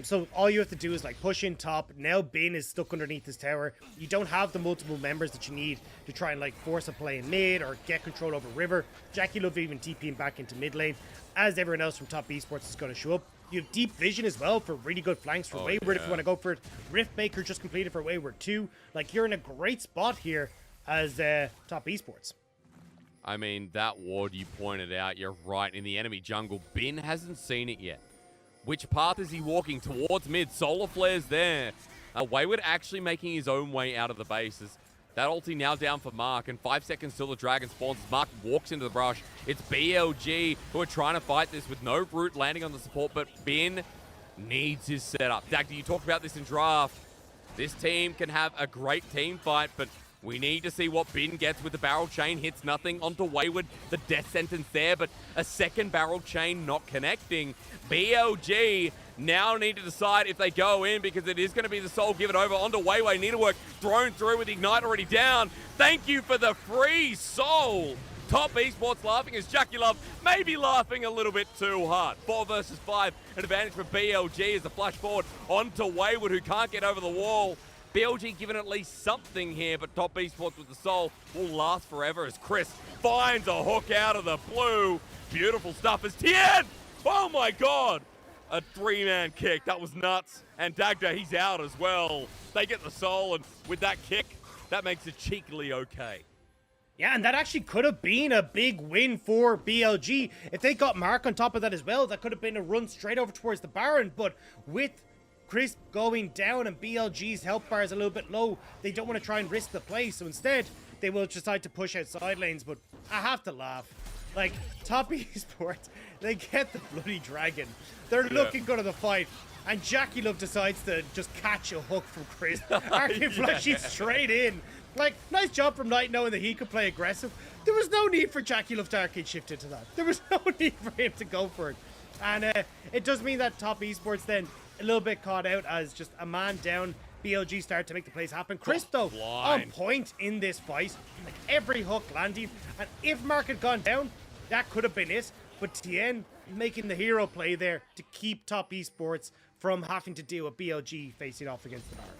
So all you have to do is, like, push in top. Now Bin is stuck underneath this tower. You don't have the multiple members that you need to try and, like, force a play in mid or get control over River. Jackie Love even TPing back into mid lane, as everyone else from Top Esports is going to show up. You have Deep Vision as well for really good flanks for Wayward if you want to go for it. Riftmaker just completed for Wayward too. Like, you're in a great spot here as Top Esports. I mean, that ward you pointed out, you're right, in the enemy jungle. Bin hasn't seen it yet. Which path is he walking? Towards mid. Solar Flare's there. Wayward actually making his own way out of the bases. That ulti now down for Mark, and 5 seconds till the dragon spawns as Mark walks into the brush. It's BLG who are trying to fight this with no root landing on the support, but Bin needs his setup. Dagda, you talked about this in draft. This team can have a great team fight, but we need to see what Bin gets with the barrel chain. Hits nothing onto Wayward. The death sentence there, but a second barrel chain not connecting. BLG now need to decide if they go in because it is going to be the soul. Give it over onto Wayway. Needlework thrown through with Ignite already down. Thank you for the free soul. Top Esports laughing as Jackie Love maybe laughing a little bit too hard. 4 versus 5. An advantage for BLG as the flash forward onto Wayward, who can't get over the wall. BLG given at least something here, but Top Esports with the soul will last forever as Chris finds a hook out of the blue. Beautiful stuff as Tien! Oh my god! A 3-man kick. That was nuts. And Dagda, he's out as well. They get the soul, and with that kick, that makes it cheekily okay. Yeah, and that actually could have been a big win for BLG. If they got Mark on top of that as well, that could have been a run straight over towards the Baron, but with Crisp going down and BLG's health bar is a little bit low, they don't want to try and risk the play, so instead they will decide to push out side lanes. But I have to laugh. Like, Top Esports, they get the bloody dragon. They're looking good at the fight, and Jackie Love decides to just catch a hook from Chris. Arcane flashing straight in. Like, nice job from Knight knowing that he could play aggressive. There was no need for Jackie Love to arcade shift into that. There was no need for him to go for it. And it does mean that Top Esports then a little bit caught out as just a man down. BLG started to make the plays happen. Crisp, though, on blind. point in this fight. Like, every hook landing. And if Mark had gone down, that could have been it. But Tien making the hero play there to keep Top Esports from having to deal with BLG facing off against the Baron.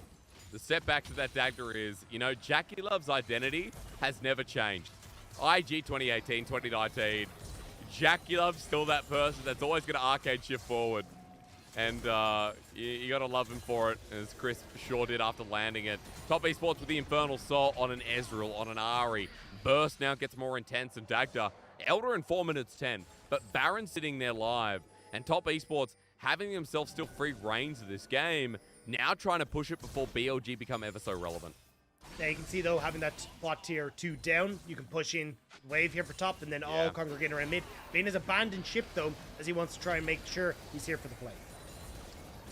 The setback to that dagger is, you know, Jackie Love's identity has never changed. IG 2018, 2019, Jackie Love's still that person that's always going to arcade shift forward. And you got to love him for it, as Chris sure did after landing it. Top Esports with the Infernal Soul on an Ezreal, on an Ari. Burst now gets more intense, and Dagda, Elder in 4 minutes 10, but Baron sitting there live, and Top Esports having themselves still free reigns of this game, now trying to push it before BLG become ever so relevant. Now you can see, though, having that bot tier 2 down, you can push in wave here for top, and then all congregating around mid. Bin has abandoned ship, though, as he wants to try and make sure he's here for the play.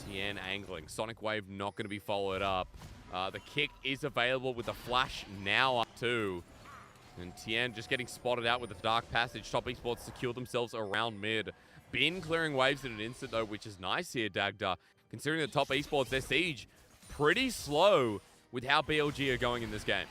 Tien angling. Sonic Wave not going to be followed up. The kick is available with the flash now up too. And Tien just getting spotted out with the Dark Passage. Top Esports secure themselves around mid. Bin clearing waves in an instant, though, which is nice here, Dagda. Considering the Top Esports, their siege pretty slow with how BLG are going in this game.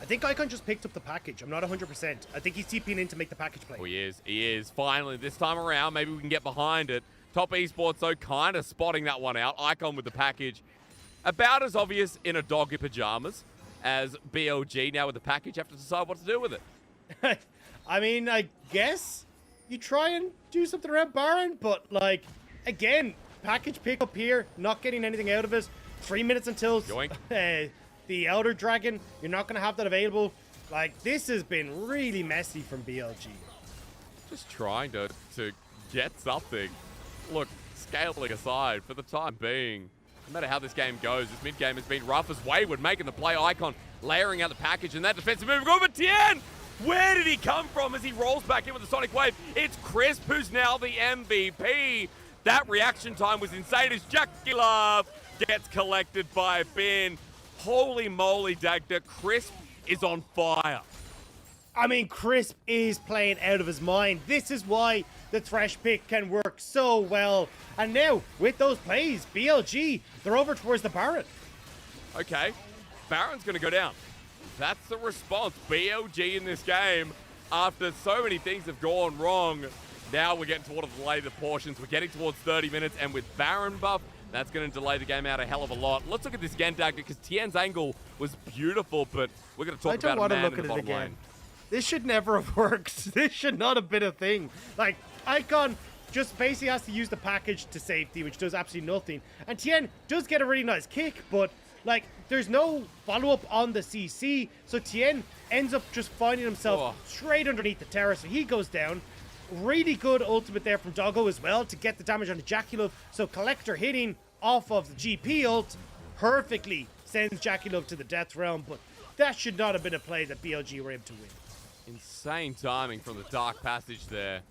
I think Icon just picked up the package. I'm not 100%. I think he's TPing in to make the package play. Oh, he is. He is. Finally, this time around, maybe we can get behind it. Top Esports, though, kind of spotting that one out. Icon with the package. About as obvious in a dog in pajamas as BLG now with the package. Have to decide what to do with it. I mean, I guess you try and do something around Baron, but, like, again, package pick up here, not getting anything out of it. 3 minutes until the Elder Dragon. You're not going to have that available. Like, this has been really messy from BLG. Just trying to get something. Look, scaling aside, for the time being, no matter how this game goes, this mid-game has been rough as Wayward making the play. Icon layering out the package, and that defensive move going, but Tien! Where did he come from as he rolls back in with the Sonic Wave? It's Crisp who's now the MVP. That reaction time was insane as Jackie Love gets collected by Bin. Holy moly, Dagda. Crisp is on fire. I mean, Crisp is playing out of his mind. This is why the Thresh pick can work so well. And now, with those plays, BLG, they're over towards the Baron. Okay, Baron's going to go down. That's the response. BLG in this game, after so many things have gone wrong, now we're getting towards the later portions. We're getting towards 30 minutes, and with Baron buff, that's going to delay the game out a hell of a lot. Let's look at this again, Dagda, because Tien's angle was beautiful, but we're going to talk about a man in the bottom lane. This should never have worked. This should not have been a thing. Like, Icon just basically has to use the package to safety, which does absolutely nothing. And Tien does get a really nice kick, but, like, there's no follow-up on the CC, so Tien ends up just finding himself straight underneath the tower, so he goes down. Really good ultimate there from Doggo as well to get the damage onto Jackie. So Collector hitting off of the GP ult perfectly sends Jackie to the death realm, but that should not have been a play that BLG were able to win. Insane timing from the Dark Passage there.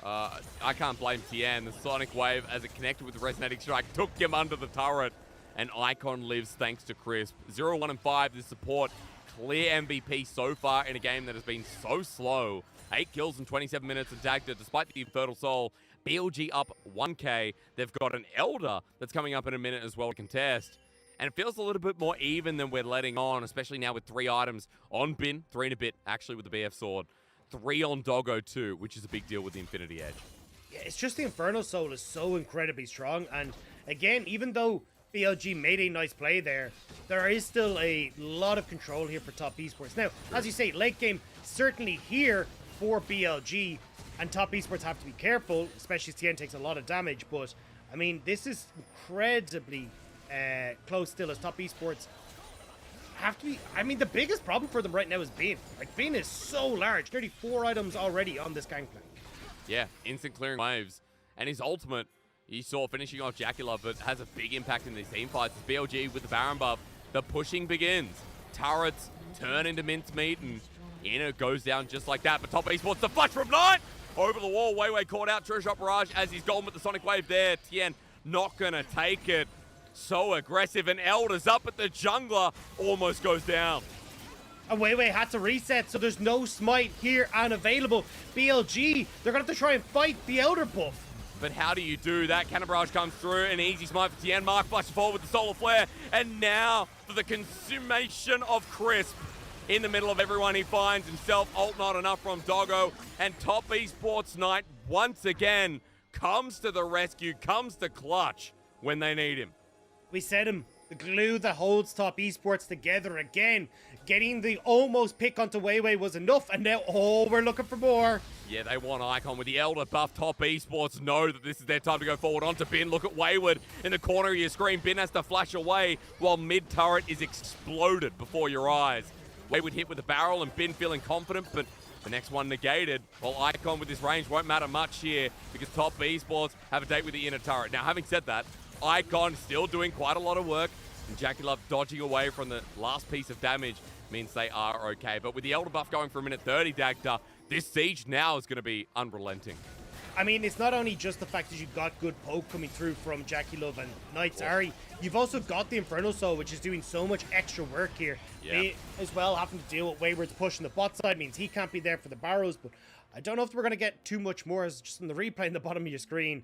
I can't blame Tien. The Sonic Wave, as it connected with the Resonating Strike, took him under the turret, and Icon lives thanks to Crisp. 0-1 and 5, the support, clear MVP so far in a game that has been so slow. 8 kills in 27 minutes, and Dagda, despite the Infernal Soul, BLG up 1k. They've got an Elder that's coming up in a minute as well to contest. And it feels a little bit more even than we're letting on, especially now with 3 items on Bin, 3 and a bit, actually, with the BF Sword. 3 on Doggo too, which is a big deal with the Infinity Edge. Yeah, it's just the Infernal Soul is so incredibly strong, and again, even though BLG made a nice play there, there is still a lot of control here for Top Esports. Now, as you say, late game, certainly here for BLG, and Top Esports have to be careful, especially as Tien takes a lot of damage, but, I mean, this is incredibly close still as Top Esports have to be. I mean, the biggest problem for them right now is Bin. Like, Bin is so large, 34 items already on this gangplank. Yeah, instant clearing waves. And his ultimate, you saw finishing off Jackie Love, but has a big impact in these team fights. As BLG with the Baron buff, the pushing begins. Turrets turn into mincemeat, and Inner goes down just like that. But Top Esports, the flash from Knight! Over the wall, Way caught out. Treasure Shot Barrage as he's gone with the Sonic Wave there. Tien not gonna take it. So aggressive, and Elder's up at the jungler, almost goes down. And Way had to reset, so there's no smite here and available. BLG, they're gonna have to try and fight the Elder buff. But how do you do that? Cannon Barrage comes through, an easy smite for Tien. Mark flashes forward with the Solar Flare, and now for the consummation of Crisp. In the middle of everyone, he finds himself. Ult not enough from Doggo, and Top Esports Knight once again comes to the rescue, comes to clutch when they need him. We said him. The glue that holds Top Esports together again. Getting the almost pick onto Weiwei was enough, and now, we're looking for more. Yeah, they want Icon with the Elder buff. Top Esports know that this is their time to go forward onto Bin. Look at Wayward in the corner of your screen. Bin has to flash away while mid-turret is exploded before your eyes. Wayward hit with the barrel and Bin feeling confident, but the next one negated. Well, Icon with this range won't matter much here because Top Esports have a date with the inner turret. Now, having said that, Icon still doing quite a lot of work, and Jackie Love dodging away from the last piece of damage means they are okay. But with the Elder buff going for a minute 30, Dagda, this siege now is going to be unrelenting. I mean, it's not only just the fact that you've got good poke coming through from Jackie Love and Knights Ari, you've also got the Infernal Soul, which is doing so much extra work here. Yeah. They, as well, having to deal with Wayward's push on the bot side means he can't be there for the barrows, but I don't know if we're going to get too much more, as just in the replay in the bottom of your screen.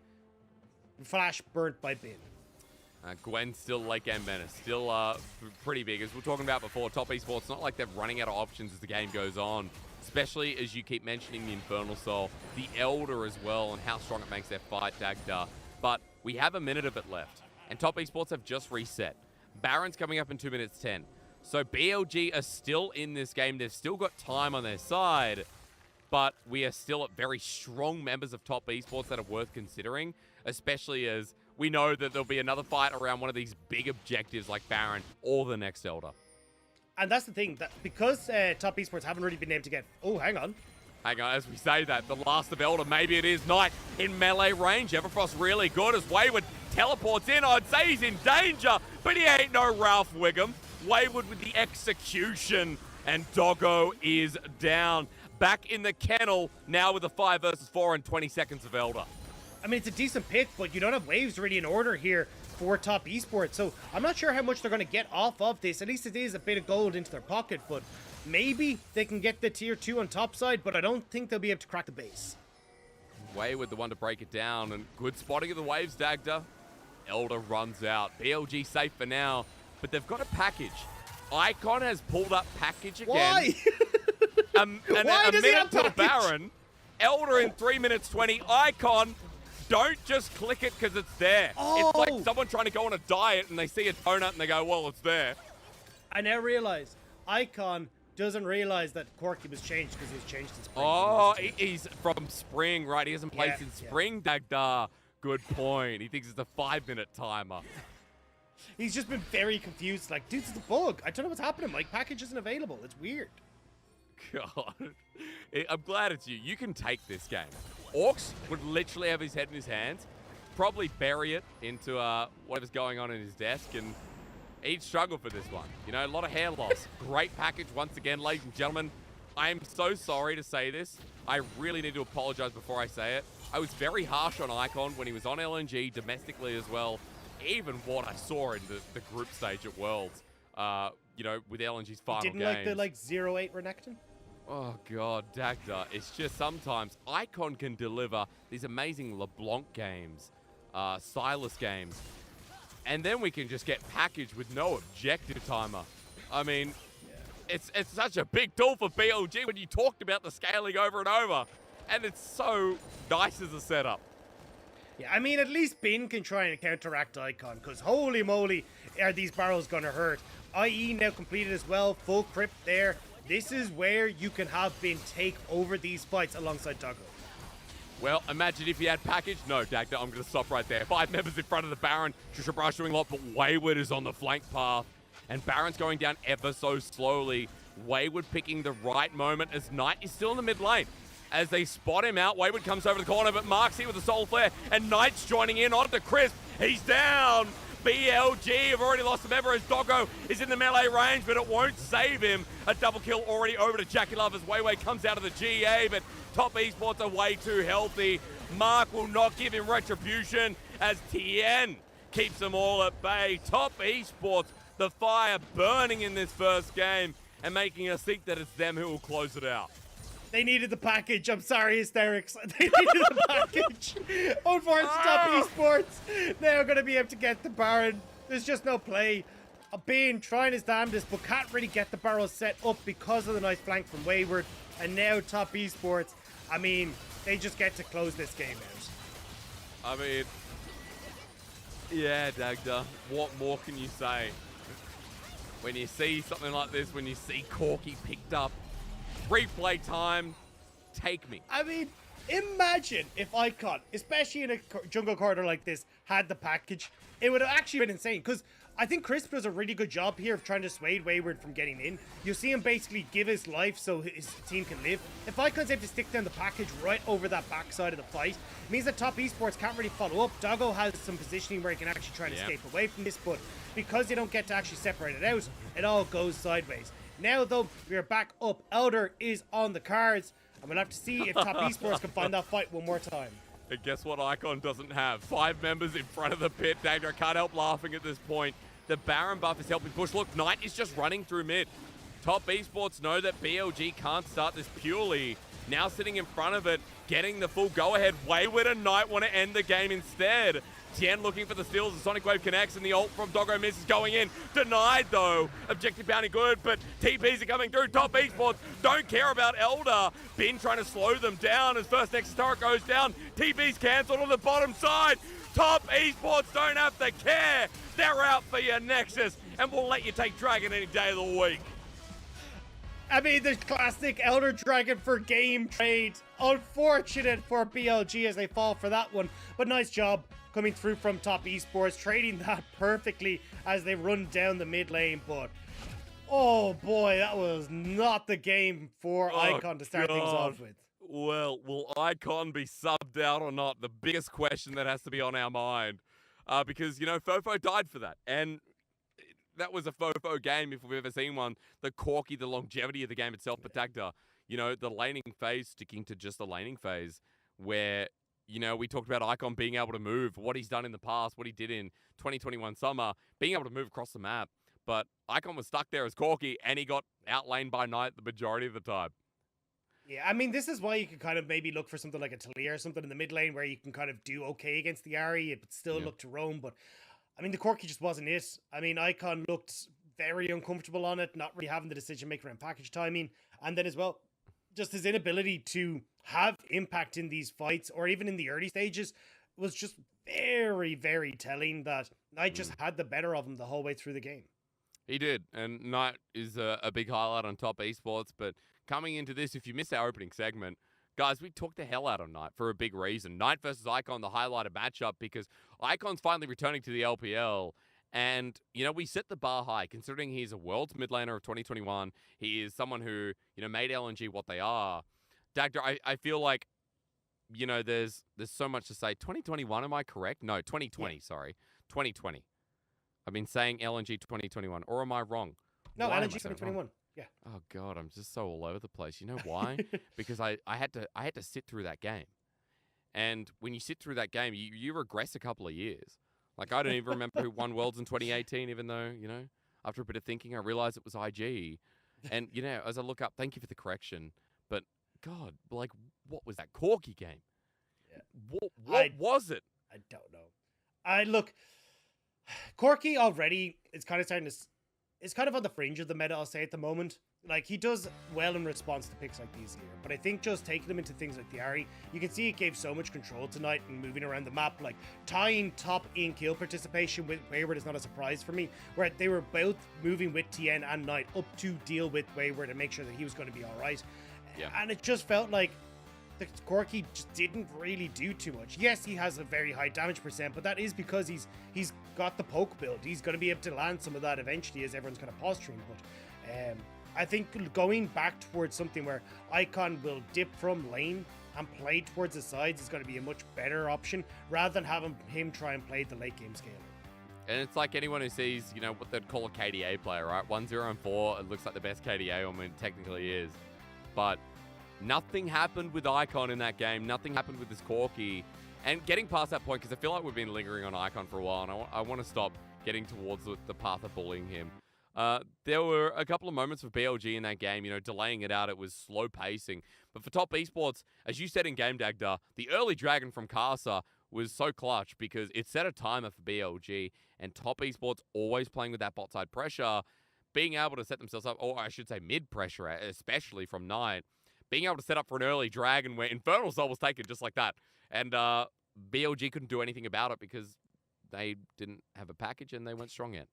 Flash burnt by Bin. Gwen's still late game menace, still pretty big. As we were talking about before, Top Esports, not like they're running out of options as the game goes on, especially as you keep mentioning the Infernal Soul, the Elder as well, and how strong it makes their fight, Dagda. But we have a minute of it left, and Top Esports have just reset. Baron's coming up in 2 minutes 10. So BLG are still in this game. They've still got time on their side, but we are still at very strong members of Top Esports that are worth considering, especially as we know that there'll be another fight around one of these big objectives like Baron or the next Elder. And that's the thing, that because Top Esports haven't really been able to get... Oh, hang on. Hang on, as we say that, the last of Elder, maybe it is Knight in melee range. Everfrost really good as Wayward teleports in. I'd say he's in danger, but he ain't no Ralph Wiggum. Wayward with the execution, and Doggo is down. Back in the kennel, now with a 5 versus 4 and 20 seconds of Elder. I mean, it's a decent pick, but you don't have waves really in order here for Top Esports, so I'm not sure how much they're going to get off of this. At least it is a bit of gold into their pocket, but maybe they can get the tier 2 on top side, but I don't think they'll be able to crack the base. Wayward the one to break it down, and good spotting of the waves, Dagda. Elder runs out. BLG safe for now, but they've got a package. Icon has pulled up package again. Why? Why does he have till Baron. Elder in 3 minutes 20. Icon, don't just click it because it's there. It's like someone trying to go on a diet and they see a donut and they go, well, it's there. I now realize Icon doesn't realize that Corky was changed because he's changed in spring. Oh, he's from spring, right? He hasn't played since spring, Dagda. Good point. He thinks it's a 5-minute timer. He's just been very confused. Like, dude, it's a bug. I don't know what's happening. Like, package isn't available. It's weird. God. I'm glad it's you. You can take this game. Orcs would literally have his head in his hands, probably bury it into whatever's going on in his desk, and he'd struggle for this one. You know, a lot of hair loss. Great package once again, ladies and gentlemen. I am so sorry to say this. I really need to apologize before I say it. I was very harsh on Icon when he was on LNG, domestically as well. Even what I saw in the group stage at Worlds, you know, with LNG's final Didn't games. like the 0-8 Renekton? Oh, God, Dagda. It's just sometimes Icon can deliver these amazing LeBlanc games, Silas games, and then we can just get packaged with no objective timer. I mean, it's such a big tool for BLG when you talked about the scaling over and over, and it's so nice as a setup. Yeah, I mean, at least Bin can try and counteract Icon, because holy moly, are these barrels going to hurt. IE now completed as well, full crypt there. This is where you can have Bin take over these fights alongside Doggo. Well, imagine if he had package. No, Dagda, I'm going to stop right there. 5 members in front of the Baron. Trisha Brush doing a lot, but Wayward is on the flank path. And Baron's going down ever so slowly. Wayward picking the right moment as Knight is still in the mid lane. As they spot him out, Wayward comes over the corner, but Mark's here with the Soul Flare, and Knight's joining in onto Crisp. He's down. BLG have already lost him ever as Doggo is in the melee range, but it won't save him. A double kill already over to Jackie Love as Weiwei comes out of the GA, but Top Esports are way too healthy. Mark will not give him retribution as Tien keeps them all at bay. Top Esports, the fire burning in this first game and making us think that it's them who will close it out. They needed the package. I'm sorry, Hysterics. They needed the package. Unfortunately, Top Esports now going to be able to get the Baron. There's just no play. Bean trying his damnedest, but can't really get the barrel set up because of the nice flank from Wayward. And now Top Esports, I mean, they just get to close this game out. I mean, yeah, Dagda, what more can you say? When you see something like this, when you see Corky picked up, replay time, take me. I mean, imagine if Icon, especially in a jungle corridor like this, had the package. It would have actually been insane, because I think Crisp does a really good job here of trying to dissuade Wayward from getting in. You see him basically give his life so his team can live. If Icon's able to stick down the package right over that backside of the fight, it means that Top Esports can't really follow up. Doggo has some positioning where he can actually try to escape away from this, but because they don't get to actually separate it out, it all goes sideways. Now, though, we're back up. Elder is on the cards, and we'll have to see if Top Esports can find that fight one more time. And guess what Icon doesn't have? 5 members in front of the pit. Dagda, I can't help laughing at this point. The Baron buff is helping push. Look, Knight is just running through mid. Top Esports know that BLG can't start this purely. Now sitting in front of it, getting the full go-ahead. Wayward and Knight want to end the game instead. Tien looking for the steals. The Sonic Wave connects, and the ult from Doggo misses going in. Denied, though. Objective bounty good, but TPs are coming through. Top Esports don't care about Elder. Bin trying to slow them down as first Nexus turret goes down. TP's cancelled on the bottom side. Top Esports don't have to care. They're out for your Nexus, and we'll let you take Dragon any day of the week. I mean, the classic Elder Dragon for game trade. Unfortunate for BLG as they fall for that one, but nice job coming through from Top Esports, trading that perfectly as they run down the mid lane. But oh boy, that was not the game for Icon to start things off with. Well, will Icon be subbed out or not? The biggest question that has to be on our mind. Because, you know, Fofo died for that. And that was a Fofo game if we've ever seen one. The Corky, the longevity of the game itself. But Dagda, you know, the laning phase, sticking to just the laning phase where, you know, we talked about Icon being able to move, what he's done in the past, what he did in 2021 summer, being able to move across the map. But Icon was stuck there as Corky, and he got outlaned by Knight the majority of the time. Yeah, I mean, this is why you can kind of maybe look for something like a Talia or something in the mid lane where you can kind of do okay against the Ahri, but still look to roam. But, I mean, the Corky just wasn't it. I mean, Icon looked very uncomfortable on it, not really having the decision maker and package timing. And then as well, just his inability to have impact in these fights or even in the early stages was just very, very telling that Knight just had the better of him the whole way through the game. He did, and Knight is a big highlight on Top Esports, but coming into this, if you missed our opening segment, guys, we took the hell out of Knight for a big reason. Knight versus Icon, the highlighted matchup, because Icon's finally returning to the LPL, and, you know, we set the bar high, considering he's a Worlds mid laner of 2021. He is someone who, you know, made LNG what they are. Dagda, I feel like, you know, there's so much to say. 2021, am I correct? No, 2020, sorry. 2020. I've been saying LNG 2021, or am I wrong? No, Why am I LNG saying it 2021. wrong? Yeah. Oh God, I'm just so all over the place. You know why? Because I had to sit through that game, and when you sit through that game, you regress a couple of years. Like I don't even remember who won Worlds in 2018, even though, you know, after a bit of thinking, I realized it was IG. And you know, as I look up, thank you for the correction. But God, like, what was that Corky game? Yeah. What was it? I don't know. Look, Corky already is kind of starting to. It's kind of on the fringe of the meta, I'll say, at the moment. Like, he does well in response to picks like these here. But I think just taking them into things like the Ahri, you can see it gave so much control tonight and moving around the map. Like, tying top in kill participation with Wayward is not a surprise for me. Where they were both moving with Tien and Knight up to deal with Wayward and make sure that he was going to be alright. Yeah. And it just felt like the Corky just didn't really do too much. Yes, he has a very high damage percent, but that is because he's got the poke build. He's going to be able to land some of that eventually as everyone's kind of posturing. But I think going back towards something where Icon will dip from lane and play towards the sides is going to be a much better option rather than having him try and play the late game scaler. And it's like anyone who sees, you know, what they'd call a KDA player, right? 1-0 and 4, it looks like the best KDA, I mean, it technically is. But nothing happened with Icon in that game. Nothing happened with this Corky. And getting past that point, because I feel like we've been lingering on Icon for a while, and I want to stop getting towards the path of bullying him. There were a couple of moments for BLG in that game, delaying it out. It was slow pacing. But for Top Esports, as you said in Game Dagda, the early Dragon from Casa was so clutch because it set a timer for BLG, and Top Esports always playing with that bot side pressure, being able to set themselves up, or I should say mid pressure, especially from Knight, being able to set up for an early Dragon where Infernal Soul was taken just like that. And BLG couldn't do anything about it because they didn't have a package and they went strong in.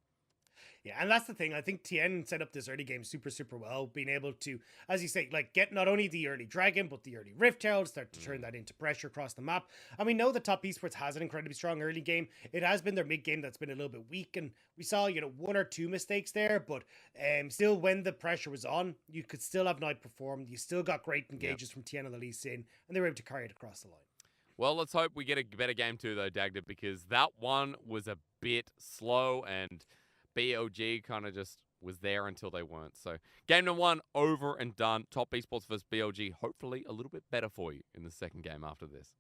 Yeah, and that's the thing. I think Tien set up this early game super, super well, being able to, as you say, like get not only the early Dragon, but the early Rift Herald, start to turn that into pressure across the map. And we know that Top Esports has an incredibly strong early game. It has been their mid game that's been a little bit weak, and we saw, one or two mistakes there, but still when the pressure was on, you could still have Knight perform. You still got great engages from Tien and the Lee Sin, and they were able to carry it across the line. Well, let's hope we get a better game too, though, Dagda, because that one was a bit slow and BLG kind of just was there until they weren't. So game number 1 over and done. Top Esports versus BLG. Hopefully a little bit better for you in the second game after this.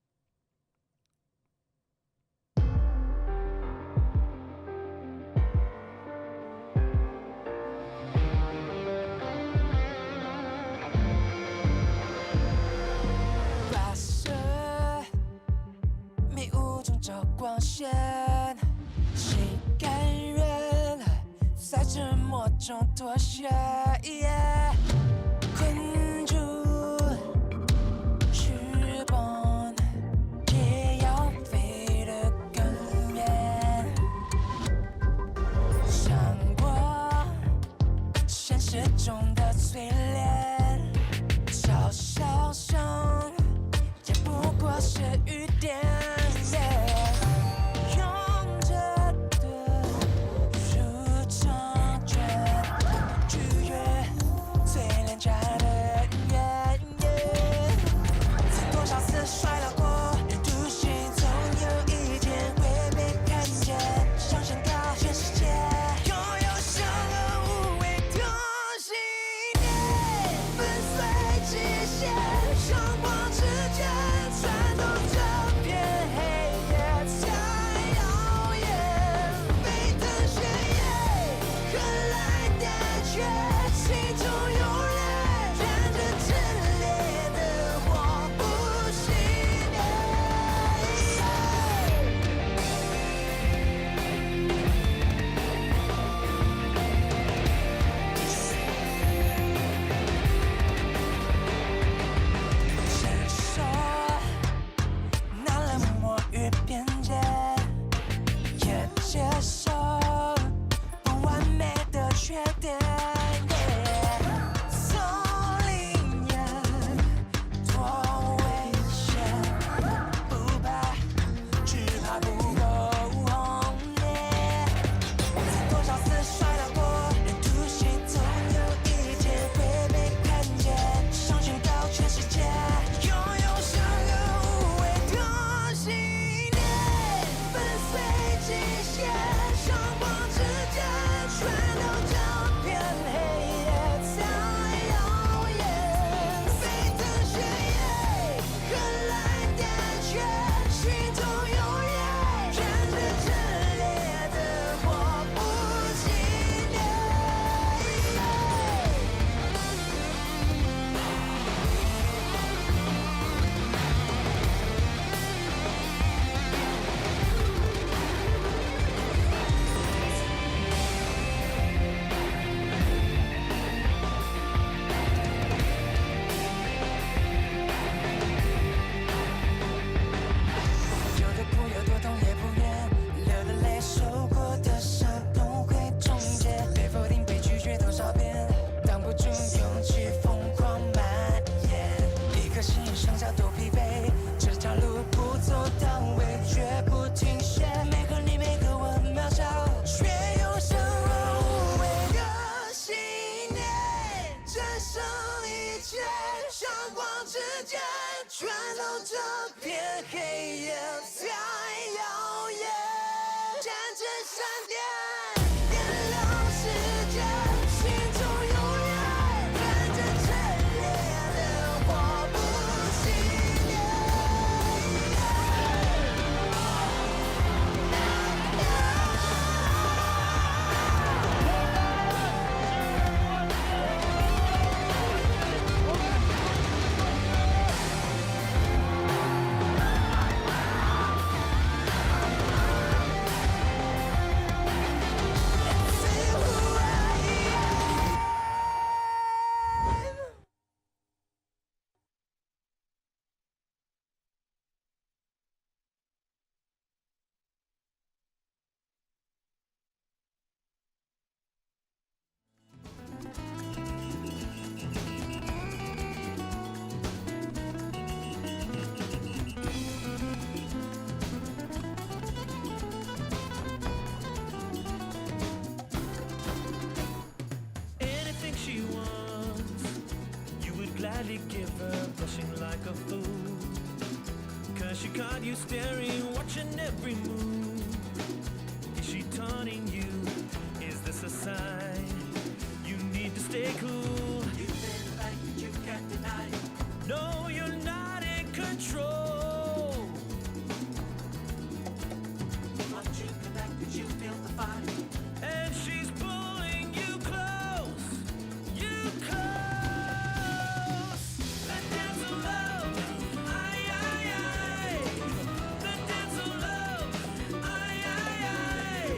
blushing like a fool. Cause she caught you staring, watching every move. Is she taunting you? Is this a sign? You need to stay cool. You say the fact that you can't deny it. No, you're not in control. Once you connected, you feel the fire. And she's pulling you close. You close. The dance of love. Aye, aye, aye. The dance of love. Aye, aye, aye.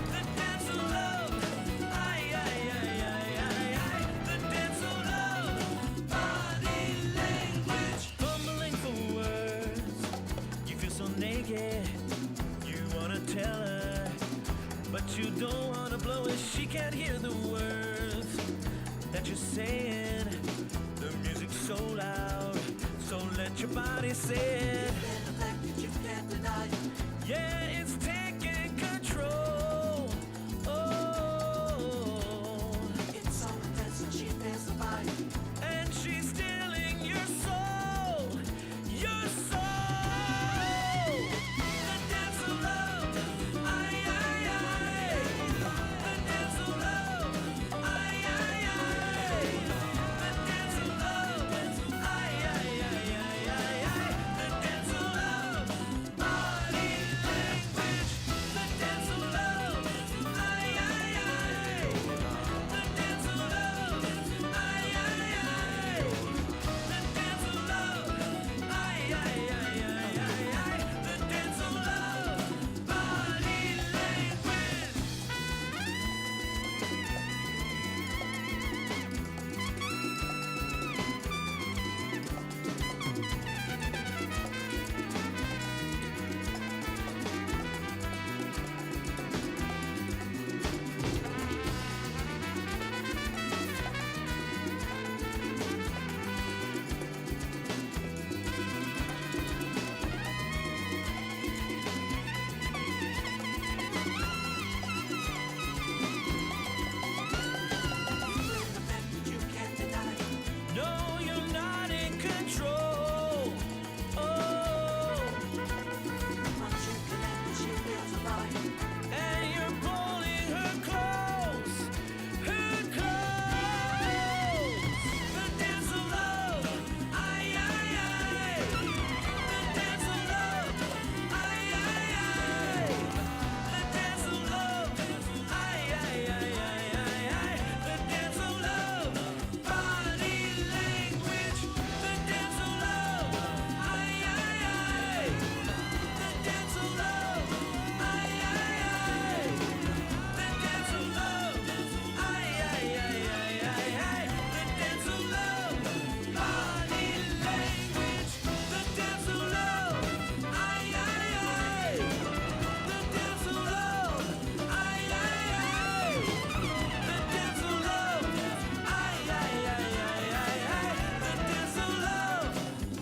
The dance of love. Aye, aye, aye, aye, aye, aye. The dance of love. Body language. Fumbling for words. You feel so naked. You wanna tell her, but you don't wanna blow it. She can't hear the words that you're saying. The music's so loud, so let your body say it. The fact that you can't deny it. Yeah, it's taking control. Oh, it's so intense and she feels the fire. And she's stealing your soul. Your soul. The dance of love. Aye, aye, aye. The dance of love. Aye, aye, aye. The dance of love. Aye, aye, aye, aye, aye, aye. The dance of love. Body language. The dance of love. Aye, aye, aye. The dance of love. Aye, aye, aye. The dance of love. Aye, aye, aye, aye, aye, aye. The dance of love. Body language. No, you're not in control. Oh, once you connect, she feels the fire. And you're pulling her close, her close. The dance of love, aye, aye, aye. The dance of love, aye, aye, aye. The dance of love, aye, aye, aye, aye, aye, aye. The dance of love, body language. The dance of love, aye, aye, aye. The dance of love, aye, aye, aye. The dance of love, aye, aye, aye, aye, aye, aye. The dance of love, body language. The dance of love, aye, aye, aye. The dance of love, aye, aye, aye. The dance of love, aye, aye, aye, aye, aye, aye. The dance of love,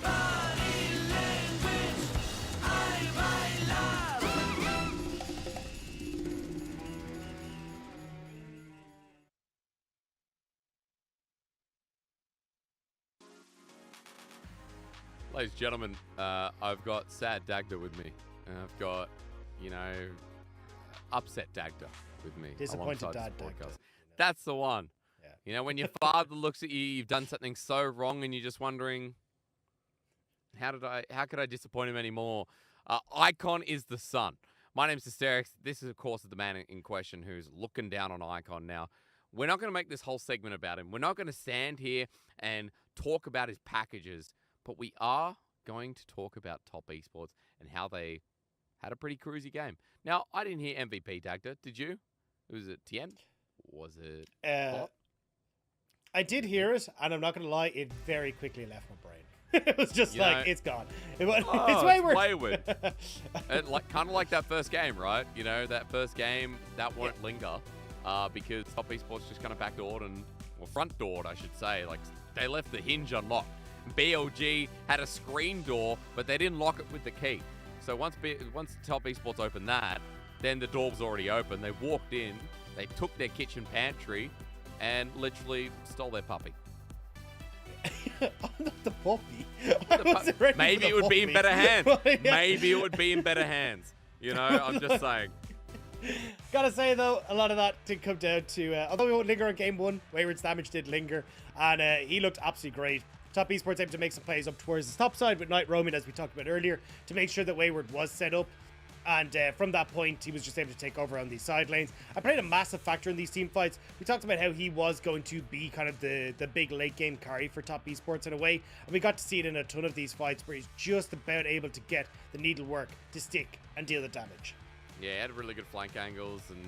body language. I bailaba. Ladies and gentlemen, I've got sad Dagda with me. And I've got, upset Dagda with me. Disappointed alongside dad this Dagda. podcast. That's the one. Yeah. You know, when your father looks at you, you've done something so wrong and you're just wondering, how could I disappoint him anymore? Icon is the son. My name's Hysterics. This is, of course, the man in question who's looking down on Icon now. We're not going to make this whole segment about him. We're not going to stand here and talk about his packages, but we are going to talk about Top Esports and how they had a pretty cruisy game. Now, I didn't hear MVP, Dagda. Did you? Was it Tien? Was it Bot? I did hear it, and I'm not going to lie, it very quickly left my brain. It was just it's gone. It's wayward. Wayward. Kind of like that first game, right? You know, that first game, that won't linger because Top Esports just kind of backdoored front doored, I should say. Like, they left the hinge unlocked. BLG had a screen door, but they didn't lock it with the key. So once Top Esports opened that, then the door was already open. They walked in, they took their kitchen pantry, and literally stole their puppy. I'm not the puppy. I wasn't ready Maybe for it the would be in puppy. better hands. But, yeah. Maybe it would be in better hands. You know, I'm just saying. Gotta say though, a lot of that did come down to although we won't linger on game one, Wayward's damage did linger, and he looked absolutely great. Top Esports able to make some plays up towards the top side with Knight roaming, as we talked about earlier, to make sure that Wayward was set up. And from that point, he was just able to take over on these side lanes. I played a massive factor in these team fights. We talked about how he was going to be kind of the big late game carry for Top Esports in a way. And we got to see it in a ton of these fights where he's just about able to get the needlework to stick and deal the damage. Yeah, he had really good flank angles, and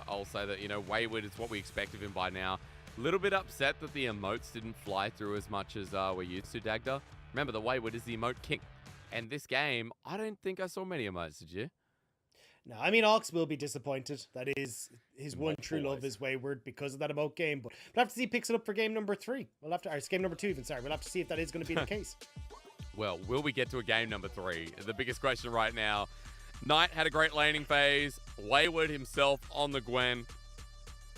I'll say that, you know, Wayward is what we expect of him by now. A little bit upset that the emotes didn't fly through as much as we're used to, Dagda. Remember, the Wayward is the emote king. And this game, I don't think I saw many emotes, did you? No, I mean, Ox will be disappointed. That is his one true love Always. is Wayward because of that emote game. But we'll have to see if he picks it up for game number 3. We'll have to, or it's game number 2 even, sorry. We'll have to see if that is going to be the case. Well, will we get to a game number 3? The biggest question right now. Knight had a great laning phase. Wayward himself on the Gwen.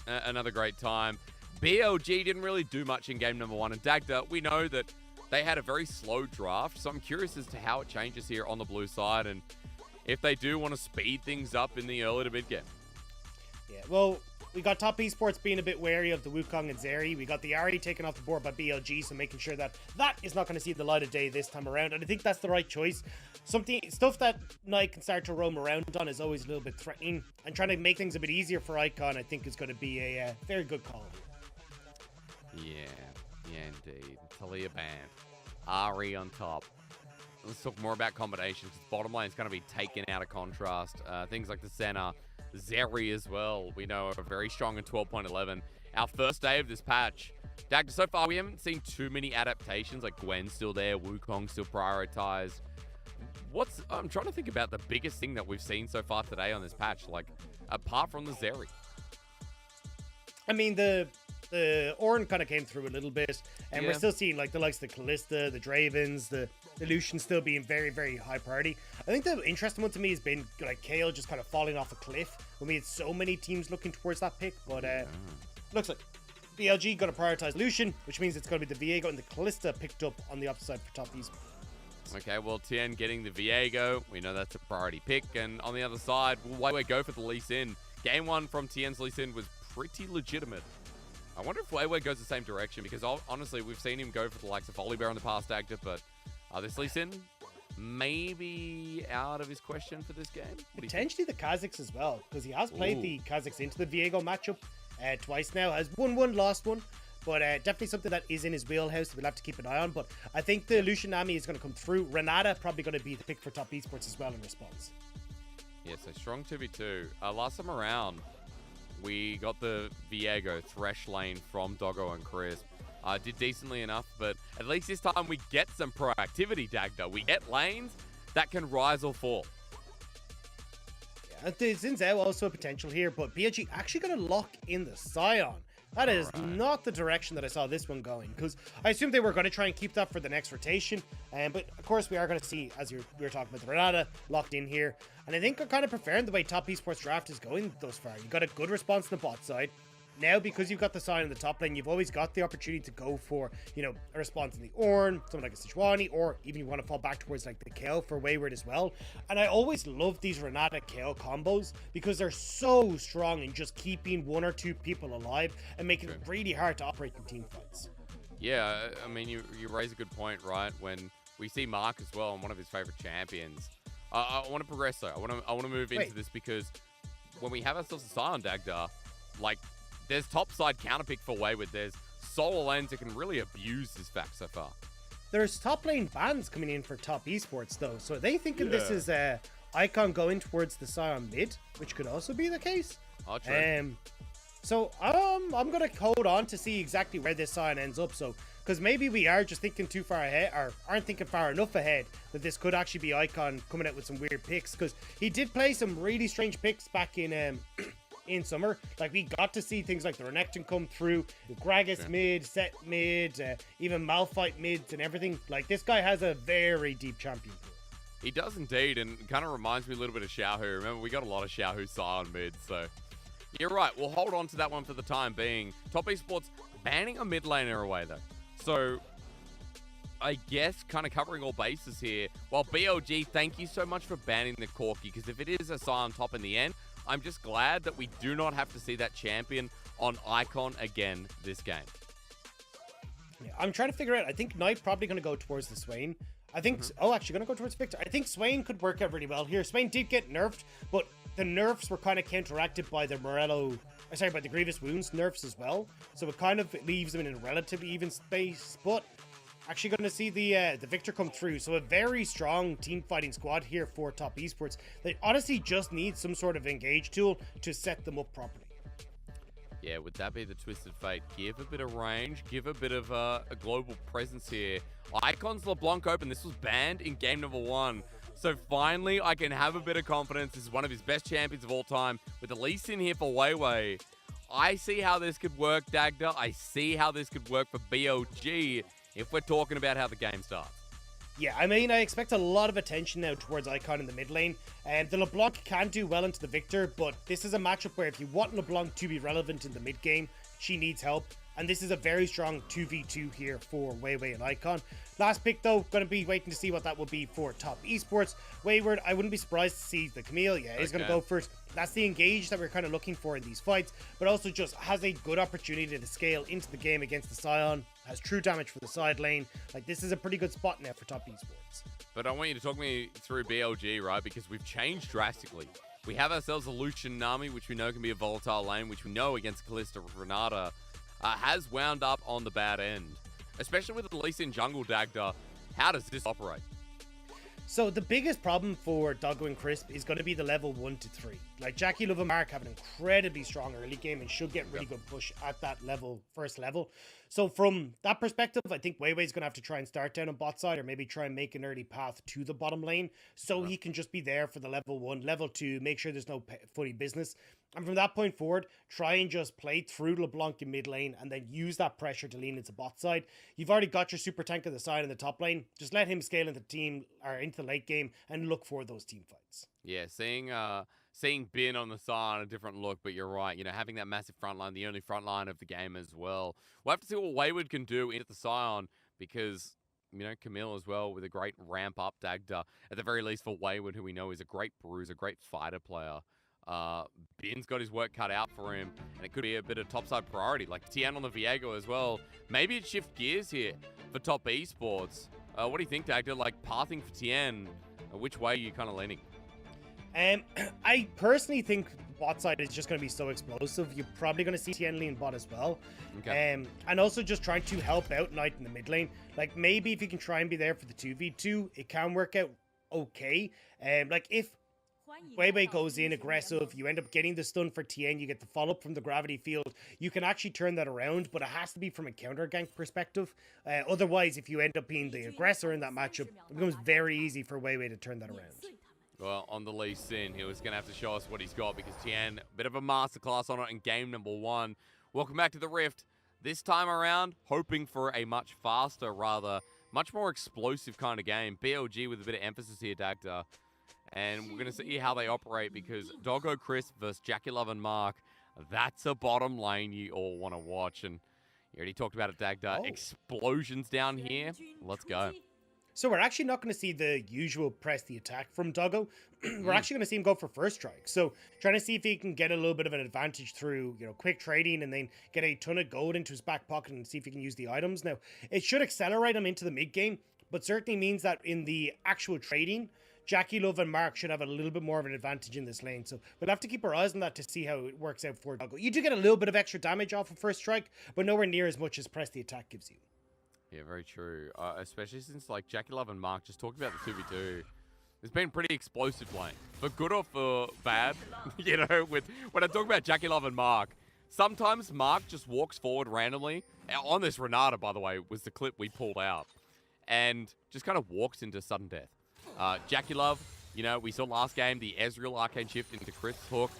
Another great time. BLG didn't really do much in game number 1. And Dagda, we know that they had a very slow draft. So I'm curious as to how it changes here on the blue side. And if they do want to speed things up in the early to mid game. Yeah, well, we got Top Esports being a bit wary of the Wukong and Zeri. We got the Ari taken off the board by BLG, so making sure that that is not going to see the light of day this time around. And I think that's the right choice. Stuff that Knight can start to roam around on is always a little bit threatening. And trying to make things a bit easier for Icon, I think, is going to be a very good call. Yeah, indeed. Talia banned. Ari on top. Let's talk more about combinations. Bottom lane is going to be taken out of contrast. Things like the Senna, Zeri as well, we know are very strong in 12.11. Our first day of this patch. Dagda, so far we haven't seen too many adaptations, like Gwen's still there, Wukong still prioritized. I'm trying to think about the biggest thing that we've seen so far today on this patch, like apart from the Zeri. I mean, the Ornn kind of came through a little bit, and we're Yeah. still seeing like the likes of the Callista, the Dravens, the Lucian still being very, very high priority. I think the interesting one to me has been like Kale just kind of falling off a cliff when we had so many teams looking towards that pick. But looks like BLG going to prioritize Lucian, which means it's going to be the Viego and the Callista picked up on the opposite side for Top Esports. Okay, well, Tien getting the Viego. We know that's a priority pick. And on the other side, why we go for the Lee Sin. Game 1 from Tien's Lee Sin was pretty legitimate. I wonder if Wayward goes the same direction, because honestly, we've seen him go for the likes of Volibear in the past, Active, but this Lee Sin maybe out of his question for this game? Potentially the Kazakhs as well, because he has played the Kazakhs into the Viego matchup twice now, has won one, lost one, but definitely something that is in his wheelhouse that we'll have to keep an eye on. But I think the Lucian Nami is going to come through. Renata probably going to be the pick for Top Esports as well in response. Yeah, so strong 2v2. Last time around, we got the Viego Thresh lane from Doggo and Crisp. Did decently enough, but at least this time we get some proactivity, Dagda. We get lanes that can rise or fall. Yeah, the Xin Zhao also a potential here, but BLG actually going to lock in the Scion. That is not the direction that I saw this one going, because I assumed they were going to try and keep that for the next rotation. But of course, we are going to see, as we were talking about, the Renata locked in here. And I think I'm kind of preferring the way Top Esports draft is going thus far. You got a good response on the bot side. Now, because you've got the Scion in the top lane, you've always got the opportunity to go for, you know, a response in the Ornn, something like a Sejuani, or even you want to fall back towards like the Kale for Wayward as well. And I always love these Renata Kale combos because they're so strong in just keeping one or two people alive and making it really hard to operate in team fights. Yeah, I mean, you raise a good point, right? When we see Mark as well on one of his favorite champions. I want to progress though. I want to move into this, because when we have ourselves a Scion, Dagda, like, there's topside counterpick for Wayward. There's solo lanes that can really abuse this fact so far. There's top lane bans coming in for Top Esports though, so are they thinking this is Icon going towards the Scion mid, which could also be the case? Oh, true. So I'm gonna hold on to see exactly where this Scion ends up. So, because maybe we are just thinking too far ahead, or aren't thinking far enough ahead, that this could actually be Icon coming out with some weird picks. Because he did play some really strange picks back in in summer. Like, we got to see things like the Renekton come through, Gragas mid, Set mid, even Malphite mids and everything. Like, this guy has a very deep champion pool. He does indeed, and it kind of reminds me a little bit of Xiaohu. Remember, we got a lot of Xiaohu Scion mid, so you're right. We'll hold on to that one for the time being. Top Esports banning a mid laner away, though. So I guess, kind of covering all bases here. While BLG, thank you so much for banning the Corki, because if it is a Sion top in the end, I'm just glad that we do not have to see that champion on Icon again this game. Yeah, I'm trying to figure out. I think Knight probably going to go towards the Swain. I think, actually going to go towards Victor. I think Swain could work out really well here. Swain did get nerfed, but the nerfs were kind of counteracted by the by the Grievous Wounds nerfs as well. So it kind of leaves them in a relatively even space, but actually going to see the Victor come through. So a very strong team fighting squad here for Top Esports. They honestly just need some sort of engage tool to set them up properly. Yeah, would that be the Twisted Fate? Give a bit of range, give a bit of a global presence here. Icon's LeBlanc Open. This was banned in game number 1. So finally, I can have a bit of confidence. This is one of his best champions of all time. With the Lee Sin here for Weiwei. I see how this could work, Dagda. I see how this could work for BLG if we're talking about how the game starts. Yeah, I mean, I expect a lot of attention now towards Icon in the mid lane. And the LeBlanc can do well into the Victor, but this is a matchup where if you want LeBlanc to be relevant in the mid game, she needs help. And this is a very strong 2v2 here for Weiwei and Icon. Last pick, though, going to be waiting to see what that will be for Top Esports. Wayward, I wouldn't be surprised to see the Camille. Yeah, he's going to go first. That's the engage that we're kind of looking for in these fights, but also just has a good opportunity to scale into the game against the Sion. Has true damage for the side lane. Like, this is a pretty good spot now for Top Esports. But I want you to talk me through BLG, right? Because we've changed drastically. We have ourselves a Lucian Nami, which we know can be a volatile lane, which we know against Kalista Renata has wound up on the bad end. Especially with the Lee Sin jungle, Dagda. How does this operate? So the biggest problem for Doggo and Crisp is going to be the level 1 to 3. Like, Jackie Love and Mark have an incredibly strong early game and should get really good push at that first level. So from that perspective, I think Weiwei's going to have to try and start down on bot side, or maybe try and make an early path to the bottom lane so he can just be there for the level 1, level 2, make sure there's no funny business. And from that point forward, try and just play through LeBlanc in mid lane and then use that pressure to lean into bot side. You've already got your super tank on the side in the top lane. Just let him scale into the team or into the late game and look for those team fights. Yeah, seeing Bin on the side, a different look, but you're right. You know, having that massive front line, the only front line of the game as well. We'll have to see what Wayward can do into the Sion because, you know, Camille as well with a great ramp up Dagda. At the very least for Wayward, who we know is a great bruiser, great fighter player. Bin's got his work cut out for him, and it could be a bit of topside priority, like Tian on the Viego as well. Maybe it shift gears here for Top Esports. What do you think, Dagda? Like, pathing for Tian, which way are you kind of leaning? I personally think bot side is just going to be so explosive. You're probably going to see Tian lean bot as well. Okay. And also just trying to help out Knight in the mid lane. Like, maybe if you can try and be there for the 2v2, it can work out okay. Like, if Weiwei goes in aggressive, you end up getting the stun for Tien, you get the follow-up from the gravity field, you can actually turn that around, but it has to be from a counter gank perspective. Otherwise, if you end up being the aggressor in that matchup, it becomes very easy for Weiwei to turn that around. Well, on the Lee Sin, he was going to have to show us what he's got because Tian, a bit of a masterclass on it in game number 1. Welcome back to the Rift. This time around, hoping for a much faster, much more explosive kind of game. BLG with a bit of emphasis here, Dagda. And we're going to see how they operate because Doggo Chris versus Jackie Love and Mark, that's a bottom lane you all want to watch. And you already talked about it, Dagda. Explosions down here. Let's go. So we're actually not going to see the usual press the attack from Doggo. We're actually going to see him go for first strike. So trying to see if he can get a little bit of an advantage through, you know, quick trading and then get a ton of gold into his back pocket and see if he can use the items. Now, it should accelerate him into the mid game, but certainly means that in the actual trading, Jackie Love and Mark should have a little bit more of an advantage in this lane. So we'll have to keep our eyes on that to see how it works out for Doggo. You do get a little bit of extra damage off of first strike, but nowhere near as much as press the attack gives you. Yeah, very true. Especially since, like, Jackie Love and Mark just talked about the 2v2. It's been pretty explosive lane. For good or for bad, you know, when I talk about Jackie Love and Mark, sometimes Mark just walks forward randomly. On this Renata, by the way, was the clip we pulled out. And just kind of walks into sudden death. Jackie Love, you know, we saw last game the Ezreal arcane shift into Crisp's hook.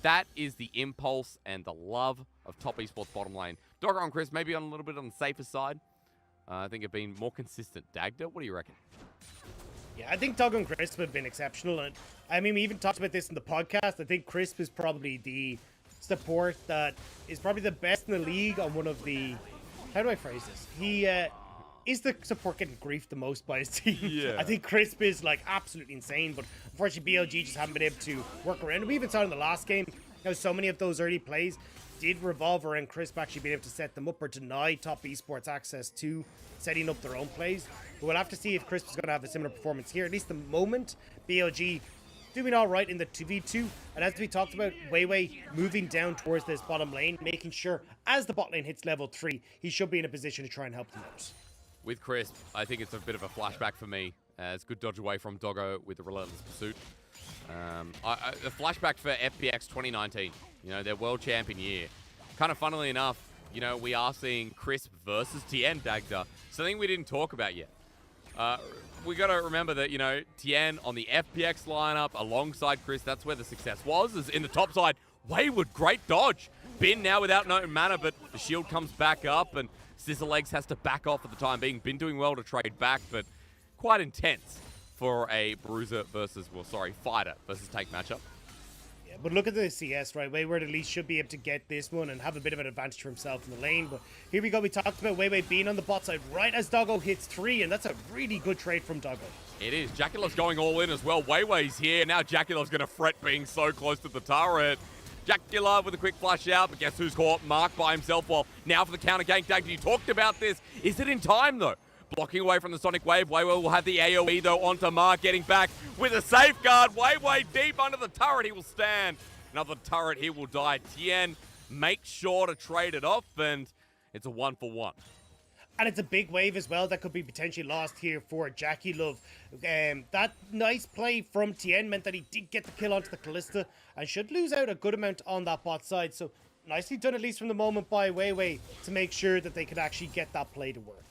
That is the impulse and the love of Top Esports bottom lane. Dogger on Chris, maybe on a little bit on the safer side. I think it's been more consistent. Dagda, what do you reckon? Yeah, I think Doggo and Crisp have been exceptional. And I mean, we even talked about this in the podcast. I think Crisp is probably the support that is probably the best in the league on one of the... How do I phrase this? is the support getting griefed the most by his team? Yeah. I think Crisp is like absolutely insane, but unfortunately BLG just haven't been able to work around it. We even saw in the last game how so many of those early plays did revolve around Crisp actually being able to set them up or deny top esports access to setting up their own plays. But we'll have to see if Crisp is going to have a similar performance here. At least the moment, BLG doing all right in the 2v2. And as we talked about, Weiwei moving down towards this bottom lane, making sure as the bot lane hits level 3, he should be in a position to try and help them out. With Crisp, I think it's a bit of a flashback for me. It's good dodge away from Doggo with the Relentless Pursuit. A flashback for FPX 2019, you know, their world champion year. Kind of funnily enough, you know, we are seeing Crisp versus Tien Dagda, something we didn't talk about yet. We got to remember that, you know, Tien on the FPX lineup alongside Chris, that's where the success was, is in the top side. Wayward, great dodge. Bin now without no mana, but the shield comes back up and Scissorlegs has to back off for the time being. Bin doing well to trade back, but quite intense for a bruiser versus, well, sorry, fighter versus tank matchup. Yeah, but look at the CS, right? Wayward at least should be able to get this one and have a bit of an advantage for himself in the lane. But here we go. We talked about Weiwei being on the bot side right as Doggo hits 3, and that's a really good trade from Doggo. It is. Jaculov's going all in as well. Weiwei's here. Now Jaculov's going to fret being so close to the turret. Jaculov with a quick flash out, but guess who's caught? Mark by himself. Well, now for the counter gank. Dagda, you talked about this. Is it in time, though? Blocking away from the Sonic Wave. Weiwei will have the AoE, though, onto Mark, getting back with a safeguard. Weiwei deep under the turret. He will stand. Another turret, he will die. Tien makes sure to trade it off, and it's a 1-for-1. And it's a big wave as well that could be potentially lost here for Jaculov. That nice play from Tien meant that he did get the kill onto the Callista and should lose out a good amount on that bot side. So nicely done, at least from the moment by Weiwei, to make sure that they could actually get that play to work.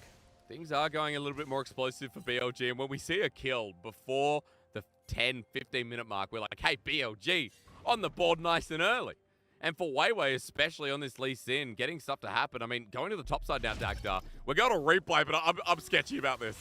Things are going a little bit more explosive for BLG, and when we see a kill before the 10-15 minute mark, we're like, hey, BLG, on the board nice and early. And for Weiwei, especially on this Lee Sin, getting stuff to happen. I mean, going to the top side now, Dagda. We're going to replay, but I'm sketchy about this.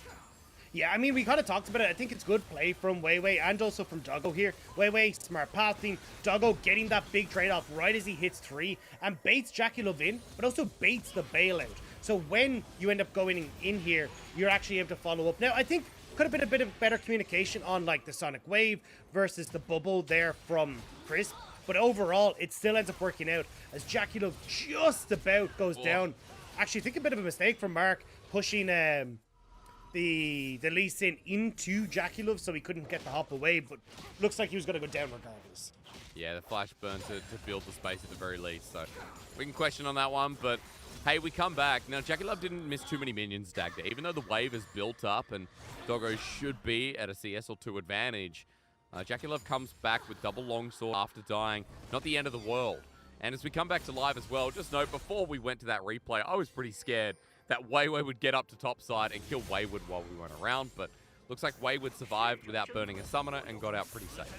Yeah, I mean, we kind of talked about it. I think it's good play from Weiwei and also from Doggo here. Weiwei, smart pathing. Doggo getting that big trade-off right as he hits 3 and baits Jaculov in, but also baits the bailout. So when you end up going in here, you're actually able to follow up. Now, I think could have been a bit of better communication on like the Sonic Wave versus the bubble there from Crisp. But overall, it still ends up working out as Jaculov just about goes down. Actually, I think a bit of a mistake from Mark pushing the Lee Sin into Jaculov so he couldn't get the hop away, but looks like he was going to go down regardless. Yeah, the flash burn to build the space at the very least. So we can question on that one, but hey, we come back. Now, Jaculov didn't miss too many minions, Dagda. Even though the wave is built up and Doggo should be at a CS or 2 advantage, Jaculov comes back with double longsword after dying. Not the end of the world. And as we come back to live as well, just note, before we went to that replay, I was pretty scared that Weiwei would get up to top side and kill Wayward while we went around, but looks like Wayward survived without burning a summoner and got out pretty safe.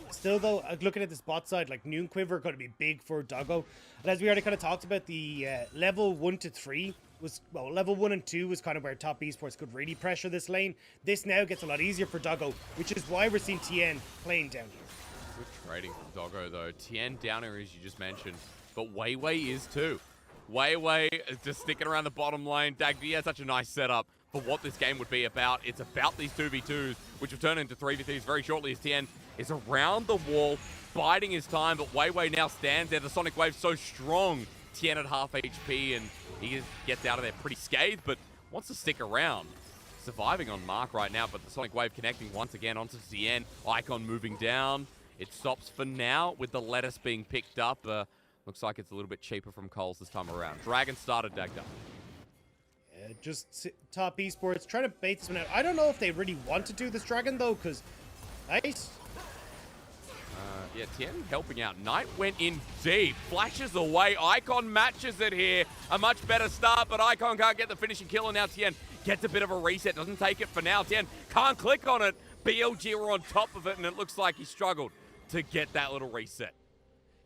Still, though, looking at this bot side, like Noon Quiver going to be big for Doggo. And as we already kind of talked about, the level 1 to 3 was, well, level 1 and 2 was kind of where top esports could really pressure this lane. This now gets a lot easier for Doggo, which is why we're seeing Tien playing down here. Good trading from Doggo, though. Tien down here, as you just mentioned, but Weiwei is too. Weiwei is just sticking around the bottom lane. Dagda has such a nice setup for what this game would be about. It's about these 2v2s, which will turn into 3v3s very shortly as Tien is around the wall, biding his time, but Weiwei now stands there. The Sonic Wave's so strong. Tien at half HP, and he gets out of there pretty scathed, but wants to stick around. Surviving on Mark right now, but the Sonic Wave connecting once again onto Tien. Icon moving down. It stops for now with the lettuce being picked up. Looks like it's a little bit cheaper from Coles this time around. Dragon started, Dagda. Just top esports trying to bait this one out. I don't know if they really want to do this Dragon, though, because nice. Yeah, Tien helping out. Knight went in deep, flashes away. Icon matches it here. A much better start, but Icon can't get the finishing kill, and now Tien gets a bit of a reset. Doesn't take it for now. Tien can't click on it. BLG were on top of it, and it looks like he struggled to get that little reset.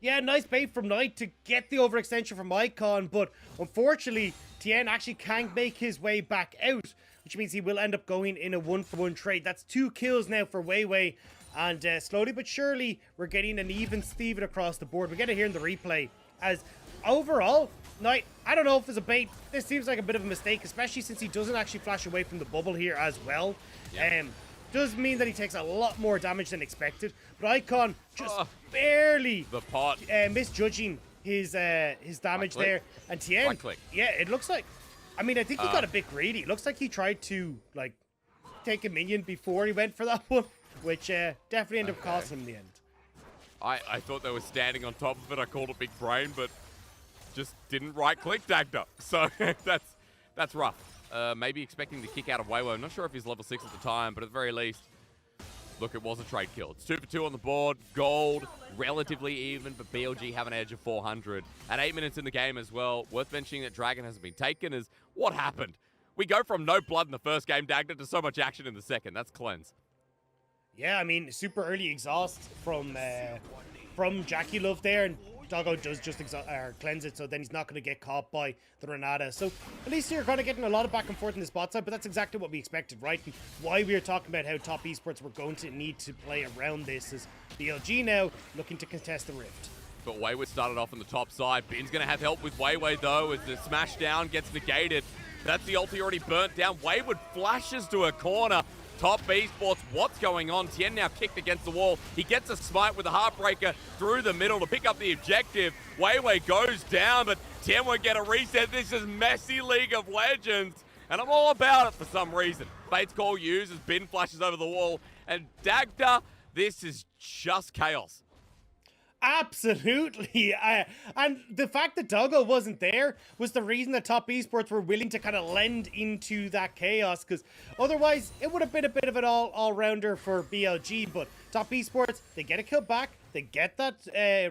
Yeah, nice bait from Knight to get the overextension from Icon, but unfortunately, Tien actually can't make his way back out, which means he will end up going in a 1-for-1 trade. That's 2 kills now for Weiwei. And slowly but surely, we're getting an even Steven across the board. We get it here in the replay as overall, Knight, I don't know if it's a bait. This seems like a bit of a mistake, especially since he doesn't actually flash away from the bubble here as well. Does mean that he takes a lot more damage than expected. But Icon just barely The pot. misjudging his damage there. And Tien, Right click. yeah, it looks like, I mean, I think he got a bit greedy. It looks like he tried to, like, take a minion before he went for that one, which definitely ended up costing him in the end. I thought they were standing on top of it. I called it big brain, but just didn't right-click Dagda. So that's rough. Maybe expecting the kick out of Weiwei. I'm not sure if he's level 6 at the time, but at the very least, look, it was a trade kill. It's 2 for 2 on the board. Gold, relatively even, but BLG have an edge of 400. At 8 minutes in the game as well, worth mentioning that Dragon hasn't been taken is what happened. We go from no blood in the first game, Dagda, to so much action in the second. That's cleanse. Yeah, I mean, super early exhaust from Jackie Love there, and Doggo does just cleanse it, so then he's not going to get caught by the Renata. So at least you're kind of getting a lot of back and forth in this bot side, but that's exactly what we expected, right? And why we were talking about how top esports were going to need to play around this is BLG now looking to contest the Rift. But Wayward started off on the top side. Bin's going to have help with Weiwei, though, as the smash down gets negated. That's the ulti already burnt down. Wayward flashes to a corner. Top Esports, what's going on? Tien now kicked against the wall. He gets a smite with a Heartbreaker through the middle to pick up the objective. Weiwei goes down, but Tien won't get a reset. This is messy League of Legends, and I'm all about it for some reason. Fate's Call used as Bin flashes over the wall, and Dagda, this is just chaos. Absolutely. And the fact that Doggo wasn't there was the reason that top esports were willing to kind of lend into that chaos, because otherwise it would have been a bit of an all-rounder for BLG. But top esports, they get a kill back, they get that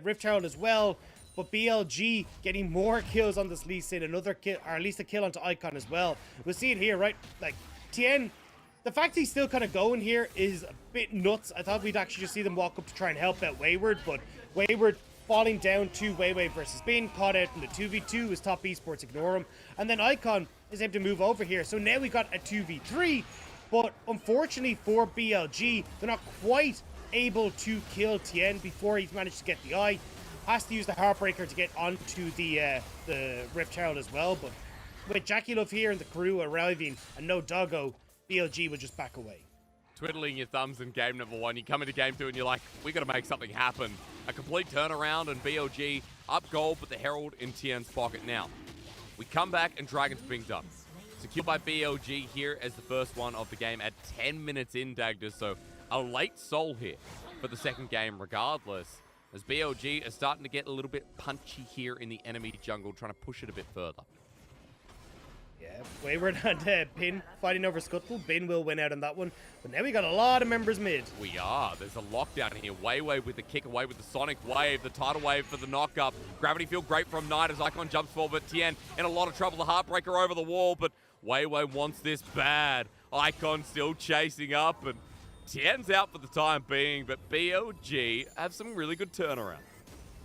Rift Herald as well, but BLG getting more kills on this Lee Sin, another kill, or at least a kill onto Icon as well. We'll see it here, right? Like, Tien, the fact he's still kind of going here is a bit nuts. I thought we'd actually just see them walk up to try and help out Wayward, but Wayward falling down to Weiwei versus Bin, caught out in the 2v2 as top esports ignore him. And then Icon is able to move over here. So now we got a 2v3, but unfortunately for BLG, they're not quite able to kill Tien before he's managed to get the eye. Has to use the Heartbreaker to get onto the Rift Herald as well, but with Jackie Love here and the crew arriving and no Doggo, BLG will just back away. Twiddling your thumbs in game number 1, you come into game 2 and you're like, we got to make something happen. A complete turnaround and BLG up gold, but the Herald in Tien's pocket now. We come back and Dragon's being done. Secured by BLG here as the first one of the game at 10 minutes in, Dagda, so a late soul here for the second game regardless, as BLG is starting to get a little bit punchy here in the enemy jungle, trying to push it a bit further. Yeah, Wayward and Bin fighting over Scuttle. Bin will win out on that one. But now we got a lot of members mid. We are. There's a lockdown here. Weiwei with the kick away with the Sonic Wave, the Tidal Wave for the knock-up. Gravity Field great from Knight as Icon jumps forward, but Tien in a lot of trouble. The Heartbreaker over the wall, but Weiwei wants this bad. Icon still chasing up, and Tien's out for the time being, but BLG have some really good turnaround.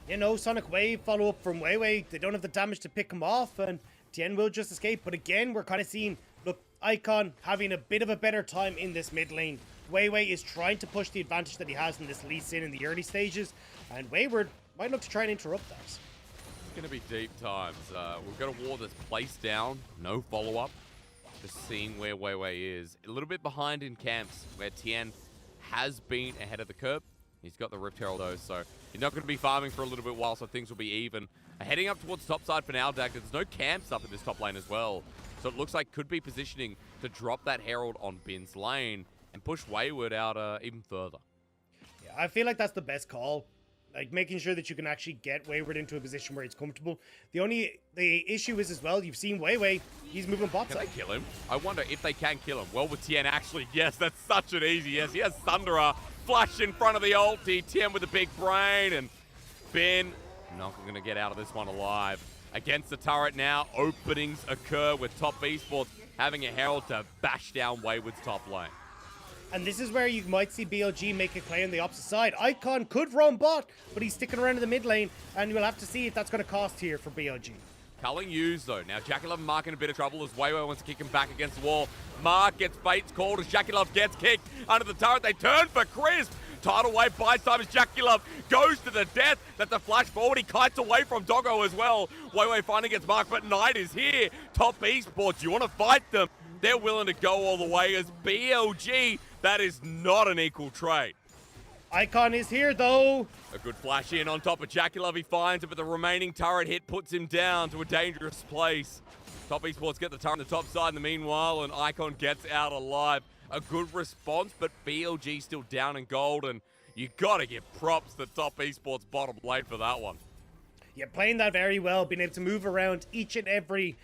You know, Sonic Wave follow-up from Weiwei. They don't have the damage to pick him off, and Tien will just escape. But again, we're kind of seeing, look, Icon having a bit of a better time in this mid lane. Weiwei is trying to push the advantage that he has in this Lee Sin in the early stages, and Wayward might look to try and interrupt that. It's going to be deep times. We've got a war that's placed down, no follow-up. Just seeing where Weiwei is. A little bit behind in camps, where Tien has been ahead of the curve. He's got the Rift Herald though, so he's not going to be farming for a little bit while, so things will be even. Heading up towards top side for now, Dak. There's no camps up in this top lane as well. So it looks like could be positioning to drop that Herald on Bin's lane and push Wayward out even further. Yeah, I feel like that's the best call. Like, making sure that you can actually get Wayward into a position where he's comfortable. The issue is as well, you've seen Weiwei, he's moving bot side. Can they kill him? I wonder if they can kill him. Well, with Tien, actually, yes, that's such an easy yes. He has Thunderer flash in front of the ulti. Tien with a big brain, and Bin not going to get out of this one alive. Against the turret now, openings occur with top esports having a Herald to bash down Wayward's top lane. And this is where you might see BLG make a play on the opposite side. Icon could roam bot, but he's sticking around in the mid lane, and we'll have to see if that's going to cost here for BLG. Culling used though. Now Jackie Love and Mark in a bit of trouble as Weiwei wants to kick him back against the wall. Mark gets Fate's called as Jackie Love gets kicked under the turret. They turn for Crisp. Tidal Wave buys time as Jackie Love goes to the death. That's a flash forward. He kites away from Doggo as well. Weiwei finally gets marked, but Knight is here. Top Esports, you want to fight them? They're willing to go all the way as BLG. That is not an equal trade. Icon is here, though. A good flash in on top of Jackie Love. He finds it, but the remaining turret hit puts him down to a dangerous place. Top Esports get the turret on the top side in the meanwhile, and Icon gets out alive. A good response, but BLG still down in gold, and you gotta give props to Top Esports bottom lane for that one. Yeah, playing that very well, being able to move around each and every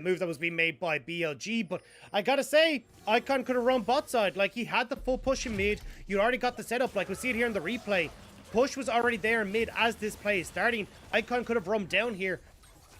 move that was being made by BLG, but I gotta say, Icon could have run bot side. Like, he had the full push in mid. You already got the setup. Like, we see it here in the replay. Push was already there in mid as this play is starting. Icon could have run down here,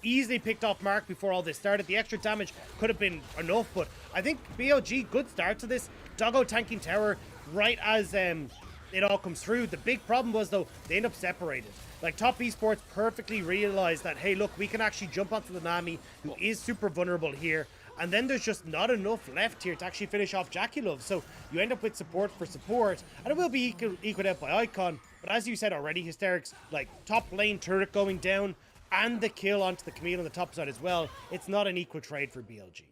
easily picked off Mark before all this started. The extra damage could have been enough, but I think BLG, good start to this. Doggo tanking tower right as it all comes through. The big problem was, though, they end up separated. Like, Top Esports perfectly realized that, hey, look, we can actually jump onto the Nami, who is super vulnerable here, and then there's just not enough left here to actually finish off Jackie Love. So you end up with support for support, and it will be equaled out by Icon. But as you said already, Hysterics, like, top lane turret going down, and the kill onto the Camille on the top side as well. It's not an equal trade for BLG.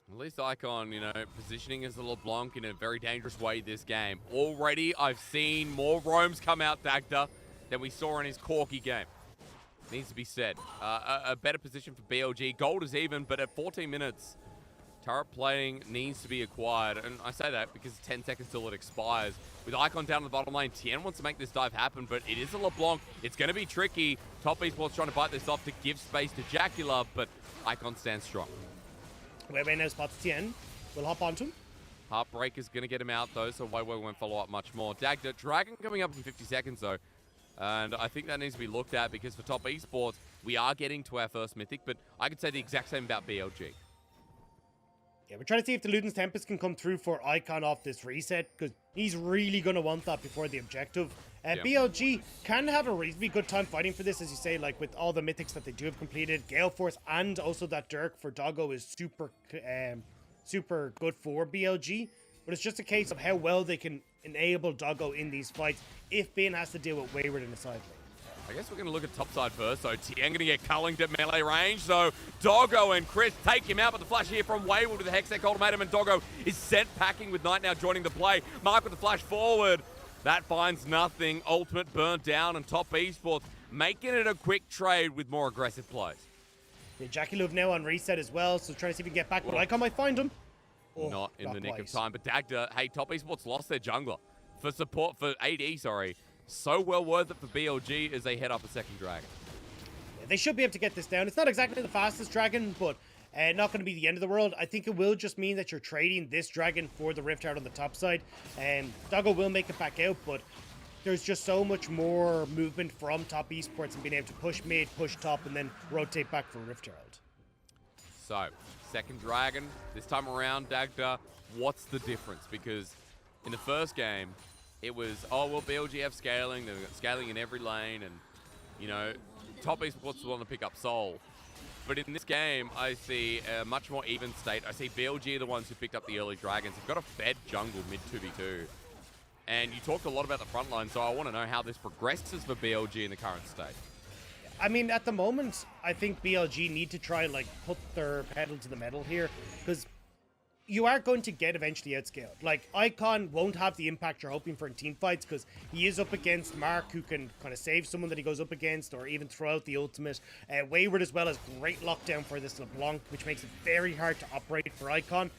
At least Icon, positioning as a LeBlanc in a very dangerous way this game. Already, I've seen more roams come out, Dagda, than we saw in his Corky game. Needs to be said. A better position for BLG. Gold is even, but at 14 minutes, turret plating needs to be acquired. And I say that because it's 10 seconds till it expires. With Icon down in the bottom lane, Tien wants to make this dive happen, but it is a LeBlanc. It's going to be tricky. Top Esports trying to bite this off to give space to Jackie Love, but Icon stands strong. Weiwei now spots Tien. We'll hop onto him. Heartbreaker's going to get him out, though, so Weiwei won't follow up much more. Dagda, Dragon coming up in 50 seconds, though. And I think that needs to be looked at because for Top Esports, we are getting to our first Mythic, but I could say the exact same about BLG. Yeah, we're trying to see if the Luden's Tempest can come through for Icon off this reset, because he's really going to want that before the objective. BLG can have a reasonably good time fighting for this, as you say, like with all the Mythics that they do have completed. Gale Force and also that Dirk for Doggo is super good for BLG, but it's just a case of how well they can enable Doggo in these fights if Bin has to deal with Wayward in the side lane. I guess we're going to look at top side first. So Tien going to get culling to melee range. So Doggo and Chris take him out. But the flash here from Wayward with the Hextech ultimatum. And Doggo is sent packing with Knight now joining the play. Mark with the flash forward. That finds nothing. Ultimate burnt down. And Top Esports making it a quick trade with more aggressive plays. Yeah, Jackie Love now on reset as well. So trying to see if we can get back. But Icon might find him. Oh, not in the nick of time. But Dagda, hey, Top Esports lost their jungler. For support, for AD, sorry. So well worth it for BLG as they head up a second dragon. Yeah, they should be able to get this down. It's not exactly the fastest dragon, but not going to be the end of the world. I think it will just mean that you're trading this dragon for the Rift Heart on the top side. Doggo will make it back out, but there's just so much more movement from Top Esports and being able to push mid, push top, and then rotate back for Rift Herald. So, second dragon. This time around, Dagda, what's the difference? Because in the first game, it was, oh, well, BLG have scaling. They've got scaling in every lane. And, Top Esports want to pick up Soul. But in this game, I see a much more even state. I see BLG are the ones who picked up the early dragons. They've got a fed jungle mid 2v2. And you talked a lot about the front line, so I want to know how this progresses for BLG in the current state. I mean, at the moment, I think BLG need to try and, put their pedal to the metal here. Because you are going to get eventually outscaled. Like, Icon won't have the impact you're hoping for in team fights because he is up against Mark, who can kind of save someone that he goes up against or even throw out the ultimate. Wayward as well as great lockdown for this LeBlanc, which makes it very hard to operate for Icon.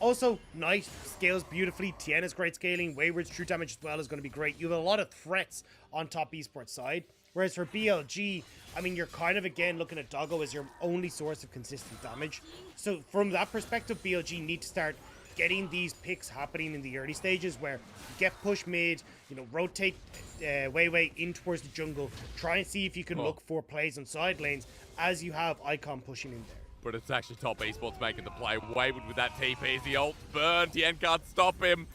Also, Knight scales beautifully. Tien is great scaling. Wayward's true damage as well is going to be great. You have a lot of threats on Top Esports side. Whereas for BLG, I mean, you're kind of, again, looking at Doggo as your only source of consistent damage. So from that perspective, BLG need to start getting these picks happening in the early stages where you get push mid, rotate Weiwei in towards the jungle, try and see if you can look for plays on side lanes as you have Icon pushing in there. But it's actually Top Esports making the play. Wayward with that TP. The ult burn. Tien can't stop him.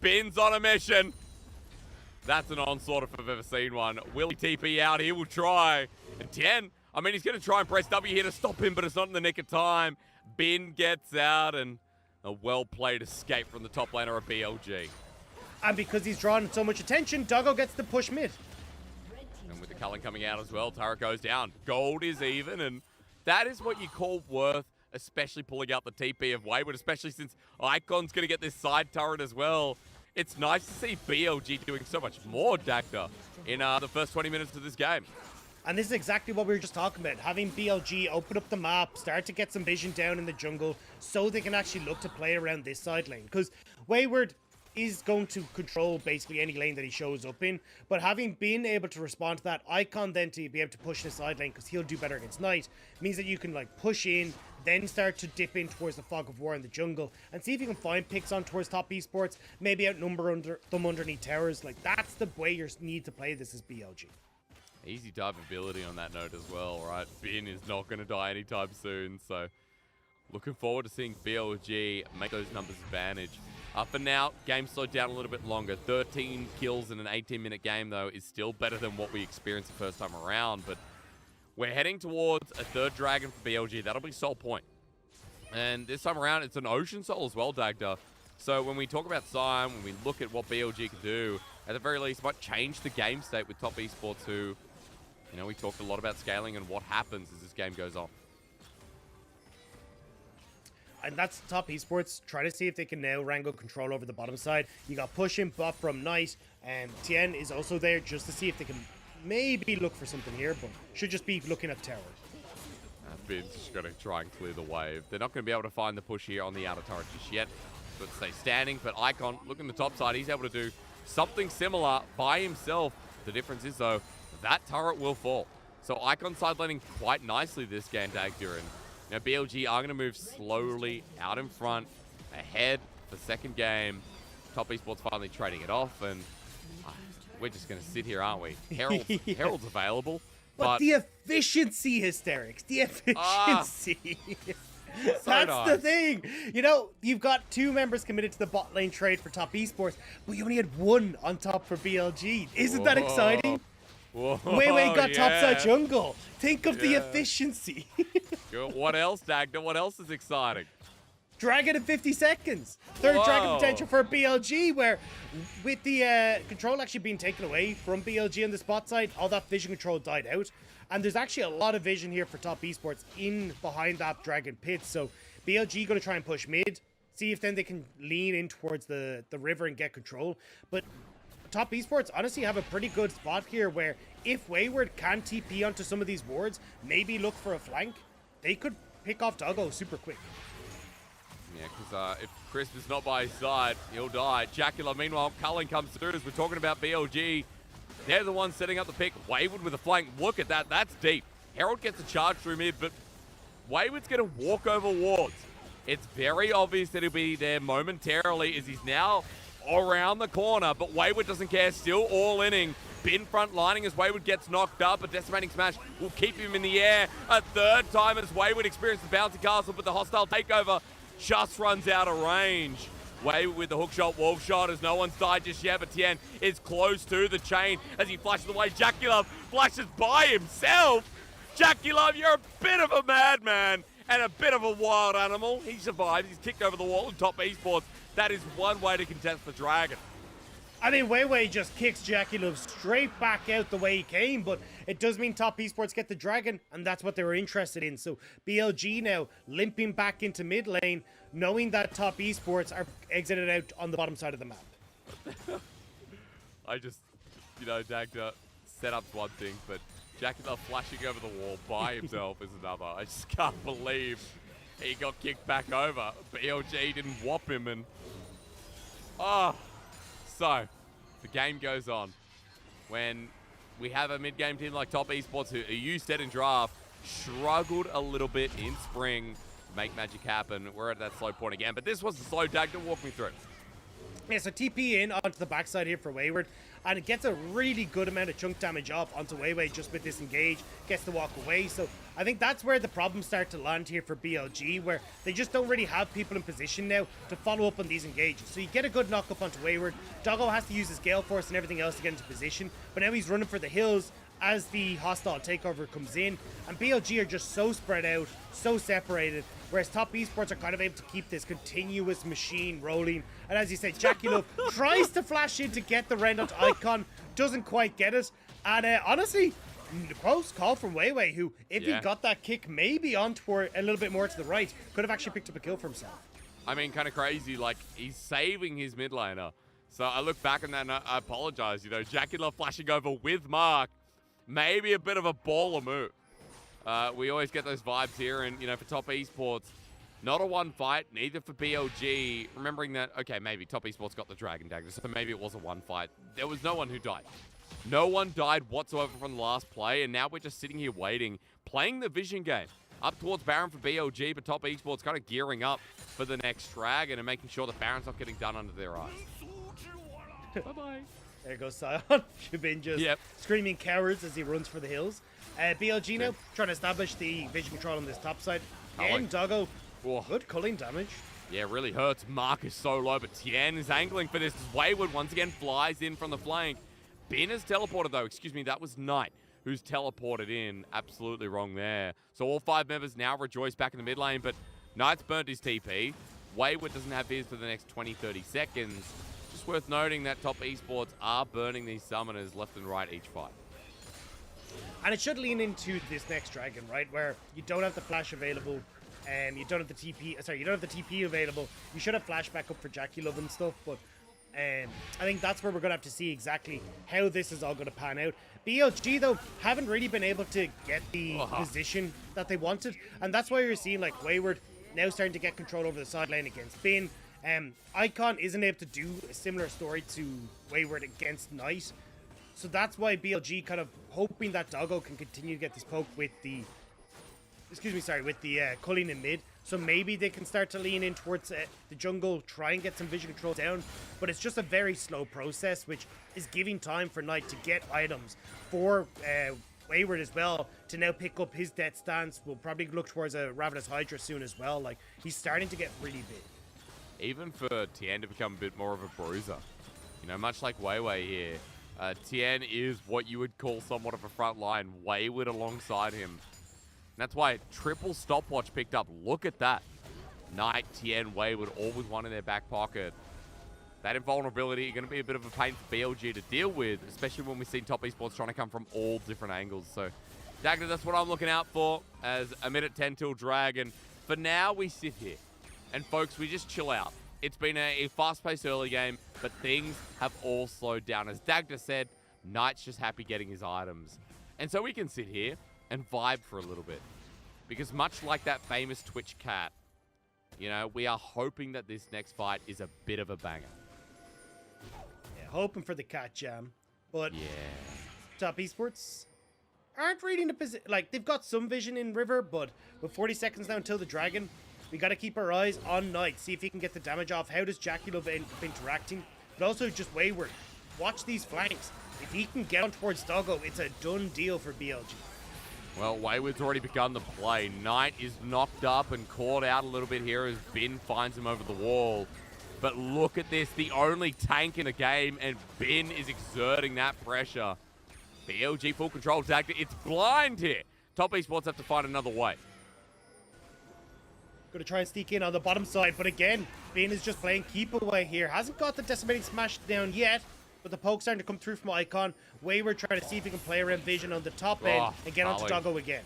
Bin's on a mission. That's an onslaught if I've ever seen one. Will he TP out? He will try. And Tien, I mean, he's going to try and press W here to stop him, but it's not in the nick of time. Bin gets out, and a well-played escape from the top laner of BLG. And because he's drawn so much attention, Doggo gets the push mid. And with the Cullen coming out as well, turret goes down. Gold is even, and that is what you call worth, especially pulling out the TP of Wayward, especially since Icon's going to get this side turret as well. It's nice to see BLG doing so much more, Dagda, in the first 20 minutes of this game. And this is exactly what we were just talking about. Having BLG open up the map, start to get some vision down in the jungle, so they can actually look to play around this side lane. Because Wayward is going to control basically any lane that he shows up in, but having been able to respond to that, Icon then to be able to push the side lane because he'll do better against Knight, means that you can like push in, then start to dip in towards the fog of war in the jungle and see if you can find picks on towards top esports, maybe outnumber them underneath towers. Like, that's the way you need to play this as BLG. Easy dive ability on that note as well, right? Bin is not going to die anytime soon, so looking forward to seeing BLG make those numbers advantage. For now, game slowed down a little bit longer. 13 kills in an 18-minute game, though, is still better than what we experienced the first time around, but we're heading towards a third dragon for BLG. That'll be Soul Point. And this time around, it's an Ocean Soul as well, Dagda. So when we talk about Sion, when we look at what BLG can do, at the very least, it might change the game state with top esports who, you know, we talked a lot about scaling and what happens as this game goes on. And that's top esports. Try to see if they can now wrangle control over the bottom side. You got push and buff from Knight, and Tien is also there just to see if they can maybe look for something here, but should just be looking at tower. Bin's just going to try and clear the wave. They're not going to be able to find the push here on the outer turret just yet. But stay standing, but Icon, look in the top side, he's able to do something similar by himself. The difference is, though, that turret will fall. So Icon sidelining quite nicely this game, Dagda. And now BLG are going to move slowly out in front, ahead for second game. Top esports finally trading it off, and we're just going to sit here, aren't we? Herald's available. But the efficiency, Hysterics. The efficiency. That's nice. the thing. You know, you've got 2 members committed to the bot lane trade for top esports, but you only had 1 on top for BLG. Isn't that exciting? Whoa, Wei got topside yeah. jungle. Think of the efficiency. What else, Dagda? What else is exciting? Dragon in 50 seconds. Third dragon potential for BLG, where with the control actually being taken away from BLG on the spot side, all that vision control died out. And there's actually a lot of vision here for top esports in behind that dragon pit. So BLG going to try and push mid, see if then they can lean in towards the river and get control. But top esports honestly have a pretty good spot here where if Wayward can TP onto some of these wards, maybe look for a flank, they could pick off Doggo super quick. Yeah, because if Crisp is not by his side, he'll die. Jacula, meanwhile, Cullen comes through as we're talking about BLG. They're the ones setting up the pick. Wayward with a flank. Look at that. That's deep. Herald gets a charge through mid, but Wayward's going to walk over wards. It's very obvious that he'll be there momentarily as he's now around the corner, but Wayward doesn't care. Still all inning. Bin front lining as Wayward gets knocked up. A decimating smash will keep him in the air. A third time as Wayward experiences the bouncy castle, but the hostile takeover just runs out of range. Wayward with the hook shot, wolf shot as no one's died just yet, but Tien is close to the chain as he flashes away. Jackie flashes by himself. Jackie, you're a bit of a madman and a bit of a wild animal. He survives. He's kicked over the wall in top esports. That is one way to contest the dragon. I mean, Wei just kicks Jackie Love straight back out the way he came, but it does mean top esports get the dragon, and that's what they were interested in. So BLG now limping back into mid lane, knowing that top esports are exited out on the bottom side of the map. I just, Dagda setup's one thing, but Jackie Love flashing over the wall by himself is another. I just can't believe he got kicked back over. BLG didn't whop him, and so, the game goes on. When we have a mid-game team like Top Esports, who you said in draft, struggled a little bit in spring to make magic happen. We're at that slow point again, but this was the slow. Dagda, walk me through it. Yeah, so TP in onto the backside here for Wayward. and it gets a really good amount of chunk damage off onto Weiwei just with this engage, gets to walk away. So I think that's where the problems start to land here for BLG, where they just don't really have people in position now to follow up on these engages. So you get a good knock up onto Wayward. Doggo has to use his Gale Force and everything else to get into position, but now he's running for the hills as the hostile takeover comes in, and BLG are just so spread out, so separated, whereas Top Esports are kind of able to keep this continuous machine rolling. And as you said, Jackie Love tries to flash in to get the round onto Icon, doesn't quite get it, and honestly, close call from Weiwei, who, if he got that kick maybe on toward a little bit more to the right, could have actually picked up a kill for himself. I mean, kind of crazy, like, he's saving his mid laner. So I look back on that and I apologize, you know, Jackie Love flashing over with Mark. Maybe a bit of a baller move. We always get those vibes here, and, you know, for Top Esports, not a one fight, neither for BLG. Remembering that, okay, maybe Top Esports got the Dragon Dagger, so maybe it was a one fight. There was no one who died. No one died whatsoever from the last play, and now we're just sitting here waiting, playing the vision game. Up towards Baron for BLG, but Top Esports kind of gearing up for the next Dragon and making sure the Baron's not getting done under their eyes. Bye-bye. There goes Sion. Shabin just screaming cowards as he runs for the hills. BLG now trying to establish the vision control on this top side. And Doggo, good culling damage. Yeah, really hurts. Mark is so low, but Tien is angling for this. Wayward once again flies in from the flank. Bin has teleported though. Excuse me, that was Knight who's teleported in. Absolutely wrong there. So all 5 members now rejoice back in the mid lane, but Knight's burnt his TP. Wayward doesn't have his for the next 20-30 seconds. Just worth noting that Top Esports are burning these summoners left and right each fight. And it should lean into this next Dragon, right? Where you don't have the flash available, you don't have the TP. Sorry, you don't have the TP available. You should have flash back up for Jackie Love and stuff, but I think that's where we're gonna have to see exactly how this is all gonna pan out. BLG though haven't really been able to get the position that they wanted, and that's why you're seeing like Wayward now starting to get control over the side lane against Bin. Icon isn't able to do a similar story to Wayward against Knight. So that's why BLG kind of hoping that Doggo can continue to get this poke with the, culling in mid. So maybe they can start to lean in towards the jungle, try and get some vision control down. But it's just a very slow process, which is giving time for Knight to get items for Wayward as well to now pick up his death stance. We'll probably look towards a Ravenous Hydra soon as well. Like, he's starting to get really big. Even for Tien to become a bit more of a bruiser. You know, much like Weiwei here, Tien is what you would call somewhat of a front line. Wayward alongside him. And that's why triple stopwatch picked up. Look at that. Knight, Tien, Wayward, all with one in their back pocket. That invulnerability going to be a bit of a pain for BLG to deal with, especially when we've seen Top Esports trying to come from all different angles. So, Dagda, that's what I'm looking out for as a minute 10 till Dragon. For now, we sit here. And folks, we just chill out. It's been a fast-paced early game, but things have all slowed down. As Dagda said, Knight's just happy getting his items. And so we can sit here and vibe for a little bit. Because much like that famous Twitch cat, you know, we are hoping that this next fight is a bit of a banger. Yeah, hoping for the cat jam. But Top Esports aren't reading the position. Like, they've got some vision in River, but with 40 seconds now until the Dragon, we got to keep our eyes on Knight, see if he can get the damage off. How does Jackie Love end up interacting? But also just Wayward. Watch these flanks. If he can get on towards Doggo, it's a done deal for BLG. Well, Wayward's already begun the play. Knight is knocked up and caught out a little bit here as Bin finds him over the wall. But look at this, the only tank in the game, and Bin is exerting that pressure. BLG full control, Dagda. It's blind here. Top Esports have to find another way. Gonna try and sneak in on the bottom side, but again, Bin is just playing keep away here. Hasn't got the decimating smash down yet, but the poke's starting to come through from Icon. Wayward trying to see if he can play around vision on the top end and get onto Doggo again.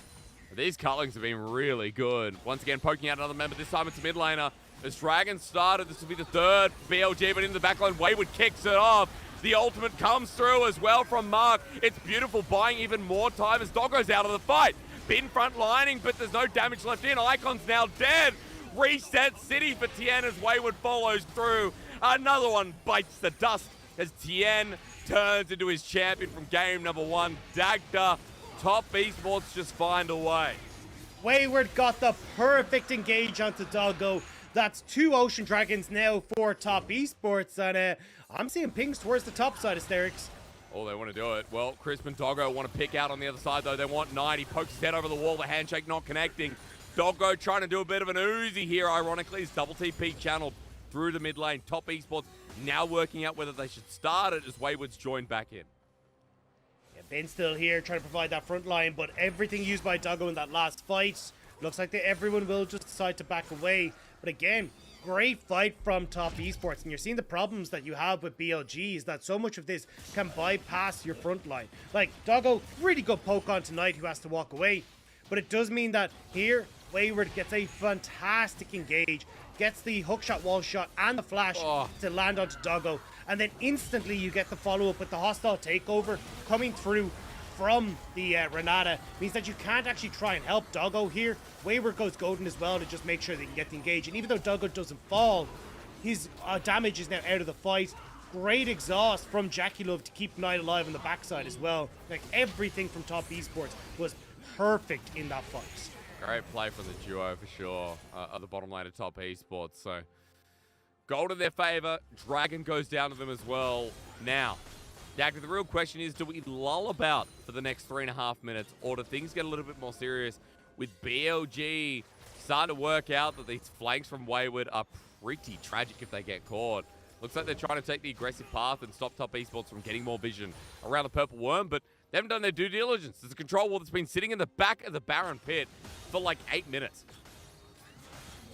These cullings have been really good. Once again, poking out another member. This time it's a mid laner. As Dragon started, this will be the third BLG, but in the backline, Wayward kicks it off. The ultimate comes through as well from Mark. It's beautiful, buying even more time as Doggo's out of the fight. Bin front lining, but there's no damage left in. Icon's now dead. Reset City for Tien as Wayward follows through. Another one bites the dust as Tien turns into his champion from game number 1. Dagda, Top Esports just find a way. Wayward got the perfect engage onto Doggo. That's 2 Ocean Dragons now for Top Esports, and I'm seeing pings towards the top side, Asterix. Oh, they want to do it. Well, Crisp and Doggo want to pick out on the other side, though. They want 9. He pokes his head over the wall. The handshake not connecting. Doggo trying to do a bit of an Uzi here, ironically. His double TP channeled through the mid lane. Top Esports now working out whether they should start it as Wayward's joined back in. Yeah, Ben's still here trying to provide that front line, but everything used by Doggo in that last fight, looks like everyone will just decide to back away. But again, great fight from Top Esports, and you're seeing the problems that you have with BLG is that so much of this can bypass your front line. Like, Doggo, really good poke on tonight who has to walk away, but it does mean that here, Wayward gets a fantastic engage, gets the hookshot, wall shot, and the flash to land onto Doggo, and then instantly you get the follow-up with the hostile takeover coming through from the Renata. Means that you can't actually try and help Doggo here. Wayward goes golden as well to just make sure they can get the engage, and even though Doggo doesn't fall, his damage is now out of the fight. Great exhaust from Jackie Love to keep Knight alive on the backside as well. Like, everything from Top Esports was perfect in that fight. Great play from the duo for sure, at the bottom lane of Top Esports. So, gold in their favor. Dragon goes down to them as well. Now, Dagger, the real question is, do we lull about for the next 3.5 minutes, or do things get a little bit more serious with BLG starting to work out that these flanks from Wayward are pretty tragic if they get caught? Looks like they're trying to take the aggressive path and stop Top Esports from getting more vision around the Purple Worm, but they haven't done their due diligence. There's a control wall that's been sitting in the back of the Baron pit for like 8 minutes.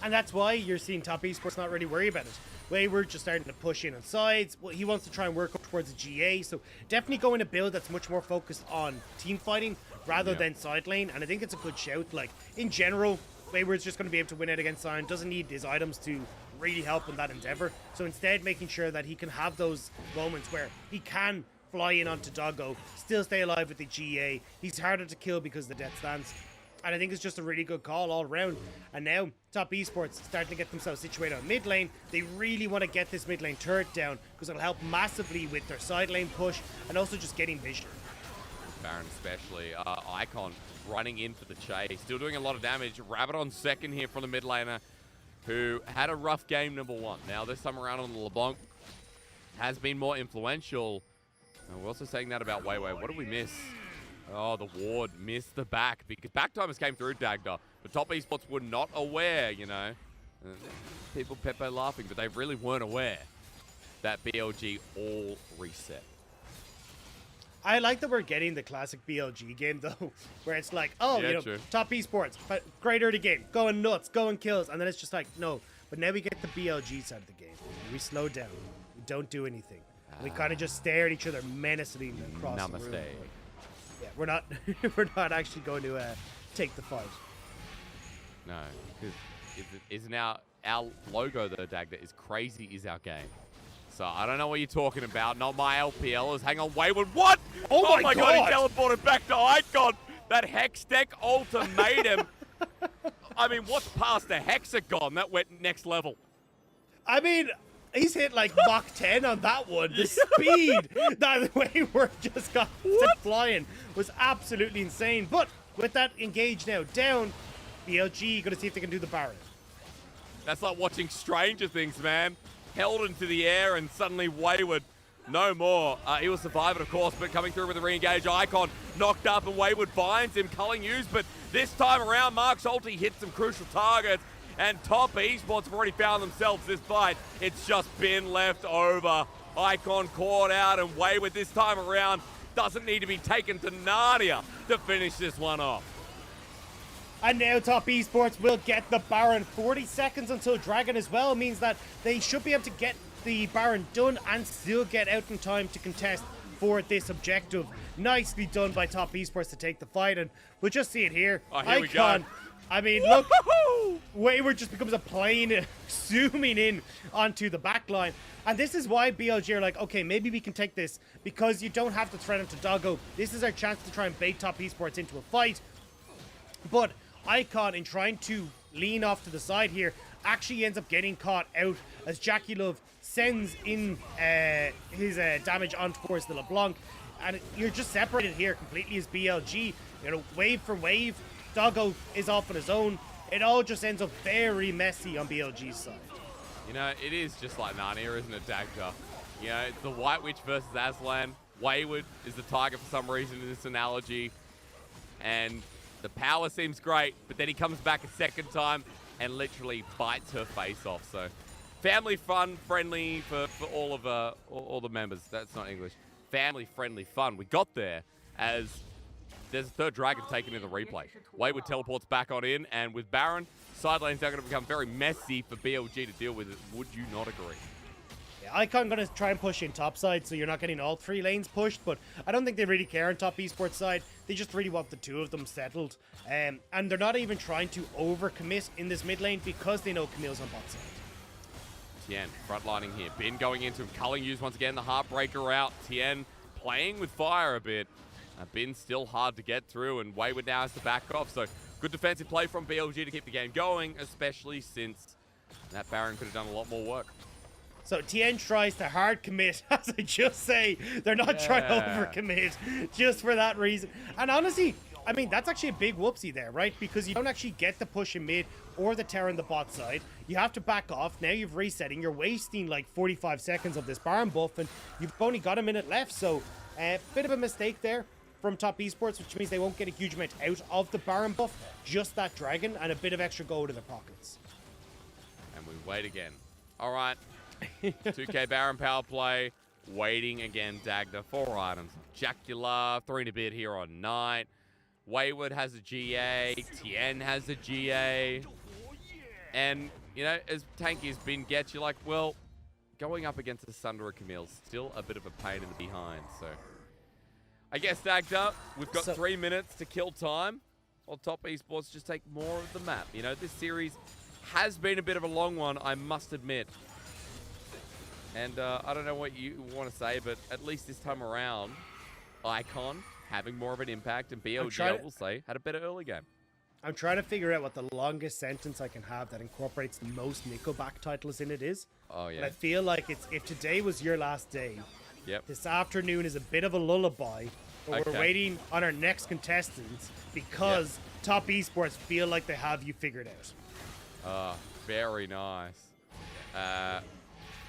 And that's why you're seeing Top Esports not really worry about it. Wayward just starting to push in on sides. Well, he wants to try and work up towards the GA, so definitely going a build that's much more focused on team fighting rather than side lane, and I think it's a good shout. Like, in general, Wayward's just going to be able to win it against Sion, doesn't need his items to really help in that endeavor, so instead making sure that he can have those moments where he can fly in onto Doggo, still stay alive with the GA. He's harder to kill because of the death stance. And I think it's just a really good call all around. And now, Top Esports starting to get themselves situated on mid lane. They really want to get this mid lane turret down because it'll help massively with their side lane push and also just getting vision. Baron especially. Icon running in for the chase. Still doing a lot of damage. Rabbit on second here from the mid laner, who had a rough game number 1. Now, this time around on the LeBlanc has been more influential. And we're also saying that about Wayway. What did we miss? Oh, the ward missed the back because backtimers came through Dagda, but Top Esports were not aware, you know. People Pepe laughing, but they really weren't aware that BLG all reset. I like that we're getting the classic BLG game though, where it's like, oh, Yeah, you know, true. Top Esports, great early game, going nuts, going kills, and then it's just like, no. But now we get the BLG side of the game. We slow down. We don't do anything. We kind of just stare at each other menacingly across the room. Namaste. Yeah, we're not we're not actually going to take the fight. No, because isn't our logo though, Dagda, is crazy is our game. So I don't know what you're talking about. Not my LPLers. Hang on, Wayward. What? Oh my God, he teleported back to Icon. That Hex deck ultimatum. I mean, what's past the Hexagon? That went next level. I mean, he's hit like Mach 10 on that one. The speed that Wayward just got sent flying was absolutely insane. But with that engage now down, BLG going to see if they can do the Baron. That's like watching Stranger Things, man. Held into the air and suddenly Wayward, no more. He will survive it, of course, but coming through with a re-engage. Icon knocked up and Wayward finds him, culling used, but this time around, Mark's ulti hits some crucial targets, and Top Esports have already found themselves this fight. It's just been left over. Icon caught out, and Wayward this time around doesn't need to be taken to Narnia to finish this one off. And now Top Esports will get the Baron. 40 seconds until Dragon as well means that they should be able to get the Baron done and still get out in time to contest for this objective. Nicely done by Top Esports to take the fight, and we'll just see it here. Oh, here we go. I mean, look, Wayward just becomes a plane zooming in onto the back line. And this is why BLG are like, okay, maybe we can take this because you don't have to threaten to Doggo. This is our chance to try and bait Top Esports into a fight. But Icon, in trying to lean off to the side here, actually ends up getting caught out as Jackie Love sends in his damage on towards the LeBlanc. And you're just separated here completely as BLG. You know, wave for wave, Doggo is off on his own. It all just ends up very messy on BLG's side. You know, it is just like Narnia, isn't it, Dagda? You know, it's the White Witch versus Aslan. Wayward is the tiger for some reason in this analogy. And the power seems great, but then he comes back a second time and literally bites her face off. So family fun, friendly for all of all the members. That's not English. Family friendly fun. We got there as there's a third dragon taken in the replay. Wayward teleports back on in, and with Baron, side lanes are going to become very messy for BLG to deal with. Would you not agree? Yeah, Icon going to try and push in top side, so you're not getting all 3 lanes pushed, but I don't think they really care on top esports side. They just really want the 2 of them settled. And they're not even trying to overcommit in this mid lane because they know Camille's on bot side. Tien frontlining here. Bin going into him. Culling used once again the Heartbreaker out. Tien playing with fire a bit. Bin's still hard to get through, and Wayward now has to back off. So good defensive play from BLG to keep the game going, especially since that Baron could have done a lot more work. So Tien tries to hard commit, as I just say. They're not trying to overcommit just for that reason. And honestly, I mean, that's actually a big whoopsie there, right? Because you don't actually get the push in mid or the Terra on the bot side. You have to back off. Now you've resetting. You're wasting like 45 seconds of this Baron buff, and you've only got a minute left. So a bit of a mistake there from top esports, which means they won't get a huge amount out of the Baron buff. Just that dragon and a bit of extra gold in their pockets. And we wait again. All right. 2k Baron power play. Waiting again, Dagda. 4 items. Jacular, 3 and a bit here on Knight. Wayward has a GA. Tien has a GA. And, you know, as tanky as Bin gets, you're like, well, going up against the Sundra Camille's still a bit of a pain in the behind. So, I guess, Dagda, we've got 3 minutes to kill time. While top esports just take more of the map. You know, this series has been a bit of a long one, I must admit. And I don't know what you want to say, but at least this time around, Icon having more of an impact, and BLG, I will say, had a better early game. I'm trying to figure out what the longest sentence I can have that incorporates the most Nickelback titles in it is. Oh, yeah. And I feel like it's if today was your last day, yep, this afternoon is a bit of a lullaby, but we're waiting on our next contestants because top esports feel like they have you figured out. Very nice.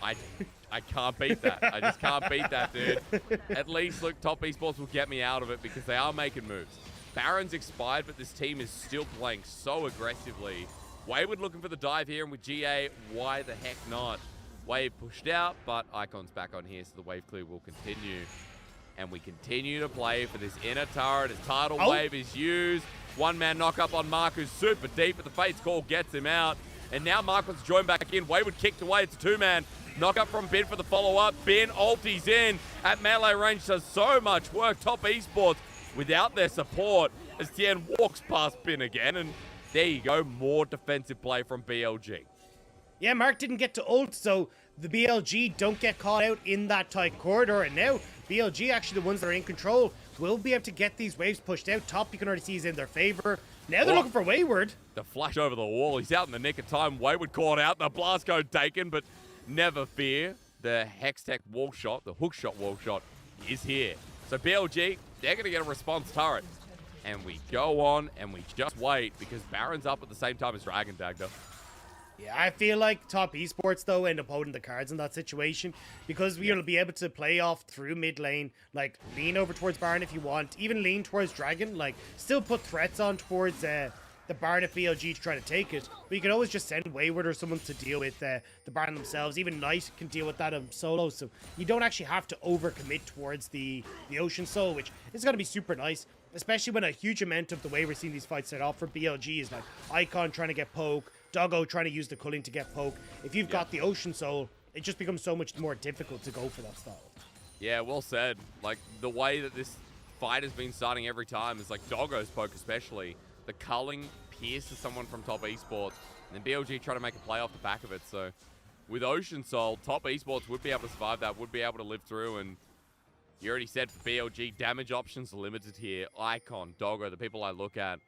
I can't beat that. I just can't beat that, dude. At least, look, top esports will get me out of it because they are making moves. Baron's expired, but this team is still playing so aggressively. Wayward looking for the dive here, and with GA, why the heck not? Wave pushed out, but Icon's back on here, so the wave clear will continue. And we continue to play for this inner turret as Tidal Wave is used. One-man knock-up on Mark, who's super deep, but the Fate's Call gets him out. And now Mark wants to join back in. Wayward kicked away. It's a 2-man. Knock-up from Bin for the follow-up. Bin ulties in at melee range. Does so much work. Top esports without their support as Tien walks past Bin again. And there you go. More defensive play from BLG. Yeah, Mark didn't get to ult, so the BLG don't get caught out in that tight corridor. And now BLG, actually the ones that are in control, will be able to get these waves pushed out. Top, you can already see, is in their favor. Now they're looking for Wayward. The flash over the wall. He's out in the nick of time. Wayward caught out. The blast code taken, but never fear. The Hextech wall shot, the hook shot wall shot, is here. So BLG, they're going to get a response turret. And we go on and we just wait because Baron's up at the same time as Dragon Dagda. Yeah, I feel like top esports, though, end up holding the cards in that situation because we'll be able to play off through mid lane, like lean over towards Baron if you want, even lean towards Dragon, like still put threats on towards the Baron if BLG to try to take it. But you can always just send Wayward or someone to deal with the Baron themselves. Even Knight can deal with that solo, so you don't actually have to overcommit towards the Ocean Soul, which is going to be super nice. Especially when a huge amount of the way we're seeing these fights set off for BLG is like Icon trying to get poke, Doggo trying to use the culling to get poke. If you've got the Ocean Soul, it just becomes so much more difficult to go for that style. Yeah, well said. Like, the way that this fight has been starting every time is like Doggo's poke especially. The culling pierces someone from top esports, and then BLG trying to make a play off the back of it. So with Ocean Soul, top esports would be able to survive that, would be able to live through, and you already said for BLG, damage options limited here. Icon, Doggo, the people I look at.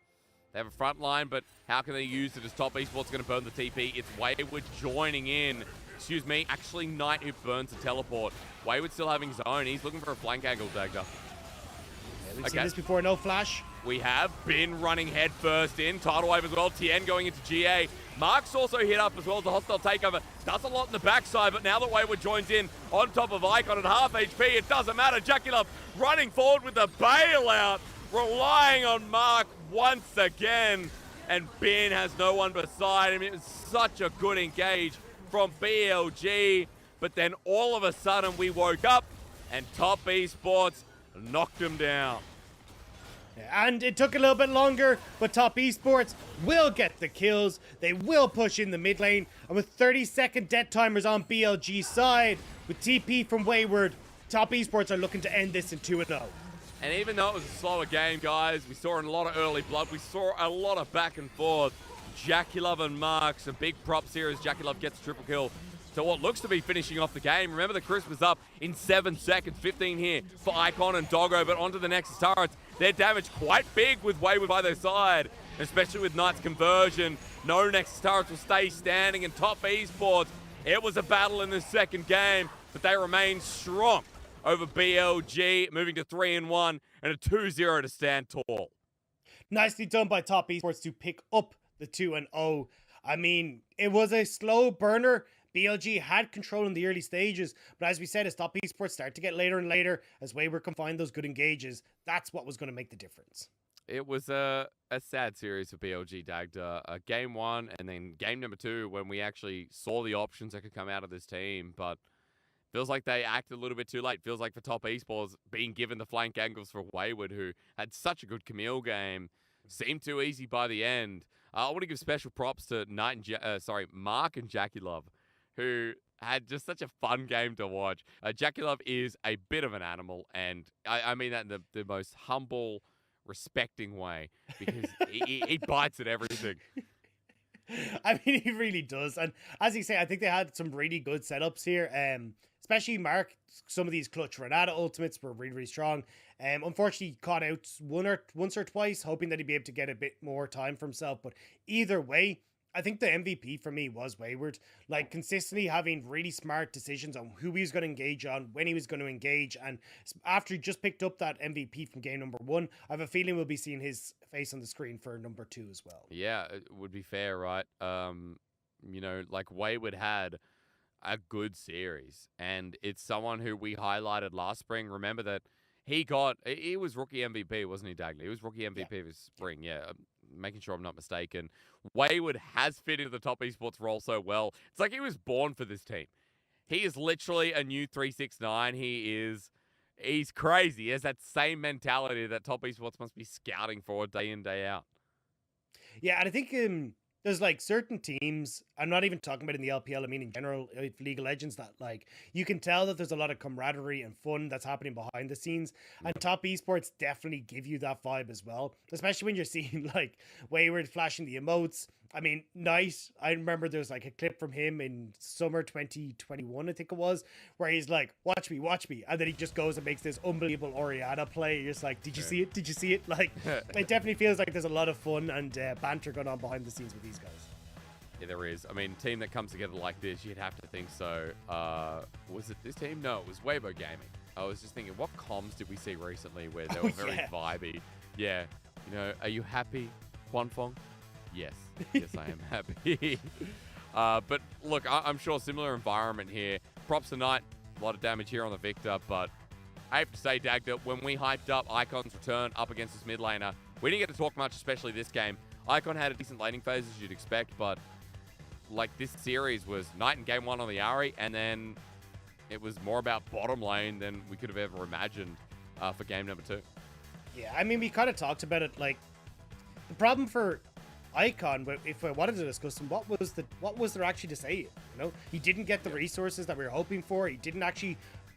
They have a front line, but how can they use it as top esports going to burn the TP? It's Wayward joining in. Excuse me, actually Knight who burns the teleport. Wayward still having his own. He's looking for a flank angle, Dagda. Yeah, we've seen this before, no flash. We have Bin running head first in. Tidal Wave as well. Tien going into GA. Mark's also hit up as well as the hostile takeover. Does a lot in the backside, but now that Wayward joins in on top of Icon at half HP, it doesn't matter. Jackie Love running forward with the bailout, relying on Mark once again. And Ben has no one beside him. It was such a good engage from BLG. But then all of a sudden we woke up and Top Esports knocked him down. And it took a little bit longer, but Top Esports will get the kills. They will push in the mid lane. And with 30-second death timers on BLG's side, with TP from Wayward, Top Esports are looking to end this in 2-0. And even though it was a slower game, guys, we saw a lot of early blood. We saw a lot of back and forth. Jackie Love and Mark, some big props here as Jackie Love gets a triple kill. So what looks to be finishing off the game. Remember, the crisp was up in 7 seconds, 15 here for Icon and Doggo, but onto the Nexus turrets. Their damage quite big with Wayward by their side, especially with Knight's conversion. No Nexus turrets will stay standing, and Top Esports, it was a battle in the second game, but they remain strong over BLG, moving to 3-1 and a 2-0 to stand tall. Nicely done by Top Esports to pick up the 2-0. I mean, it was a slow burner. BLG had control in the early stages, but as we said, as Top Esports start to get later and later, as Wayward can find those good engages, that's what was going to make the difference. It was a sad series for BLG, Dagda. Game 1 and then game number 2 when we actually saw the options that could come out of this team, but feels like they acted a little bit too late. Feels like for Top Esports, being given the flank angles for Wayward, who had such a good Camille game, seemed too easy by the end. I want to give special props to Mark and Jackie Love, who had just such a fun game to watch. Jackie Love is a bit of an animal, and I mean that in the most humble, respecting way, because he bites at everything. I mean, he really does. And as you say, I think they had some really good setups here. Especially Mark, some of these clutch Renata ultimates were really, really strong. Unfortunately, he caught out once or twice, hoping that he'd be able to get a bit more time for himself. But either way, I think the MVP for me was Wayward. Like, consistently having really smart decisions on who he was going to engage on, when he was going to engage. And after he just picked up that MVP from game number 1, I have a feeling we'll be seeing his face on the screen for number 2 as well. Yeah, it would be fair, right? Like Wayward had a good series, and it's someone who we highlighted last spring. Remember that he was rookie MVP, wasn't he, Dagley? He was rookie MVP this spring, yeah. Making sure I'm not mistaken. Wayward has fit into the Top Esports role so well. It's like he was born for this team. He is literally a new 369. He's crazy. He has that same mentality that Top Esports must be scouting for day in, day out. Yeah, and I think there's like certain teams, I'm not even talking about in the LPL, I mean in general, League of Legends, that like you can tell that there's a lot of camaraderie and fun that's happening behind the scenes. And Top Esports definitely give you that vibe as well, especially when you're seeing like Wayward flashing the emotes. I mean, nice. I remember there's like a clip from him in summer 2021, I think it was, where he's like, watch me. And then he just goes and makes this unbelievable Oriana play. You're just like, did you see it? Did you see it? Like, it definitely feels like there's a lot of fun and banter going on behind the scenes with these guys. Yeah, there is. I mean, team that comes together like this, you'd have to think so. Was it this team? No, it was Weibo Gaming. I was just thinking, what comms did we see recently where they were very vibey? Yeah. Are you happy, Quanfong? Yes. Yes, I am happy. But look, I'm sure similar environment here. Props to Knight. A lot of damage here on the Victor, but I have to say, Dagda, when we hyped up Icon's return up against this mid laner, we didn't get to talk much, especially this game. Icon had a decent laning phase, as you'd expect, but like this series was Knight in game 1 on the Ari, and then it was more about bottom lane than we could have ever imagined for game number 2. Yeah, I mean, we kind of talked about it. Like, the problem for Icon, if I wanted to discuss him, what was there actually to say? He didn't get the resources that we were hoping for. He didn't actually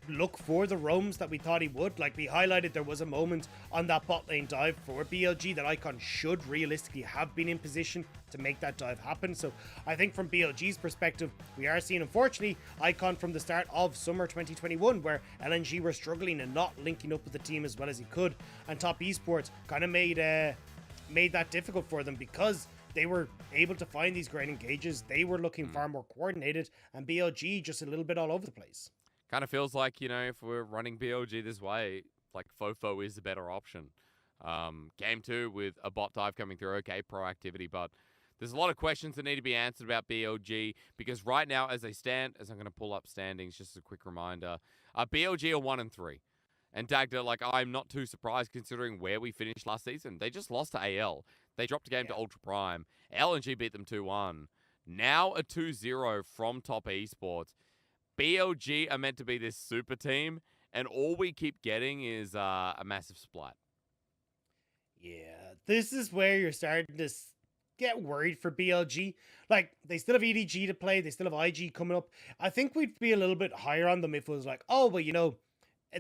look for the roams that we thought he would. Like we highlighted, there was a moment on that bot lane dive for BLG that Icon should realistically have been in position to make that dive happen. So I think from BLG's perspective, we are seeing, unfortunately, Icon from the start of summer 2021, where LNG were struggling and not linking up with the team as well as he could, and Top Esports kind of made that difficult for them because they were able to find these great engages. They were looking far more coordinated, and BLG just a little bit all over the place. Kind of feels like, if we're running BLG this way, like Fofo is the better option. Game 2 with a bot dive coming through, okay, proactivity, but There's a lot of questions that need to be answered about BLG because right now, as they stand, as I'm going to pull up standings, just as a quick reminder, BLG are 1-3. And Dagda, like, I'm not too surprised considering where we finished last season. They just lost to AL. They dropped a game to Ultra Prime. LNG beat them 2-1. Now a 2-0 from Top Esports. BLG are meant to be this super team, and all we keep getting is a massive splat. Yeah, this is where you're starting to get worried for BLG. Like, they still have EDG to play. They still have IG coming up. I think we'd be a little bit higher on them if it was like, oh, well, you know,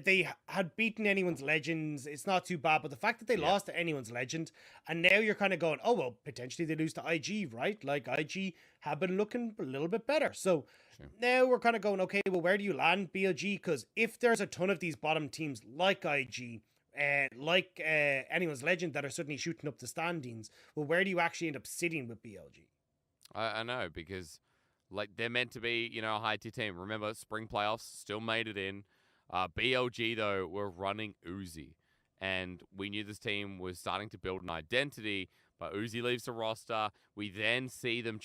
they had beaten anyone's legends. It's not too bad. But the fact that they lost to anyone's legend, and now you're kind of going, oh, well, potentially they lose to IG, right? Like, IG have been looking a little bit better. So now we're kind of going, okay, well, where do you land, BLG? Because if there's a ton of these bottom teams like IG, anyone's legend that are suddenly shooting up the standings, well, where do you actually end up sitting with BLG? I know, because like they're meant to be, you know, a high tier team. Remember, spring playoffs still made it in. BLG though were running Uzi, and we knew this team was starting to build an identity. But Uzi leaves the roster. We then see them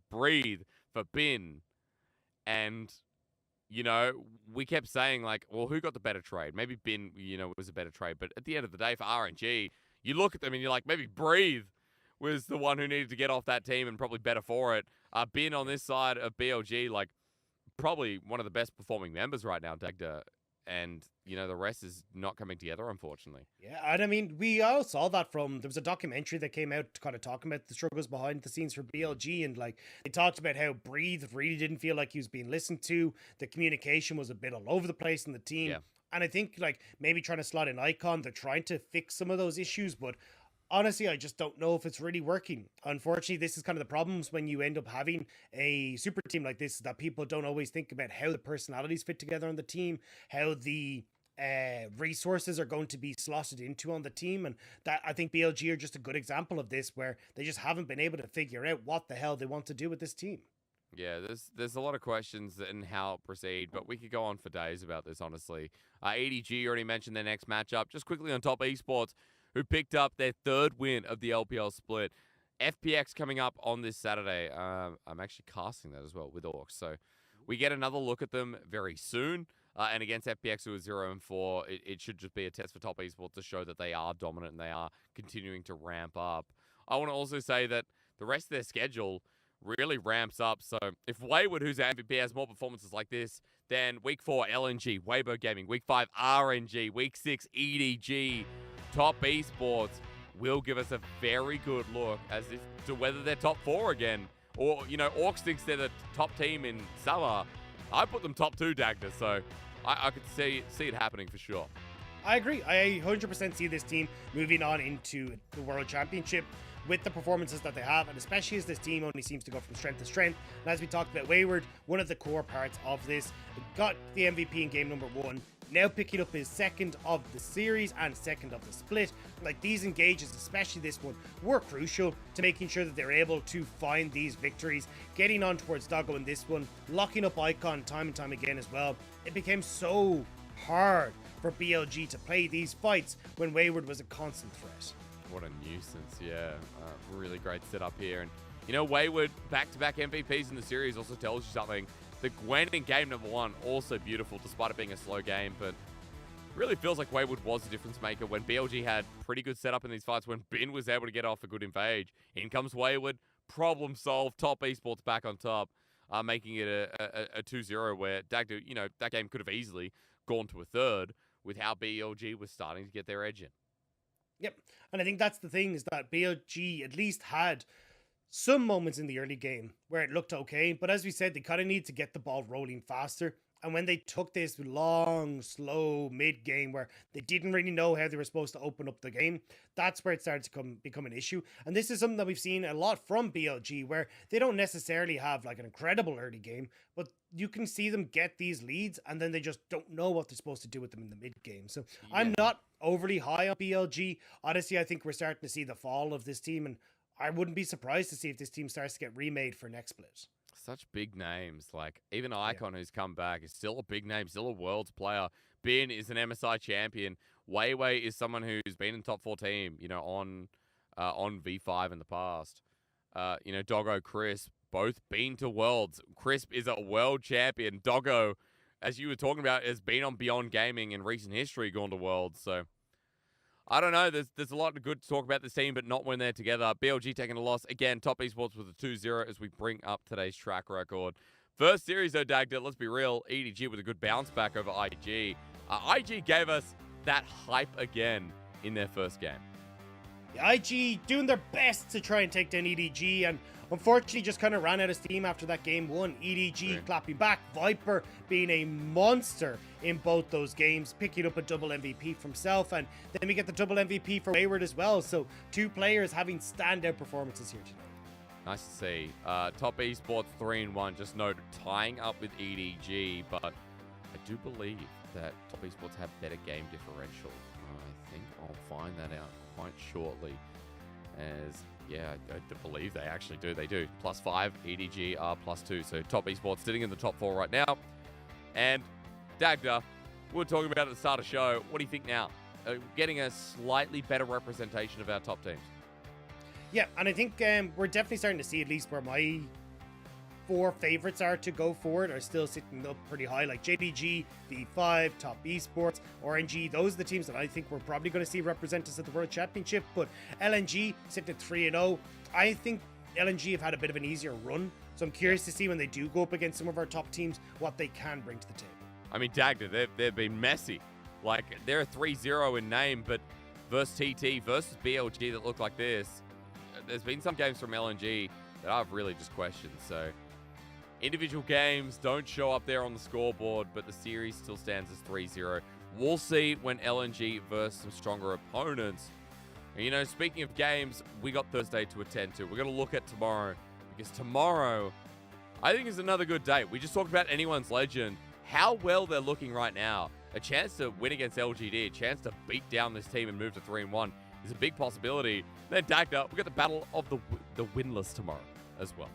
breathe for Bin, and you know, we kept saying, like, well, who got the better trade? Maybe Bin, you know, was a better trade. But at the end of the day, for RNG, you look at them and you're like, maybe Breathe was the one who needed to get off that team and probably better for it. Bin on this side of BLG, like, probably one of the best performing members right now, Dagda. And, you know, the rest is not coming together, unfortunately. Yeah, and I mean, we all saw that from, there was a documentary that came out kind of talking about the struggles behind the scenes for BLG, and like, they talked about how Breathe really didn't feel like he was being listened to. The communication was a bit all over the place in the team. Yeah. And I think, like, maybe trying to slot an Icon, they're trying to fix some of those issues, but honestly, I just don't know if it's really working. Unfortunately, this is kind of the problems when you end up having a super team like this, that people don't always think about how the personalities fit together on the team, how the resources are going to be slotted into on the team. And that, I think BLG are just a good example of this, where they just haven't been able to figure out what the hell they want to do with this team. Yeah, there's a lot of questions in how it proceed, but we could go on for days about this, honestly. EDG already mentioned their next matchup. Just quickly on Top Esports, who picked up their third win of the LPL split. FPX coming up on this Saturday. I'm actually casting that as well with Orcs. So we get another look at them very soon. And against FPX, who is 0-4, it should just be a test for Top Esports to show that they are dominant and they are continuing to ramp up. I want to also say that the rest of their schedule really ramps up. So if Wayward, who's our MVP, has more performances like this, then Week 4, LNG, Weibo Gaming. Week 5, RNG. Week 6, EDG. Top Esports will give us a very good look as if to whether they're top 4 again. Or, you know, Orcs thinks they're the top team in summer. I put them top 2, Dagda, so I could see it happening for sure. I agree. I 100% see this team moving on into the World Championship with the performances that they have, and especially as this team only seems to go from strength to strength. And as we talked about, Wayward, one of the core parts of this, got the MVP in game number 1, now picking up his second of the series and second of the split. Like, these engages, especially this one, were crucial to making sure that they're able to find these victories, getting on towards Doggo in this one, locking up Icon time and time again as well. It became so hard for BLG to play these fights when Wayward was a constant threat. What a nuisance, yeah. Really great setup here. And, you know, Wayward, back-to-back MVPs in the series also tells you something. The Gwen in game number 1, also beautiful, despite it being a slow game, but really feels like Wayward was the difference maker when BLG had pretty good setup in these fights, when Bin was able to get off a good invade. In comes Wayward, problem solved, Top Esports back on top, making it a 2-0 where Dagda, you know, that game could have easily gone to a third with how BLG was starting to get their edge in. Yep, and I think that's the thing, is that BLG at least had some moments in the early game where it looked okay, but as we said, they kind of need to get the ball rolling faster. And when they took this long, slow mid-game where they didn't really know how they were supposed to open up the game, that's where it started to become an issue. And this is something that we've seen a lot from BLG, where they don't necessarily have like an incredible early game, but you can see them get these leads and then they just don't know what they're supposed to do with them in the mid-game. So yeah. I'm not overly high on BLG. Honestly, I think we're starting to see the fall of this team, and I wouldn't be surprised to see if this team starts to get remade for next split. Such big names. Like, even Icon, who's come back, is still a big name, still a Worlds player. Bin is an MSI champion. Weiwei is someone who's been in top 4 team, you know, on on V5 in the past. You know, Doggo, Crisp, both been to Worlds. Crisp is a world champion. Doggo, as you were talking about, has been on Beyond Gaming in recent history, gone to Worlds. So, I don't know. There's a lot of good to talk about this team, but not when they're together. BLG taking a loss. Again, Top Esports with a 2-0 as we bring up today's track record. First series, though, Dagda, let's be real. EDG with a good bounce back over IG. IG gave us that hype again in their first game. IG doing their best to try and take down EDG, and unfortunately just kind of ran out of steam after that game one. EDG clapping back, Viper being a monster in both those games, picking up a double MVP for himself, and then we get the double MVP for Wayward as well. So two players having standout performances here today. Nice to see. Top Esports 3-1, just note, tying up with EDG, but I do believe that Top Esports have better game differential. I think I'll find that out quite shortly. As, yeah, I do believe they actually do. They do. +5, EDG are +2. So Top Esports sitting in the top 4 right now. And Dagda, we were talking about at the start of the show. What do you think now? Getting a slightly better representation of our top teams. Yeah, and I think we're definitely starting to see at least where my 4 favorites are to go forward are still sitting up pretty high, like JDG, V5, Top Esports, RNG. Those are the teams that I think we're probably going to see represent us at the World Championship. But LNG sitting at 3-0. I think LNG have had a bit of an easier run, so I'm curious to see when they do go up against some of our top teams what they can bring to the table. I mean, Dagda, they've been messy. Like, they're a 3-0 in name, but versus TT, versus BLG that look like this, there's been some games from LNG that I've really just questioned. So individual games don't show up there on the scoreboard, but the series still stands as 3-0. We'll see when LNG versus some stronger opponents. And, you know, speaking of games, we got Thursday to attend to. We're going to look at tomorrow, because tomorrow, I think, is another good day. We just talked about anyone's legend, how well they're looking right now. A chance to win against LGD, a chance to beat down this team and move to 3-1 is a big possibility. Then Dagda, we got the battle of the winless tomorrow as well.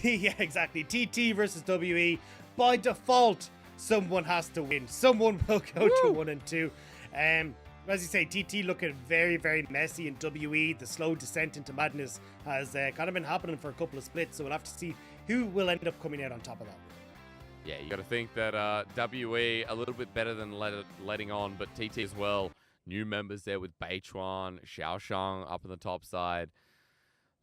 Yeah, exactly. TT versus WE. By default, someone has to win. Someone will go to 1 and 2. As you say, TT looking very, very messy, and WE, the slow descent into madness, has kind of been happening for a couple of splits. So we'll have to see who will end up coming out on top of that. Yeah, you got to think that WE a little bit better than letting on, but TT as well. New members there with Beichuan, Xiaoshang up on the top side.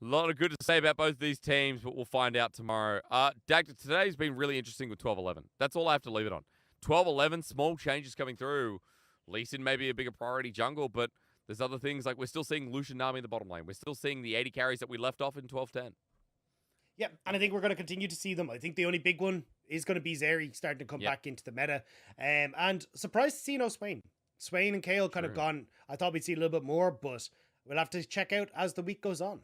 A lot of good to say about both of these teams, but we'll find out tomorrow. Dagda, today's been really interesting with 12-11. That's all I have to leave it on. 12-11, small changes coming through. Lee Sin may be a bigger priority jungle, but there's other things like we're still seeing Lucian Nami in the bottom lane. We're still seeing the 80 carries that we left off in 12-10. Yeah, and I think we're going to continue to see them. I think the only big one is going to be Zeri starting to come back into the meta. And surprised to see no Swain. Swain and Kale kind of gone. I thought we'd see a little bit more, but we'll have to check out as the week goes on.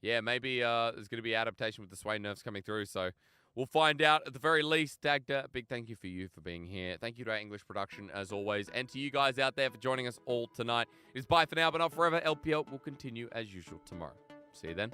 Yeah, maybe there's going to be adaptation with the Swain nerfs coming through, so we'll find out at the very least. Dagda, a big thank you for you for being here. Thank you to our English production, as always, and to you guys out there for joining us all tonight. It is bye for now, but not forever. LPL will continue as usual tomorrow. See you then.